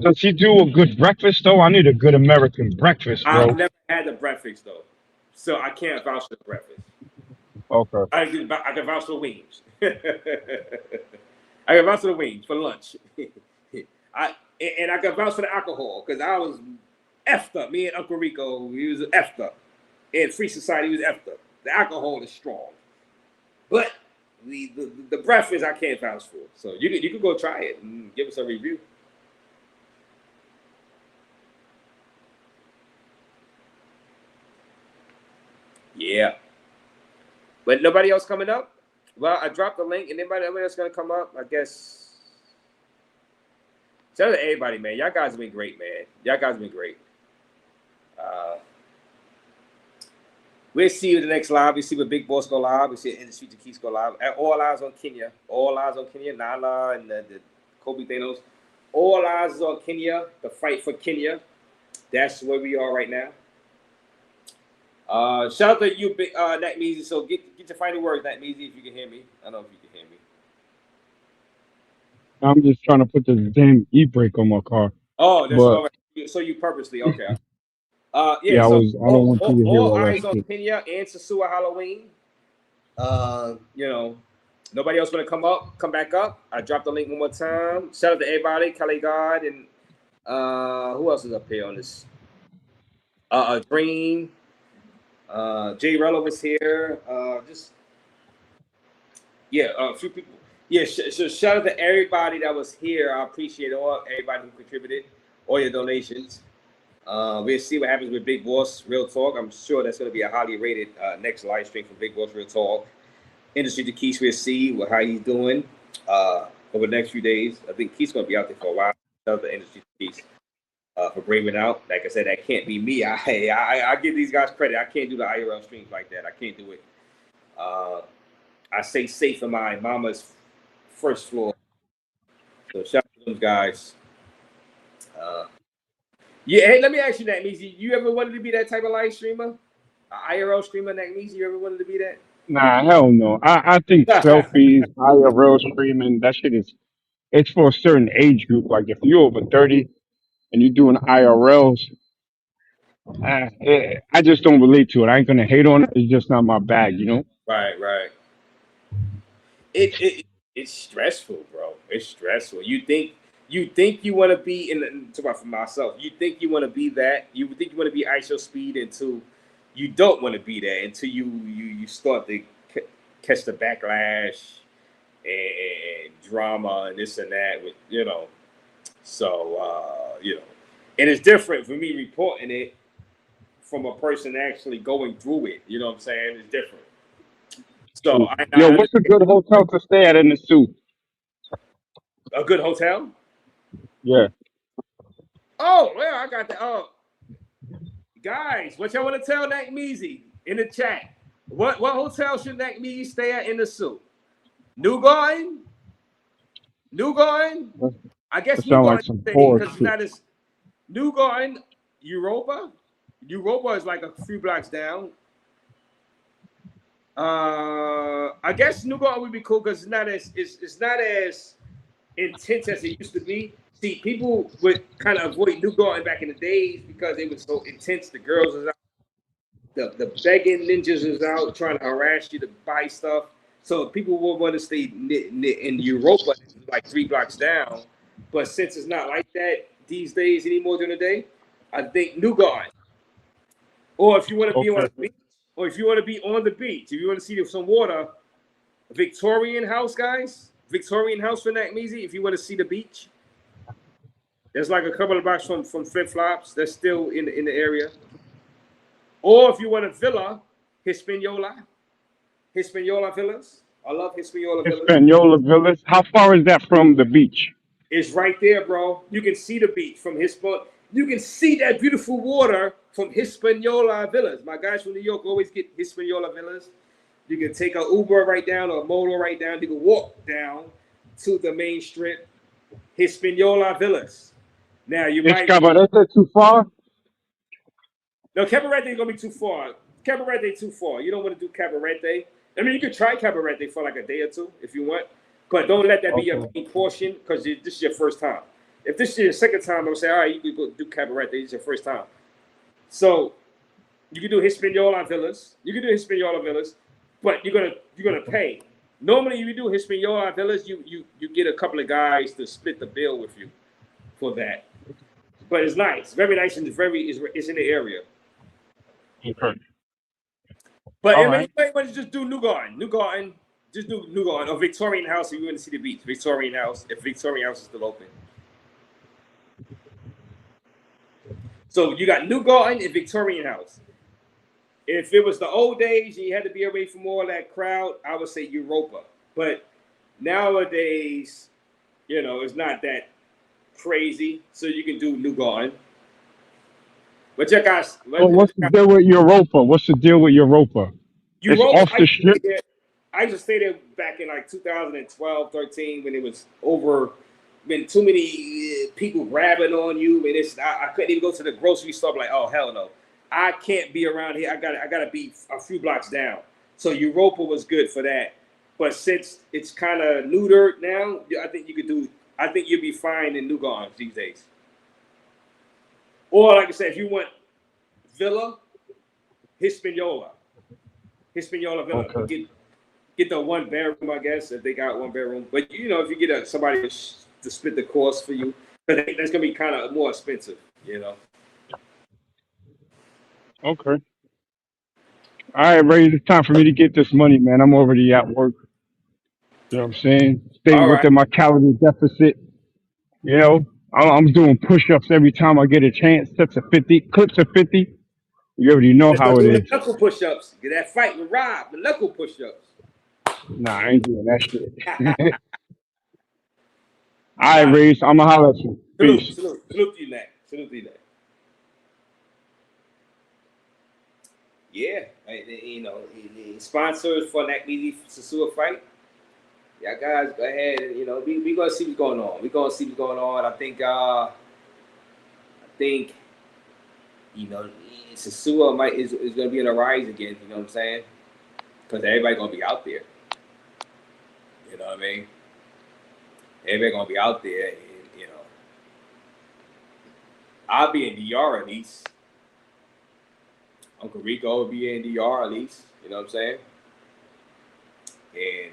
S11: does he do a good breakfast though? I need a good American breakfast,
S10: I've
S11: bro.
S10: never had the breakfast though, so I can't vouch for the breakfast.
S11: Okay.
S10: I can vouch for the wings. I can vouch for the wings for lunch. I can vouch for the alcohol because I was effed up. Me and Uncle Rico, he was effed up. In Free Society, he was effed up. The alcohol is strong, but the breakfast I can't vouch for. So you can go try it and give us a review. Yeah. But nobody else coming up? Well, I dropped the link, and anybody else gonna come up? I guess. Shout out to everybody, man. Y'all guys have been great, man. Y'all guys have been great. We'll see you in the next live. We see what Big Boss go live. We see Industry to Keys go live. All eyes on Kenya. All eyes on Kenya. Nala and the Kobe Thanos. All eyes is on Kenya. The fight for Kenya. That's where we are right now. Shout out to you, Nack Measy. So get your final words, Nack Measy, if you can hear me. I don't know if you can hear me.
S11: I'm just trying to put this damn e-brake on my car.
S10: Oh, that's
S11: But
S10: all right. So you purposely, okay.
S11: yeah,
S10: So
S11: I don't want you to hear
S10: all
S11: all that
S10: eyes on
S11: shit.
S10: Kenya and Sasua Halloween. Nobody else want to come back up. I dropped the link one more time. Shout out to everybody, Kelly God, and who else is up here on this? Dream. Jay Rello was here. A few people. Yeah, so shout out to everybody that was here. I appreciate everybody who contributed, all your donations. We'll see what happens with Big Boss Real Talk. I'm sure that's going to be a highly rated next live stream from Big Boss Real Talk. Industry to Keith, we'll see how he's doing over the next few days. I think Keith's going to be out there for a while. Shout out to Industry to Keith for bringing it out. Like I said, that can't be me. I give these guys credit. I can't do the IRL streams like that. I can't do it. I stay safe in my mama's first floor. So shout out to those guys. Hey, let me ask you that, Measy. You ever wanted to be that type of live streamer? An IRL streamer, that Measy? You ever wanted to be that?
S11: Nah, hell no. I think selfies, IRL streaming, that shit it's for a certain age group. Like if you're over 30 and you're doing IRLs, I just don't relate to it. I ain't gonna hate on it. It's just not my bag, you know?
S10: Right. It's stressful, bro. It's stressful. You think you want to be talk about for myself. You think you want to be that. You think you want to be ISO speed until you don't want to be that. Until you start to catch the backlash and drama and this and that, with So and it's different for me reporting it from a person actually going through it. You know what I'm saying? It's different. So
S11: Yo, what's a good hotel to stay at in the suit?
S10: a good hotel.
S11: Yeah.
S10: Oh, well, I got that. Oh, guys, what y'all want to tell Nate Measy in the chat? What hotel should Nate Measy stay at in the suit? New Garden? I guess
S11: That
S10: New
S11: sound like
S10: Garden
S11: some
S10: because it's
S11: bullshit.
S10: not as New Garden, Europa. Europa is like a few blocks down. I guess New Garden would be cool because it's not as intense as it used to be. See, people would kind of avoid New Garden back in the days because it was so intense. The girls was out, the begging ninjas is out trying to harass you to buy stuff. So people would want to stay in Europa, like 3 blocks down. But since it's not like that these days anymore during the day, I think New Garden. Or if you want to be on
S11: Okay.
S10: the beach, if you want to see some water, Victorian House, guys. Victorian House for Nat Measy, if you want to see the beach. There's like a couple of blocks from Flip Flops. That's still in the area. Or if you want a villa, Hispaniola Villas. I love Hispaniola Villas.
S11: Hispaniola Villas. How far is that from the beach?
S10: It's right there, bro. You can see the beach from Hispaniola. You can see that beautiful water from Hispaniola Villas. My guys from New York always get Hispaniola Villas. You can take an Uber right down or a motor right down. You can walk down to the main strip, Hispaniola Villas. Now you
S11: Is
S10: might
S11: Cabarete too far?
S10: no Cabarete is gonna be too far. Cabarete too far. You don't want to do Cabarete. I mean, you could try Cabarete for like a day or two if you want, but don't let that be your main portion because this is your first time. If this is your second time, I'm gonna say, all right, you can go do Cabarete. This is your first time, so you can do Hispaniola Villas. But you're gonna pay. Normally, if you do Hispaniola Villas, you get a couple of guys to split the bill with you for that. But it's nice, very nice, and it's in the area.
S11: Okay.
S10: But
S11: All
S10: I mean,
S11: right.
S10: you might just do New Garden, just do New Garden or Victorian House if you want to see the beach. Victorian House, if Victorian House is still open. So you got New Garden and Victorian House. If it was the old days and you had to be away from all that crowd, I would say Europa. But nowadays, it's not that crazy. So you can do New Garden. But you guys,
S11: Well, what's the deal with Europa? It's
S10: Europa,
S11: off the strip.
S10: I used to stay there back in like 2012, 13 when it was over, been too many people grabbing on you, and I couldn't even go to the grocery store. I'm like, oh hell no, I can't be around here. I gotta be a few blocks down. So Europa was good for that, but since it's kind of neutered now, I think you'd be fine in New Gardens these days. Or like I said, if you want Villa, Hispaniola Villa,
S11: Okay.
S10: get the 1 bedroom, I guess, if they got 1 bedroom. But if you get somebody to split the cost for you, that's gonna be kind of more expensive,
S11: Okay. All right, Ray. It's time for me to get this money, man. I'm already at work. You know what I'm saying? Stay
S10: All right,
S11: within my calorie deficit. You know, I'm doing push-ups every time I get a chance. Sets of 50, clips of 50. You already know
S10: let's start
S11: how it
S10: doing the
S11: is.
S10: knuckle push-ups. Get that fight with Rob, the knuckle push-ups.
S11: Nah, I ain't doing that shit. All right,
S10: Nah,
S11: Ray. I'ma holler at you. Peace.
S10: salute to you, Nat. Salute to you, Nat. Yeah, the sponsors for that Measy Sasua fight. Yeah, guys, go ahead and we gonna see what's going on. I think Sasua is gonna be on the rise again. You know what I'm saying? Because everybody gonna be out there. You know what I mean? Everybody gonna be out there, and I'll be in DR at least. Uncle Rico will be in DR at least. You know what I'm saying? And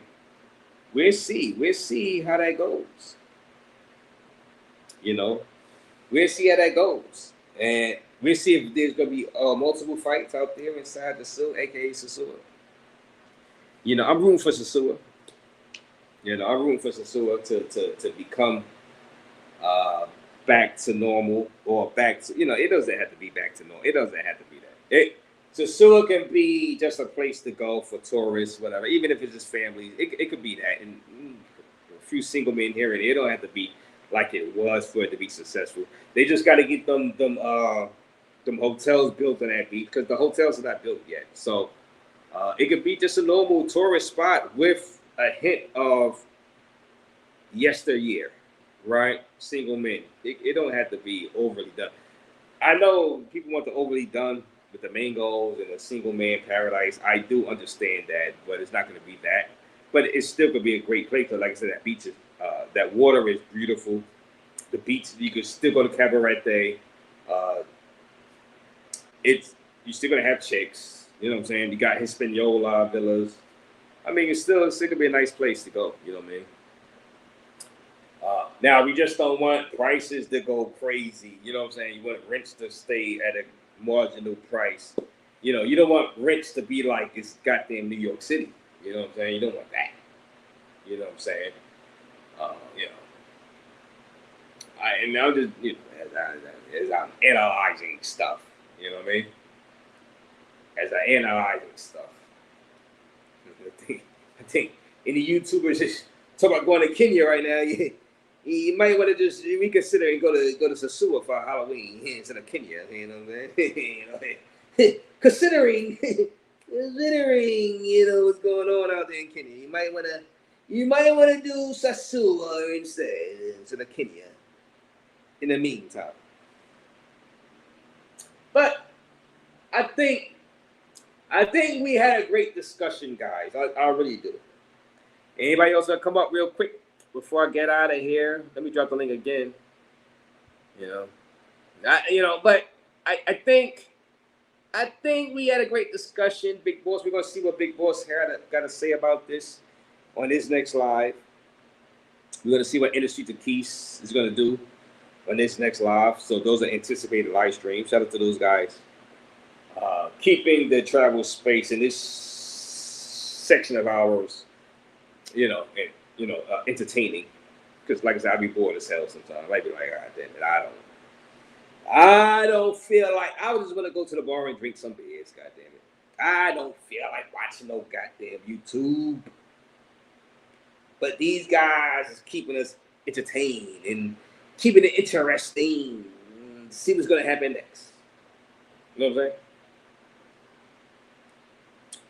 S10: we'll see how that goes. We'll see how that goes, and we'll see if there's gonna be multiple fights out there inside the suit, aka Sasua. You know, I'm rooting for Sasua. You know, I'm rooting for Sasua to become back to normal or back to, you know, it doesn't have to be back to normal. It doesn't have to be that. Sasua can be just a place to go for tourists, whatever. Even if it's just families, it could be that. And a few single men here and there. It don't have to be like it was for it to be successful. They just got to get them hotels built on that beach because the hotels are not built yet. So it could be just a normal tourist spot with a hint of yesteryear, right? Single men. It don't have to be overly done. I know people want the overly done with the mangoes and the single man paradise. I do understand that, but it's not going to be that. But it still could be a great place. Like I said, that beach is, that water is beautiful. The beach, you could still go to Cabarete. You're still gonna have chicks. You know what I'm saying? You got Hispaniola villas. I mean, it's still gonna be a nice place to go. You know what I mean? Now we just don't want prices to go crazy. You know what I'm saying? You want rents to stay at a marginal price. You know, you don't want rents to be like it's goddamn New York City. You know what I'm saying? You don't want that. You know what I'm saying? You know, and I'm just, you know, as I'm analyzing stuff. You know what I mean? As I'm analyzing stuff. I think any YouTubers just talk about going to Kenya right now. You might want to just reconsider and go to Sasua for Halloween instead of Kenya. You know what I'm saying? You know, considering you know what's going on out there in Kenya, you might want to do Sasua instead of Kenya. In the meantime, but I think we had a great discussion, guys. I really do. Anybody else gonna come up real quick before I get out of here? Let me drop the link again. You know, but I think we had a great discussion, Big Boss. We're gonna see what Big Boss got to say about this on his next live. We're gonna see what Industry to Keys is gonna do on this next live. So those are anticipated live streams. Shout out to those guys. Keeping the travel space in this section of ours, you know, and entertaining. Because like I said, I'd be bored as hell sometimes. I'd be like, God damn it, I don't feel like I was just gonna go to the bar and drink some beers, god damn it. I don't feel like watching no goddamn YouTube. But these guys is keeping us entertained and keeping it interesting. See what's gonna happen next. You know what I'm saying?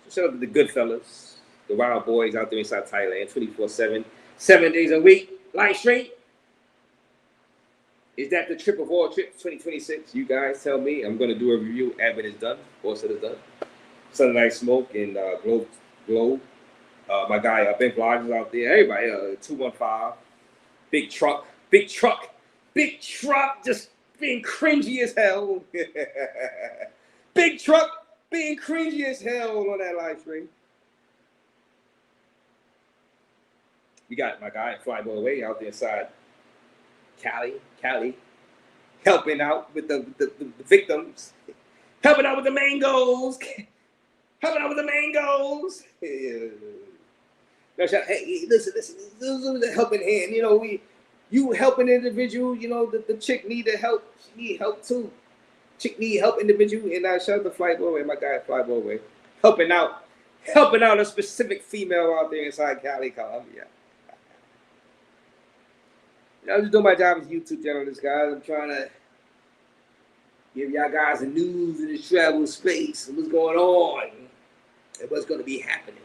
S10: So shout out to the good fellas, the wild boys out there inside Thailand, 24/7, 7 days a week, live stream. Is that the trip of all trips, 2026? You guys tell me. I'm gonna do a review. Admin is done. Boss is done. Sunday Night Smoke and Globe. My guy Ben Vlogs is out there. Everybody, 215. Big truck, just being cringy as hell. Big truck being cringy as hell on that live stream. We got my guy Flyboy Away out there inside Cali, helping out with the victims, helping out with the mangoes, Now, hey, listen, this is a helping hand. You know, you help an individual. You know, the chick need help. She need help too. Chick need help individual, and I shout out to Flyboy Away, my guy Flyboy Away, helping out a specific female out there inside Cali, Colombia. I'm just doing my job as a YouTube journalist, guys. I'm trying to give y'all guys the news in the travel space and what's going on and what's going to be happening.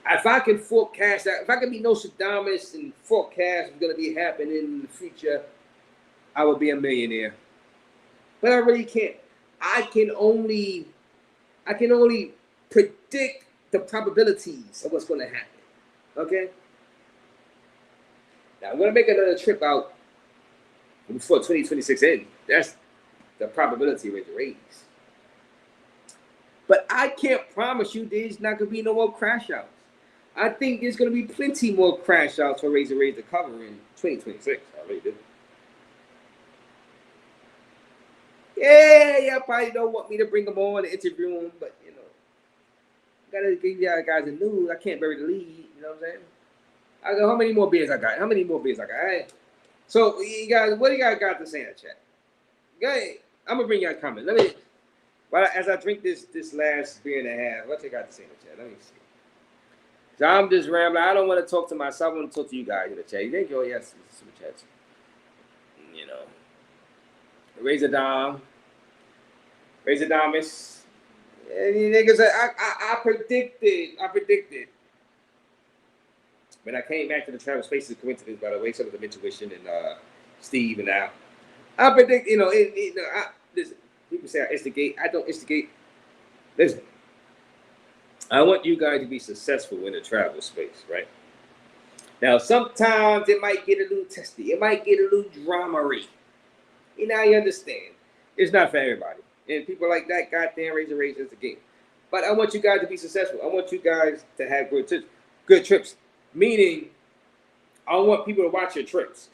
S10: If I can forecast that, if I can be Nostradamus and forecast what's going to be happening in the future, I would be a millionaire. But I really can't. I can only predict the probabilities of what's going to happen. Okay? Now, I'm going to make another trip out before 2026 ends. That's the probability rate to raise. But I can't promise you there's not going to be no more crash outs. I think there's going to be plenty more crash outs for Raze to cover in 2026. I really do. Yeah, y'all probably don't want me to bring them on and interview them, but, you know,
S9: gotta give y'all guys the news. I can't bury the lead. You know what I'm saying? I go, how many more beers I got? How many more beers I got? All right. So you guys, what do you guys got to say in the chat? Go ahead. I'm gonna bring y'all comments. Let me, as I drink this last beer and a half, what you got to say in the chat? Let me see. So I'm just rambling. I don't want to talk to myself. I want to talk to you guys in the chat. You think, oh yes, super chats. You know, Raise a Dom, Miss. And you niggas, I predicted. When I came back to the travel spaces, coincidence, by the way, some of the intuition and Steve and Al. I predict, listen, people say I instigate. I don't instigate. Listen, I want you guys to be successful in the travel space, right? Now, sometimes it might get a little testy. It might get a little dramery. You know, you understand. It's not for everybody. And people like that, goddamn, raise the game. But I want you guys to be successful. I want you guys to have good trips. Meaning, I want people to watch your trips.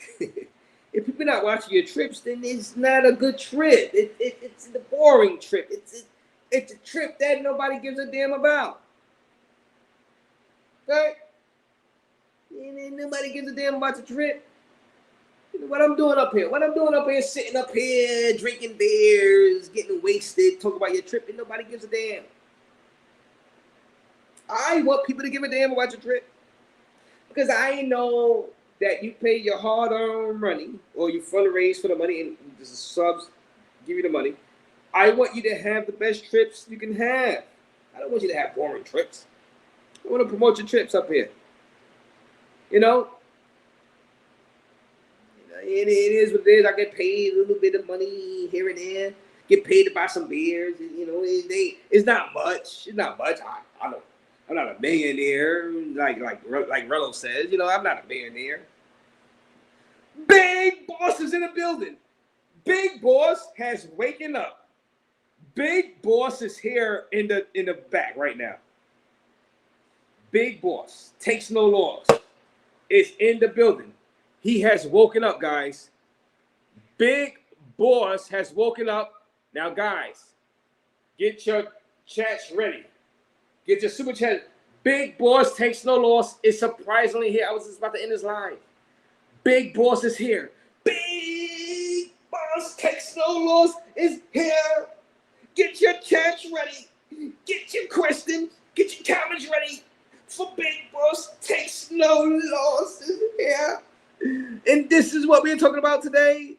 S9: If people not watching your trips, then it's not a good trip. It's the boring trip. It's a trip that nobody gives a damn about. Okay? And nobody gives a damn about the trip. What I'm doing up here? Sitting up here, drinking beers, getting wasted, talking about your trip, and nobody gives a damn. I want people to give a damn about your trip. Because I know that you pay your hard-earned money, or you fundraise for the money, and the subs give you the money. I want you to have the best trips you can have. I don't want you to have boring trips. I want to promote your trips up here. You know? It is what it is. I get paid a little bit of money here and there. Get paid to buy some beers. You know, it's not much. It's not much. I don't. I'm not a millionaire, like Rello says. You know, I'm not a millionaire. Big Boss is in the building. Big Boss has waken up. Big Boss is here in the back right now. Big Boss takes no loss. Is in the building. He has woken up, guys. Big Boss has woken up. Now, guys, get your chats ready. Get your super chat. Big Boss takes no loss. Is surprisingly here. I was just about to end this live. Big Boss is here. Big Boss takes no loss is here. Get your chats ready. Get your questions. Get your comments ready. For Big Boss takes no loss is here. And this is what we're talking about today.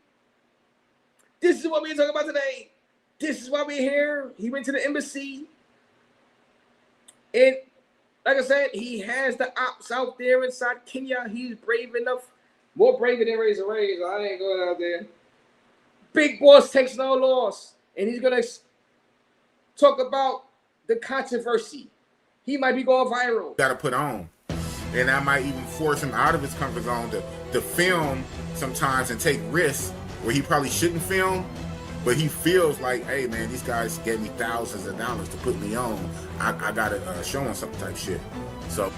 S9: This is why we're here. He went to the embassy. And like I said, he has the ops out there inside Kenya. He's brave enough, more brave than Raze. I ain't going out there. Big Boss takes no loss. And he's going to talk about the controversy. He might be going viral.
S7: Got to put on. And that might even force him out of his comfort zone to film sometimes and take risks where he probably shouldn't film. But he feels like, hey, man, these guys gave me thousands of dollars to put me on. I got to show them some type shit. So,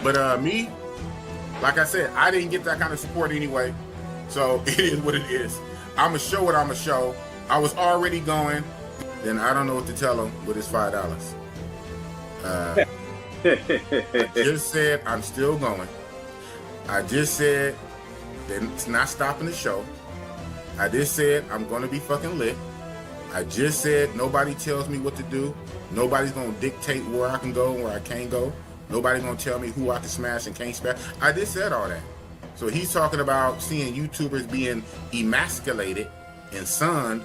S7: but me, like I said, I didn't get that kind of support anyway. So it is what it is. I'm going to show what I'm going to show. I was already going. Then I don't know what to tell him with his $5. I just said I'm still going. I just said that it's not stopping the show. I just said I'm going to be fucking lit. I just said nobody tells me what to do. Nobody's going to dictate where I can go and where I can't go. Nobody's going to tell me who I can smash and can't smash. I just said all that. So he's talking about seeing YouTubers being emasculated and sunned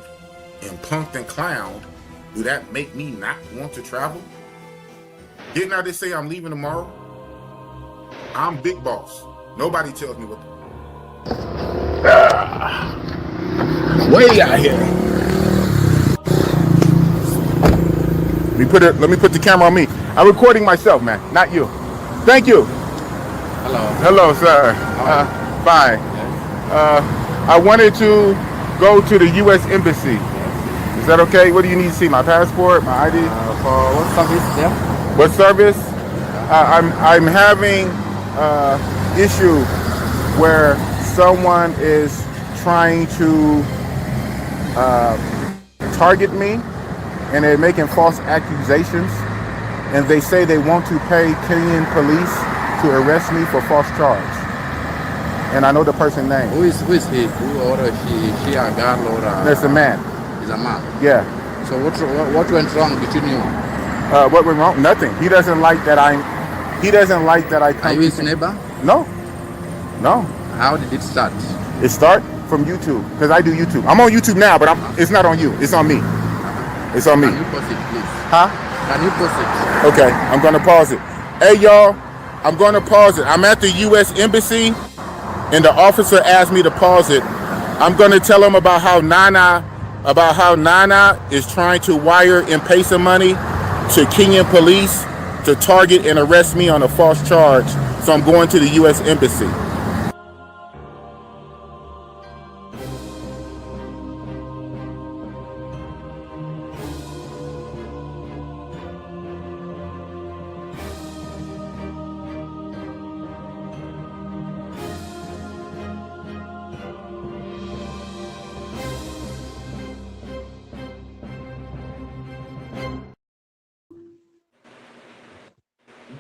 S7: and punked and clowned. Do that make me not want to travel? Didn't I just say I'm leaving tomorrow? I'm Big Boss. Nobody tells me what to do. Way out here. Let me put the camera on me. I'm recording myself, man, not you. Thank you. Hello, sir. Fine. I wanted to go to the U.S. Embassy. Is that okay? What do you need to see? My passport, my ID?
S14: For what service there?
S7: What service? I'm having issue where someone is trying to target me, and they're making false accusations, and they say they want to pay Kenyan police to arrest me for false charge. And I know the person's name.
S8: Who is he? Who or she a girl or a...
S7: That's a man.
S8: He's a man.
S7: Yeah.
S8: So what went wrong between you?
S7: What went wrong? Nothing. He doesn't like that He doesn't like that I come.
S8: Are you his neighbor?
S7: No. No.
S8: How did it start?
S7: It start from YouTube because I do YouTube. I'm on YouTube now, but it's not on you. It's on me. It's on me.
S8: Can you pause it, please?
S7: Huh?
S8: Can you pause it?
S7: Okay, I'm gonna pause it. Hey y'all, I'm gonna pause it. I'm at the U.S. Embassy, and the officer asked me to pause it. I'm gonna tell him about how Nana is trying to wire M-Pesa money to Kenyan police to target and arrest me on a false charge. So I'm going to the U.S. Embassy.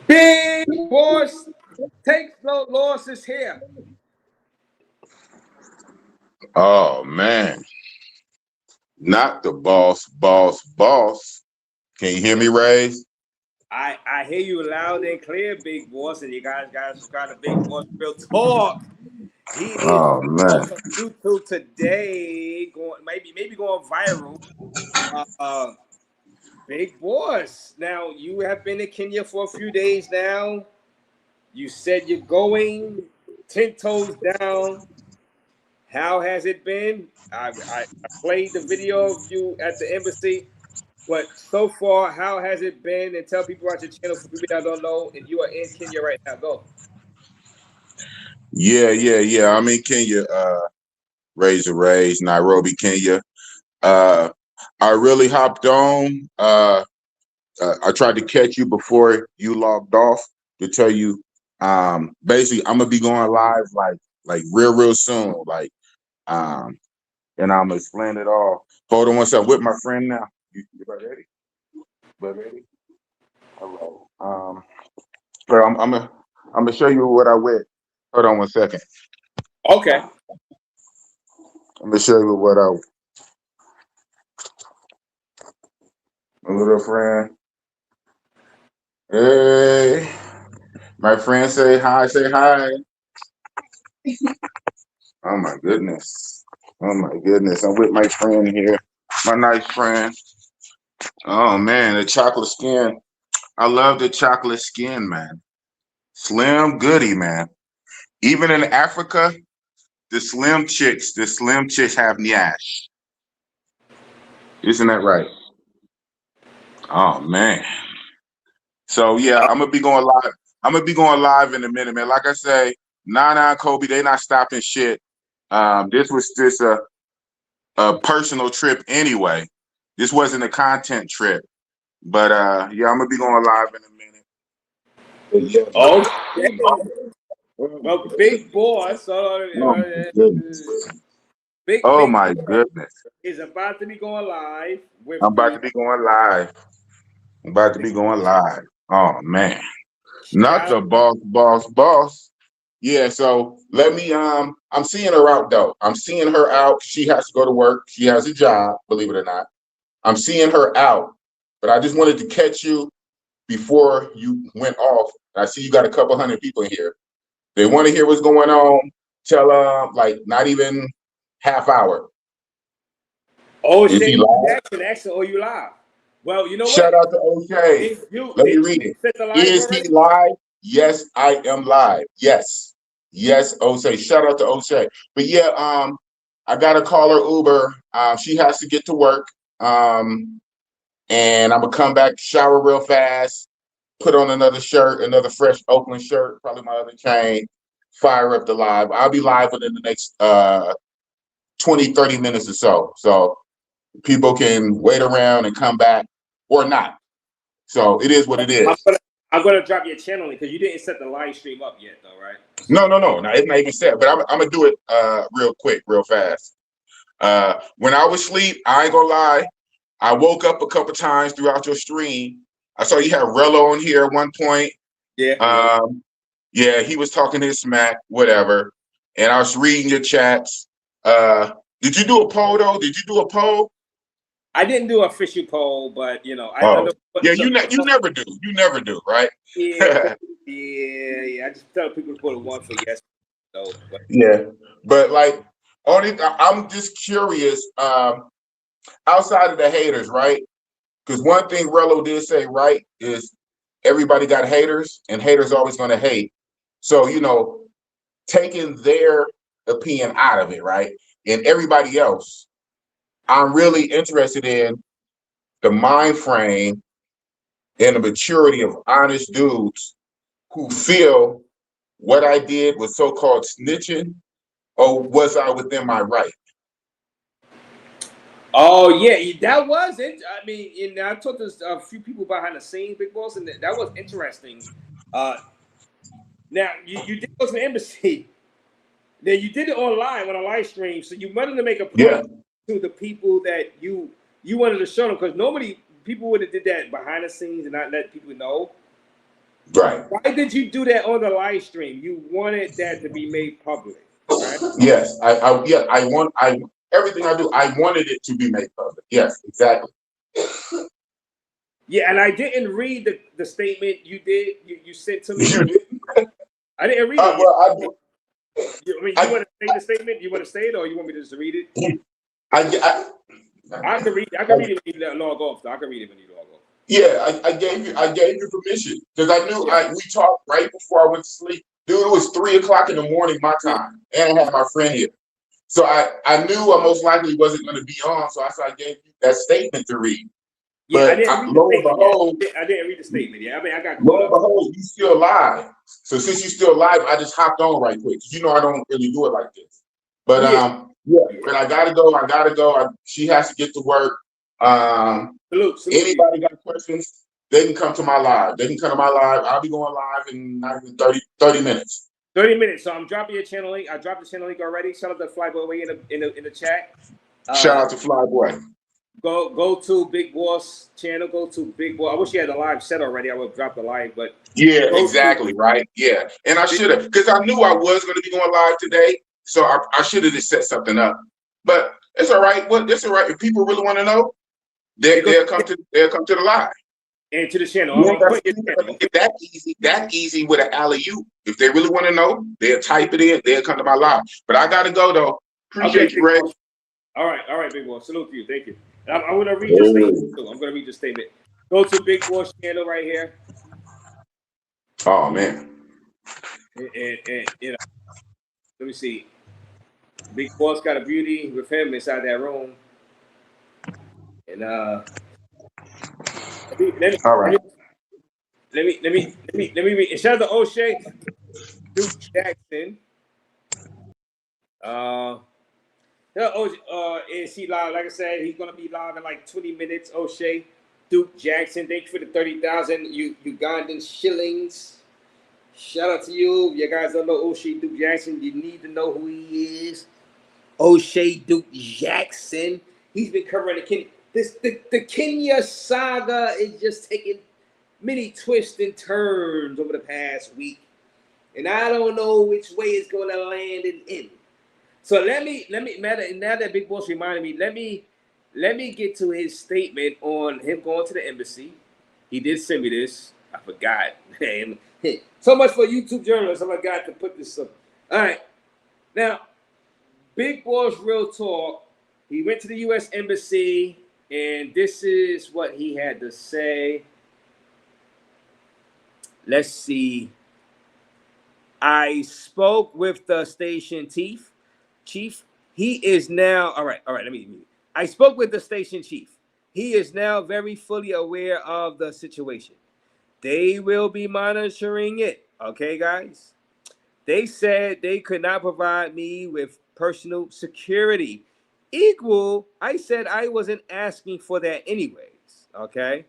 S9: Big Boss takes no losses here.
S7: Oh man, not the boss. Can you hear me, Raze?
S10: I hear you loud and clear, Big Boss, and you guys gotta subscribe to Big Boss Real Talk. He is on YouTube today, maybe going viral. Big Boss. Now you have been in Kenya for a few days now. You said you're going 10 toes down. How has it been? I played the video of you at the embassy, but so far, how has it been? And tell people about your channel for people that don't know. And you are in Kenya right now. Go.
S7: Yeah. I'm in Kenya, Raze, Nairobi, Kenya. I really hopped on. I tried to catch you before you logged off to tell you. Basically, I'm gonna be going live like real soon. And I'm gonna explain it all. Hold on one second. With my friend now. You ready? Ready? Hello. I'm gonna show you what I wear. Hold on one second.
S10: Okay.
S7: I'm gonna show you what my little friend. Hey, my friend, say hi. Say hi. Oh my goodness. I'm with my friend here. My nice friend. Oh man, the chocolate skin. I love the chocolate skin, man. Slim Goody, man. Even in Africa, the slim chicks have nyash. Isn't that right? Oh man. So yeah, I'm gonna be going live in a minute, man. Like I say, Nana and Kobe, they not stopping shit. This was just a personal trip anyway. This wasn't a content trip. But yeah, I'm gonna be going live in a minute. Yeah.
S10: Okay. Well, Big Boss, Big
S7: my goodness,
S10: is about to be going live.
S7: I'm about to be going live. Oh man, not the boss. Yeah, so let me. I'm seeing her out though. I'm seeing her out. She has to go to work. She has a job, believe it or not. I'm seeing her out, but I just wanted to catch you before you went off. I see you got a couple hundred people in here. They want to hear what's going on. Tell them like not even half hour.
S10: Oh, Shane Jackson, oh, you live. Well, you know what?
S7: Shout out to O'Shea. Let me read it. Is he live? Yes, I am live. Yes, O'Shea. Shout out to O'Shea. But yeah, I gotta call her Uber. She has to get to work. And I'm gonna come back, shower real fast, put on another shirt, another fresh Oakland shirt, probably my other chain, fire up the live. I'll be live within the next 20, 30 minutes or so. So people can wait around and come back or not. So it is what it is.
S10: I'm gonna drop your channel because you didn't set the live stream up yet, though, right?
S7: No, it's not even set. But I'm gonna do it real quick, real fast. When I was asleep, I ain't gonna lie, I woke up a couple times throughout your stream I saw you had Rello on here at one point.
S10: Yeah.
S7: Yeah, he was talking his smack, whatever. And I was reading your chats. Did you do a poll though? Did you do a poll?
S10: I didn't do an official poll, but you know, I
S7: Oh,
S10: know.
S7: yeah, you never do. You never do, right?
S10: Yeah. I just tell people to put a 1 for yes. So, but.
S7: Yeah, but like, I'm just curious. Outside of the haters, right? Because one thing Rello did say, right, is everybody got haters, and haters always going to hate. So taking their opinion out of it, right, and everybody else, I'm really interested in the mind frame and the maturity of honest dudes who feel what I did was so-called snitching, or was I within my right?
S10: Oh yeah, that was it. I mean, and I talked to a few people behind the scenes, Big Boss, and that was interesting. Now you did go to the embassy. Then you did it online on a live stream, so you wanted to make a point to the people that you wanted to show them, because normally people would have did that behind the scenes and not let people know.
S7: Right.
S10: Why did you do that on the live stream? You wanted that to be made public, right?
S7: Yes, everything I do, I wanted it to be made public. Yes, exactly.
S10: Yeah, and I didn't read the statement you did. You sent to me. I didn't read it.
S7: Well,
S10: you want to say the statement? You want to say it, or you want me to just read it? I can read. I can read it when you log off. Though. I can read it when you log off.
S7: Yeah, I gave you permission because I knew we talked right before I went to sleep. Dude, it was 3:00 in the morning my time, and I had my friend here, so I knew I most likely wasn't going to be on. So I gave you that statement to read.
S10: Yeah,
S7: but
S10: I didn't read
S7: lo and behold,
S10: I didn't read the statement. Yeah, I mean, I got
S7: lo and behold, you still live. So since you still live, I just hopped on right quick. I don't really do it like this. But but I gotta go. She has to get to work. Anybody got questions? They can come to my live. I'll be going live in not even 30 minutes.
S10: 30 minutes. So I'm dropping your channel link. I dropped the channel link already. Shout out to Flyboy in the chat.
S7: Shout out to Flyboy.
S10: Go to Big Boss channel. Go to Big Boss. I wish you had the live set already. I would drop the live, but
S7: yeah, exactly right. Yeah, and I should have, because I knew I was going to be going live today, so I should have just set something up. But it's all right. It's all right. If people really want to know, they'll come to the live
S10: and to the channel.
S7: That easy with an alley-oop. If they really want to know, they'll type it in. They'll come to my live. But I got to go though. Appreciate you, Ray.
S10: All right, Big Boss. Salute to you. Thank you. I'm going to read your statement too. I'm going to read your statement. Go to Big Boss channel right here.
S7: Oh man.
S10: And let me see. Big Boss got a beauty with him inside that room. And let me read. And shout out to O'Shea, Duke Jackson. Is he live? Like I said, he's gonna be live in like 20 minutes. O'Shea, Duke Jackson, thank you for the 30,000 Ugandan shillings. Shout out to you. You guys don't know O'Shea Duke Jackson. You need to know who he is. O'Shea Duke Jackson. He's been covering the Kenya saga is just taking many twists and turns over the past week, and I don't know which way it's going to land and end. So let me now that Big Boss reminded me, let me get to his statement on him going to the embassy. He did send me this. I forgot. So much for YouTube journalists. I forgot to put this up. All right, now Big Boss Real Talk. He went to the U.S. Embassy, and this is what he had to say. Let's see. I spoke with the station chief. He is now all right. I spoke with the station chief. He is now very fully aware of the situation. They will be monitoring it. Okay, guys. They said they could not provide me with personal security. I said I wasn't asking for that anyways. Okay.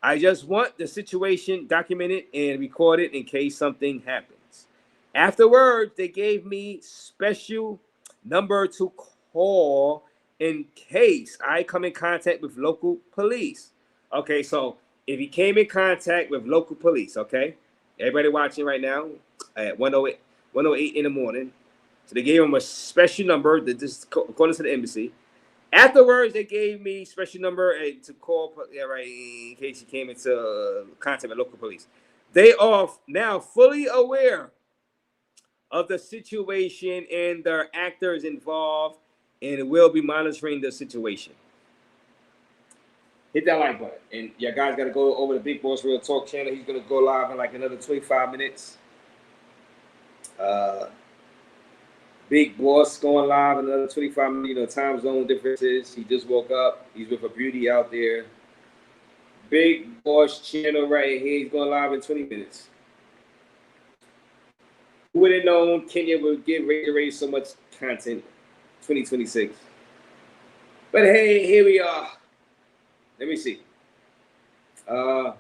S10: I just want the situation documented and recorded in case something happens. Afterwards, they gave me special number to call in case I come in contact with local police. Okay, so if he came in contact with local police, okay? Everybody watching right now at 1:08 in the morning. So they gave him a special number that just according to the embassy. Afterwards, they gave me special number to call, right, in case he came into contact with local police. They are now fully aware of the situation and their actors involved, and will be monitoring the situation. Hit that like button. And you guys got to go over the Big Boss Real Talk channel. He's going to go live in like another 25 minutes. Big Boss going live in another 25 minutes. You know, time zone differences. He just woke up. He's with a beauty out there. Big Boss channel right here. He's going live in 20 minutes. Who would have known Kenya would give Raze so much content 2026? But hey, here we are. Let me see. Am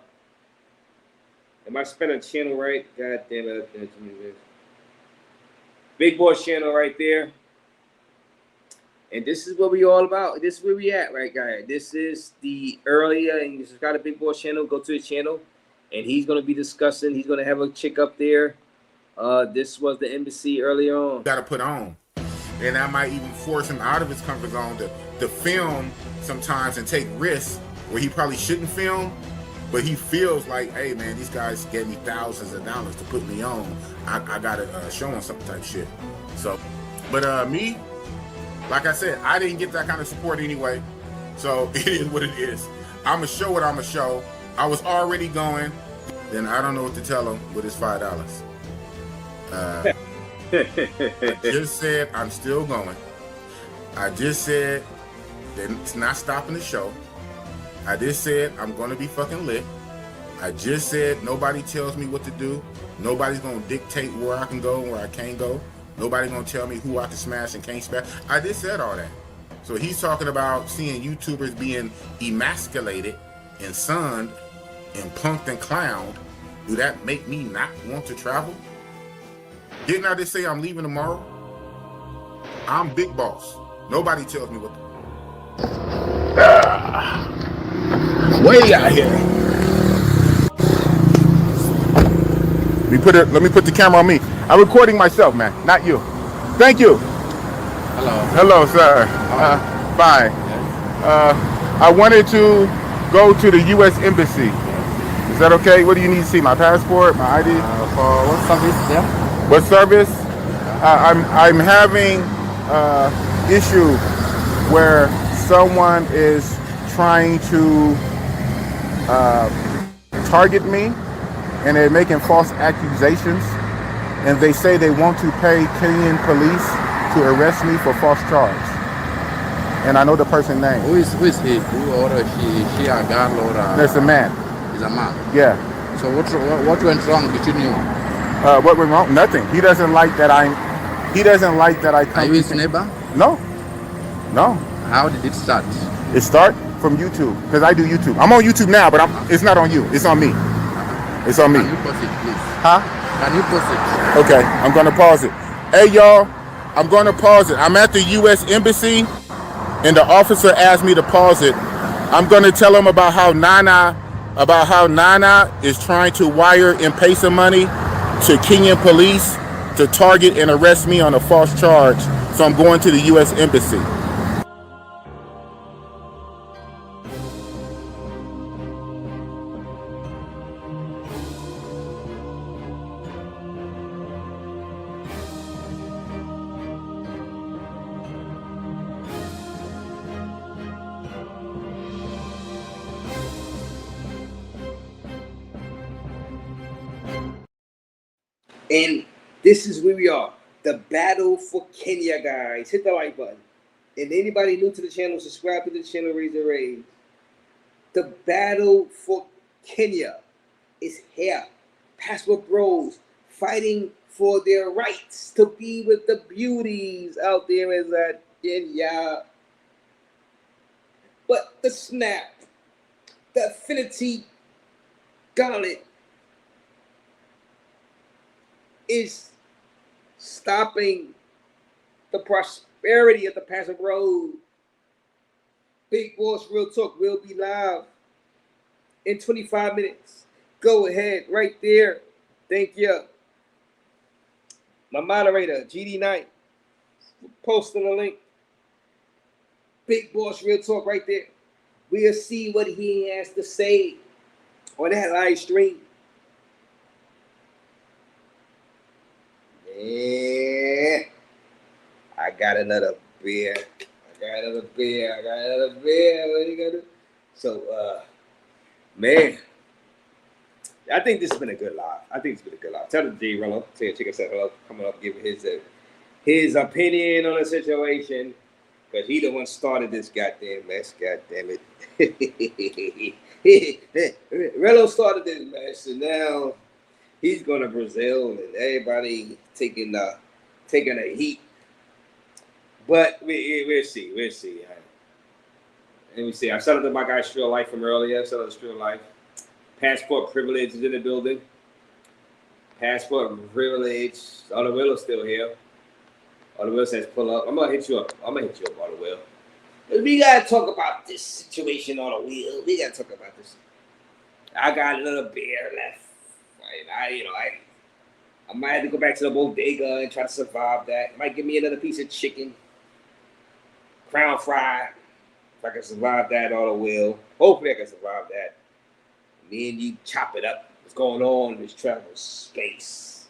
S10: I spelling channel right? God damn it. Big Boss channel right there. And this is what we all about. This is where we at, right, guys? This is the earlier, and you subscribe to Big Boss channel, go to his channel, and he's going to be discussing. He's going to have a chick up there. This was the embassy earlier on.
S7: Got to put on. And that might even force him out of his comfort zone to film sometimes and take risks where he probably shouldn't film, but he feels like, hey man, these guys gave me thousands of dollars to put me on. I gotta show them some type shit. So, but me, like I said, I didn't get that kind of support anyway. So it is what it is. I'ma show what I'ma show. I was already going. Then I don't know what to tell him with his $5. I just said I'm still going. I just said that it's not stopping the show. I just said I'm going to be fucking lit. I just said nobody tells me what to do. Nobody's going to dictate where I can go and where I can't go. Nobody's going to tell me who I can smash and can't smash. I just said all that. So he's talking about seeing YouTubers being emasculated and sunned and punked and clowned. Do that make me not want to travel? Didn't I just say I'm leaving tomorrow? I'm Big Boss. Nobody tells me what to do. Way out here. Let me put the camera on me. I'm recording myself, man, not you. Thank you.
S8: Hello.
S7: Hello, sir. Fine. I wanted to go to the U.S. Embassy. Is that okay? What do you need to see? My passport, my ID?
S8: For what service there?
S7: What service? I'm having issue where someone is trying to target me, and they're making false accusations, and they say they want to pay Kenyan police to arrest me for false charge. And I know the person's name.
S8: Who is he? Who or she a girl or a...
S7: There's a man.
S8: He's a man.
S7: Yeah.
S8: So what went wrong between you?
S7: What went wrong? Nothing. He doesn't like that I come.
S8: Are you his neighbor?
S7: No.
S8: How did it start?
S7: It start from YouTube, because I do YouTube. I'm on YouTube now, but it's not on you. It's on me. It's on me.
S8: Can you pause it, please?
S7: Huh?
S8: Can you pause it?
S7: Okay, I'm gonna pause it. Hey y'all, I'm gonna pause it. I'm at the U.S. Embassy, and the officer asked me to pause it. I'm gonna tell him about how Nana is trying to wire M-Pesa money to Kenyan police to target and arrest me on a false charge. So I'm going to the U.S. Embassy.
S10: And this is where we are. The battle for Kenya, guys. Hit the like button. And anybody new to the channel, subscribe to the channel, Raze. The battle for Kenya is here. Passport Bros fighting for their rights to be with the beauties out there in Kenya. But the snap, the affinity gauntlet is stopping the prosperity of the Passport Road. Big Boss Real Talk will be live
S9: in 25 minutes. Go ahead, right there. Thank you. My moderator, GD Knight, posting a link. Big Boss Real Talk right there. We'll see what he has to say on that live stream. Yeah. I got another beer. What are you gonna do? So, man, I think this has been a good live. Tell the J Rello, check us out, coming up, giving his opinion on the situation, because he the one started this goddamn mess. Goddamn it, Rello started this mess, and now he's going to Brazil, and everybody taking a heat. But we'll see. Let me see. I shout out to my guy Strill Life from earlier. Shout out to Strill Life. Passport Privilege is in the building. Passport Privilege. Other Will is still here. Other Will says pull up. I'm gonna hit you up, Other Will. We gotta talk about this situation, Other Will. We gotta talk about this. I got a little beer left. I might have to go back to the bodega and try to survive that. Might give me another piece of chicken. Crown fried. If I can survive that, Other Will. Hopefully I can survive that. Me and you chop it up. What's going on in this travel space?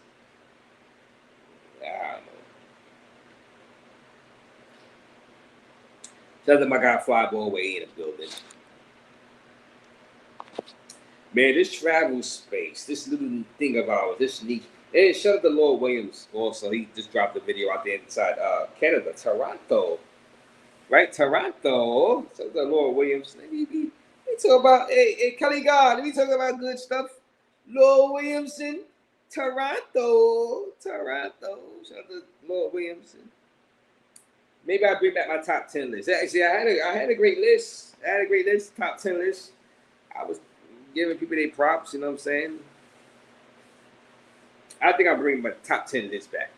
S9: I don't know. Shout out to my guy Flyboy Way in the building. Man, this travel space, this little thing of ours, this niche. And shout out to Lord Williams also. He just dropped a video out there inside Canada, Toronto. Right? Toronto. Shout out to Lord Williams. We talk about, hey, Kelly God, we talk about good stuff. Lord Williamson, Toronto. Shout out to Lord Williamson. Maybe I'll bring back my top 10 list. Actually, I had a great list. Top 10 list. I was giving people their props, you know what I'm saying? I think I'll bring my top 10 list back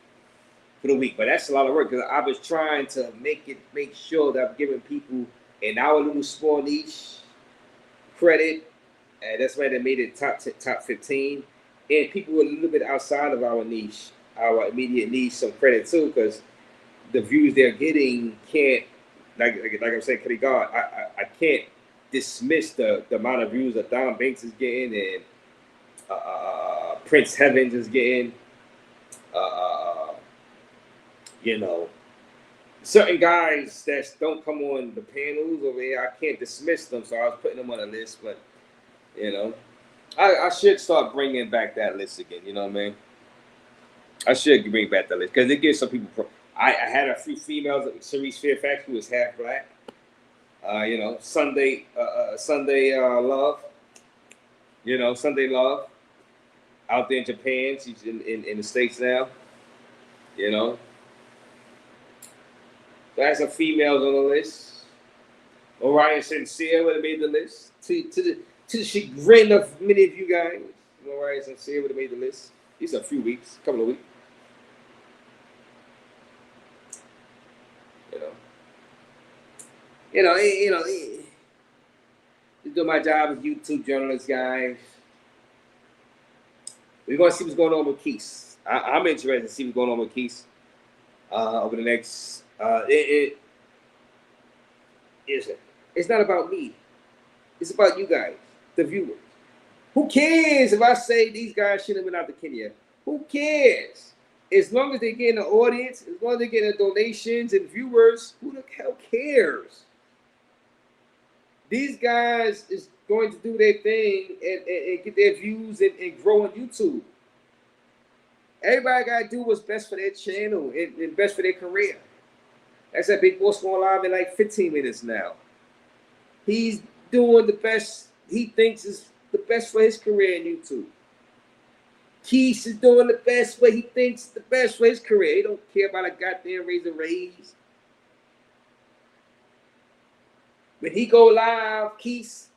S9: for the week, but that's a lot of work because I was trying to make sure that I'm giving people in our little small niche credit, and that's why they made it top 15, and people a little bit outside of our niche, our immediate niche, some credit too, because the views they're getting can't, like I'm saying, Kelly God, I can't dismiss the amount of views that Don Banks is getting and Prince Heavens is getting, certain guys that don't come on the panels over here, I can't dismiss them, so I was putting them on the list, but, I should start bringing back that list again, you know what I mean? I should bring back that list, because it gives some people, I had a few females, Cerise Fairfax, who was half black, Sunday Love, Sunday Love, out there in Japan, she's in the States now, So I had some females on the list. Orion Sincere would have made the list. To the chagrin of many of you guys, Orion Sincere would have made the list. These are a couple of weeks. Do my job as YouTube journalist, guys. We're going to see what's going on with Keith. I'm interested to see what's going on with Keith over the next. It's not about me. It's about you guys, the viewers. Who cares if I say these guys should have been out to Kenya? Who cares? As long as they get an audience, as long as they get donations and viewers, who the hell cares? These guys is going to do their thing and get their views and grow on YouTube. Everybody got to do what's best for their channel and best for their career. That's that Big Boss going live in like 15 minutes now. He's doing the best he thinks is the best for his career in YouTube. Keith is doing the best what he thinks the best for his career. He don't care about a goddamn Raze. When he go live, Keith,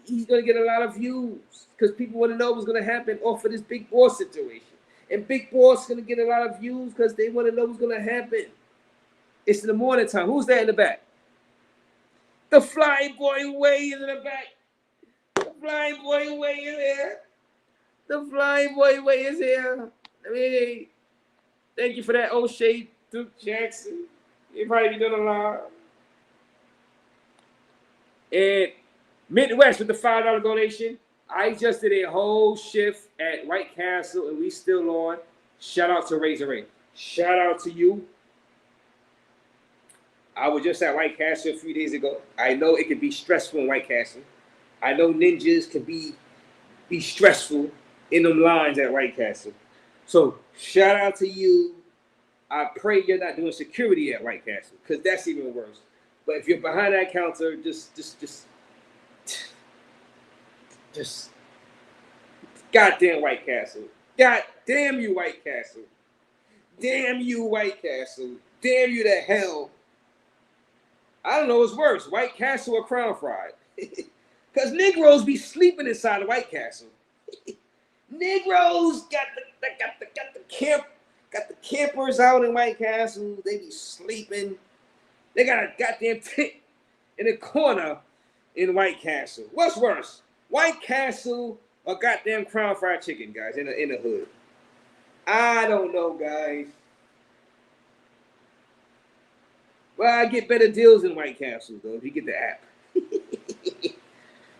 S9: he's going to get a lot of views because people want to know what's going to happen off of this Big Boss situation. And Big Boss is going to get a lot of views because they want to know what's going to happen. It's in the morning time. Who's that in the back? The Fly Boy Way is in the back. The
S10: Flying Boy Way is here. The Flying Boy Way is here. I mean, thank you for that, O'Shea Duke Jackson. You probably be doing a lot. And Midwest with the $5 donation. I just did a whole shift at White Castle, and we still on. Shout out to Razor Ray. Shout out to you. I was just at White Castle a few days ago. I know it can be stressful in White Castle. I know ninjas can be stressful in them lines at White Castle. So shout out to you. I pray you're not doing security at White Castle, because that's even worse. But if you're behind that counter, just goddamn White Castle. God damn you, White Castle. Damn you, White Castle. Damn you to hell. I don't know what's worse, White Castle or Crown Fried. Because Negroes be sleeping inside the White Castle. Negroes got the campers out in White Castle. They be sleeping. They got a goddamn tent in the corner in White Castle. What's worse, White Castle or goddamn Crown Fried Chicken, guys, in the hood? I don't know, guys. Well, I get better deals in White Castle, though, if you get the app.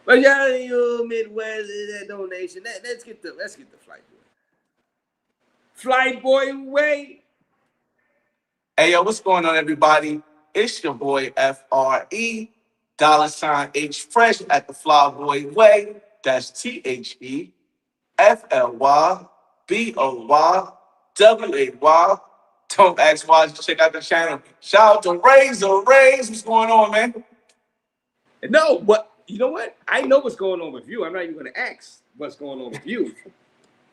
S10: But y'all, you Midwest, that donation. Let's get the Flight Boy. Flight Boy Way.
S15: Hey, yo, what's going on, everybody? It's your boy FRE, $H Fresh at the Flyboy Way. That's THEFLYBOYWAY. Don't ask why, just check out the channel. Shout out to Raze. What's going on, man?
S10: No, but you know what? I know what's going on with you. I'm not even going to ask what's going on with you.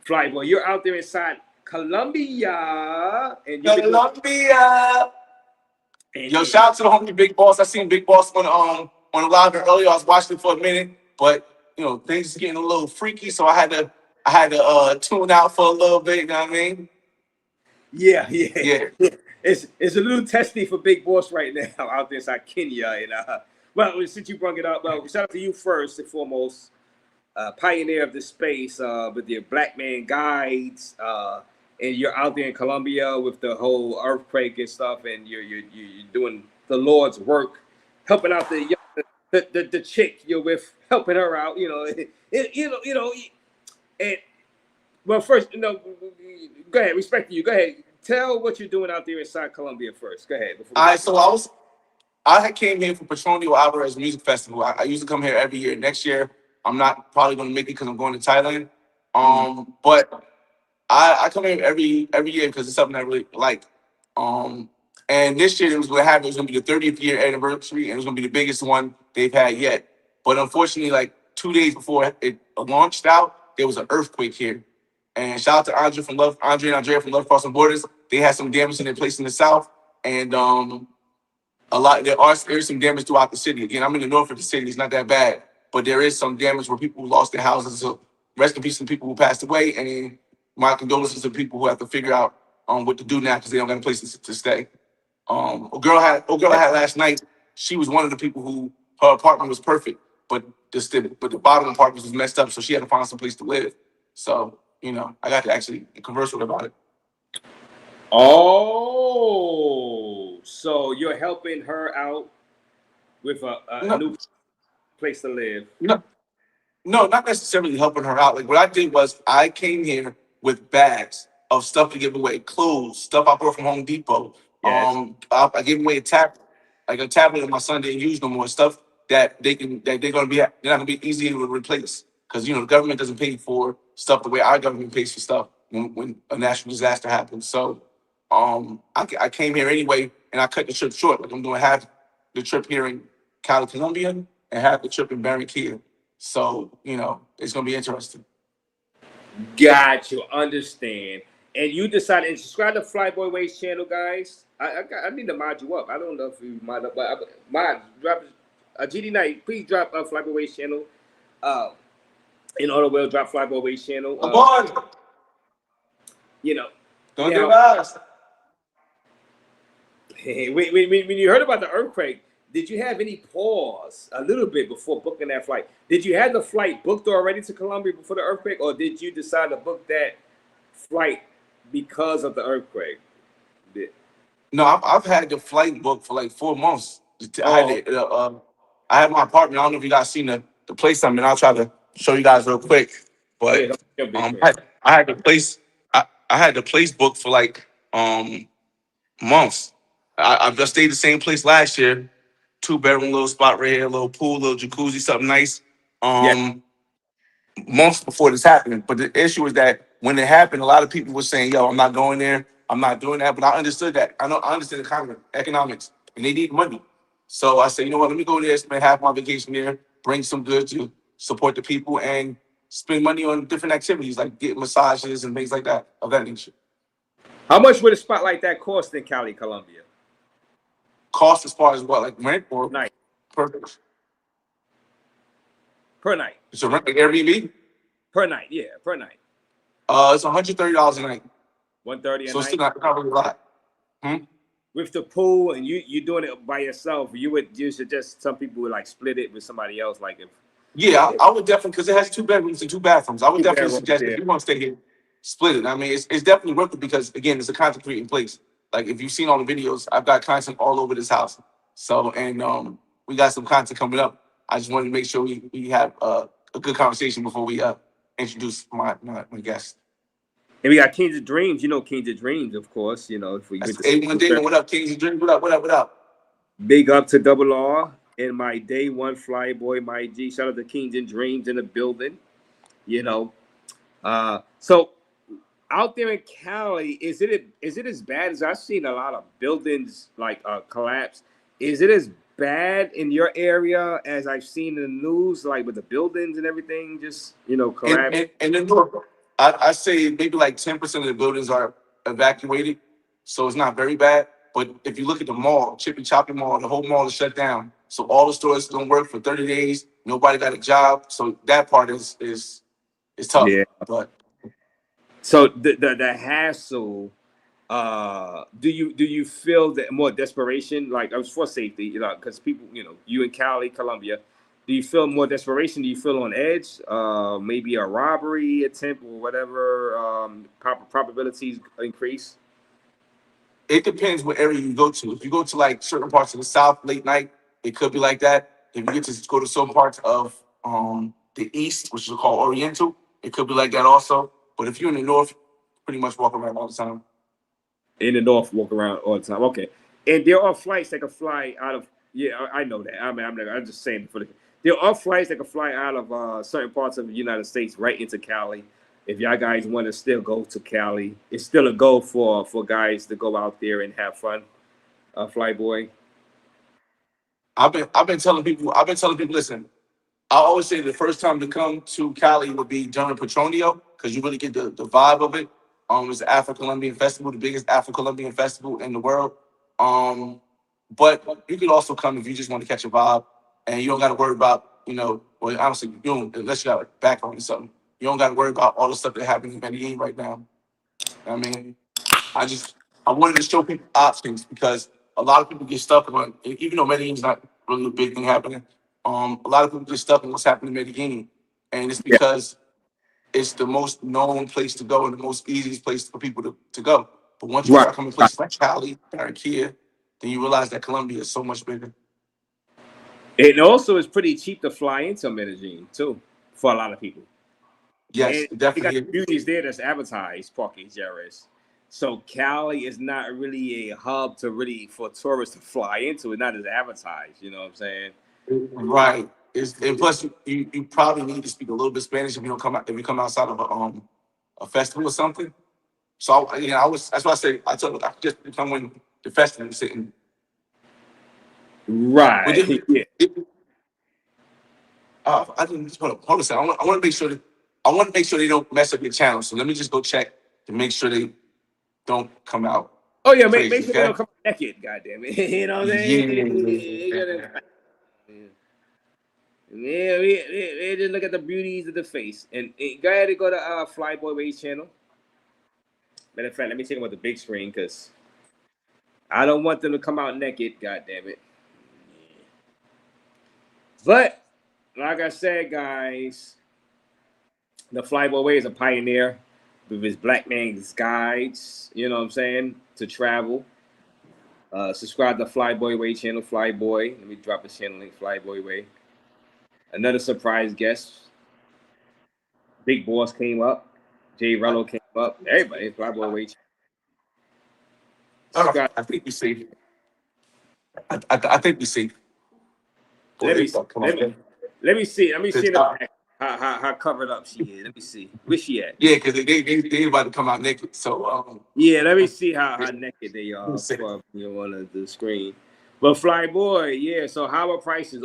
S10: Flyboy, you're out there inside Colombia. And
S15: Colombia. Yo, shout out to the homie Big Boss. I seen Big Boss on the live earlier. I was watching it for a minute, but you know, things are getting a little freaky, so I had to tune out for a little bit, you know what I mean?
S10: Yeah. It's a little testy for Big Boss right now out there inside Kenya. And well, since you brought it up, well, shout out to you first and foremost, pioneer of the space with your Black Man Guides, and you're out there in Colombia with the whole earthquake and stuff, and you're doing the Lord's work, helping out the chick you're with, helping her out, and well, first, go ahead, respect you. Go ahead, tell what you're doing out there inside Colombia first. Go ahead.
S15: All right, so I came here for Petronio Alvarez Music Festival. I used to come here every year. Next year, I'm not probably going to make it because I'm going to Thailand. But I come here every year because it's something I really like. And this year it was going to be the 30th year anniversary, and it was going to be the biggest one they've had yet. But unfortunately, like 2 days before it launched out, there was an earthquake here. And shout out to Andre and Andrea from Love Crossing Borders. They had some damage in their place in the south, and there's some damage throughout the city. Again, I'm in the north of the city; it's not that bad, but there is some damage where people lost their houses. So rest in peace to the people who passed away, and my condolences to people who have to figure out what to do now because they don't got a place to stay. A girl I had last night. She was one of the people who her apartment was perfect, but the bottom apartment was messed up, so she had to find some place to live. So I got to actually converse with her about it.
S10: Oh, so you're helping her out with a new place to live?
S15: No, not necessarily helping her out. Like what I did was I came here with bags of stuff to give away, clothes, stuff I brought from Home Depot.
S10: Yes.
S15: I gave away a tablet that my son didn't use no more. Stuff that they're not gonna be easy to replace because the government doesn't pay for stuff the way our government pays for stuff when a national disaster happens. So I came here anyway, and I cut the trip short. Like I'm doing half the trip here in Cali, Colombia, and half the trip in Barranquilla. So it's gonna be interesting.
S10: Got you, understand. And you decided to subscribe to Flyboy Ways channel, guys. I need to mod you up. I don't know if you mod up, but drop GD Knight. Please drop Flyboy Ways channel. In order, we'll drop Flyboy Ways channel.
S15: Come on.
S10: Don't do us. When you heard about the earthquake, did you have any pause a little bit before booking that flight? Did you have the flight booked already to Colombia before the earthquake, or did you decide to book that flight because of the earthquake?
S15: No, I've had the flight booked for like 4 months.
S10: Oh,
S15: I had my apartment. I don't know if you guys seen the place I'm in. I'll try to show you guys real quick.
S10: oh yeah,
S15: But
S10: that's your big man.
S15: I had the place. I had the place booked for like months. I just stayed the same place last year. 2-bedroom little spot right here, little pool, little jacuzzi, something nice.
S10: Yeah.
S15: Months before this happened. But the issue is that when it happened, a lot of people were saying, "Yo, I'm not going there. I'm not doing that." But I understood that. I understand the kind of economics, and they need money. So I said, you know what? Let me go there, spend half my vacation there, bring some goods to support the people, and spend money on different activities like get massages and things like that of that nature.
S10: How much would a spot like that cost in Cali, Colombia?
S15: Cost as far as what, like rent or
S10: Night.
S15: per
S10: night.
S15: It's a rent like Airbnb?
S10: Per night, yeah, per night.
S15: It's $130 a night.
S10: 130 a
S15: So it's
S10: night.
S15: still not really a lot.
S10: With the pool and you doing it by yourself, you suggest some people would like split it with somebody else, like if
S15: Yeah, I would definitely, because it has 2 bedrooms and 2 bathrooms. I would definitely
S10: bedrooms,
S15: suggest
S10: yeah.
S15: if you want to stay here, split it. I mean, it's definitely worth it because again, it's a content creating place. Like if you've seen all the videos, I've got content all over this house. So and we got some content coming up. I just wanted to make sure we have a good conversation before we introduce my guest.
S10: And we got Kings of Dreams, you know Kings of Dreams, of course, you know. If we
S15: That's A1 Damon. What up, Kings of Dreams? What up? What up? What up?
S10: Big up to Double R and my day one fly boy, my G. Shout out to Kings and Dreams in the building. You know. So out there in Cali, is it as bad as I've seen a lot of buildings like collapse? Is it as bad in your area as I've seen in the news, like with the buildings and everything, just collapse?
S15: In the north, I say maybe like 10% of the buildings are evacuated, so it's not very bad. But if you look at the mall, Chippy Choppy Mall, the whole mall is shut down. So all the stores don't work for 30 days. Nobody got a job. So that part is tough.
S10: Yeah.
S15: But
S10: so the hassle. Do you feel that more desperation, like I was for safety, because people, you in Cali, Colombia, do you feel more desperation? Do you feel on edge? Maybe a robbery attempt or whatever, probabilities increase?
S15: it depends what area you go to. If you go to like certain parts of the South late night, it could be like that. If you get to go to some parts of the East, which is called Oriental, it could be like that also. But if you're in the North, pretty much walk around all the time.
S10: In the North, walk around all the time. Okay, and there are flights that can fly out of. Yeah, I know that. I'm just saying for the. There are flights that can fly out of certain parts of the United States right into Cali. If y'all guys want to still go to Cali, it's still a goal for guys to go out there and have fun. Flyboy.
S15: I've been telling people. Listen, I always say the first time to come to Cali would be during Petronio because you really get the vibe of it. It's the Afro-Colombian Festival, the biggest Afro-Colombian festival in the world. But you could also come if you just want to catch a vibe and you don't got to worry about, well, honestly, you don't, unless you got a background or something, you don't got to worry about all the stuff that happens in Medellin right now. I mean, I wanted to show people options because a lot of people get stuck on, even though Medellin's not really a big thing happening, a lot of people get stuck on what's happening in Medellin. And it's because it's the most known place to go and the most easiest place for people to go. But once you start coming to places like Cali, Barranquilla, then you realize that Colombia is so much bigger.
S10: And also, it's pretty cheap to fly into Medellin too, for a lot of people.
S15: Yes,
S10: and
S15: definitely.
S10: You got the beauties there that's advertised, Parque Jerez. So Cali is not really a hub for tourists to fly into. It's not as advertised. You know what I'm saying?
S15: Right. And plus, you probably need to speak a little bit Spanish if you come outside of a festival or something. So that's why I say I just come when the festival is sitting.
S10: Right.
S15: I didn't hold on a second. I want to make sure they don't mess up your channel. So let me just go check to make sure they don't come out.
S10: Oh yeah,
S15: crazy,
S10: make sure they don't come naked. Goddamn it, you know what I'm saying? Yeah, we just look at the beauties of the face. And go ahead and go to Flyboy Raze channel. Matter of fact, let me take them with the big screen because I don't want them to come out naked. God damn it. But like I said, guys, the Flyboy Way is a pioneer with his Black Man's Guides. You know what I'm saying, to travel. Subscribe to Flyboy Way channel, Flyboy. Let me drop a channel link, Flyboy Way. Another surprise guest. Big Boss came up. Jay Rello came up. Everybody, Flyboy Way.
S15: Subscribe. I think we see. I think we see.
S10: Let me see. Let me see in the back how covered up she is. Let me see. Where she at?
S15: Yeah, because they about to come out naked. So
S10: yeah, let me see how naked they are for you on the screen. But Flyboy, yeah. So how are prices?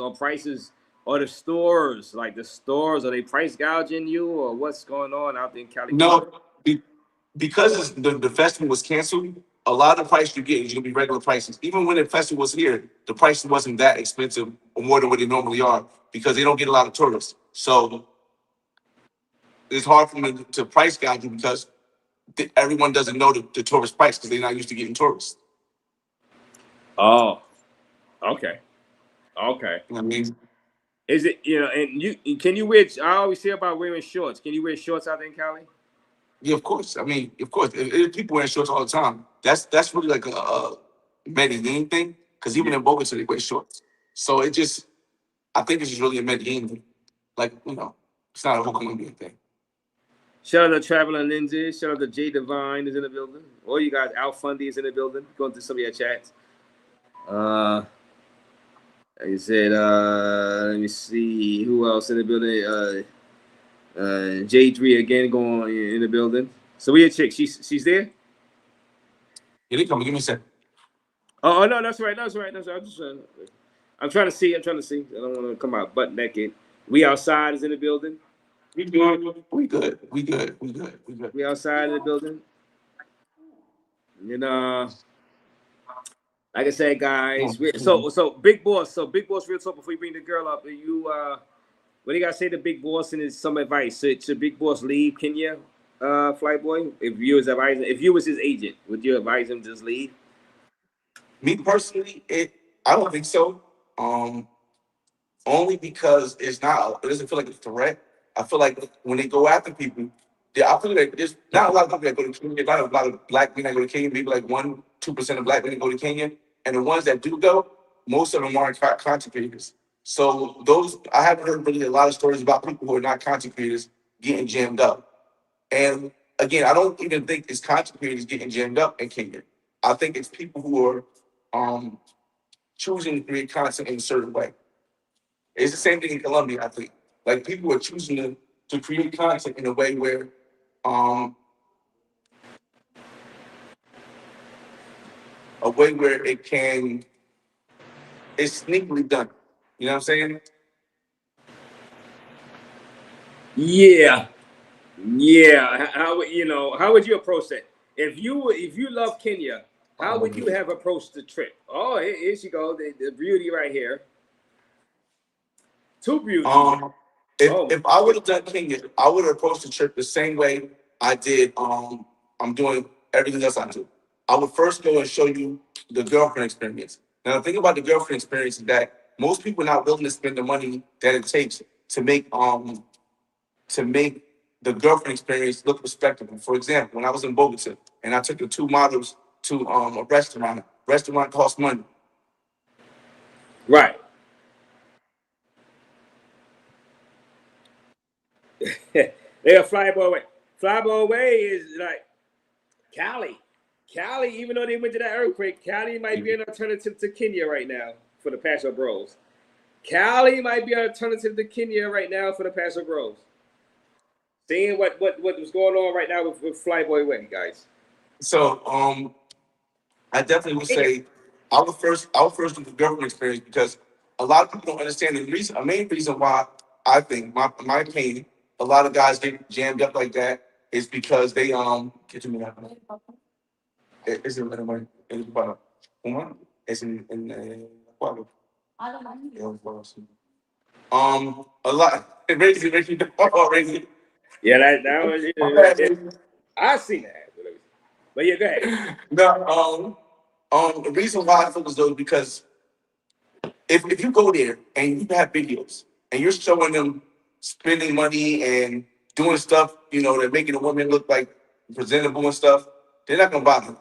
S10: Or the stores, like the stores, are they price gouging you, or what's going on out there in California?
S15: no, because the festival was canceled. A lot of the price you get is gonna be regular prices. Even when the festival was here, the price wasn't that expensive or more than what they normally are because they don't get a lot of tourists. So it's hard for them to price gouge you because everyone doesn't know the tourist price because they're not used to getting tourists.
S10: Oh, okay. Okay.
S15: You know what I mean?
S10: Is it, and can you wear, I always hear about wearing shorts. Can you wear shorts out there in Cali?
S15: Yeah, of course. I mean, of course. People wearing shorts all the time. That's really like a Medellin thing because even in Bogota they wear shorts. So I think it's just really a Medellin thing. Like, it's not a whole Colombian thing.
S10: Shout out to Traveling Lenses. Shout out to Jay Divine is in the building. All you guys, Al Fundy is in the building. Going through some of your chats. Like I said, let me see who else in the building. J3 again going in the building. So we a chick. She's there.
S15: Yeah, they coming. Give me a second.
S10: Oh no, that's right. I'm just I'm trying to see. I don't want to come out butt naked. We outside is in the building.
S15: We good. We
S10: outside of the building. Like I said, guys. So Big Boss. Real talk before you bring the girl up. What do you gotta say to Big Boss and some advice? Should Big Boss leave Kenya, Flyboy? If you was his agent, would you advise him to just leave?
S15: Me personally, I don't think so. Only because it doesn't feel like a threat. I feel like when they go after people, I feel like there's not a lot of people that go to Kenya. Not a lot of black men that go to Kenya. Maybe like 1-2% of black men that go to Kenya. And the ones that do go, most of them aren't content creators. So I haven't heard really a lot of stories about people who are not content creators getting jammed up. And again, I don't even think it's content creators getting jammed up in Kenya. I think it's people who are choosing to create content in a certain way. It's the same thing in Colombia, I think. Like people are choosing to create content in a way where it's sneakily done. You know what I'm saying?
S10: Yeah. How would you approach that? If you love Kenya, how would you have approached the trip? Oh, here she goes, the beauty right here. Two beauties.
S15: If I would have done Kenya, I would have approached the trip the same way I did. I'm doing everything else I do. I would first go and show you the girlfriend experience. Now, the thing about the girlfriend experience is that most people are not willing to spend the money that it takes to make the girlfriend experience look respectable. For example, when I was in Bogota and I took the two models to a restaurant costs money.
S10: Right. They're Flyboy Way. Flyboy Way is like Cali. Even though they went to that earthquake, Cali might be an alternative to Kenya right now for the Paso Bros. Cali might be an alternative to Kenya right now for the Paso Bros. Seeing what was going on right now with Flyboy Way, guys.
S15: So I definitely would say I would first do the government experience because a lot of people don't understand a main reason why I think my opinion a lot of guys get jammed up like that is because they get to me now. Es en el cuadro. ¿Cómo? Es en el cuadro. A lot. Razy.
S10: Yeah, that was. I seen that. But yeah, go ahead.
S15: No, the reason why I feel as though because if you go there and you have videos and you're showing them spending money and doing stuff, that making a woman look like presentable and stuff, they're not gonna bother.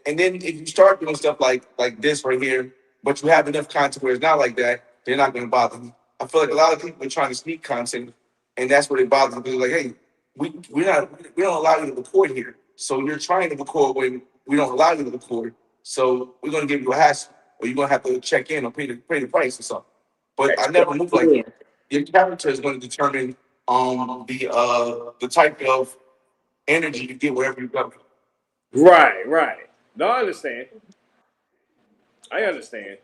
S15: And then if you start doing stuff like this right here, but you have enough content where it's not like that, they're not gonna bother you. I feel like a lot of people are trying to sneak content, and that's what it bothers me. Because like, hey, we don't allow you to record here, so you're trying to record when we don't allow you to record. So we're gonna give you a hassle, or you're gonna have to check in or pay the price or something. But I never move like that. Your character is going to determine the type of energy you get wherever you go.
S10: Right, right. No, I understand. I understand.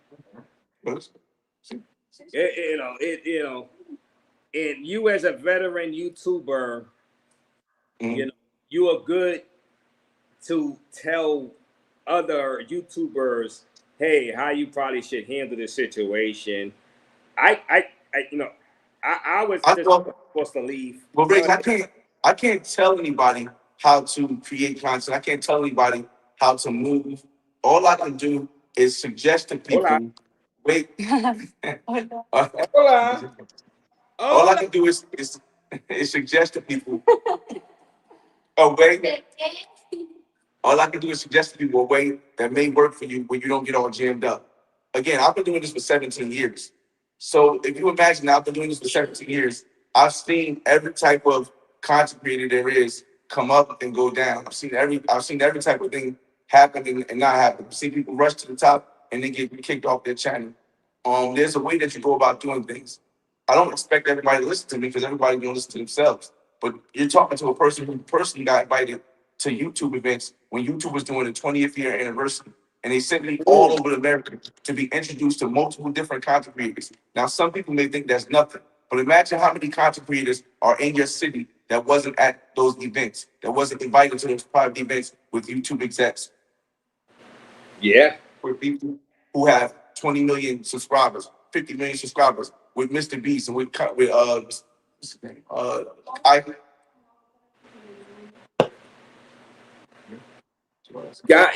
S10: And you as a veteran YouTuber, you are good to tell other YouTubers, hey, how you probably should handle this situation. I was just supposed to leave.
S15: Well, Rick, I can't tell anybody how to create content. I can't tell anybody how to move. All I can do is suggest to people. Wait. All I can do is suggest to people a way. All I can do is suggest to people a way that may work for you when you don't get all jammed up. Again, I've been doing this for 17 years. So if you imagine, I've been doing this for 17 years. I've seen every type of content creator there is come up and go down. I've seen every type of thing happen and not happen. I've seen people rush to the top and then get kicked off their channel. There's a way that you go about doing things. I don't expect everybody to listen to me because everybody can listen to themselves. But you're talking to a person who personally got invited to YouTube events when YouTube was doing the 20th year anniversary. And they sent me all over America to be introduced to multiple different content creators. Now, some people may think that's nothing, but imagine how many content creators are in your city that wasn't at those events, that wasn't invited to those private events with YouTube execs.
S10: Yeah.
S15: With people who have 20 million subscribers, 50 million subscribers, with Mr. Beast and with what's his name?
S10: Got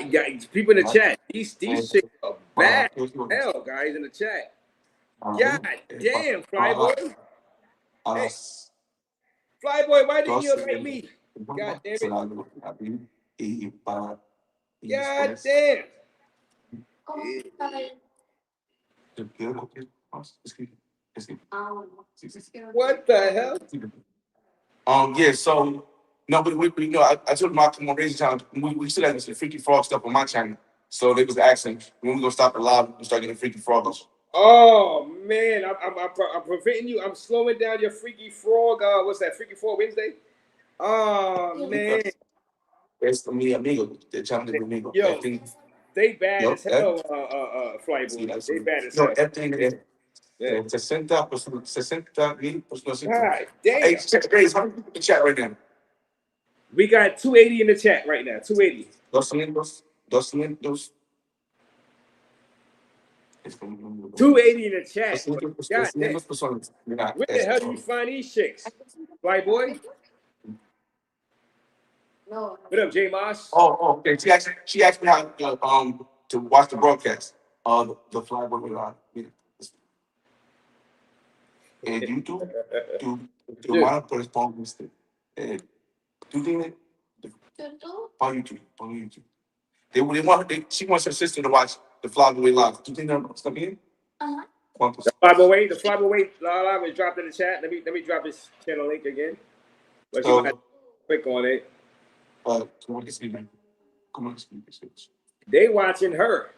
S10: people in the chat. These shit are bad as hell, guys, in the chat. God damn, Flyboy. Hey, Flyboy, why didn't you invite me? God damn it. God damn. What the hell?
S15: Yeah, so no, but I told them I'll come on Raze channel. We still have some Freaky Frog stuff on my channel. So they was asking when we gonna stop the live and start getting Freaky Frogs.
S10: Oh man, I'm preventing you. I'm slowing down your Freaky Frog. What's that? Freaky Frog Wednesday? Oh man.
S15: Es mi amigo, the channel de mi amigo.
S10: Yo, they bad as hell, Flyboy. They bad as hell.
S15: Yeah. 60,000 personas.
S10: God damn.
S15: Hey, Raze, how many people in the chat right now?
S10: We got 280 in the chat right now. 280.
S15: 200.
S10: 280 in the chat. God damn.
S15: 200 personas.
S10: Where the hell do you find these chicks? Flyboy? What up, J Moss?
S15: Oh, okay. She asked me how to watch the broadcast. The Flyboy live. En YouTube, tu hermana corresponde usted. Tú tienes on YouTube. She wants her sister to watch the Flyboy live. ¿Tú tienes está bien?
S10: The Flyboy live is dropped in the chat. Let me drop his channel link again. But you might click on it. They watching her.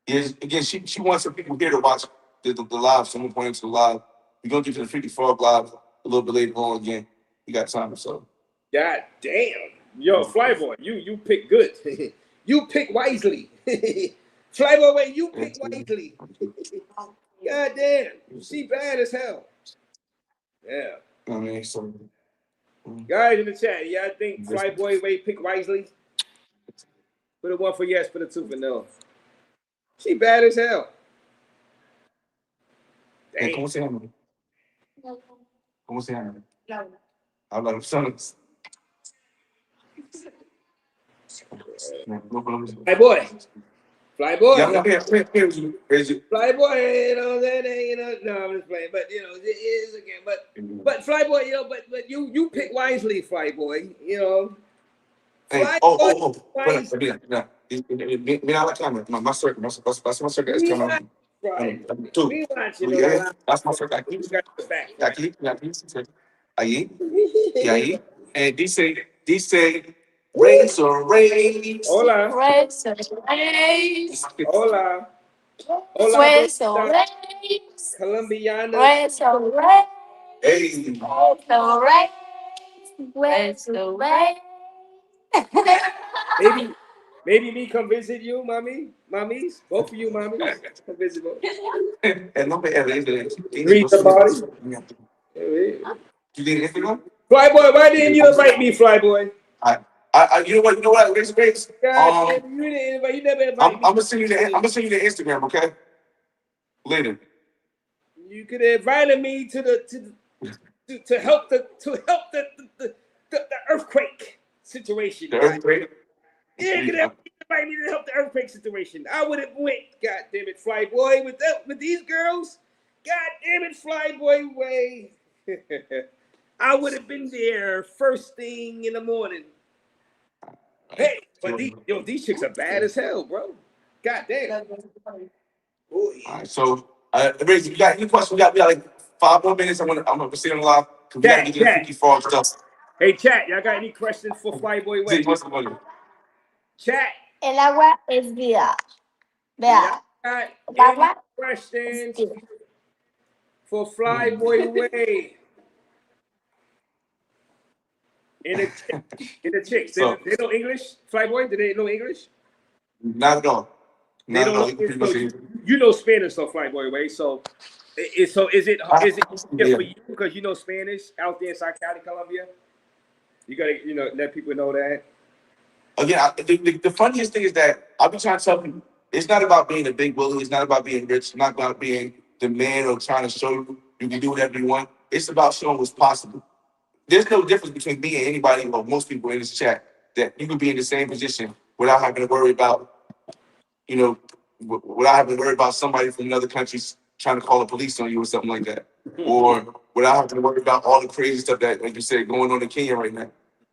S15: Yes, again, she wants some people here to watch the live. Someone pointing to the live. We're gonna get to the Freaky Frog live a little bit later on again. We got time, so.
S10: God damn. Yo, Flyboy, you pick good. You pick wisely. Flyboy, you pick wisely. God damn. She bad as hell. Yeah.
S15: I mean, so.
S10: Guys in the chat, y'all think Flyboy Way pick wisely? Put a 1 for yes, put a 2 for no. She bad as hell.
S15: Hey, ¿cómo se llama? ¿Cómo se llama? Habla los sonos.
S9: Flyboy.
S15: Yeah, I'm here.
S9: Flyboy, you know that ain't, you know. No, I'm just playing, but you know it is again. But Flyboy, you know, but you pick wisely, Flyboy. You know.
S15: Hey,
S9: Flyboy,
S15: mira la cámara, más cerca, más cerca, es cámara. Tú,
S9: we watching
S15: yeah, that's más cerca aquí, aquí, ahí, y ahí. Dice, Raze or Raze.
S9: Hola.
S16: Raze or Raze.
S9: Hola.
S16: Raze or Raze.
S9: Colombiana.
S16: Raze or Raze.
S15: Hey.
S16: Raze or Raze. Raze or Raze.
S9: Maybe me come visit you, mommies, both of you, mommies, come visit both.
S15: El nombre es Raze.
S9: Read the body.
S15: You need Instagram?
S9: Flyboy, why didn't you invite me, Flyboy?
S15: You know what, Raze.
S9: God, you didn't invite. You never invited me.
S15: I'm gonna send you the Instagram, okay? Later.
S9: You could have invited me to help the earthquake situation.
S15: The earthquake?
S9: Yeah, you could have invited me to help the earthquake situation. I would have went. God damn it, Flyboy, with these girls. God damn it, Flyboy way. I would have been there first thing in the morning. Hey, but these chicks are bad as hell, bro. God damn.
S15: All right, so Raze, you got any questions? We got like 5 more minutes. I'm gonna stay on live because we gotta get to the Freaky Frog stuff.
S9: Hey, chat, y'all got any questions for Flyboy Way?
S15: What's the money?
S9: Chat.
S16: El agua es vida. Vea.
S9: Got any questions for Flyboy Way? In the chicks, they know English. Flyboy, do they know English?
S15: Not at all.
S9: They don't know. You know Spanish, so Flyboy Way. So is it easier for you because you know Spanish out there in South Cali, Colombia? You gotta let people know that.
S15: Again, the funniest thing is that I'll be trying to tell people it's not about being a big bully. It's not about being rich. It's not about being the man or trying to show you can do whatever you want. It's about showing what's possible. There's no difference between me and anybody or most people in this chat that you can be in the same position without having to worry about, without having to worry about somebody from another country trying to call the police on you or something like that. Or without having to worry about all the crazy stuff that, like you said, going on in Kenya right now.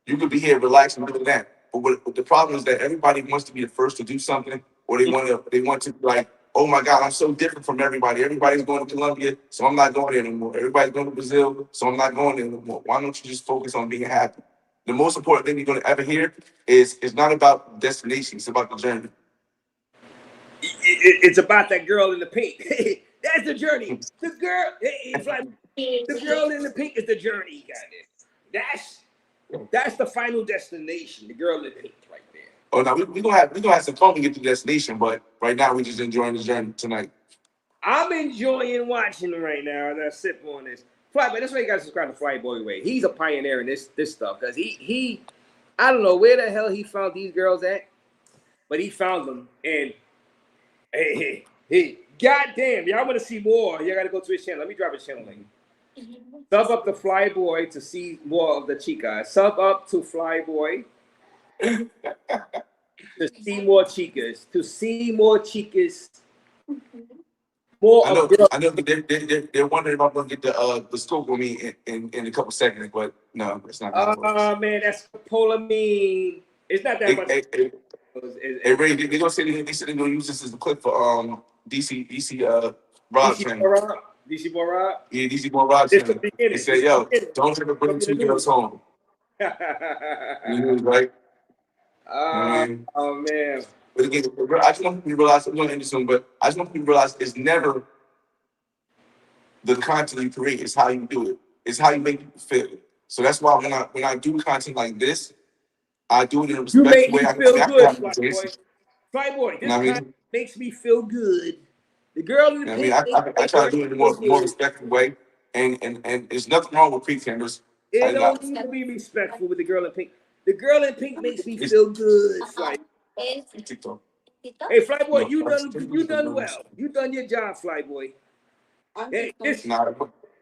S15: You could be here relaxing and doing that. But the problem is that everybody wants to be the first to do something, or they want to like, oh my God, I'm so different from everybody. Everybody's going to Colombia, so I'm not going there anymore. Everybody's going to Brazil, so I'm not going there anymore. Why don't you just focus on being happy? The most important thing you're going to ever hear is it's not about destination, it's about the journey.
S9: It's about that girl in the pink. That's the journey. The girl, the girl in the pink is the journey. That's the final destination. The girl in the pink, right there.
S15: Oh no, we gonna have some fun to get to the destination, but right now we're just enjoying the journey tonight.
S9: I'm enjoying watching him right now as I sip on this. Flyboy, that's why you gotta subscribe to Flyboy Way. He's a pioneer in this stuff because he I don't know where the hell he found these girls at, but he found them. And hey, goddamn, y'all want to see more? You gotta go to his channel. Let me drop his channel link. Sub up to Flyboy to see more of the chicas. Sub up to Flyboy to see more chicas. To see more chicas.
S15: I know they're wondering if I'm gonna get the scope with me in a couple seconds, but no, it's not.
S9: Oh man, that's polyamine. It's not that much.
S15: Hey Ray, they're gonna say they said they're gonna use this as a clip for DC Rob channel.
S9: DC Boy Rob?
S15: Yeah, DC Boy Rob channel. They said, yo, don't ever bring 2 girls home. Right?
S9: Oh man.
S15: But again, I just want people to realize, I'm going to end this soon, but I just want people to realize it's never the content you create, it's how you do it. It's how you make people feel. So that's why when I do content like this, I do it in a respectful way.
S9: You make me feel good, Flyboy. This content makes me feel good. The girl in the pink.
S15: I try to do it in a more respectful way. And there's nothing wrong with pretenders.
S9: It don't need to be respectful with the girl in pink. The girl in pink makes me feel good, Flyboy. Hey, Flyboy, you done well. You done your job, Flyboy. Hey, if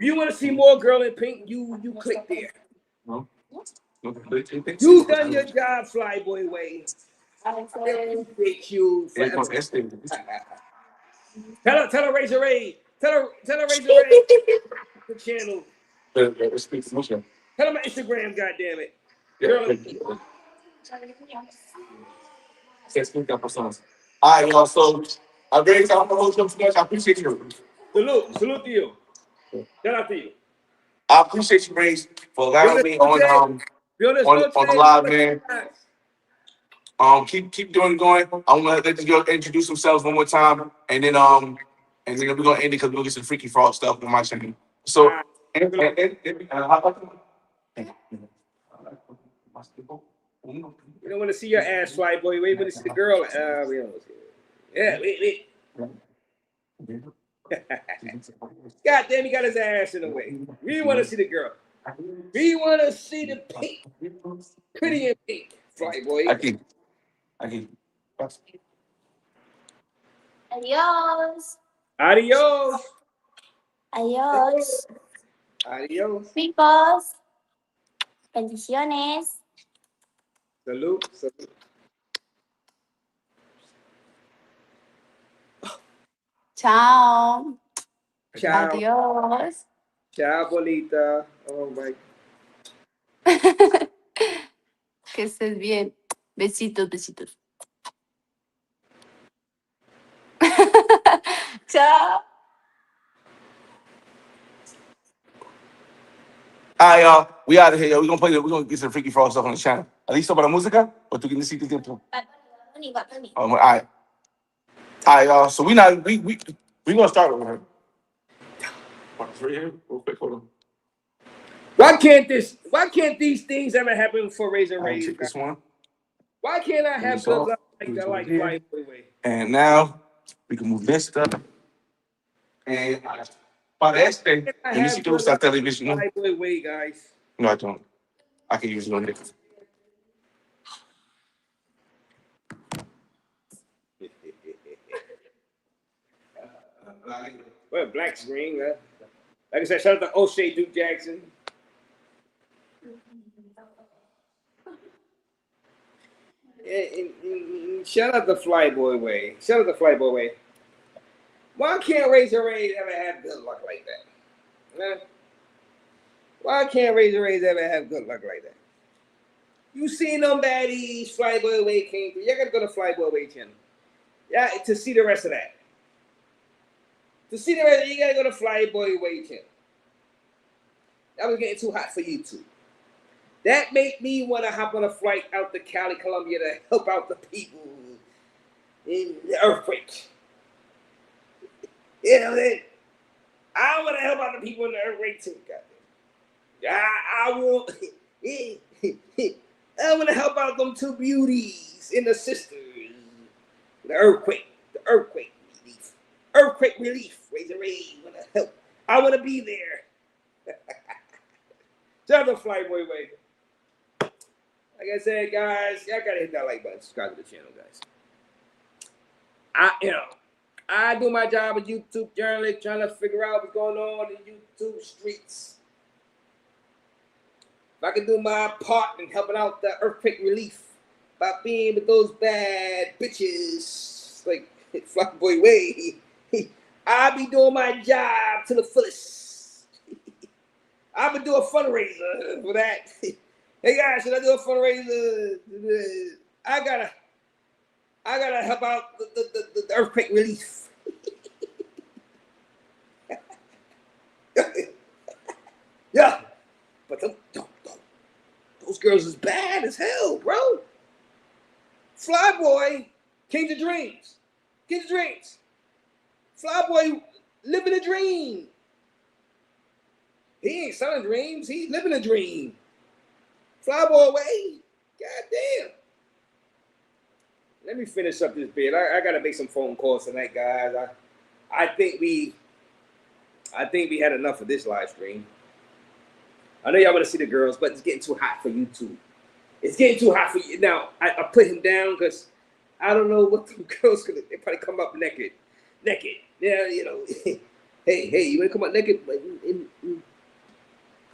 S9: you want to see more girl in pink, you click there. You done your job, Flyboy Way. appreciate you forever. Tell her Razor Ray. Tell her Razor Ray. The channel. Tell her my Instagram. Goddamn it. Girl.
S15: All right, y'all. So I'm very excited to hold you up too much. I appreciate you.
S9: Salute to you. Shout out to you.
S15: I appreciate you, Raze, for allowing me on the live, man. Keep doing it going. I'm gonna let these girls introduce themselves one more time, and then we're gonna end it because we're gonna get some freaky frog stuff on my channel. So
S9: You don't want to see your ass fly, boy. Wait, want to see the girl. We don't see it. Yeah, wait. God damn, he got his ass in the way. We want to see the girl. We want to see the pink. Pretty and pink. Fly, boy.
S15: Aquí.
S16: Adiós.
S9: Adios.
S16: Adiós.
S9: Adios.
S16: Chicos. Bendiciones.
S9: Salud.
S16: Chao.
S9: Ciao.
S16: Adiós.
S9: Ciao, bonita. Oh my.
S16: Que estés bien. Besitos. Chao.
S15: All right, y'all. We out of here, yo. We're gonna get some freaky frog stuff on the channel. ¿Listo para la música? ¿O tú quieres decir tiempo? All right. All right, y'all. So we gonna start with her. Right here, real quick. Hold on.
S9: Why can't these things ever happen for Razor Ray?
S15: Check this one.
S9: Why can't I have good luck like that, like Flyboy Way?
S15: And now we can move this stuff. And para este, yo necesito usar television. No?
S9: Flyboy Way, guys.
S15: No, I don't. I can use it on this.
S9: What a black screen, man. Like I said, shout out to O'Shea Duke Jackson. And shout out to Flyboy Way. Why can't Razor Ray ever have good luck like that? Huh? Why can't Razor Ray ever have good luck like that? You seen them baddies, Flyboy Way came through. You gotta go to Flyboy Way channel. Yeah, to see the rest of that. To see the rest, you gotta go to Flyboy Way channel. That was getting too hot for YouTube. That made me want to hop on a flight out to Cali, Colombia to help out the people in the earthquake. You know that? I want to help out the people in the earthquake too, goddamn. I want. I want to help out them two beauties and the sisters. The earthquake relief. Razor Ray, want to help. I want to be there. Shout out to Flyboy Way. Like I said, guys, y'all gotta hit that like button, subscribe to the channel, guys. I do my job as YouTube journalist, trying to figure out what's going on in YouTube streets. If I can do my part in helping out the earthquake relief by being with those bad bitches like Flyboy Way, I'll be doing my job to the fullest. I'm gonna do a fundraiser for that. Hey guys, should I do a fundraiser? I gotta help out the earthquake relief. Yeah, but those girls is bad as hell, bro. Flyboy, King of Dreams. Flyboy living a dream. He ain't selling dreams. He's living a dream. Flyboy Way. Goddamn. Let me finish up this bit. I gotta make some phone calls tonight, guys. I think we had enough of this live stream. I know y'all want to see the girls, but it's getting too hot for YouTube. It's getting too hot for you. Now, I put him down because I don't know what the girls gonna. They probably come up naked. Yeah, you know. hey, you wanna come up naked?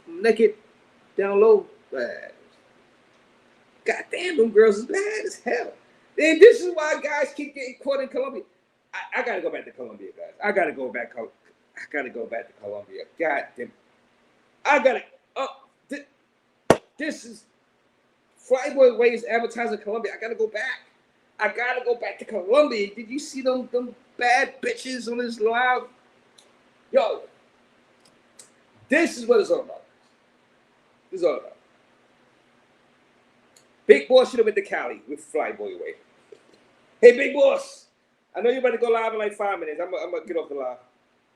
S9: Naked, down low. God damn, them girls is bad as hell. And this is why guys keep getting caught in Colombia. I gotta go back to Colombia, guys. I gotta go back to Colombia. God damn. I gotta. Oh, this is Flyboy Waves advertising Colombia. I gotta go back. I gotta go back to Colombia. Did you see them bad bitches on this live? Yo, this is what it's all about. This is all about. Big Boss should have went to Cali with Flyboy Way. Hey, Big Boss, I know you're about to go live in like 5 minutes. I'm gonna get off the live.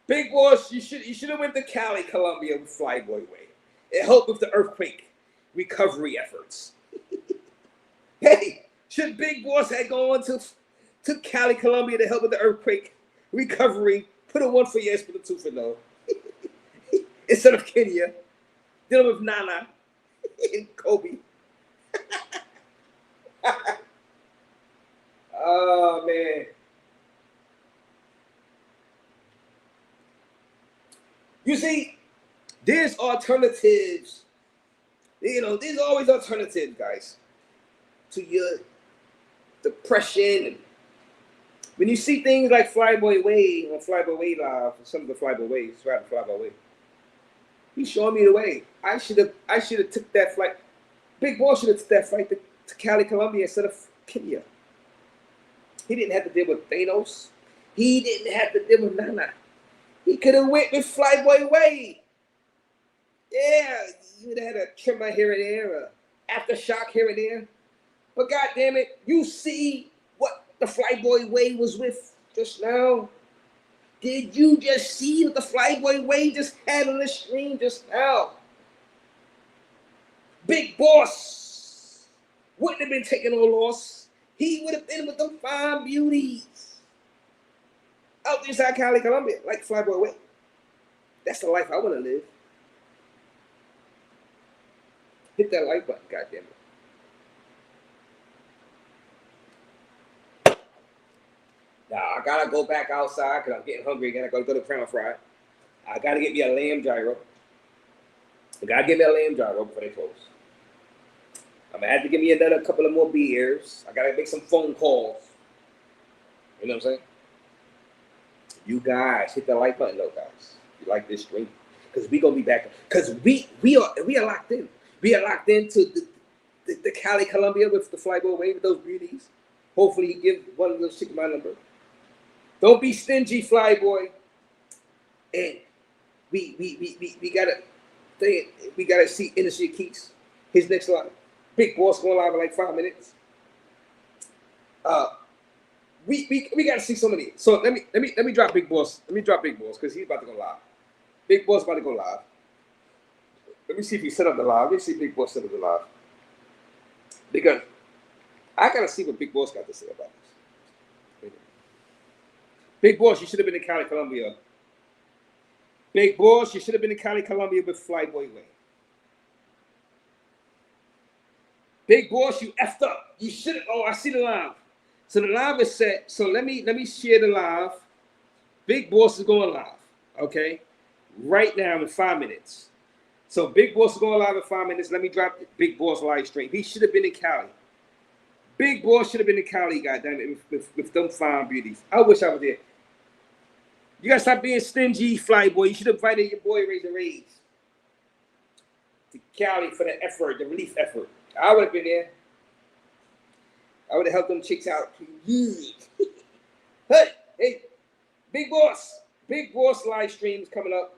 S9: Big Boss, you should have went to Cali, Colombia with Flyboy Way. It helped with the earthquake recovery efforts. Hey, should Big Boss had gone to Cali, Colombia to help with the earthquake recovery? Put a 1 for yes, put a 2 for no. Instead of Kenya, dealing with Nana and Kobe. Oh man. You see, there's alternatives. You know, there's always alternatives, guys, to your depression. When you see things like Flyboy Way on Flyboy Way Live, some of the Flyboy Ways, right? Flyboy Way. He's showing me the way. I should have took that flight. Big Boss should have took that flight to Cali, Colombia instead of Kenya. He didn't have to deal with Thanos. He didn't have to deal with Nana. He could have went with Flyboy Way. Yeah, you would have had a tremor here and there, a aftershock here and there. But God damn it, you see what the Flyboy Way was with just now? Did you just see what the Flyboy Way just had on the stream just now? Big Boss wouldn't have been taking no loss. He would have been with them fine beauties out inside Cali, Colombia, like Flyboy Way. That's the life I want to live. Hit that like button, goddammit. Now, I gotta go back outside because I'm getting hungry again. I gotta go to Crown Fry. I gotta get me a lamb gyro. I gotta get me a lamb gyro before they close. I'm gonna have to give me another couple of more beers. I gotta make some phone calls. You know what I'm saying? You guys, hit the like button though, guys. You like this stream. Because we gonna be back. Because we are locked in. We are locked into the Cali, Colombia with the Flyboy Way with those beauties. Hopefully he gives one of those chicks my number. Don't be stingy, Flyboy. And we gotta see Industry Keys. His next live. Big Boss going live in like 5 minutes. We gotta see some of these. So let me drop Big Boss. Let me drop Big Boss because he's about to go live. Big Boss about to go live. Let me see if he set up the live. Let me see if Big Boss set up the live. Because I gotta see what Big Boss got to say about this. Big Boss, you should have been in Cali, Colombia. Big Boss, you should have been in Cali, Colombia with Flyboy Way. Big Boss, you effed up. You should have. Oh, I see the live. So the live is set. So let me share the live. Big Boss is going live. Okay, right now in 5 minutes. So Big Boss is going live in 5 minutes. Let me drop the Big Boss live stream. He should have been in Cali. Big Boss should have been in Cali, goddamn it, with them fine beauties. I wish I was there. You gotta stop being stingy, Flyboy. You should have invited your boy Raze to Cali for the effort, the relief effort. I would have been there. I would have helped them chicks out. Hey, Big Boss live stream is coming up.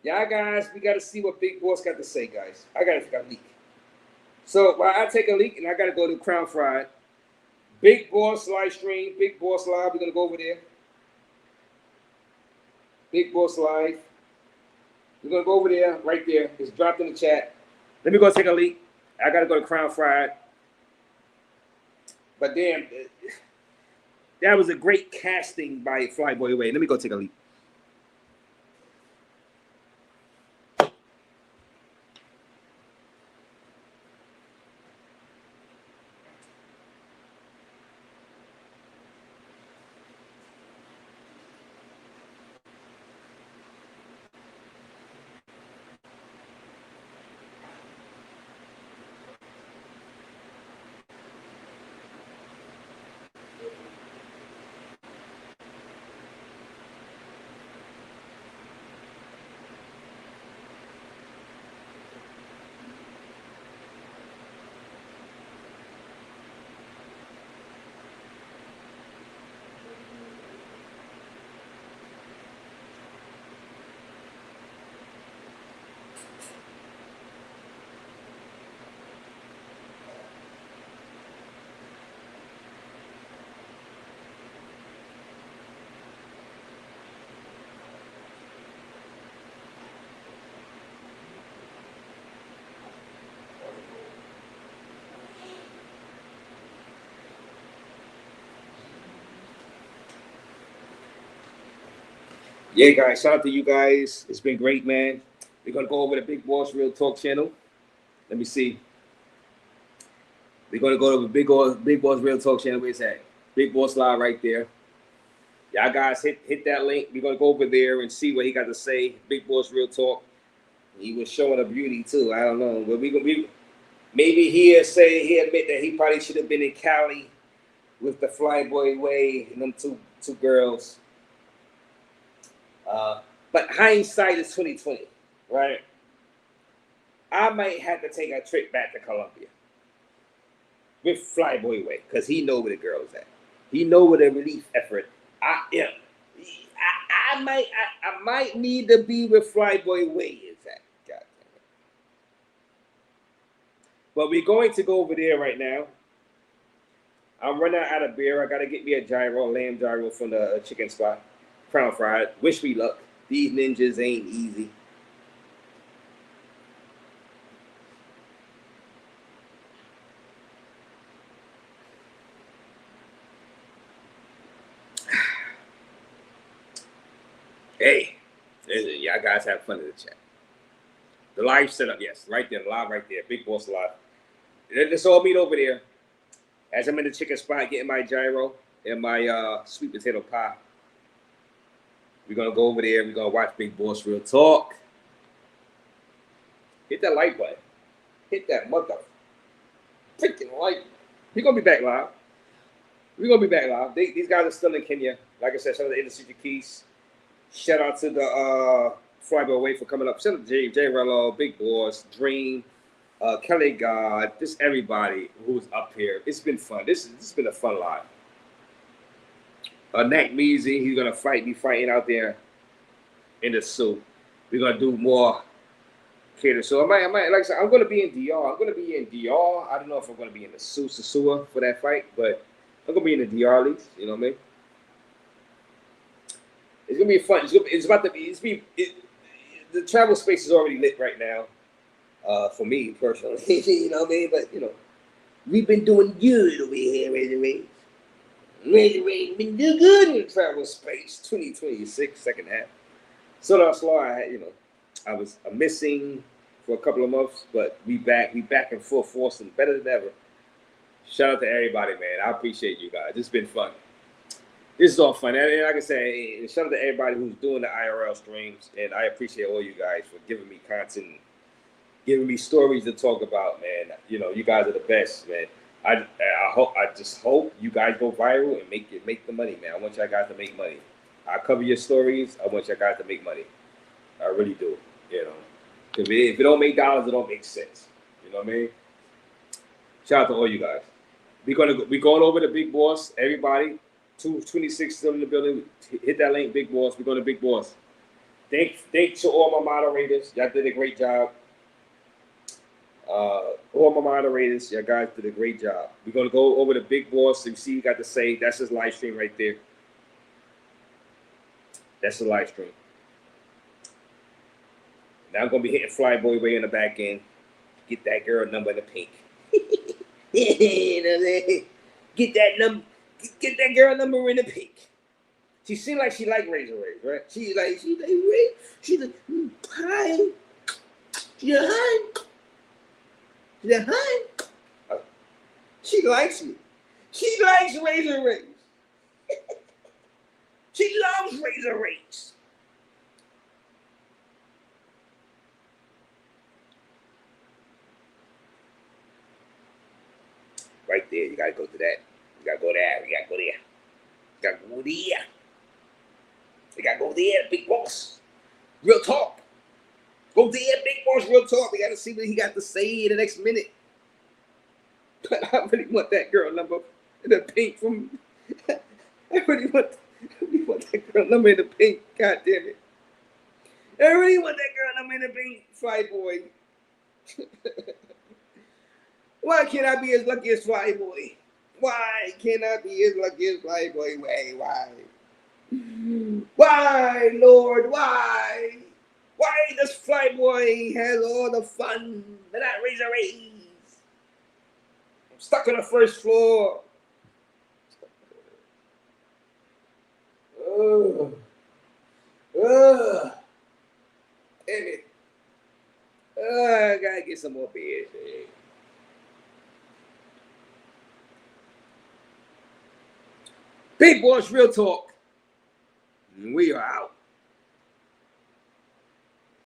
S9: Yeah, guys, we got to see what Big Boss got to say, guys. I got to take a leak. So while I take a leak and I got to go to Crown Fried, Big Boss live stream, Big Boss live. We're gonna go over there. Big Boss live. We're gonna go over there, right there. It's dropped in the chat. Let me go take a leak. I gotta go to Crown Fried. But damn, that was a great casting by Flyboy Way. Let me go take a leak.
S10: Yeah, guys, shout out to you guys. It's been great, man. We're gonna go over the Big Boss Real Talk channel. Let me see. We're gonna go to the Big Boss Real Talk channel. Where's that? Big Boss Live right there. Y'all guys hit that link. We're gonna go over there and see what he got to say. Big Boss Real Talk. He was showing a beauty too. I don't know, but we gonna be. Maybe he admit that he probably should have been in Cali with the Flyboy Way and them two girls. But hindsight is 2020, right? I might have to take a trip back to Colombia with Flyboy Way because he know where the girl is at. He know where the relief effort. I might need to be with Flyboy Way is at. God damn it. But we're going to go over there right now. I'm running out of beer. I gotta get me a gyro, lamb gyro from the chicken spot, crown fried. Wish me luck. These ninjas ain't easy. Hey, y'all guys have fun in the chat. The live setup, yes, right there, live right there. Big Boss Live. Let's all meet over there. As I'm in the chicken spot getting my gyro and my sweet potato pie. We're gonna go over there. We're gonna watch Big Boss Real Talk. Hit that like button. Hit that mother freaking like. We're gonna be back live. We're gonna be back live. These guys are still in Kenya. Like I said, shout out to Industry Keys. Shout out to the Flyboy Way for coming up. Shout out to J Rello, Big Boss, Dream, Kelly God, just everybody who's up here. It's been fun. This has been a fun live. Nat Measy, he's gonna be fighting out there in the suit. We're gonna do more cater. So I might, like I said, I'm gonna be in DR. I'm gonna be in DR. I don't know if I'm gonna be in the Sasua for that fight, but I'm gonna be in the DR leagues. You know what I mean? It's gonna be fun. The travel space is already lit right now. For me personally, you know what I mean. But you know, we've been doing good over here, Raze. Been doing good in the travel space. 2026 second half. So that's why I was missing for a couple of months, but we back in full force and better than ever. Shout out to everybody, man. I appreciate you guys. It's been fun. This is all fun. And like I said, shout out to everybody who's doing the IRL streams. And I appreciate all you guys for giving me content, giving me stories to talk about, man. You know, you guys are the best, man. I just hope you guys go viral and make the money, man. I want y'all guys to make money. I cover your stories. I want y'all guys to make money. I really do. You know, if it don't make dollars, it don't make sense. You know what I mean? Shout out to all you guys. We going over to Big Boss. Everybody, 226 still in the building. Hit that link, Big Boss. We're going to Big Boss. Thanks to all my moderators. Y'all did a great job. All my moderators, y'all guys did a great job. We're going to go over to Big Boss. So you see, you got to say, that's his live stream right there. That's the live stream. Now I'm going to be hitting Flyboy Way in the back end. Get that girl number in the pink. You know what I'm saying? Get that girl number in the pink. She seemed like she liked Raze, right? She's like, Raze. She's like, hi. She's like, hi. She's like, hi. She likes me. She likes Raze. She loves Raze. Right there, you gotta go to that. You gotta go there. You gotta go there. You gotta go there. You gotta go there, Big Boss. Real talk. Go there, Big Boss. Real talk. We gotta see what he got to say in the next minute. But I really want that girl number in the pink from. I really want that girl number in the pink. God damn it. I really want that girl number in the pink. Flyboy. Why can't I be as lucky as Flyboy? Why can't I be as lucky as Flyboy? Why? Why, Lord? Why? Why does Flyboy has all the fun but not Raze? I'm stuck on the first floor.
S9: Damn it. I gotta get some more beers, man. Big Boys Real Talk. We are out.